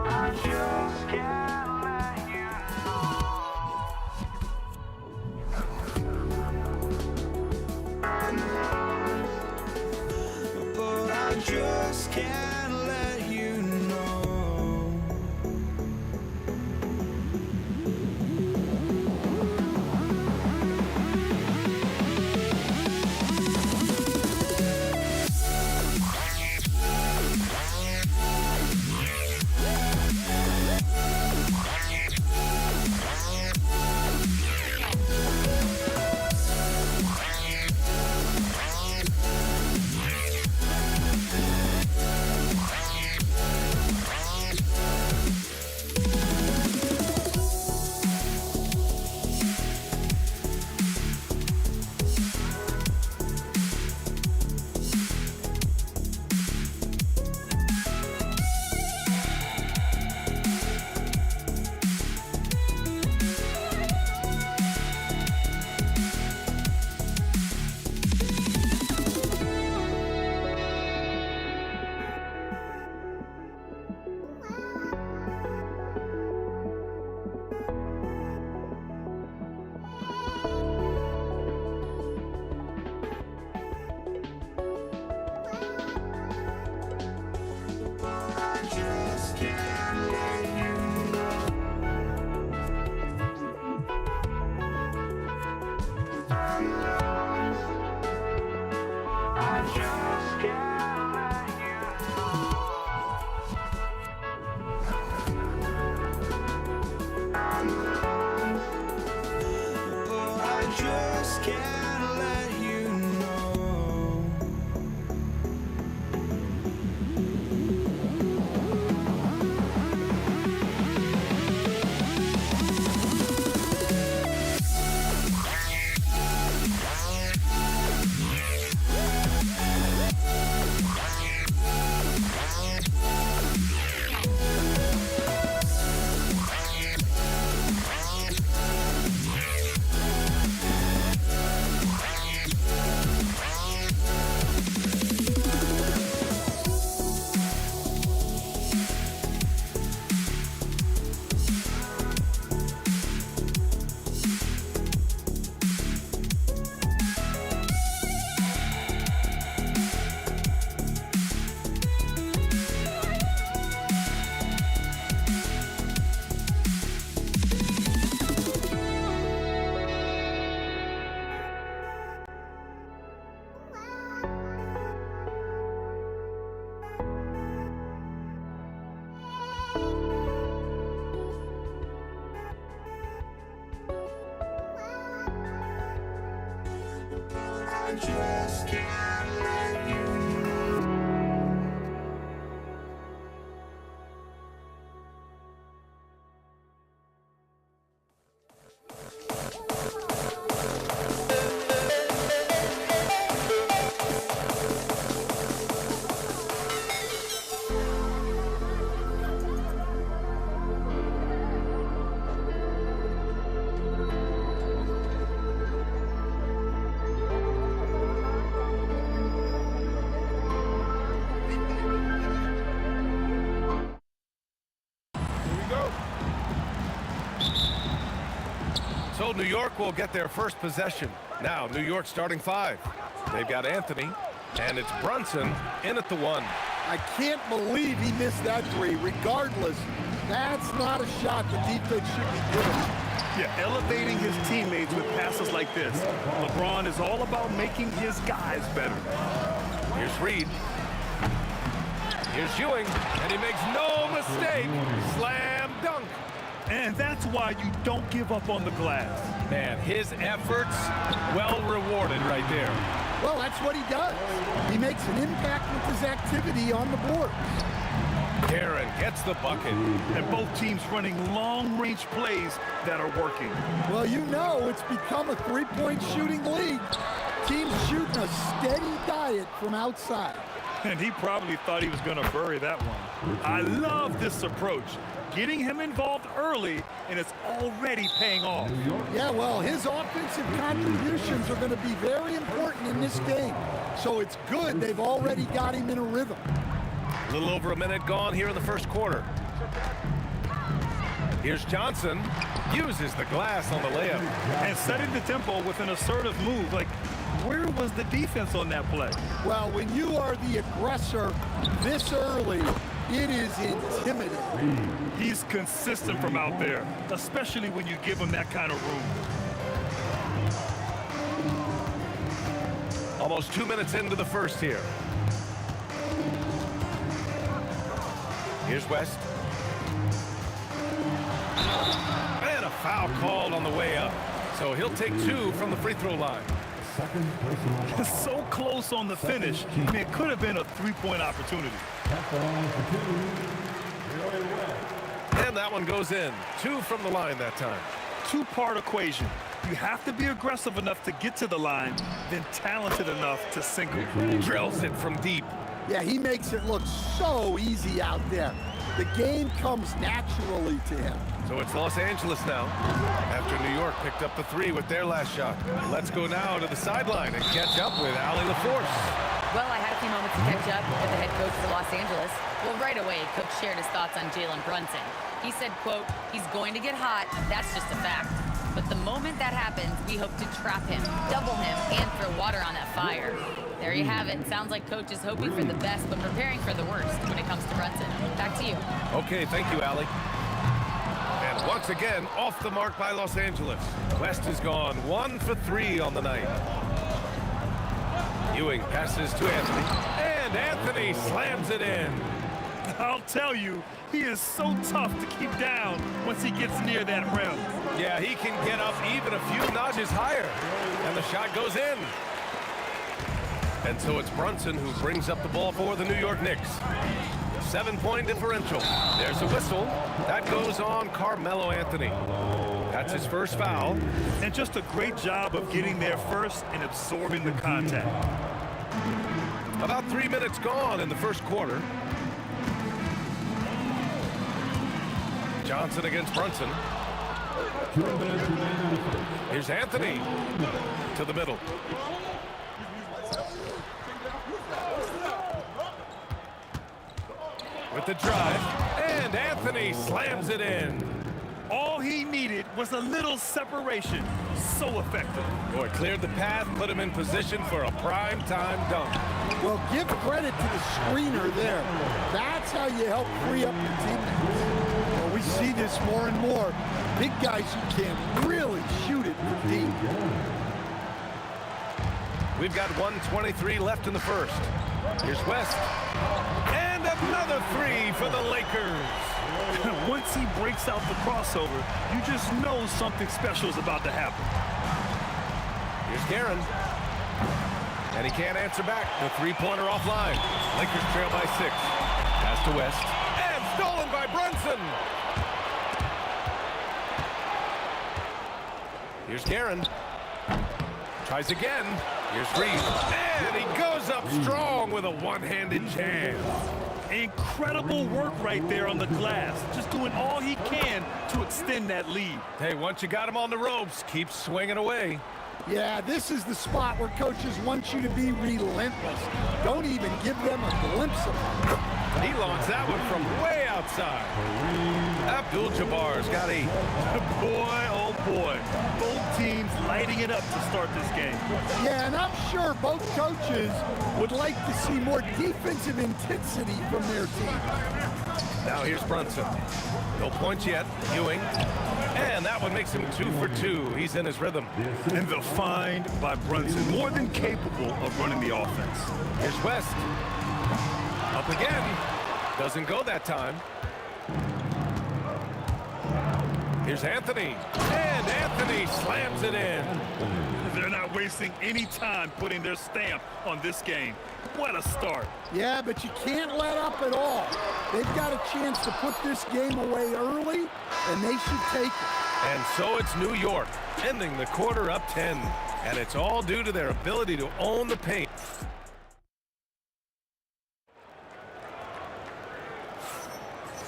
I just can't let you know. But I just can't let you know. just can't let you know. So New York will get their first possession. Now New York starting 5. They've got Anthony, and it's Brunson in at the 1. I can't believe he missed that three. Regardless, that's not a shot the defense should be giving. Yeah, elevating his teammates with passes like this. LeBron is all about making his guys better. Here's Reed. Here's Ewing, and he makes no mistake. Slam dunk. And that's why you don't give up on the glass. Man, his efforts well rewarded right there. Well, that's what he does. He makes an impact with his activity on the board. Karen gets the bucket. And both teams running long-range plays that are working. Well, you know it's become a three-point shooting league. Teams shooting a steady diet from outside. And he probably thought he was going to bury that one. I love this approach. Getting him involved early, and it's already paying off. Yeah, well, his offensive contributions are going to be very important in this game. So it's good they've already got him in a rhythm. A little over a minute gone here in the first quarter. Here's Johnson. Uses the glass on the layup. And setting the tempo with an assertive move. Like, where was the defense on that play? Well, when you are the aggressor this early, it is intimidating. He's consistent from out there, especially when you give him that kind of room. Almost 2 minutes into the first here. Here's West. And a foul called on the way up. So he'll take 2 from the free throw line. So close on the finish. I mean, it could have been a three-point opportunity. And that one goes in. 2 from the line that time. Two-part equation. You have to be aggressive enough to get to the line, then talented enough to sink it. Drills it from deep. Yeah, he makes it look so easy out there. The game comes naturally to him. So it's Los Angeles now, after New York picked up the 3 with their last shot. Let's go now to the sideline and catch up with Allie LaForce. Well, I had a few moments to catch up with the head coach for Los Angeles. Well, right away, Coach shared his thoughts on Jalen Brunson. He said, quote, he's going to get hot. That's just a fact. But the moment that happens, we hope to trap him, double him, and throw water on that fire. There you have it. Sounds like Coach is hoping for the best, but preparing for the worst when it comes to Brunson. Back to you. Okay, thank you, Allie. And once again, off the mark by Los Angeles. West has gone 1 for 3 on the night. Ewing passes to Anthony, and Anthony slams it in. I'll tell you, he is so tough to keep down once he gets near that rim. Yeah, he can get up even a few notches higher, and the shot goes in. And so it's Brunson who brings up the ball for the New York Knicks. 7-point differential. There's a whistle. That goes on Carmelo Anthony. That's his first foul. And just a great job of getting there first and absorbing the contact. About 3 minutes gone in the first quarter. Johnson against Brunson. Here's Anthony to the middle. With the drive, and Anthony slams it in. All he needed was a little separation. So effective. Boy, cleared the path, put him in position for a prime-time dunk. Well, give credit to the screener there. That's how you help free up your teammates. Well, we see this more and more. Big guys who can really shoot it from deep. We've got 1:23 left in the first. Here's West. And another 3 for the Lakers. Once he breaks out the crossover, you just know something special is about to happen. Here's Guerin. And he can't answer back. The three-pointer offline. Lakers trail by 6. Pass to West. And stolen by Brunson. Here's Guerin. Tries again. Here's Reed. And he goes up strong with a one-handed jam. Incredible work right there on the glass. Just doing all he can to extend that lead. Hey, once you got him on the ropes, keep swinging away. Yeah, this is the spot where coaches want you to be relentless. Don't even give them a glimpse of it. He launched that one from way outside. Abdul-Jabbar's got 8. Boy, oh boy. Both teams lighting it up to start this game. Yeah, and I'm sure both coaches would like to see more defensive intensity from their team. Now here's Brunson. No points yet. Ewing. And that one makes him 2 for 2. He's in his rhythm. And the find by Brunson, more than capable of running the offense. Here's West. Up again. Doesn't go that time. Here's Anthony. And Anthony slams it in. They're not wasting any time putting their stamp on this game. What a start. Yeah, but you can't let up at all. They've got a chance to put this game away early, and they should take it. And so it's New York, ending the quarter up 10. And it's all due to their ability to own the paint.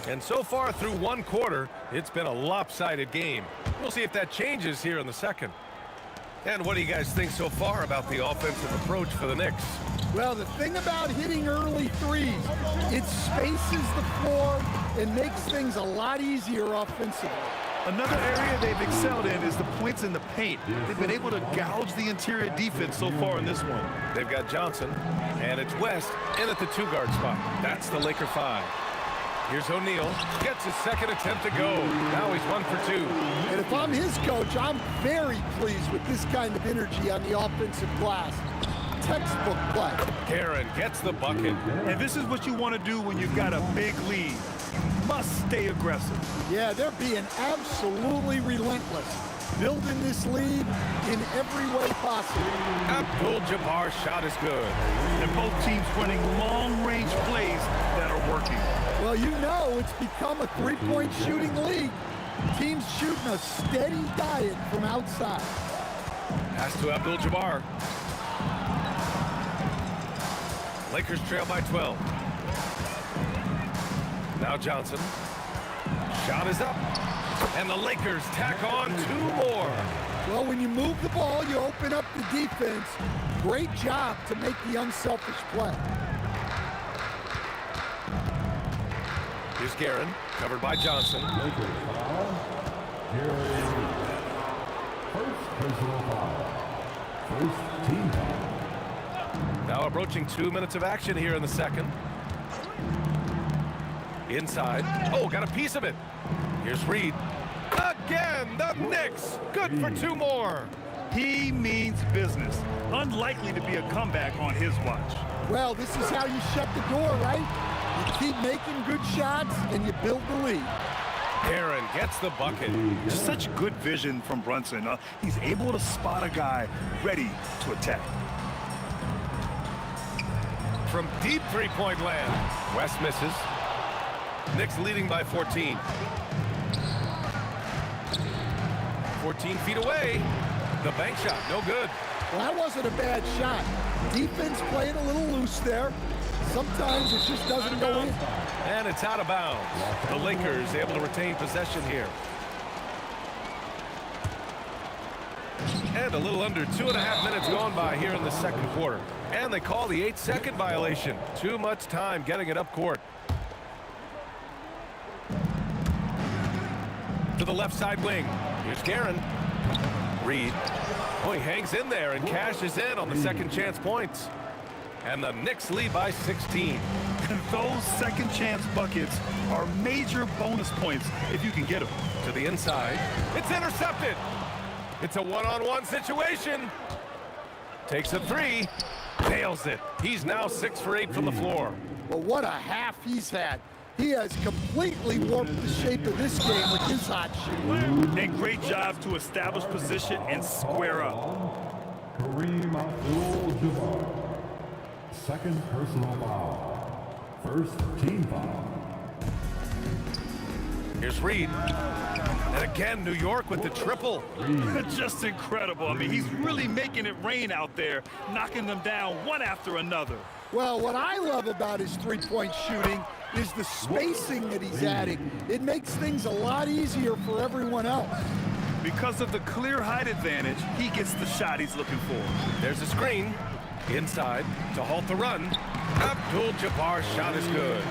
And so far through one quarter, it's been a lopsided game. We'll see if that changes here in the second. And what do you guys think so far about the offensive approach for the Knicks? Well, the thing about hitting early threes, it spaces the floor and makes things a lot easier offensively. Another area they've excelled in is the points in the paint. They've been able to gouge the interior defense so far in this one. They've got Johnson, and it's West in at the two-guard spot. That's the Laker 5. Here's O'Neal, gets his second attempt to go. Now he's 1 for 2. And if I'm his coach, I'm very pleased with this kind of energy on the offensive glass. Textbook play. Karen gets the bucket. And this is what you want to do when you've got a big lead. You must stay aggressive. Yeah, they're being absolutely relentless. Building this lead in every way possible. Abdul-Jabbar's shot is good. And both teams running long-range plays that are working. Well, you know it's become a three-point shooting league. Teams shooting a steady diet from outside. Pass to Abdul-Jabbar. Lakers trail by 12. Now Johnson. Shot is up. And the Lakers tack on 2 more. Well, when you move the ball, you open up the defense. Great job to make the unselfish play. Here's Guerin, covered by Johnson. Lakers foul. Here first personal foul. First team foul. Now approaching 2 minutes of action here in the second. Inside. Oh, got a piece of it. Here's Reed. Again, the Knicks. Good for 2 more. He means business. Unlikely to be a comeback on his watch. Well, this is how you shut the door, right? You keep making good shots, and you build the lead. Aaron gets the bucket. Just such good vision from Brunson. He's able to spot a guy ready to attack. From deep three-point land. West misses. Knicks leading by 14. 14 feet away. The bank shot, no good. Well, that wasn't a bad shot. Defense playing a little loose there. Sometimes it just doesn't go in. And it's out of bounds. The Lakers able to retain possession here. And a little under 2.5 minutes gone by here in the second quarter. And they call the 8-second violation. Too much time getting it up court. To the left side wing. Here's Guerin. Reed. Oh, he hangs in there and cashes in on the second chance points. And the Knicks lead by 16. And those second chance buckets are major bonus points if you can get them. To the inside. It's intercepted. It's a one-on-one situation. Takes a 3. Nails it. He's now 6 for 8 from the floor. Well, what a half he's had. He has completely warped the shape of this game with his hot shooting. And great job to establish position and square up. Kareem Abdul-Jabbar. Second personal foul. First team foul. Here's Reed. And again, New York with the triple. Just incredible. I mean, he's really making it rain out there, knocking them down one after another. Well, what I love about his three-point shooting is the spacing that he's adding. It makes things a lot easier for everyone else. Because of the clear height advantage, he gets the shot he's looking for. There's a screen. Inside to halt the run. Abdul-Jabbar's shot is good.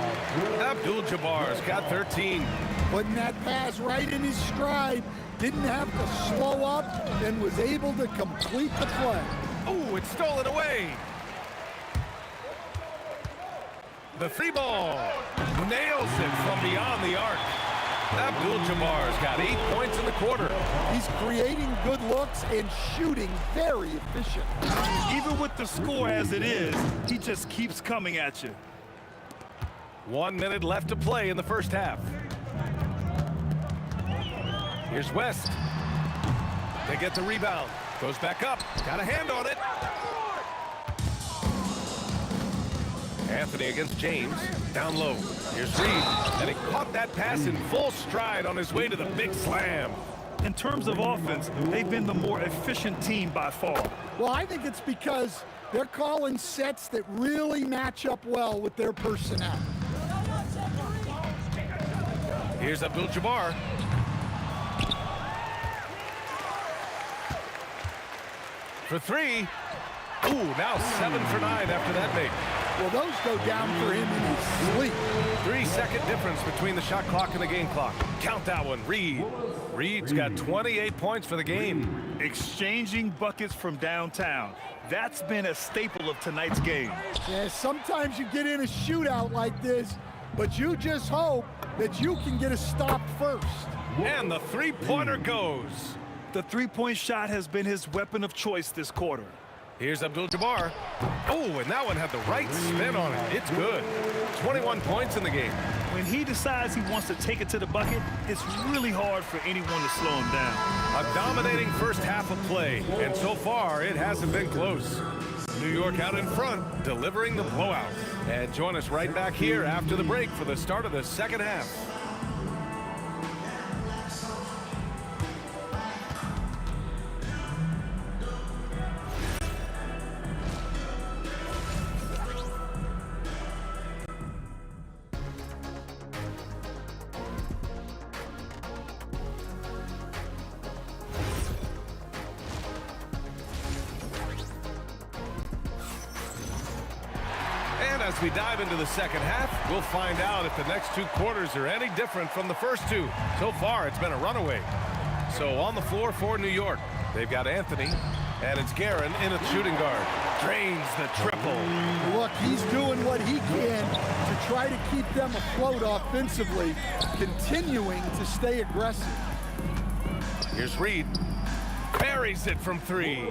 Abdul-Jabbar's got 13. Putting that pass right in his stride. Didn't have to slow up and was able to complete the play. Oh, it's stolen away. The free ball. Nails it from beyond the arc. Abdul-Jabbar's got 8 points in the quarter. He's creating good looks and shooting very efficient. Even with the score as it is, he just keeps coming at you. 1 minute left to play in the first half. Here's West. They get the rebound. Goes back up. Got a hand on it. Anthony against James. Down low. Here's Reed. And he caught that pass in full stride on his way to the big slam. In terms of offense, they've been the more efficient team by far. Well, I think it's because they're calling sets that really match up well with their personnel. Here's Abdul-Jabbar. For three. Ooh, now 7 for 9 after that make. Well, those go down for him in his sleep. 3-second difference between the shot clock and the game clock. Count that one, Reed. Reed's got 28 points for the game. Exchanging buckets from downtown. That's been a staple of tonight's game. Yeah, sometimes you get in a shootout like this, but you just hope that you can get a stop first. And the three-pointer goes. The three-point shot has been his weapon of choice this quarter. Here's Abdul-Jabbar. Oh, and that one had the right spin on it. It's good. 21 points in the game. When he decides he wants to take it to the bucket, it's really hard for anyone to slow him down. A dominating first half of play, and so far it hasn't been close. New York out in front, delivering the blowout. And join us right back here after the break for the start of the second half. As we dive into the second half, we'll find out if the next two quarters are any different from the first two. So far, it's been a runaway. So on the floor for New York, they've got Anthony, and it's Guerin in at shooting guard. Drains the triple. Look, he's doing what he can to try to keep them afloat offensively, continuing to stay aggressive. Here's Reed. Buries it from three.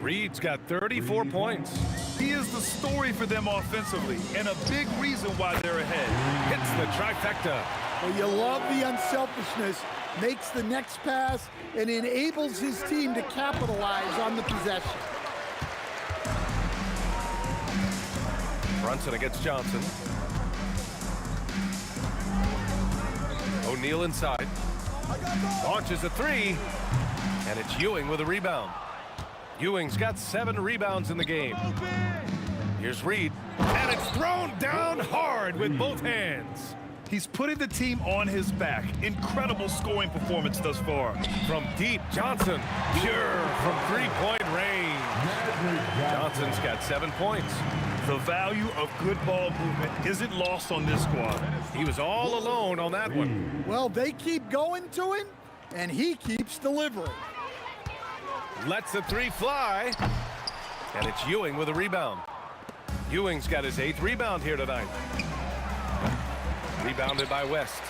Reed's got 34 points. He is the story for them offensively, and a big reason why they're ahead. Hits the trifecta. Well, you love the unselfishness, makes the next pass, and enables his team to capitalize on the possession. Brunson against Johnson. O'Neal inside. Launches a three, and it's Ewing with a rebound. Ewing's got 7 rebounds in the game. Here's Reed, and it's thrown down hard with both hands. He's putting the team on his back. Incredible scoring performance thus far. From deep, Johnson, pure from three-point range. Johnson's got 7 points. The value of good ball movement isn't lost on this squad. He was all alone on that one. Well, they keep going to him, and he keeps delivering. Lets the three fly, and it's Ewing with a rebound. Ewing's got his 8th rebound here tonight. Rebounded by West.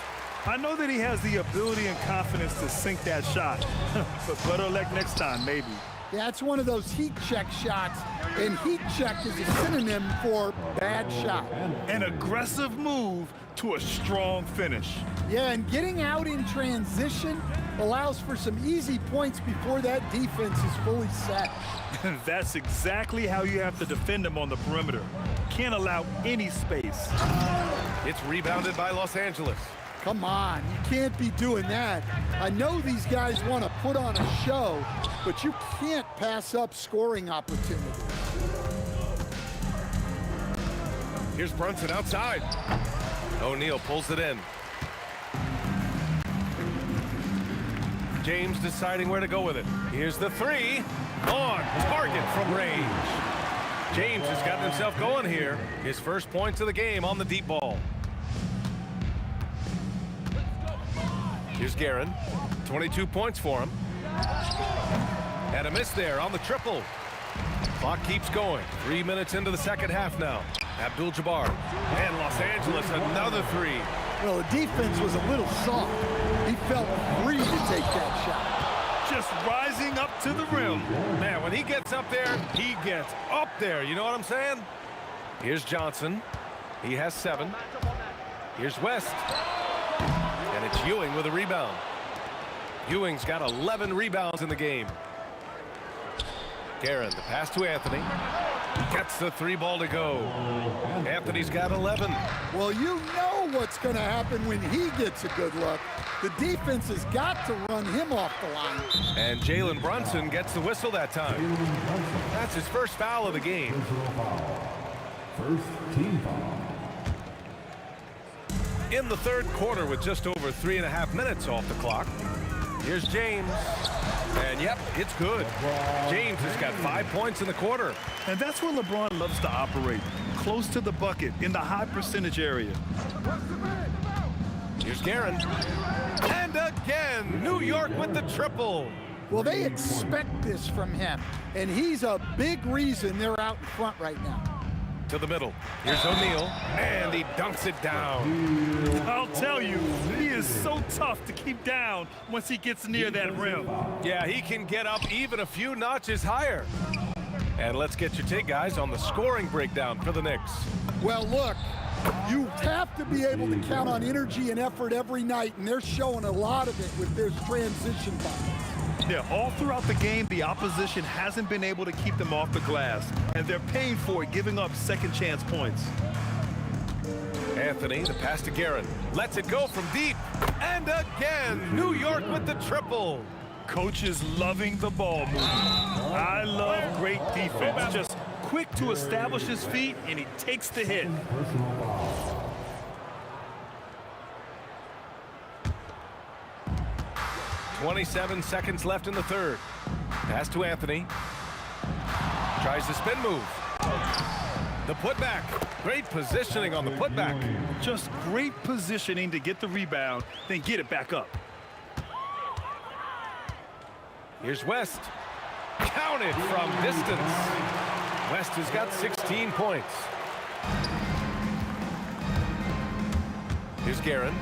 I know that he has the ability and confidence to sink that shot, but better luck next time, maybe. Yeah, it's one of those heat check shots, and heat check is a synonym for bad shot. An aggressive move to a strong finish. Yeah, and getting out in transition allows for some easy points before that defense is fully set. That's exactly how you have to defend them on the perimeter. Can't allow any space. It's rebounded by Los Angeles. Come on, you can't be doing that. I know these guys want to put on a show, but you can't pass up scoring opportunities. Here's Brunson outside. O'Neal pulls it in. James deciding where to go with it. Here's the three. On target from range. James has gotten himself going here. His first points of the game on the deep ball. Here's Guerin. 22 points for him. And a miss there on the triple. Clock keeps going. 3 minutes into the second half now. Abdul-Jabbar. And Los Angeles another three. Well, the defense was a little soft. He felt free to take that shot. Just rising up to the rim. Man, when he gets up there, he gets up there. You know what I'm saying? Here's Johnson. He has 7. Here's West. And it's Ewing with a rebound. Ewing's got 11 rebounds in the game. Guerin, the pass to Anthony. Gets the 3 ball to go. Anthony's got 11. Well, you know what's going to happen when he gets a good look. The defense has got to run him off the line. And Jalen Brunson gets the whistle that time. That's his first foul of the game. First team foul. In the third quarter with just over 3.5 minutes off the clock. Here's James. And yep, it's good. James has got 5 points in the quarter. And that's where LeBron loves to operate, close to the bucket in the high percentage area. Here's Guerin. And again, New York with the triple. Well, they expect this from him, and he's a big reason they're out in front right now. To the middle. Here's O'Neal, and he dunks it down. I'll tell you, he is so tough to keep down once he gets near that rim. Yeah, he can get up even a few notches higher. And let's get your take, guys, on the scoring breakdown for the Knicks. Well, look, you have to be able to count on energy and effort every night, and they're showing a lot of it with their transition buckets. Yeah, all throughout the game, the opposition hasn't been able to keep them off the glass, and they're paying for it, giving up second chance points. Anthony, the pass to Guerin, lets it go from deep. And again, New York with the triple. Coach is loving the ball movement. I love great defense. Just quick to establish his feet, and he takes the hit. 27 seconds left in the third. Pass to Anthony. Tries the spin move. The putback. Great positioning on the putback. Just great positioning to get the rebound, then get it back up. Here's West. Counted from distance. West has got 16 points. Here's Guerin.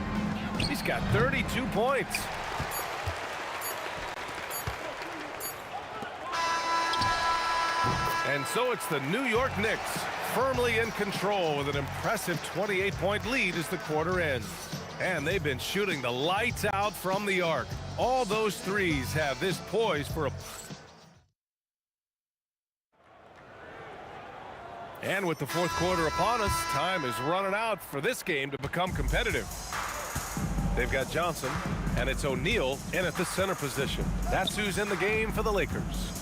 He's got 32 points. And so it's the New York Knicks firmly in control with an impressive 28-point lead as the quarter ends. And they've been shooting the lights out from the arc. All those threes have this poised for a... And with the fourth quarter upon us, time is running out for this game to become competitive. They've got Johnson, and it's O'Neal in at the center position. That's who's in the game for the Lakers.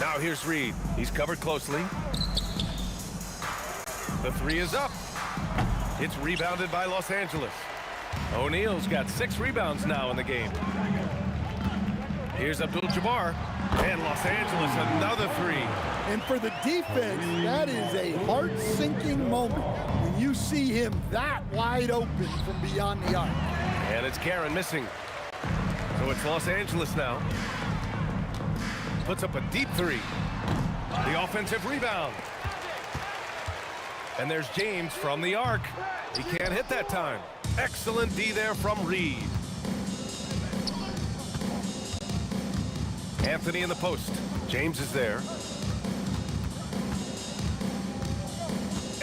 Now here's Reed. He's covered closely. The 3 is up. It's rebounded by Los Angeles. O'Neal's got 6 rebounds now in the game. Here's Abdul-Jabbar. And Los Angeles, another 3. And for the defense, that is a heart-sinking moment when you see him that wide open from beyond the arc. And it's Guerin missing. So it's Los Angeles now. Puts up a deep 3. The offensive rebound. And there's James from the arc. He can't hit that time. Excellent D there from Reed. Anthony in the post. James is there.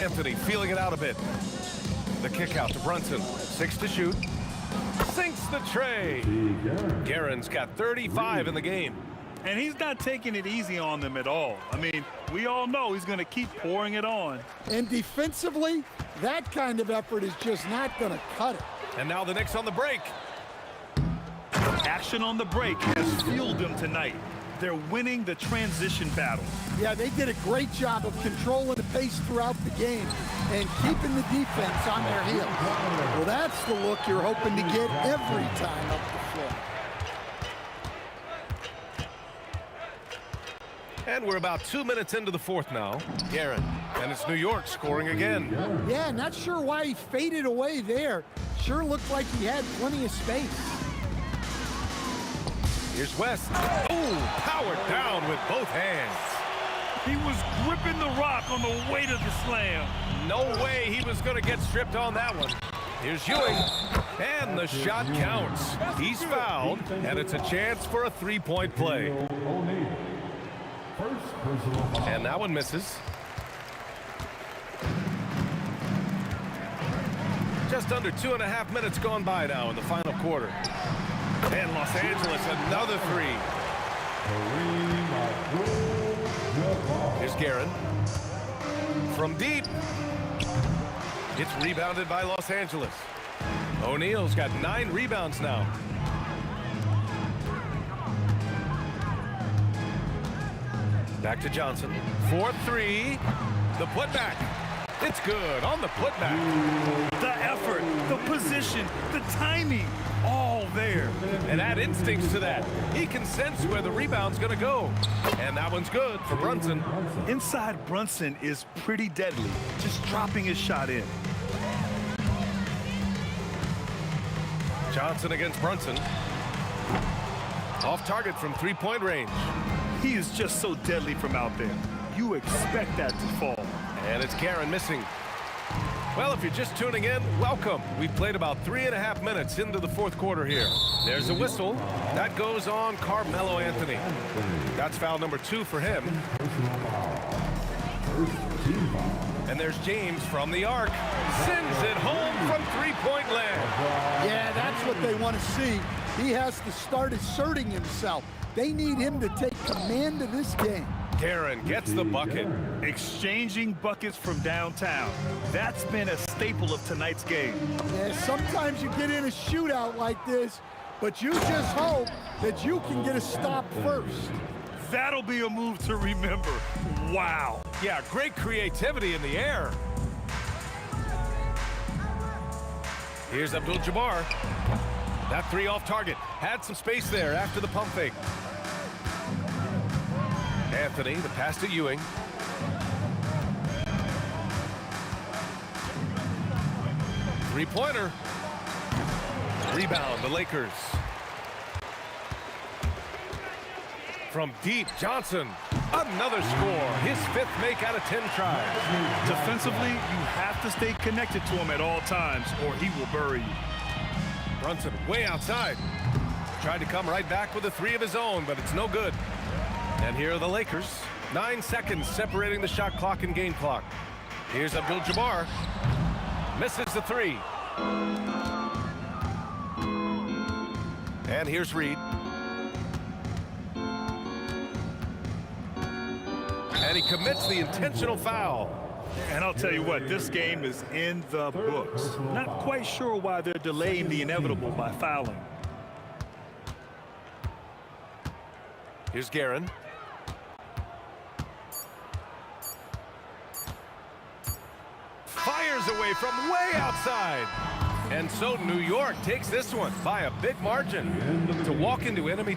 Anthony feeling it out a bit. The kick out to Brunson. 6 to shoot. Sinks the tray. Guerin's got 35 in the game. And he's not taking it easy on them at all. I mean, we all know he's going to keep pouring it on. And defensively, that kind of effort is just not going to cut it. And now the Knicks on the break. Action on the break has fueled them tonight. They're winning the transition battle. Yeah, they did a great job of controlling the pace throughout the game and keeping the defense on their heels. Well, that's the look you're hoping to get every time up the floor. And we're about 2 minutes into the fourth now. Guerin, and it's New York scoring again. Yeah, not sure why he faded away there. Sure looked like he had plenty of space. Here's West. Oh, powered down with both hands. He was gripping the rock on the weight of the slam. No way he was going to get stripped on that one. Here's Ewing, and the shot counts. He's fouled, and it's a chance for a three-point play. And that one misses. Just under 2.5 minutes gone by now in the final quarter. And Los Angeles, another three. Here's Guerin. From deep. It's rebounded by Los Angeles. O'Neal's got 9 rebounds now. Back to Johnson. 4-3. The putback. It's good on the putback. The effort, the position, the timing, all there. And add instincts to that. He can sense where the rebound's going to go. And that one's good for Brunson. Inside Brunson is pretty deadly, just dropping his shot in. Johnson against Brunson. Off target from three-point range. He is just so deadly from out there. You expect that to fall. And it's Guerin missing. Well, if you're just tuning in, welcome. We've played about 3.5 minutes into the fourth quarter here. There's a whistle. That goes on Carmelo Anthony. That's foul number 2 for him. And there's James from the arc. Sends it home from three-point land. Yeah, that's what they want to see. He has to start asserting himself. They need him to take command of this game. Guerin gets the bucket. Exchanging buckets from downtown. That's been a staple of tonight's game. Yeah, sometimes you get in a shootout like this, but you just hope that you can get a stop first. That'll be a move to remember. Wow. Yeah, great creativity in the air. Here's Abdul-Jabbar. That 3 off target. Had some space there after the pump fake. Anthony, the pass to Ewing. Three-pointer. Rebound, the Lakers. From deep, Johnson. Another score. His 5th make out of 10 tries. Defensively, you have to stay connected to him at all times, or he will bury you. Brunson way outside. Tried to come right back with a 3 of his own, but it's no good. And here are the Lakers. 9 seconds separating the shot clock and game clock. Here's Abdul-Jabbar. Misses the 3. And here's Reed. And he commits the intentional foul. And I'll tell you what, this game is in the books. Not quite sure why they're delaying the inevitable by fouling. Here's Guerin. Fires away from way outside. And so New York takes this one by a big margin to walk into enemy